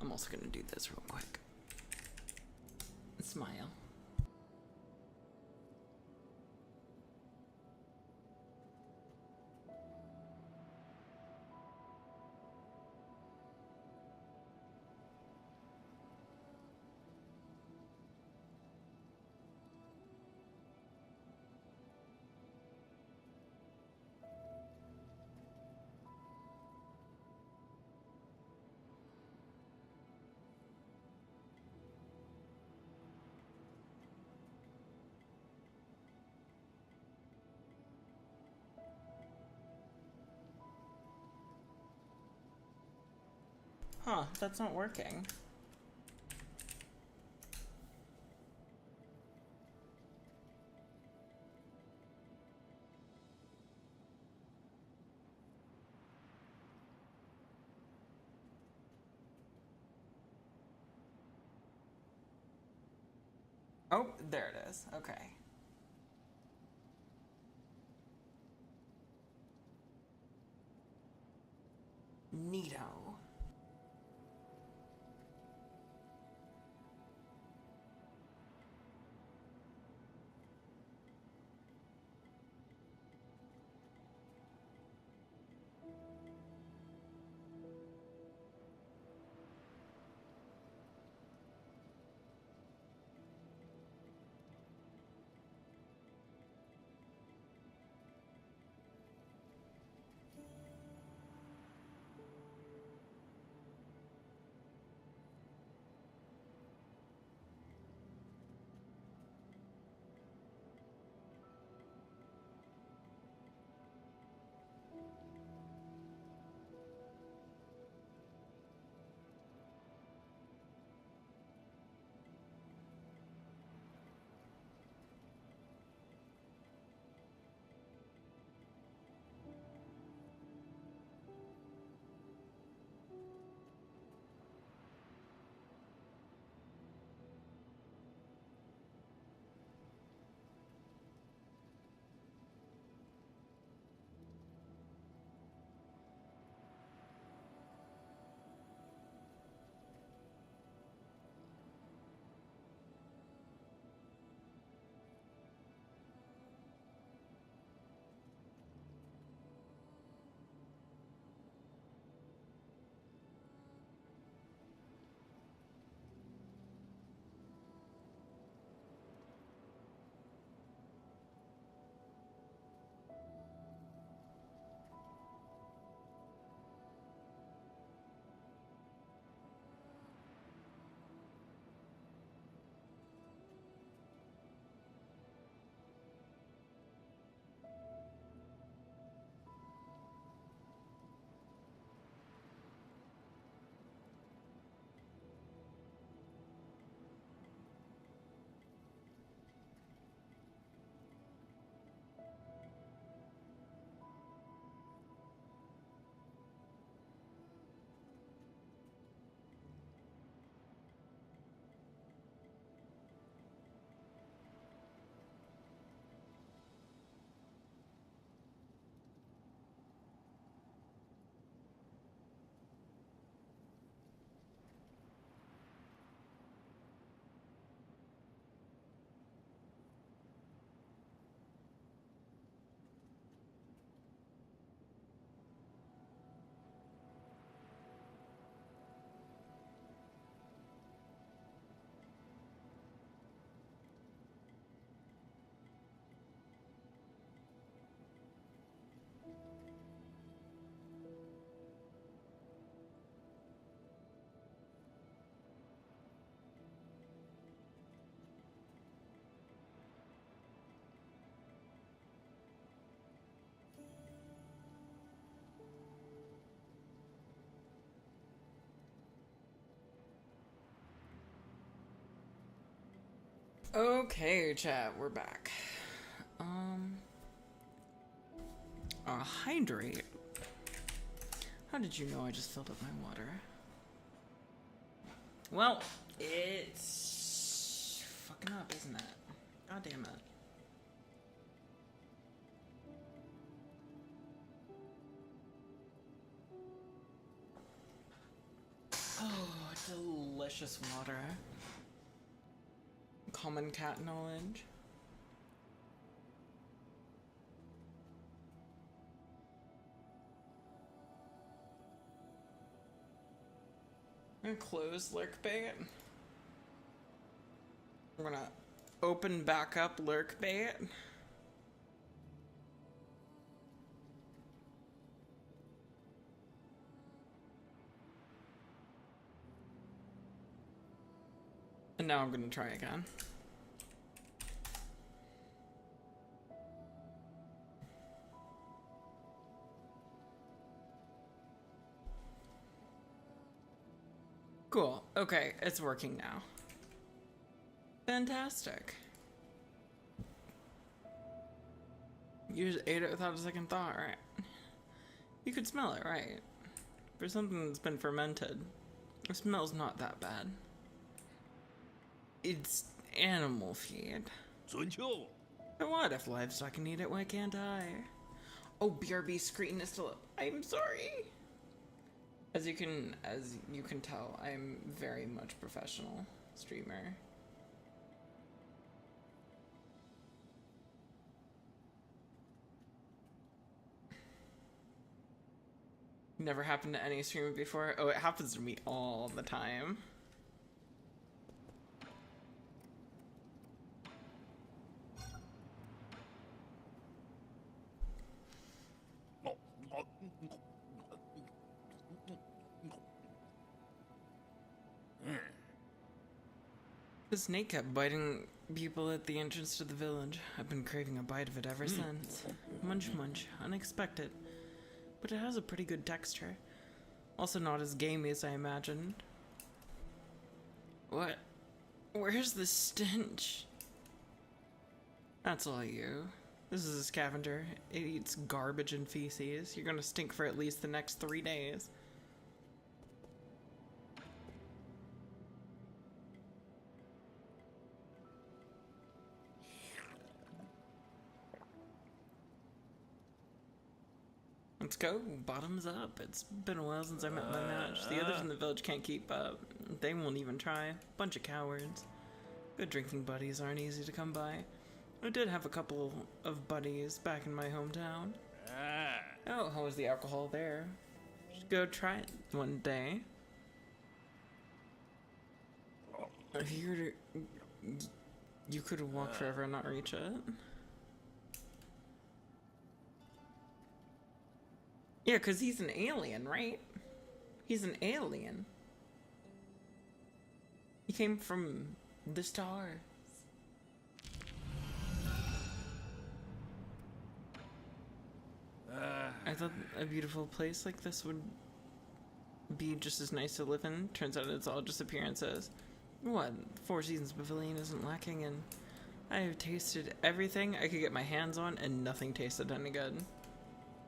I'm also gonna do this real quick. Smile. Huh, that's not working. Oh, there it is. Okay. Neato. Okay, chat, we're back. Hydrate. How did you know I just filled up my water? Well, it's fucking up, isn't it? God damn it. Oh, delicious water. Common cat knowledge. I'm gonna close lurk bait. We're gonna open back up lurk bait. And now I'm gonna try again. Cool. Okay, it's working now. Fantastic. You just ate it without a second thought, right? You could smell it, right? For something that's been fermented, it smells not that bad. It's animal feed. But what if livestock can eat it? Why can't I? Oh, BRB screen is still up. I'm sorry. As you can tell, I'm very much professional streamer. Never happened to any streamer before. Oh, it happens to me all the time. The snake kept biting people at the entrance to the village. I've been craving a bite of it ever since. Munch munch, unexpected. But it has a pretty good texture. Also not as gamey as I imagined. What? Where's the stench? That's all you. This is a scavenger. It eats garbage and feces. You're gonna stink for at least the next 3 days. Let's go. Bottoms up. It's been a while since I met my match. The others in the village can't keep up. They won't even try. Bunch of cowards. Good drinking buddies aren't easy to come by. I did have a couple of buddies back in my hometown. Oh, how was the alcohol there? Should go try it one day. If you were to... You could walk forever and not reach it. Yeah, because he's an alien, right? He's an alien. He came from the stars. I thought a beautiful place like this would be just as nice to live in. Turns out it's all just appearances. What? Four Seasons Pavilion isn't lacking, and I have tasted everything I could get my hands on, and nothing tasted any good.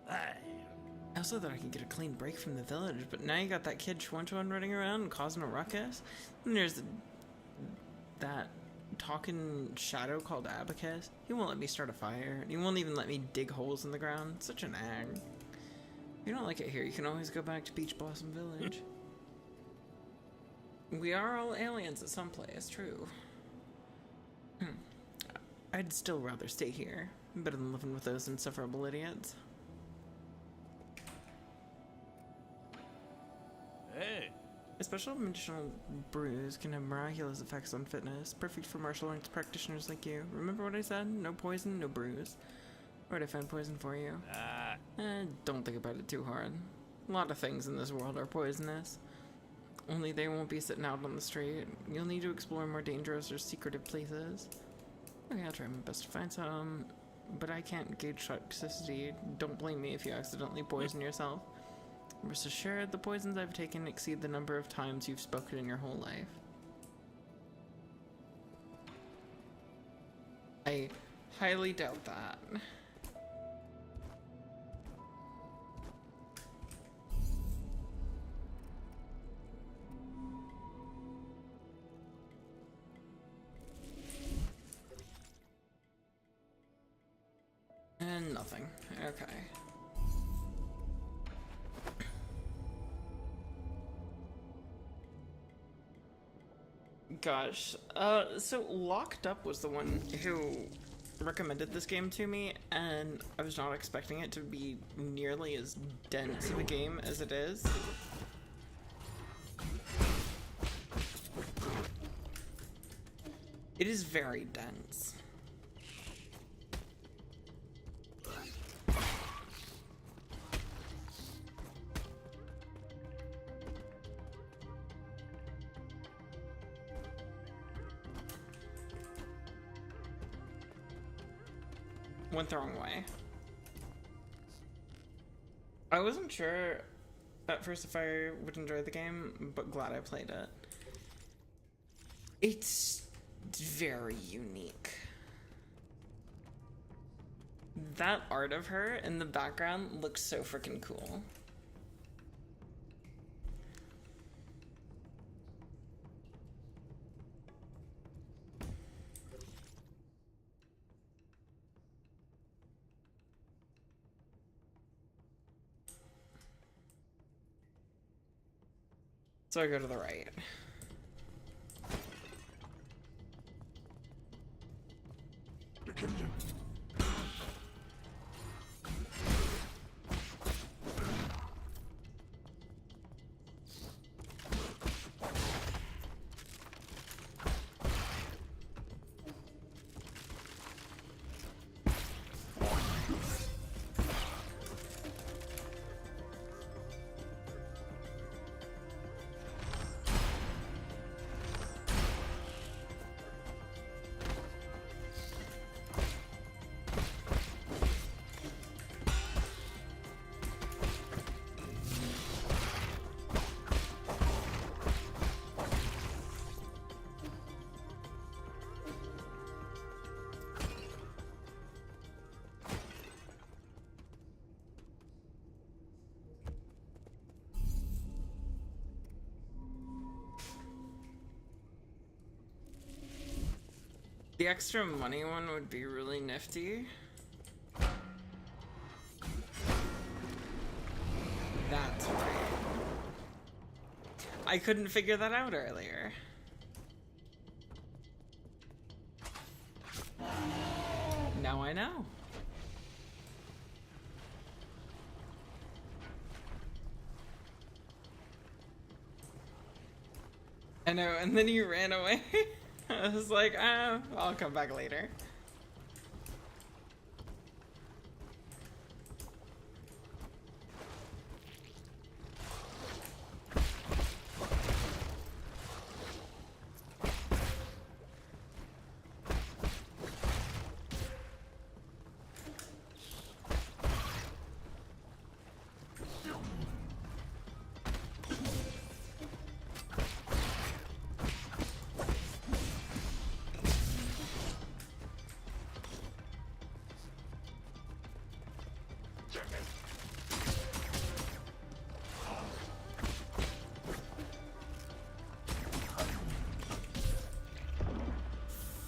I also thought I could get a clean break from the village, but now you got that kid Schwunchwan running around and causing a ruckus. And there's that talking shadow called Abacus. He won't let me start a fire, and he won't even let me dig holes in the ground. Such an ag. If you don't like it here, you can always go back to Peach Blossom Village. We are all aliens at some place, true. I'd still rather stay here. Better than living with those insufferable idiots. A special medicinal brews can have miraculous effects on fitness, perfect for martial arts practitioners like you. Remember what I said? No poison, no brews. Where'd I find poison for you? Don't think about it too hard. A lot of things in this world are poisonous. Only they won't be sitting out on the street. You'll need to explore more dangerous or secretive places. Okay, I'll try my best to find some, but I can't gauge toxicity. Don't blame me if you accidentally poison yourself. Rest assured, the poisons I've taken exceed the number of times you've spoken in your whole life. I highly doubt that. And nothing. Okay. Gosh. So Locked Up was the one who recommended this game to me, and I was not expecting it to be nearly as dense of a game as it is. It is very dense. Went the wrong way. I wasn't sure at first if I would enjoy the game, but glad I played it. It's very unique. That art of her in the background looks so freaking cool. So I go to the right. The kingdom. The extra money one would be really nifty. That's right. I couldn't figure that out earlier. Now I know. I know, and then you ran away. I was like, I'll come back later.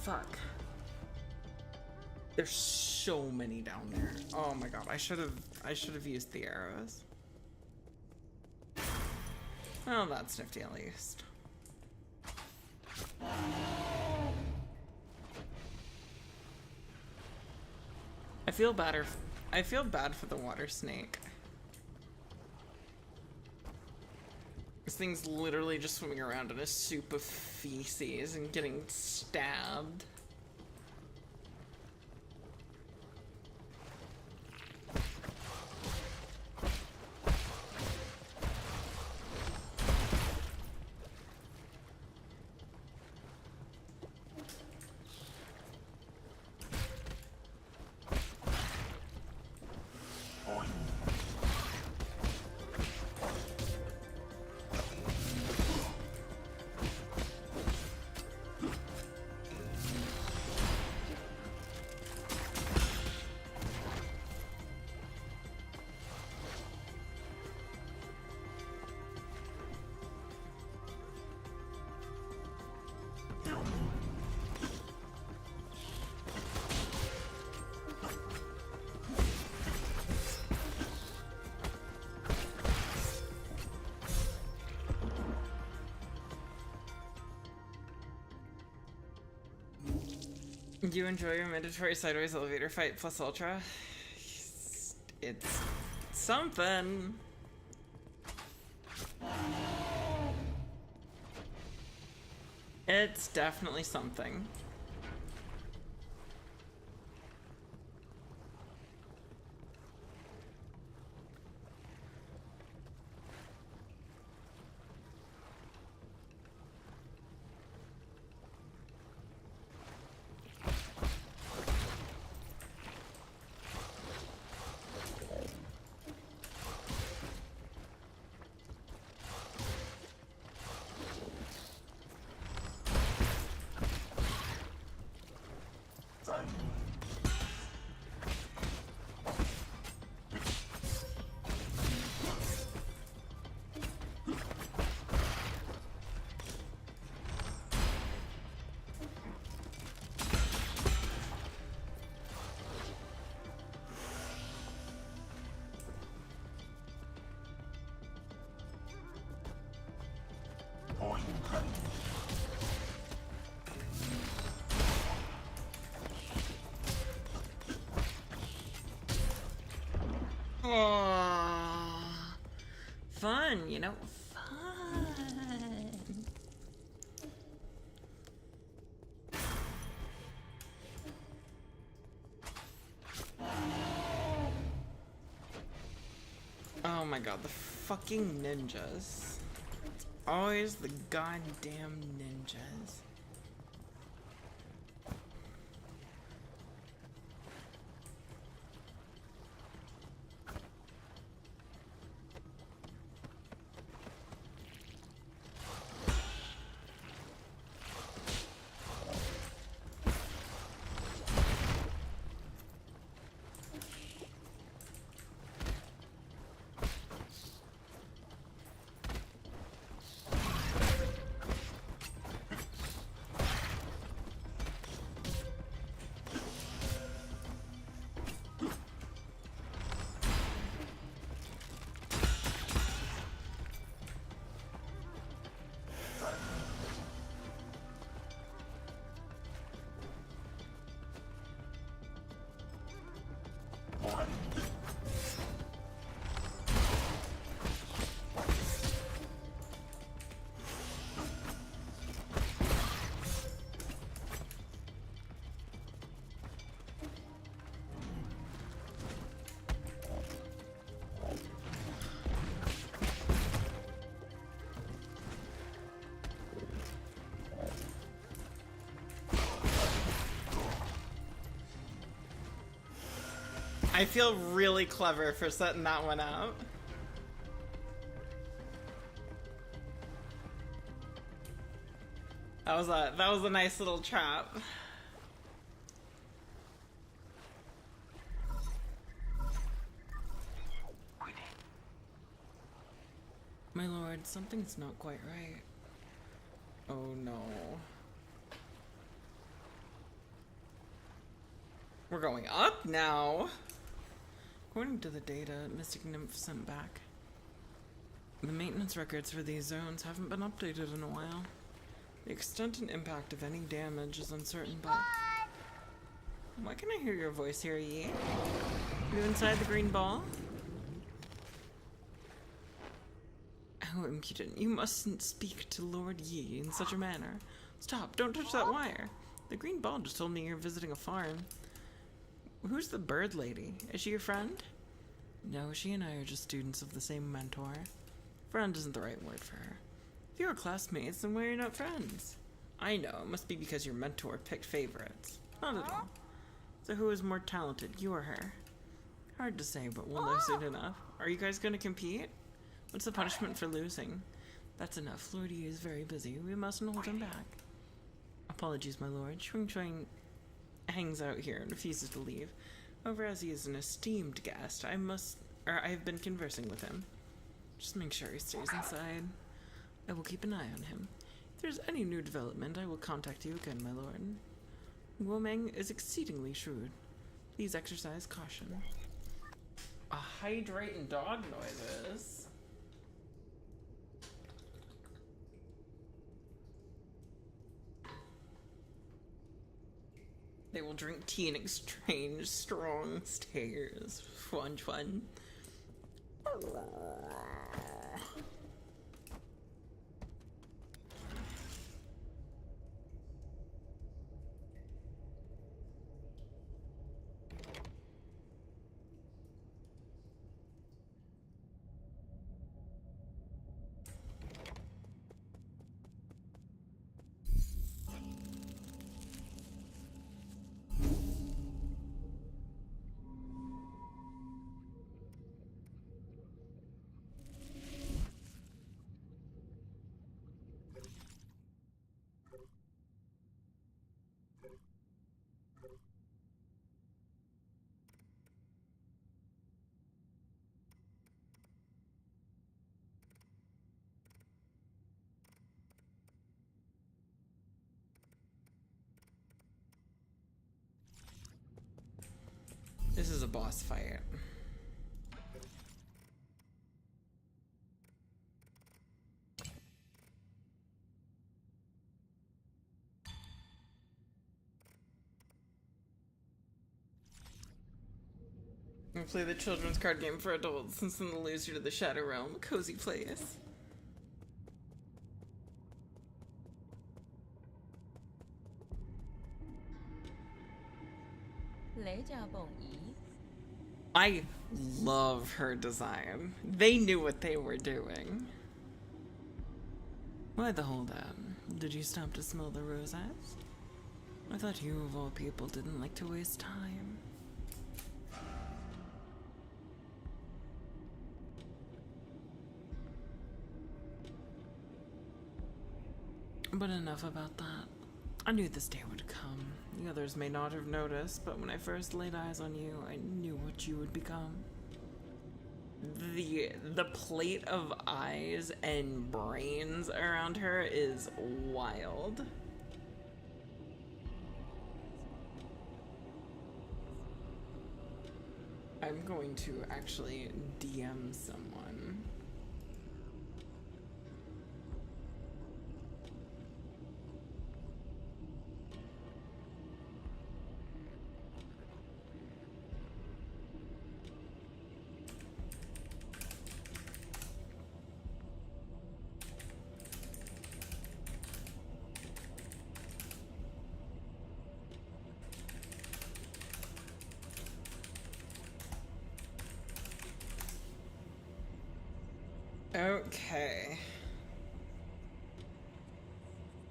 Fuck. There's so many down there. Oh my god, I should have used the arrows. Well, that's nifty at least. I feel bad for the water snake. This thing's literally just swimming around in a soup of feces and getting stabbed. Do you enjoy your mandatory sideways elevator fight plus ultra? It's something. It's definitely something. Oh, fun, you know, fun. Oh my god, the fucking ninjas. It's always the goddamn ninjas. I feel really clever for setting that one up. That was a nice little trap. My lord, something's not quite right. Oh no. We're going up now. According to the data Mystic Nymph sent back, the maintenance records for these zones haven't been updated in a while. The extent and impact of any damage is uncertain, but... Why can I hear your voice here, Yi? You inside the green ball? How impudent. You mustn't speak to Lord Yi in such a manner. Stop, don't touch that wire. The green ball just told me you're visiting a farm. Who's the bird lady? Is she your friend? No, she and I are just students of the same mentor. Friend isn't the right word for her. If you're classmates, then why are you not friends? I know, it must be because your mentor picked favorites. Not at all. So who is more talented, you or her? Hard to say, but we'll know soon enough. Are you guys gonna compete? What's the punishment for losing? That's enough. Lord Yi is very busy. We mustn't hold him back. Apologies, my lord. Shuang Shuang hangs out here and refuses to leave. However, as he is an esteemed guest, I have been conversing with him. Just make sure he stays inside. I will keep an eye on him. If there's any new development, I will contact you again, my lord. Womeng is exceedingly shrewd. Please exercise caution. Hydrate and dog noises. They will drink tea and exchange strong stares. Fun, fun. This is a boss fight. We play the children's card game for adults and send the loser to the Shadow Realm, a cozy place. I love her design. They knew what they were doing. Why the holdup? Did you stop to smell the roses? I thought you, of all people, didn't like to waste time. But enough about that. I knew this day would come. The others may not have noticed, but when I first laid eyes on you, I knew what you would become. The plate of eyes and brains around her is wild. I'm going to actually DM someone. Okay.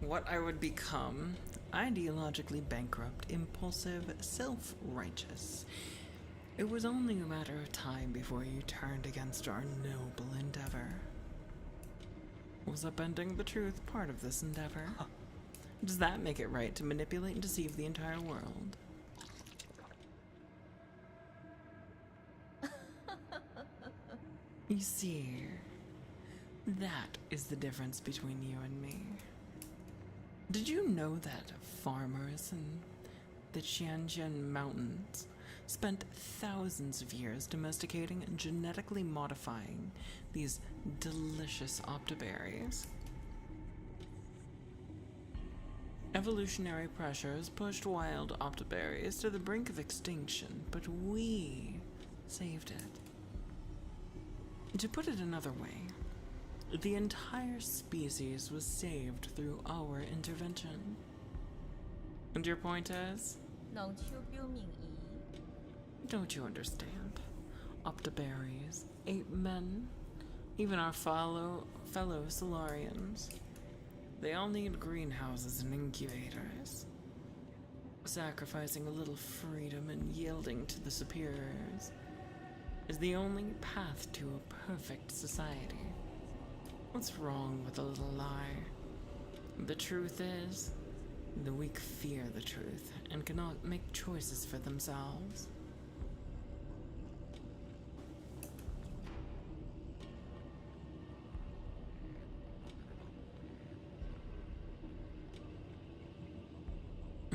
What I would become: ideologically bankrupt, impulsive, self-righteous. It was only a matter of time before you turned against our noble endeavor. Was upending the truth part of this endeavor? Does that make it right to manipulate and deceive the entire world? You see, that is the difference between you and me. Did you know that farmers in the Tianjin Mountains spent thousands of years domesticating and genetically modifying these delicious octoberries? Evolutionary pressures pushed wild octoberries to the brink of extinction, but we saved it. To put it another way, the entire species was saved through our intervention. And your point is? Don't you understand? Octoberries, ape men, even our fellow Solarians, they all need greenhouses and incubators. Sacrificing a little freedom and yielding to the superiors is the only path to a perfect society. What's wrong with a little lie? The truth is, the weak fear the truth and cannot make choices for themselves.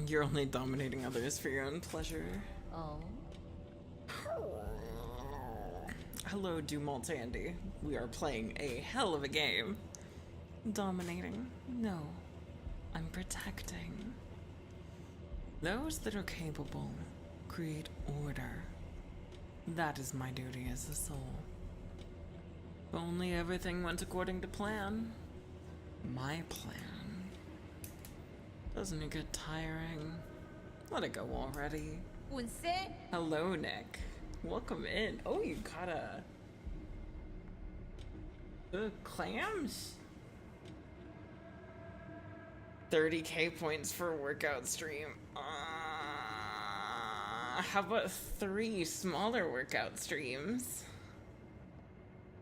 You're only dominating others for your own pleasure. Oh. Hello, Dumont Andy. We are playing a hell of a game. Dominating? No. I'm protecting. Those that are capable create order. That is my duty as the soul. If only everything went according to plan. My plan. Doesn't it get tiring? Let it go already. Hello, Nick. Welcome in. Oh, you got clams? 30k points for workout stream. How about 3 smaller workout streams?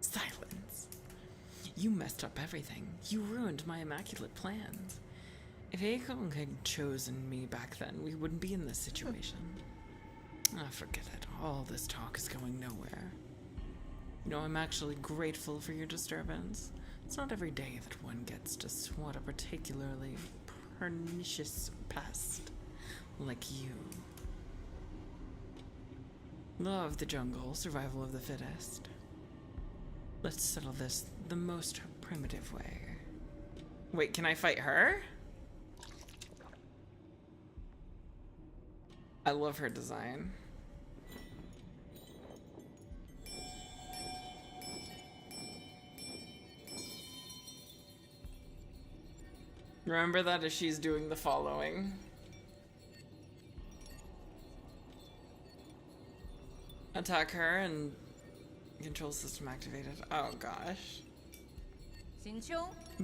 Silence. You messed up everything. You ruined my immaculate plans. If Akon had chosen me back then, we wouldn't be in this situation. Forget it. All this talk is going nowhere. You know, I'm actually grateful for your disturbance. It's not every day that one gets to swat a particularly pernicious pest like you. Law of the jungle, survival of the fittest. Let's settle this the most primitive way. Wait, can I fight her? I love her design. Remember that as she's doing the following. Attack her and control system activated. Oh gosh.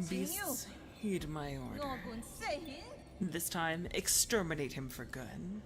Beasts, heed my order. This time, exterminate him for good.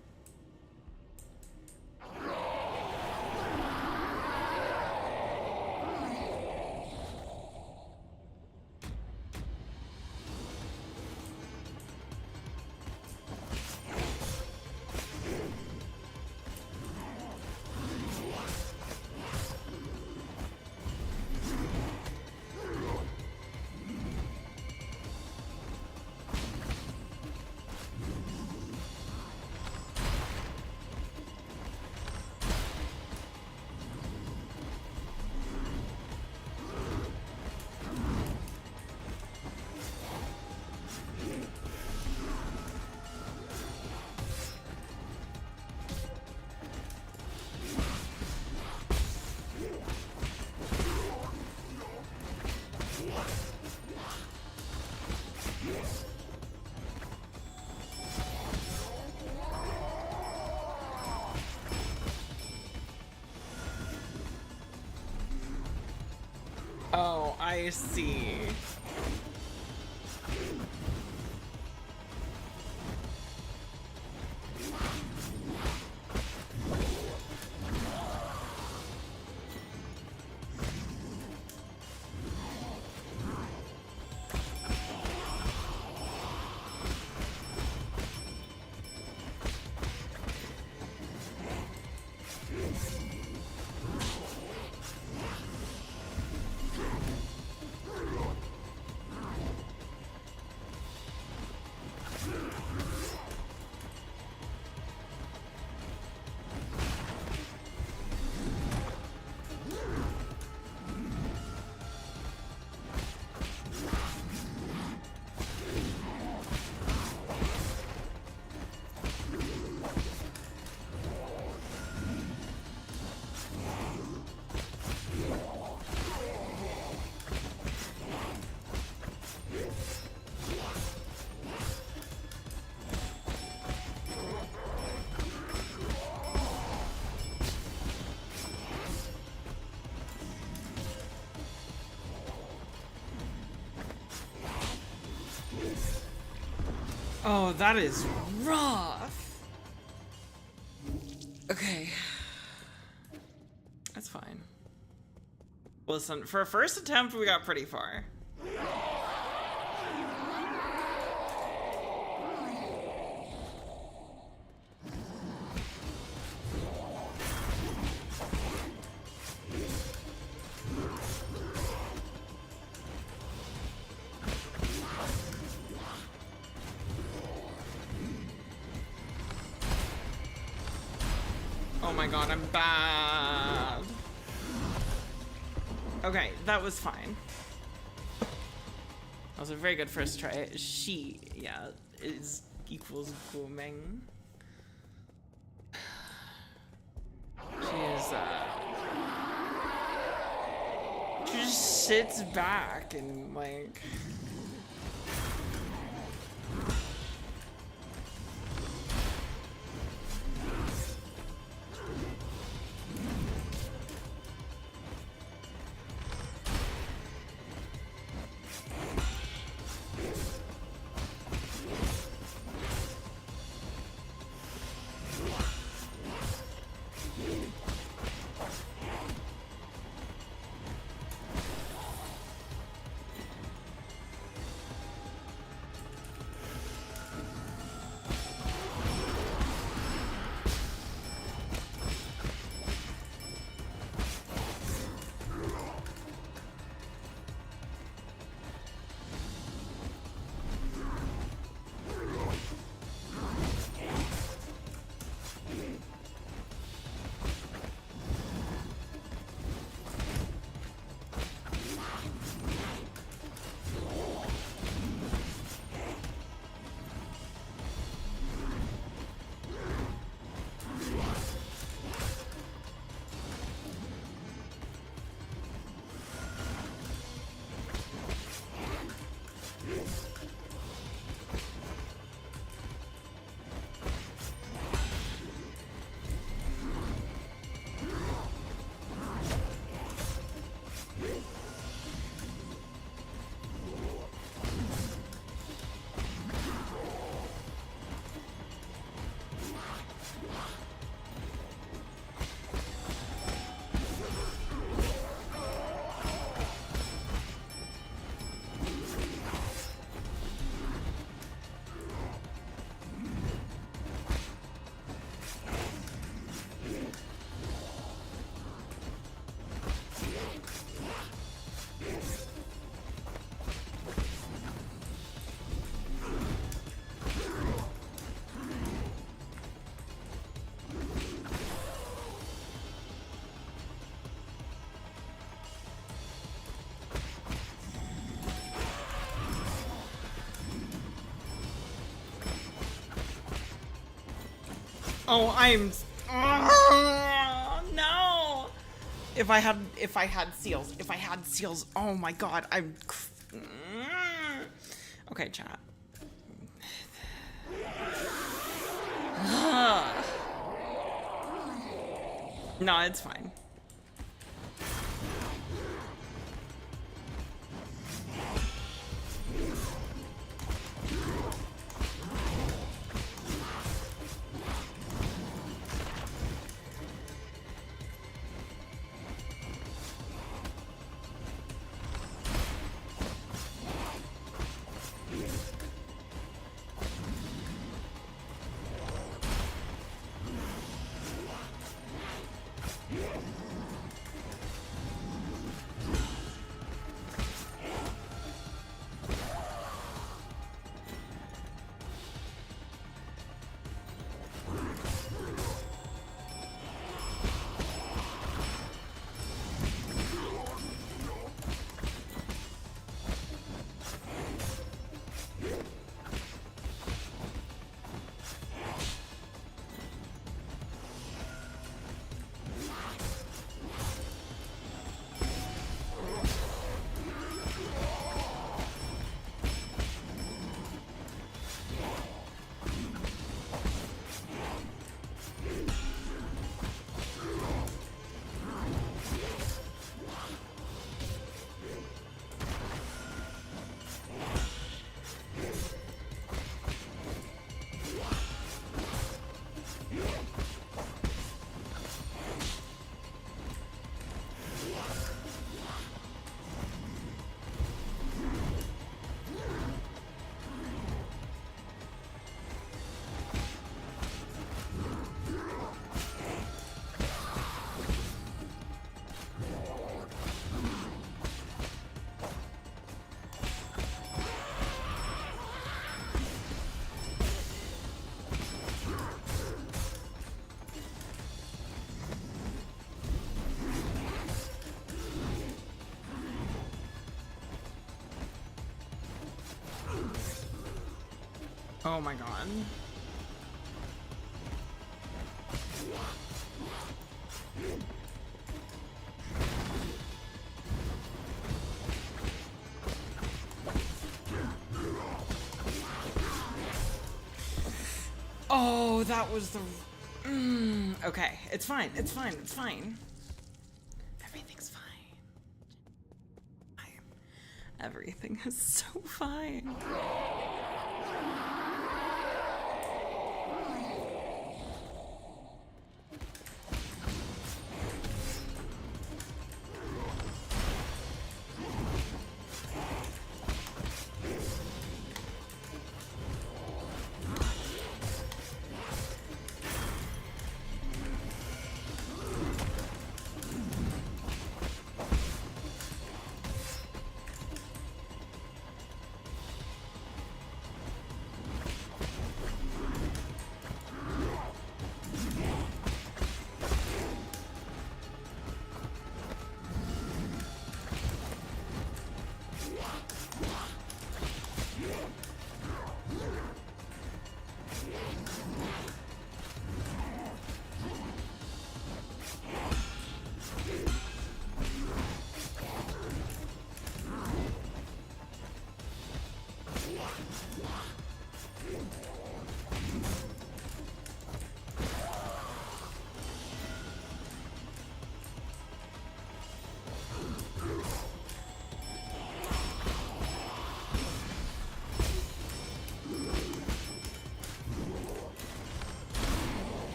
Oh, I see. Oh, that is rough. Okay. That's fine. Listen, for a first attempt, we got pretty far. Oh my god, I'm bad. Okay, that was fine. That was a very good first try. She, yeah, is equals Gomeng. She just sits back and like. Oh, I'm. Oh, no. If I had seals. Oh my god, I'm. Okay, chat. No, it's fine. Oh my god. Oh, that was the... okay, it's fine, it's fine, it's fine. Everything's fine. Everything is so fine.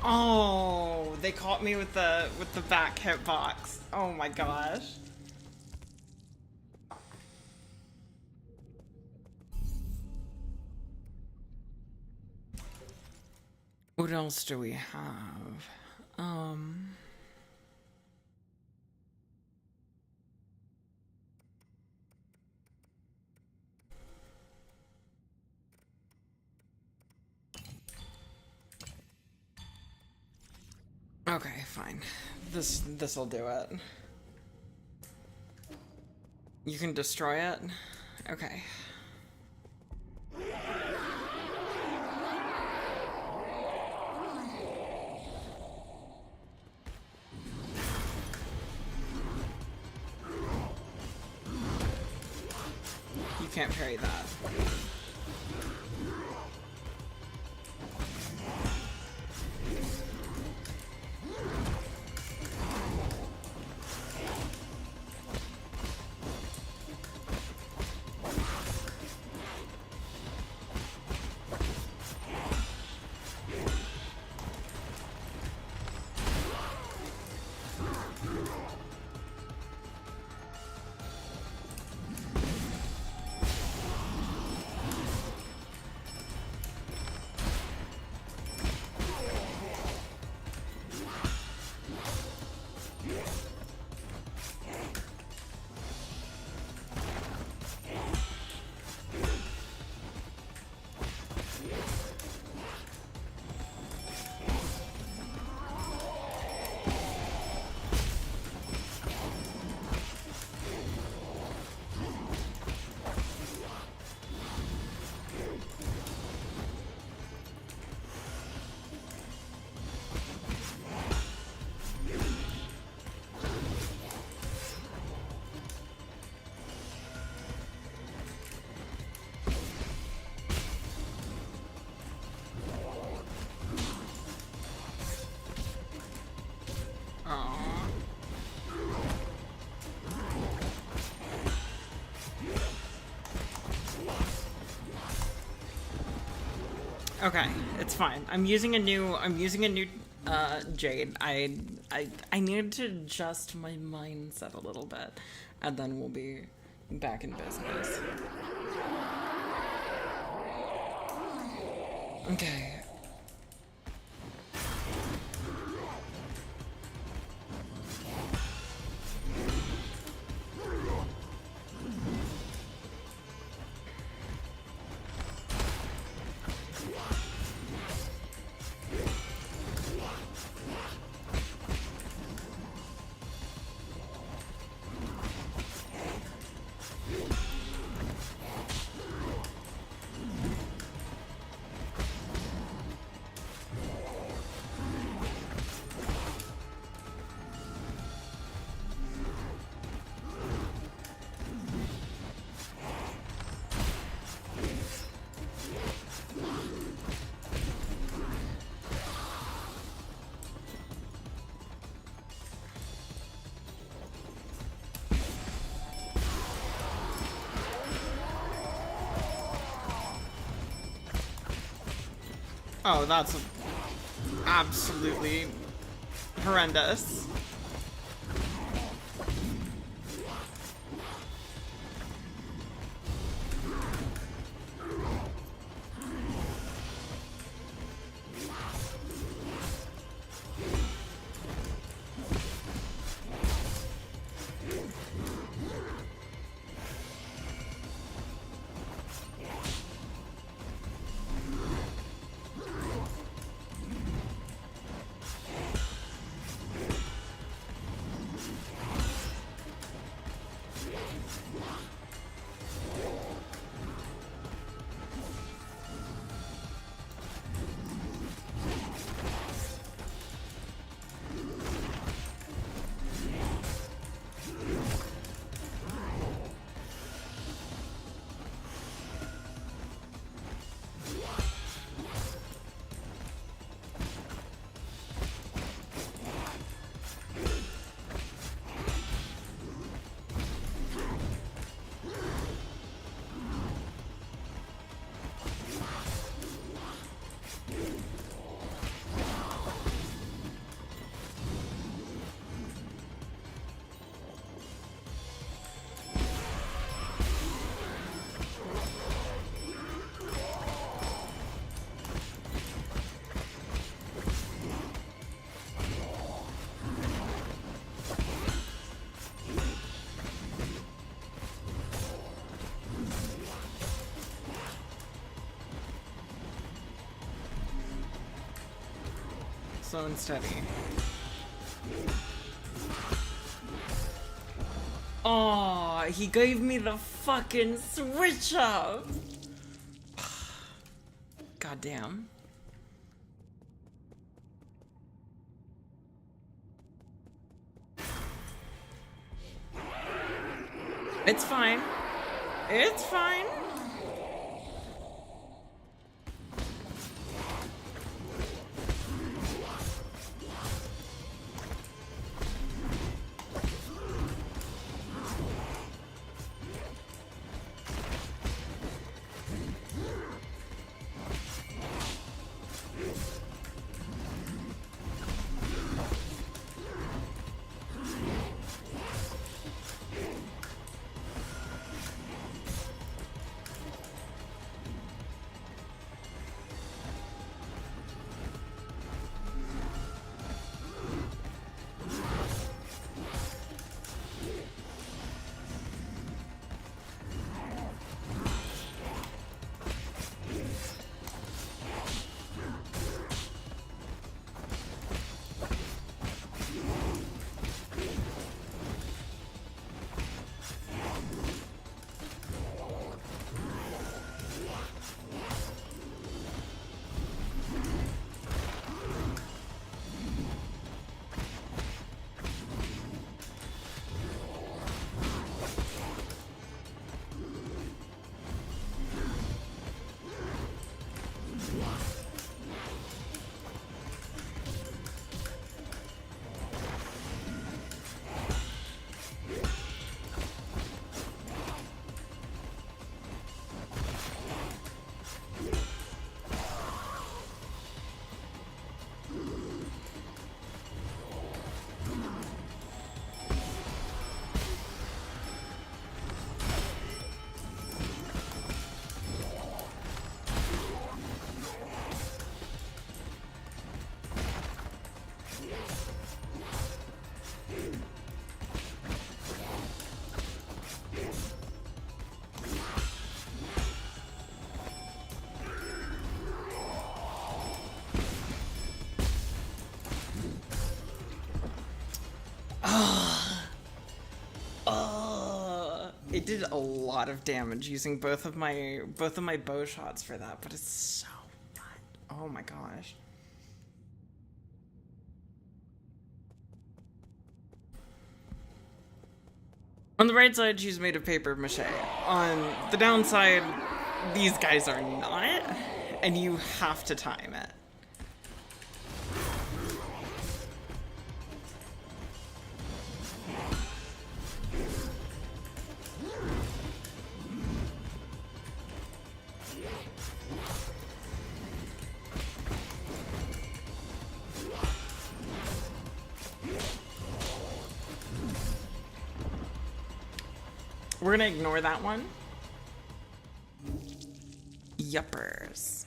Oh, they caught me with the back hitbox. Oh my gosh. What else do we have? Okay, fine. This'll do it. You can destroy it? Okay. You can't parry that. Okay, it's fine. I'm using a new jade. I need to adjust my mindset a little bit, and then we'll be back in business. Okay. Oh, that's absolutely horrendous. Slow and steady. Oh, he gave me the fucking switch up. God damn. It's fine. It's fine. it did a lot of damage using both of my bow shots for that, but it's so fun. Oh my gosh. On the right side, she's made of paper mache. On the downside, these guys are not, and you have to time it. We're gonna ignore that one. Yuppers.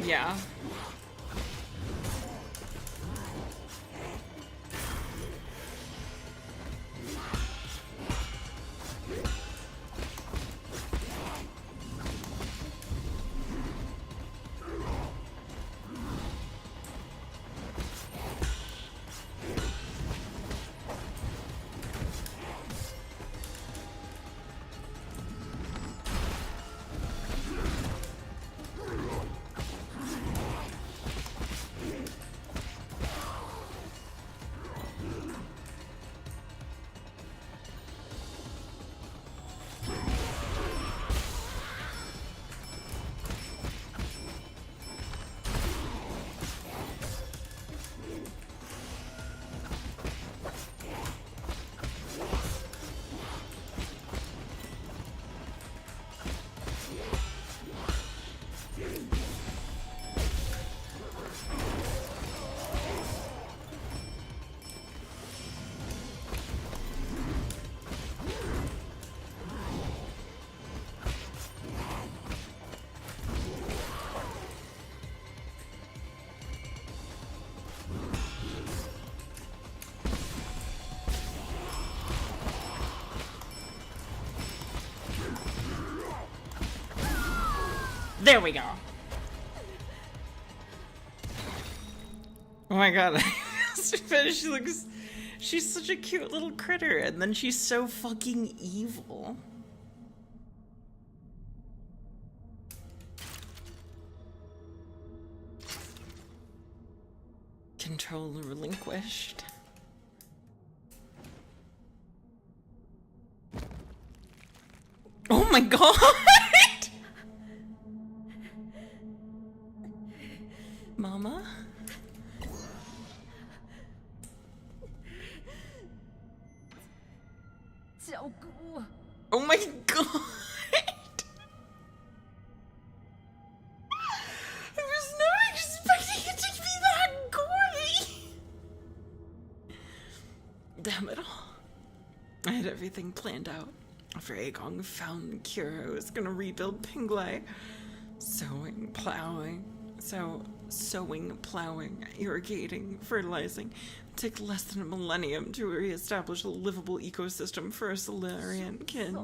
Yeah. There we go. Oh my god. She's such a cute little critter, and then she's so fucking evil. Control relinquished. Oh my god! Mama? Oh my god! I was not expecting it to be that gory! Damn it all. I had everything planned out. After Aegon found the cure, I was gonna rebuild Pinglai. Sowing, plowing, irrigating, fertilizing. It took less than a millennium to reestablish a livable ecosystem for a Solarian kin.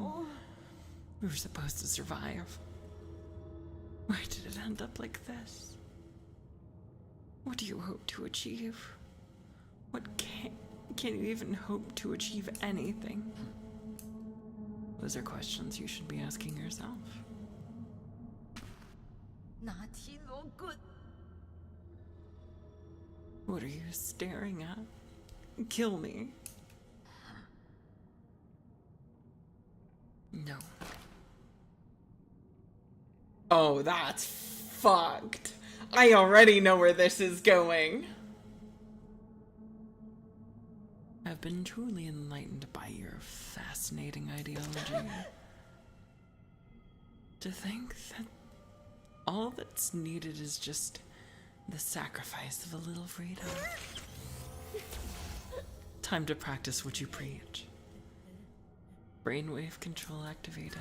We were supposed to survive. Why did it end up like this? What do you hope to achieve? What can you even hope to achieve anything? Those are questions you should be asking yourself. What are you staring at? Kill me. No. Oh, that's fucked. I already know where this is going. I've been truly enlightened by your fascinating ideology. To think that all that's needed is just the sacrifice of a little freedom. Time to practice what you preach. Brainwave control activated.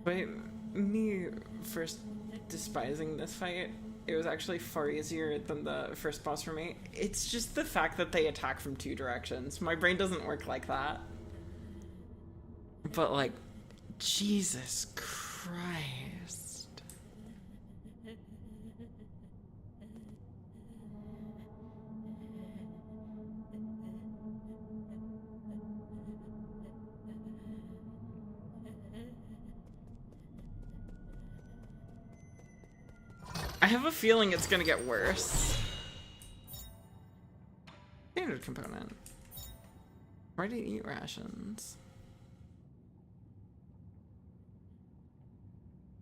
But me first despising this fight, it was actually far easier than the first boss for me. It's just the fact that they attack from 2 directions. My brain doesn't work like that. But like, Jesus Christ. I have a feeling it's gonna get worse. Standard component. Ready to eat rations.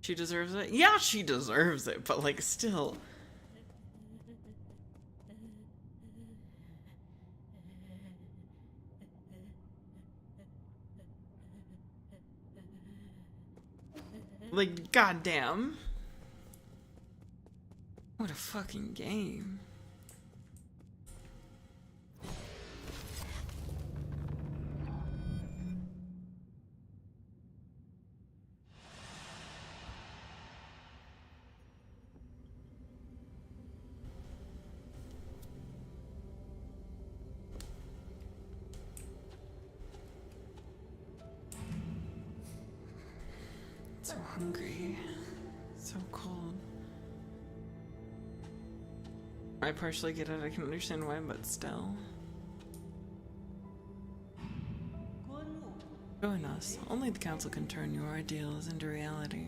She deserves it? Yeah, she deserves it, but like still. Like, goddamn. What a fucking game. So hungry, so cold. I partially get it, I can understand why, but still. Join us. Only the council can turn your ideals into reality.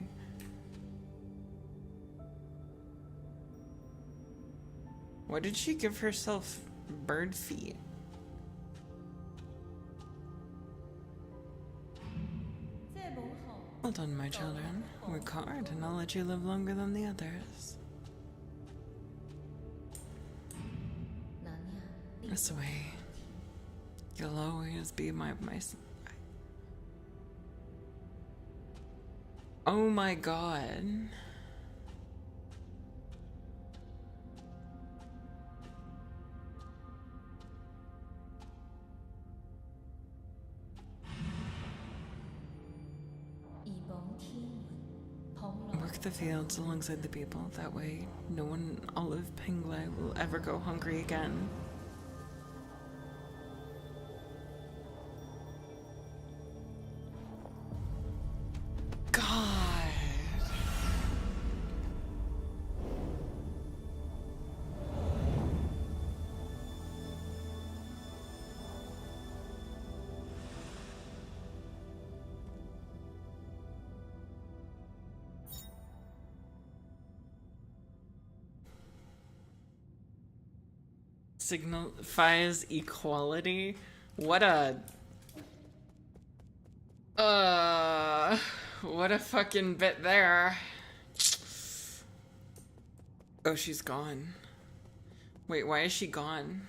Why did she give herself bird feet? Well done, my children. Work hard, and I'll let you live longer than the others. This way, you'll always be my. Oh my god. Work the fields alongside the people. That way, no one in Olive Penglai will ever go hungry again. God. Signifies equality. What a fucking bit there. Oh, she's gone. Wait, why is she gone?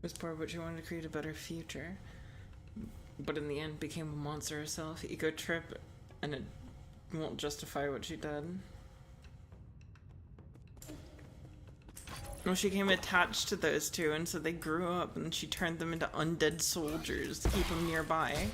Was poor, but she wanted to create a better future. But in the end became a monster herself. Eco trip, and it won't justify what she did. Well, she became attached to those two, and so they grew up, and she turned them into undead soldiers to keep them nearby.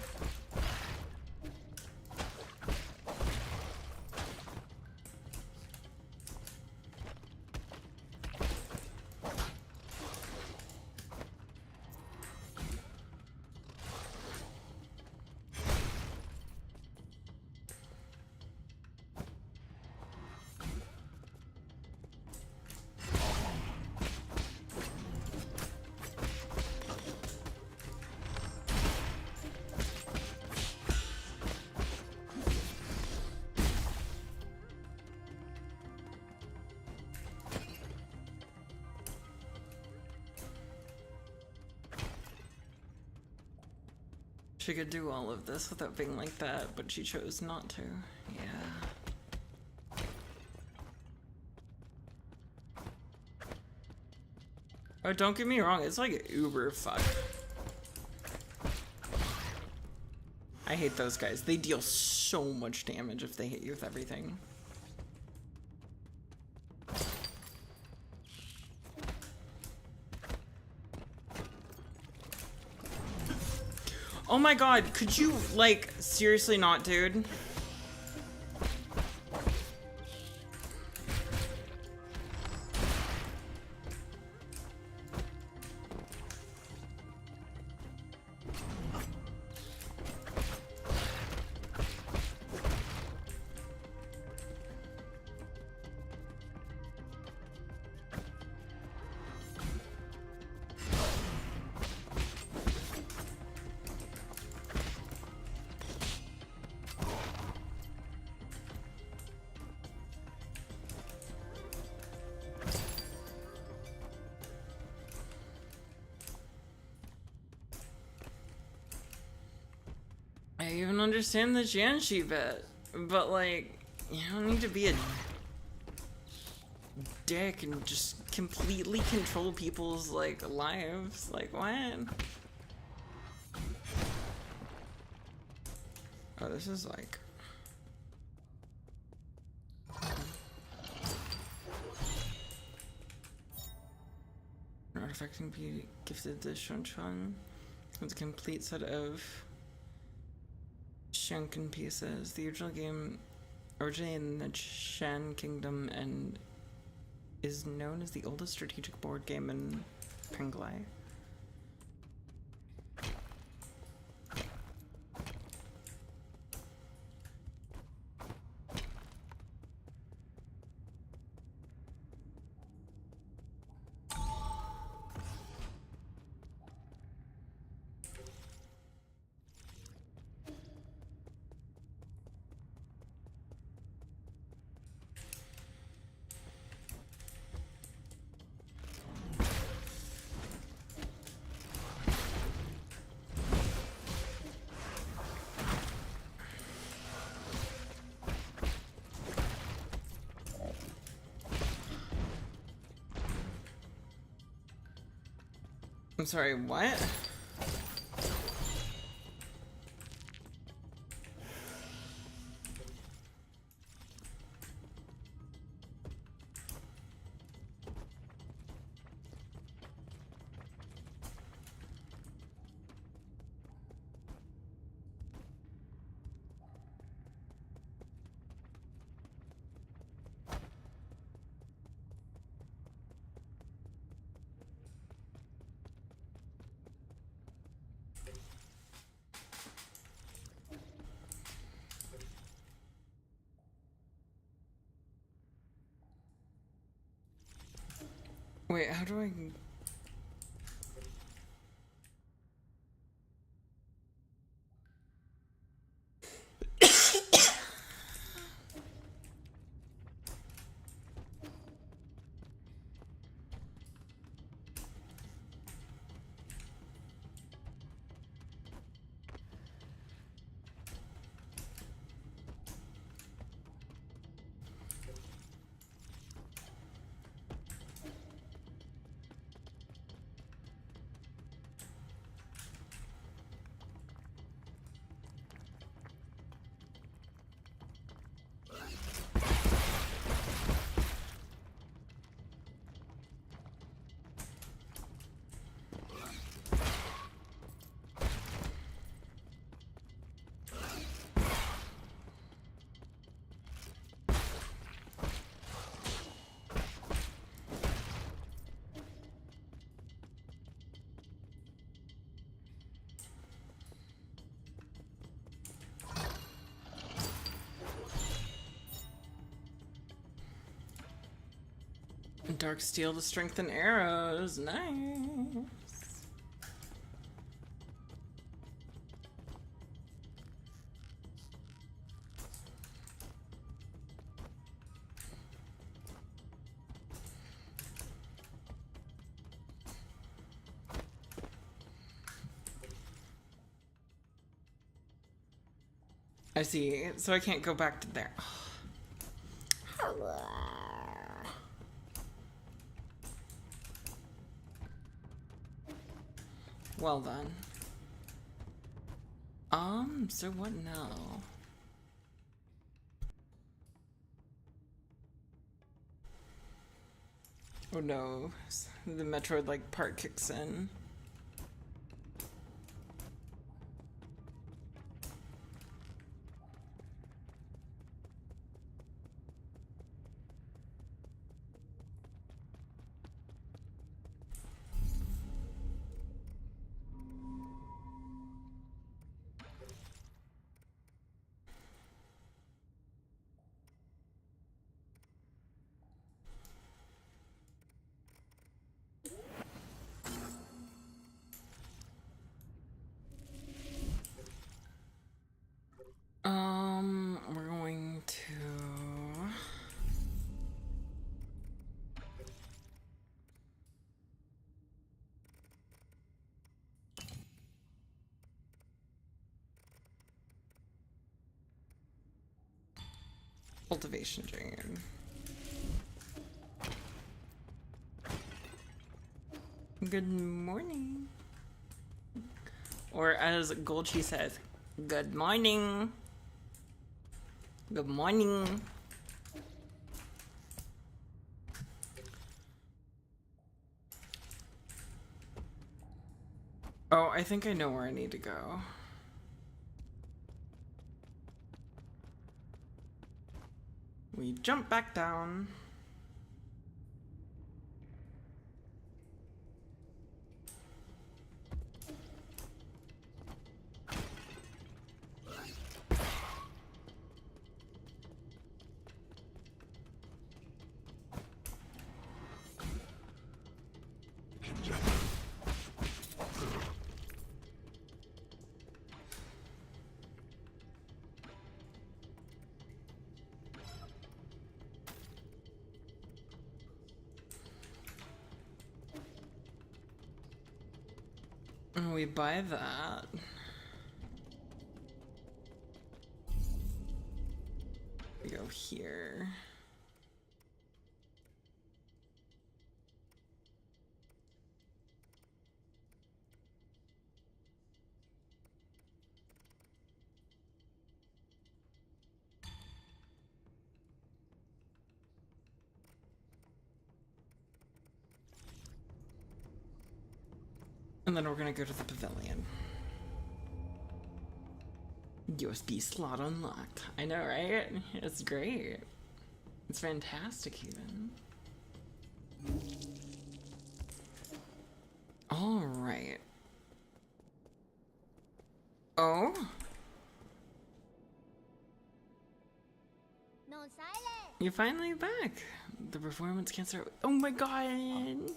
She could do all of this without being like that, but she chose not to. Yeah. Oh, don't get me wrong, it's like uber fuck. I hate those guys. They deal so much damage if they hit you with everything. Oh my god, could you, like, seriously not, dude? I even understand the Jianxi bit, but like, you don't need to be a dick and just completely control people's like lives. Like, what? Oh, this is like. An artifact can be gifted to Shunshan with a complete set of Shanken pieces. The original game originated in the Shan Kingdom and is known as the oldest strategic board game in Penglai. I'm sorry, what? Wait, how do I... Dark steel to strengthen arrows. Nice. I see. So I can't go back to there. Well then. So what now? Oh no. The Metroid like part kicks in. Cultivation drain. Good morning. Or as Golchi says, good morning. Good morning. Oh, I think I know where I need to go. We jump back down. And we buy that. We go here. And then we're gonna go to the pavilion. USB slot unlocked. I know, right? It's great. It's fantastic, even. Alright. Oh? No silent. You're finally back. The performance can't start. Oh my god!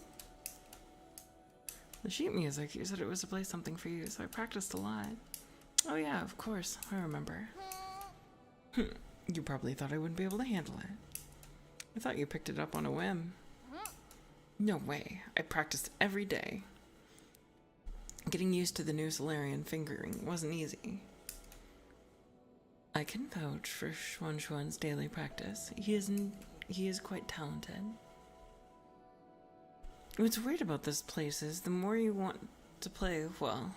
The sheet music, you said it was to play something for you, so I practiced a lot. Oh yeah, of course, I remember. You probably thought I wouldn't be able to handle it. I thought you picked it up on a whim. No way, I practiced every day. Getting used to the new Solarian fingering wasn't easy. I can vouch for Xuan Xuan's daily practice. He is quite talented. What's weird about this place is the more you want to play, well,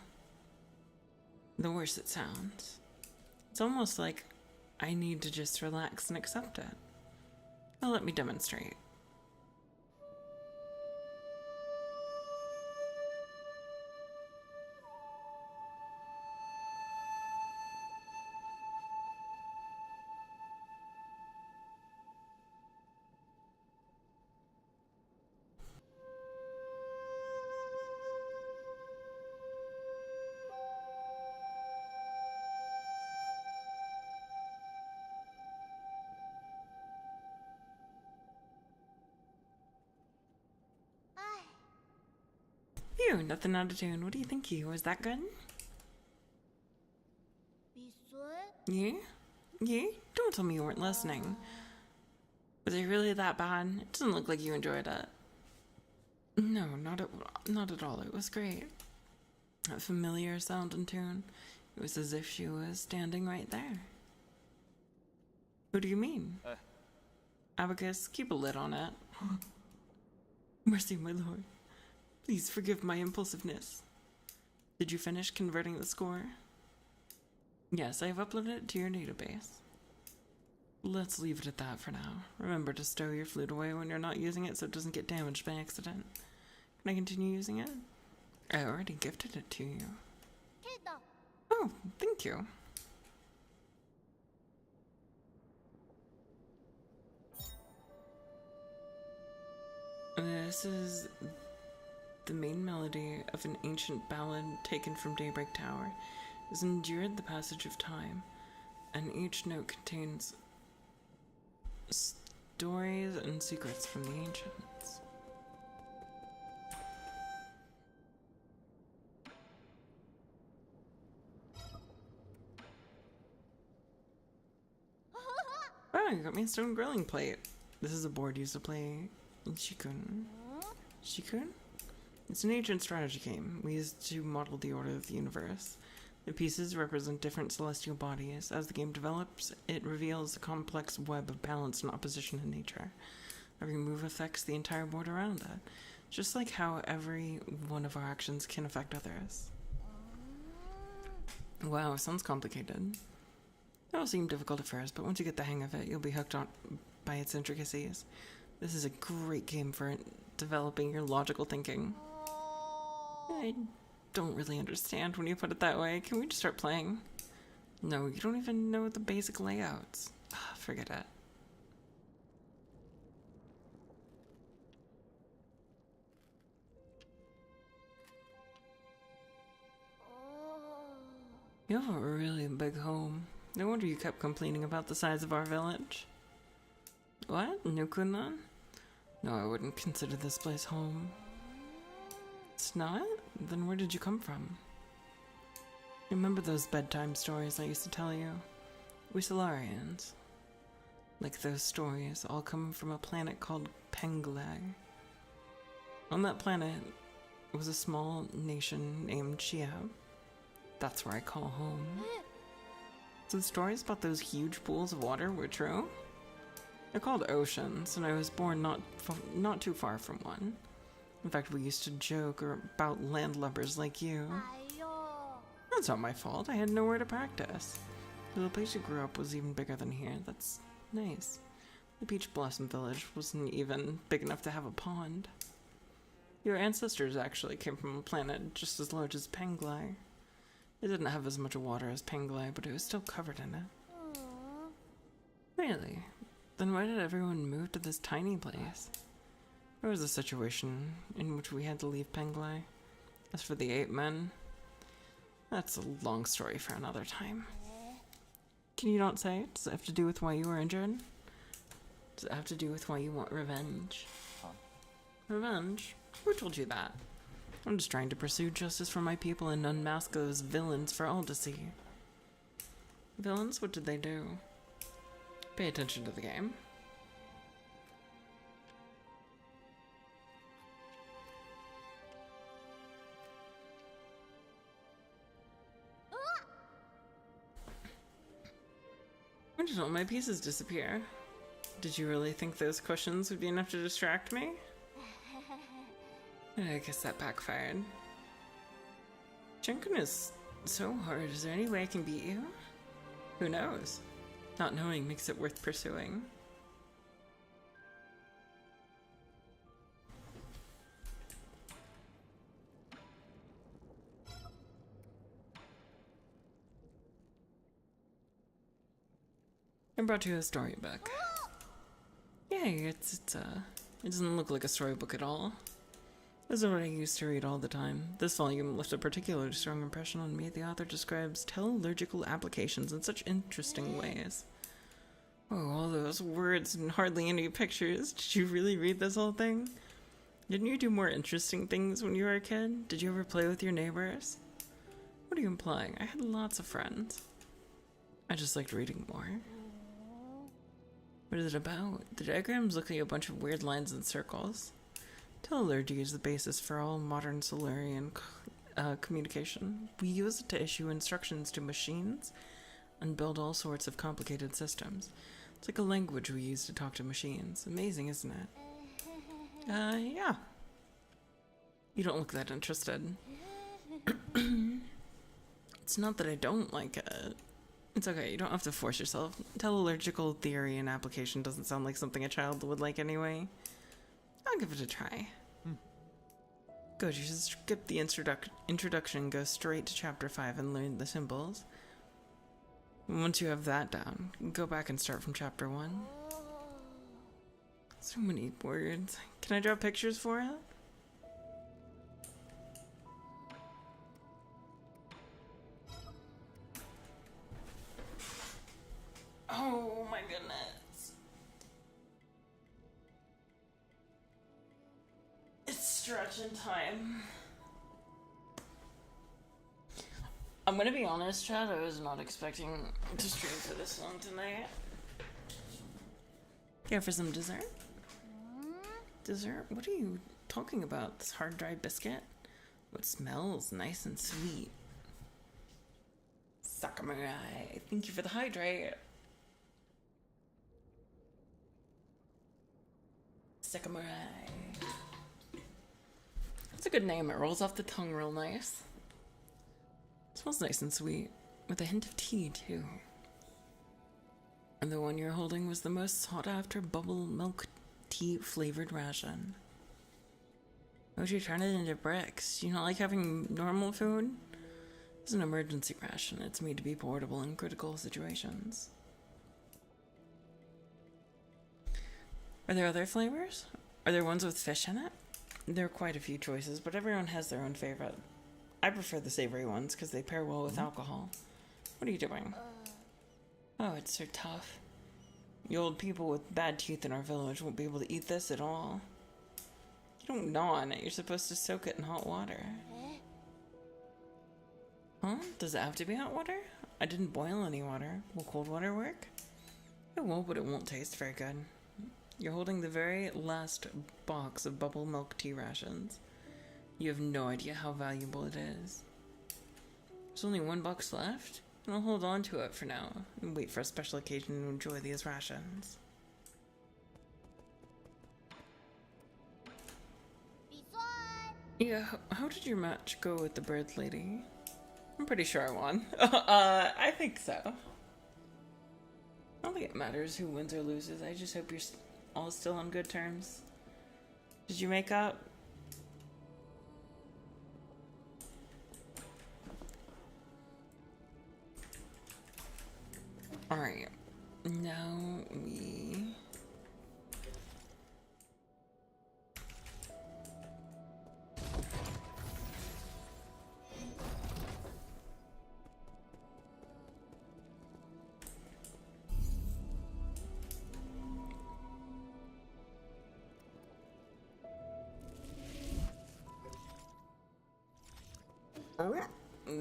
the worse it sounds. It's almost like I need to just relax and accept it. Now let me demonstrate. Phew, nothing out of tune. What do you think, you? Was that good? Yeah? Yeah? Don't tell me you weren't listening. Was it really that bad? It doesn't look like you enjoyed it. No, not at all. It was great. That familiar sound and tune. It was as if she was standing right there. What do you mean? Abacus, keep a lid on it. Mercy, my lord. Please forgive my impulsiveness. Did you finish converting the score? Yes, I have uploaded it to your database. Let's leave it at that for now. Remember to stow your flute away when you're not using it so it doesn't get damaged by accident. Can I continue using it? I already gifted it to you. Oh, thank you. This is the main melody of an ancient ballad taken from Daybreak Tower. It has endured the passage of time, and each note contains stories and secrets from the ancients. Oh, you got me a stone grilling plate. This is a board used to play Shikun. Shikun? It's an ancient strategy game we used to model the order of the universe. The pieces represent different celestial bodies. As the game develops, it reveals a complex web of balance and opposition in nature. Every move affects the entire board around it, just like how every one of our actions can affect others. Wow, sounds complicated. It'll seem difficult at first, but once you get the hang of it, you'll be hooked on by its intricacies. This is a great game for developing your logical thinking. I don't really understand when you put it that way. Can we just start playing? No, you don't even know the basic layouts. Forget it. You have a really big home. No wonder you kept complaining about the size of our village. What? Nukunan? No, I wouldn't consider this place home. It's not? Then where did you come from? Remember those bedtime stories I used to tell you? We Solarians, like those stories, all come from a planet called Penglag. On that planet was a small nation named Chiab. That's where I call home. So the stories about those huge pools of water were true? They're called oceans, and I was born not too far from one. In fact, we used to joke about landlubbers like you. That's not my fault. I had nowhere to practice. The place you grew up was even bigger than here. That's nice. The Peach Blossom Village wasn't even big enough to have a pond. Your ancestors actually came from a planet just as large as Penglai. It didn't have as much water as Penglai, but it was still covered in it. Really? Then why did everyone move to this tiny place? There was a situation in which we had to leave Penglai. As for the 8 men, that's a long story for another time. Can you not say it? Does it have to do with why you were injured? Does it have to do with why you want revenge? Revenge? Who told you that? I'm just trying to pursue justice for my people and unmask those villains for all to see. Villains? What did they do? Pay attention to the game. When did all my pieces disappear? Did you really think those cushions would be enough to distract me? I guess that backfired. Jenkun is so hard. Is there any way I can beat you? Who knows? Not knowing makes it worth pursuing. I brought you a storybook. Yay, it doesn't look like a storybook at all. This is what I used to read all the time. This volume left a particularly strong impression on me. The author describes teleological applications in such interesting ways. Oh, all those words and hardly any pictures. Did you really read this whole thing? Didn't you do more interesting things when you were a kid? Did you ever play with your neighbors? What are you implying? I had lots of friends. I just liked reading more. What is it about? The diagrams look like a bunch of weird lines and circles. Teleology is the basis for all modern Solarian communication. We use it to issue instructions to machines and build all sorts of complicated systems. It's like a language we use to talk to machines. Amazing, isn't it? Yeah. You don't look that interested. It's not that I don't like it. It's okay, you don't have to force yourself. Teleological theory and application doesn't sound like something a child would like anyway. I'll give it a try. Good, you should skip the introduction and go straight to chapter 5 and learn the symbols. Once you have that down, go back and start from chapter 1. So many words. Can I draw pictures for it? Oh my goodness. It's stretching time. I'm gonna be honest, Chad, I was not expecting to stream for this long tonight. Care for some dessert? Dessert? What are you talking about? This hard, dry biscuit? What smells nice and sweet? Sakurai, thank you for the hydrate. Sakurai. That's a good name. It rolls off the tongue real nice. It smells nice and sweet, with a hint of tea, too. And the one you're holding was the most sought-after bubble milk tea flavored ration. Why would you turn it into bricks? Do you not like having normal food? It's an emergency ration. It's made to be portable in critical situations. Are there other flavors? Are there ones with fish in it? There are quite a few choices, but everyone has their own favorite. I prefer the savory ones because they pair well with alcohol. What are you doing? Oh, it's so tough. The old people with bad teeth in our village won't be able to eat this at all. You don't gnaw on it. You're supposed to soak it in hot water. Huh? Does it have to be hot water? I didn't boil any water. Will cold water work? It will, but it won't taste very good. You're holding the very last box of bubble milk tea rations. You have no idea how valuable it is. There's only one box left, and I'll hold on to it for now and wait for a special occasion to enjoy these rations. Yeah, how did your match go with the bird lady? I'm pretty sure I won. I think so. I don't think it matters who wins or loses. I just hope you're all still on good terms. Did you make up? Alright. Now we...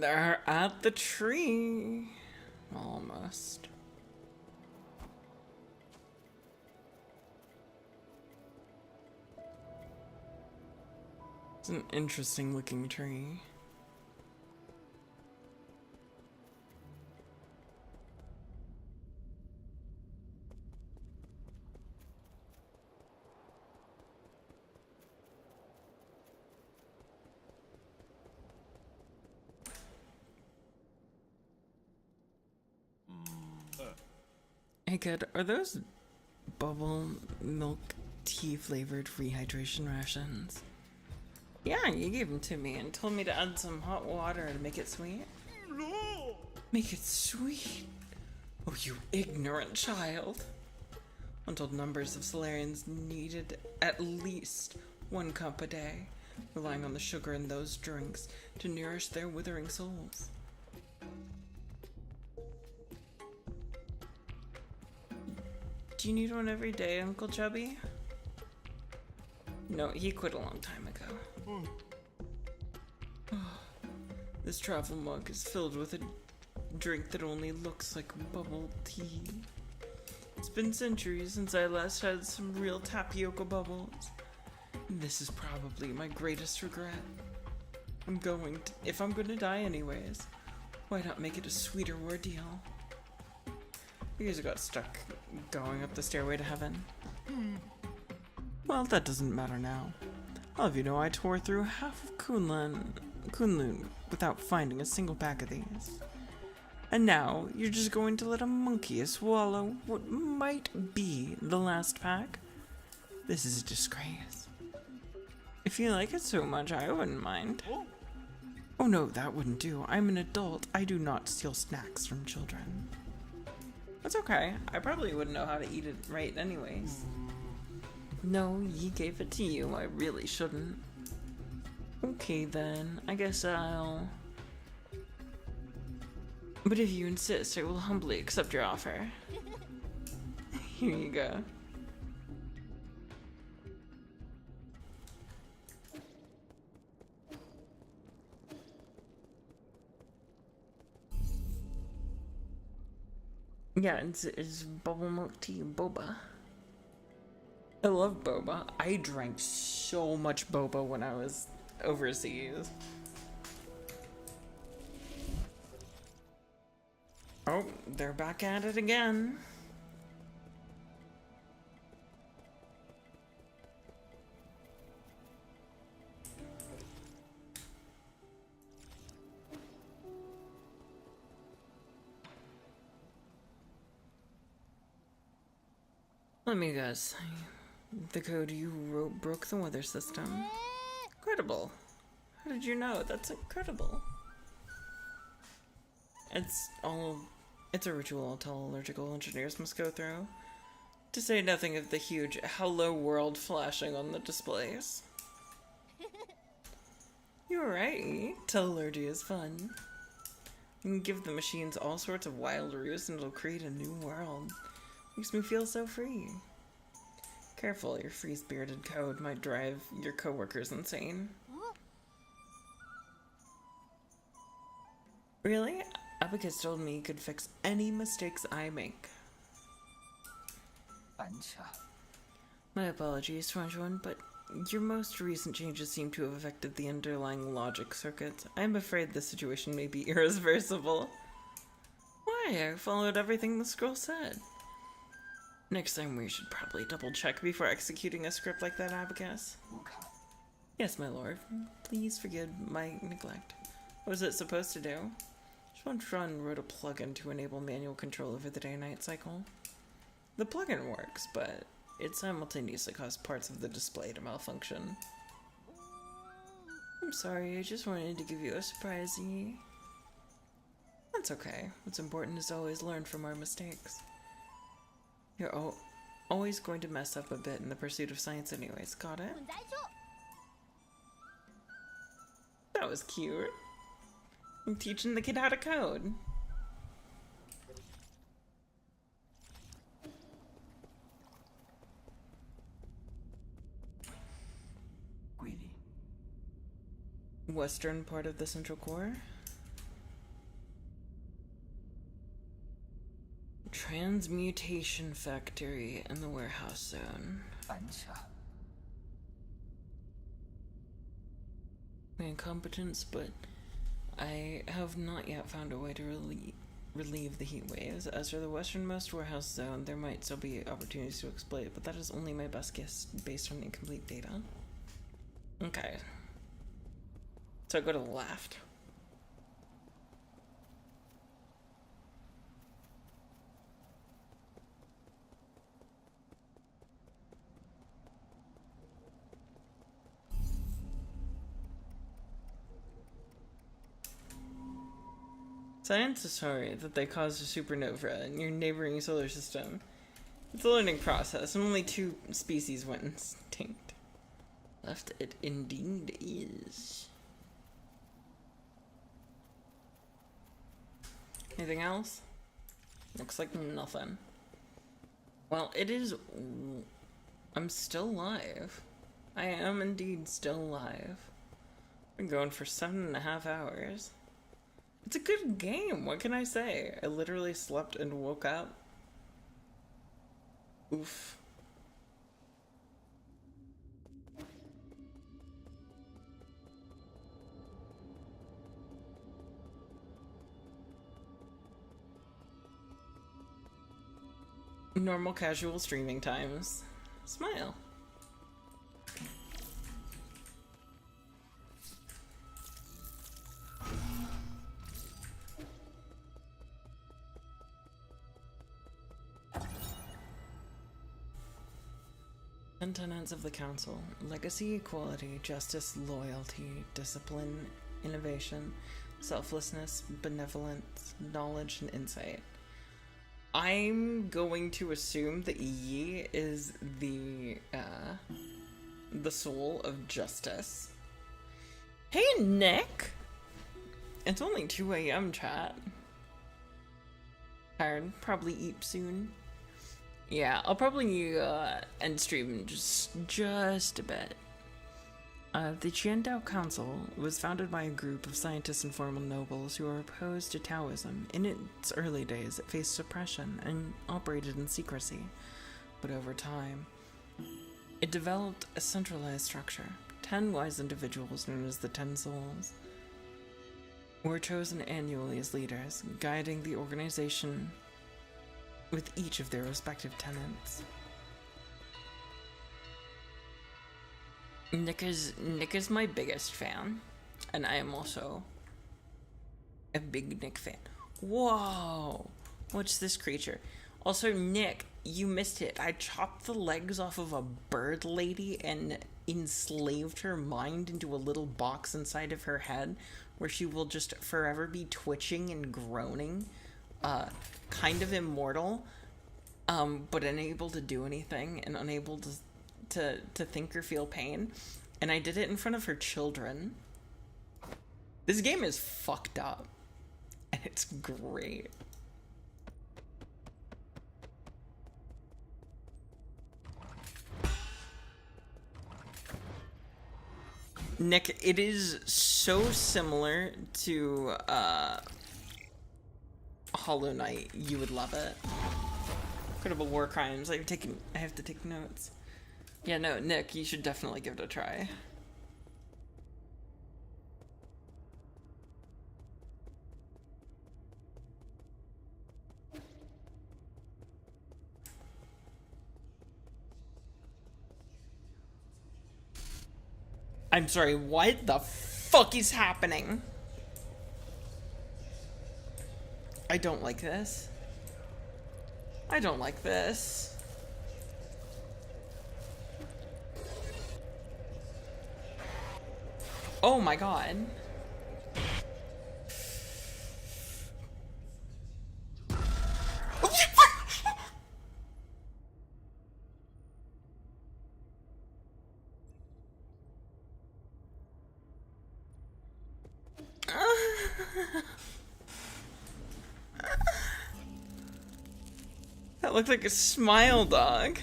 They're at the tree. Almost. It's an interesting looking tree. Hey kid, are those bubble milk tea flavored rehydration rations? Yeah, you gave them to me and told me to add some hot water to make it sweet. No! Make it sweet? Oh, you ignorant child. Untold numbers of Solarians needed at least 1 cup a day, relying on the sugar in those drinks to nourish their withering souls. Do you need one every day, Uncle Chubby? No, he quit a long time ago. This travel mug is filled with a drink that only looks like bubble tea. It's been centuries since I last had some real tapioca bubbles. This is probably my greatest regret. If I'm going to die anyways, why not make it a sweeter ordeal? Because I got stuck going up the stairway to heaven. Well, that doesn't matter now. I'll have you know I tore through half of Kunlun without finding a single pack of these. And now, you're just going to let a monkey swallow what might be the last pack? This is a disgrace. If you like it so much, I wouldn't mind. Oh no, that wouldn't do. I'm an adult. I do not steal snacks from children. That's okay. I probably wouldn't know how to eat it right anyways. No, he gave it to you. I really shouldn't. Okay then, I guess I'll... But if you insist, I will humbly accept your offer. Here you go. Yeah, it's bubble milk tea boba. I love boba. I drank so much boba when I was overseas. Oh, they're back at it again. Let me guess. The code you wrote broke the weather system. Incredible. How did you know? That's incredible. It's a ritual metallurgical engineers must go through. To say nothing of the huge hello world flashing on the displays. You're right. Metallurgy is fun. You can give the machines all sorts of wild ruse and it'll create a new world. Makes me feel so free. Careful, your free-spirited code might drive your coworkers insane. Really? Abacus told me he could fix any mistakes I make. My apologies, Strange One, but your most recent changes seem to have affected the underlying logic circuits. I'm afraid this situation may be irreversible. Why? I followed everything the scroll said. Next time we should probably double-check before executing a script like that, Abacus. Yes, my lord. Please forgive my neglect. What was it supposed to do? Schwantron wrote a plugin to enable manual control over the day-night cycle. The plugin works, but it simultaneously caused parts of the display to malfunction. I'm sorry, I just wanted to give you a surprisey. That's okay. What's important is to always learn from our mistakes. You're always going to mess up a bit in the pursuit of science anyways, got it? That was cute. I'm teaching the kid how to code. Western part of the central core. Transmutation factory in the warehouse zone. My incompetence, but I have not yet found a way to relieve the heat waves. As for the westernmost warehouse zone, there might still be opportunities to exploit, but that is only my best guess based on incomplete data. Okay. So I go to the left. Science is sorry that they caused a supernova in your neighboring solar system. It's a learning process, and only 2 species went extinct. Left it indeed is. Anything else? Looks like nothing. Well, it is... I'm still live. I am indeed still live. Been going for 7.5 hours. It's a good game, what can I say? I literally slept and woke up. Oof. Normal casual streaming times. Smile. Tenets of the Council: legacy, equality, justice, loyalty, discipline, innovation, selflessness, benevolence, knowledge, and insight. I'm going to assume that Yi is the soul of justice. Hey, Nick! It's only 2 a.m. chat. Tired, probably eat soon. Yeah, I'll probably end stream just a bit. The Qiandao Council was founded by a group of scientists and former nobles who are opposed to Taoism. In its early days, it faced suppression and operated in secrecy. But over time, it developed a centralized structure. 10 wise individuals known as the 10 Souls were chosen annually as leaders, guiding the organization with each of their respective tenets. Nick is my biggest fan, and I am also a big Nick fan. Whoa! What's this creature? Also, Nick, you missed it. I chopped the legs off of a bird lady and enslaved her mind into a little box inside of her head where she will just forever be twitching and groaning. Kind of immortal, but unable to do anything and unable to think or feel pain. And I did it in front of her children. This game is fucked up. And it's great. Nick, it is so similar to Hollow Knight. You would love it. Incredible War Crimes. I have to take notes. Yeah, no, Nick, you should definitely give it a try. I'm sorry, what the fuck is happening? I don't like this. I don't like this. Oh my god. That looked like a smile dog.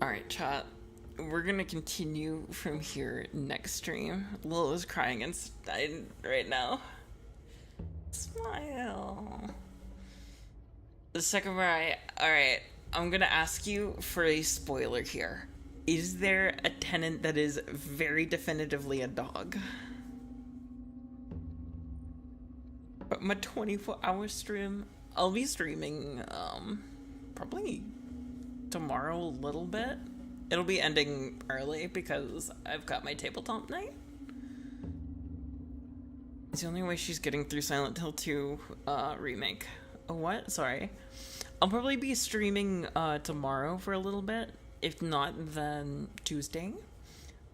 Alright, chat. We're gonna continue from here next stream. Lil is crying inside right now. Smile. The second where alright, I'm gonna ask you for a spoiler here. Is there a tenant that is very definitively a dog? But my 24-hour stream, I'll be streaming, probably tomorrow a little bit. It'll be ending early because I've got my tabletop night. It's the only way she's getting through Silent Hill 2 remake. Oh, what? Sorry. I'll probably be streaming tomorrow for a little bit. If not, then Tuesday.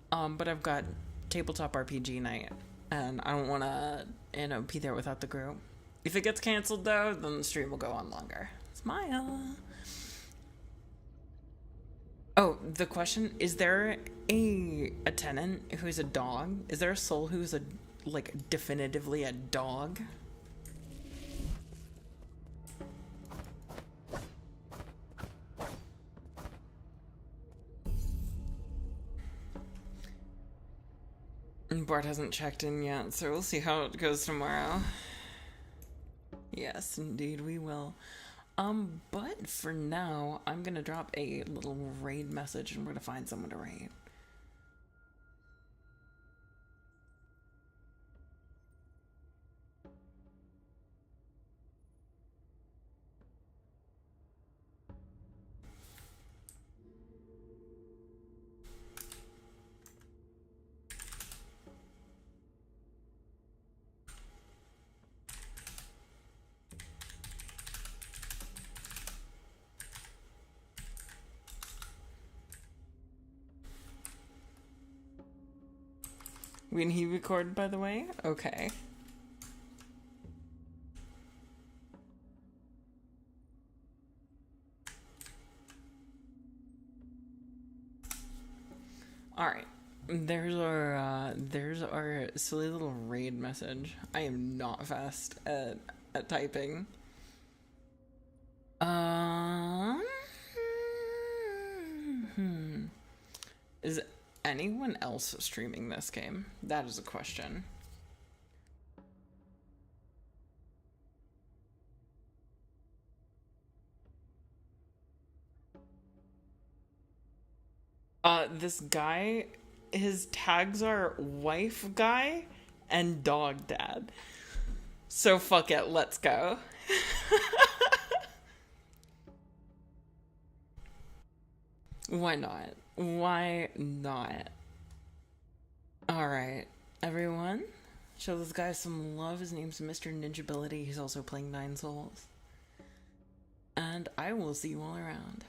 But I've got tabletop RPG night, and I don't want to, be there without the group. If it gets canceled, though, then the stream will go on longer. Smile. Oh, the question, is there a tenant who's a dog? Is there a soul who's definitively a dog? Bart hasn't checked in yet, so we'll see how it goes tomorrow. Yes, indeed we will. But for now, I'm gonna drop a little raid message and we're gonna find someone to raid. When he recorded, by the way? Okay. Alright. There's our silly little raid message. I am not fast at typing. Is anyone else streaming this game? That is a question. This guy, his tags are wife guy and dog dad. So fuck it, let's go. Why not? Why not? Alright, everyone. Show this guy some love. His name's Mr. Ninjability. He's also playing Nine Souls. And I will see you all around.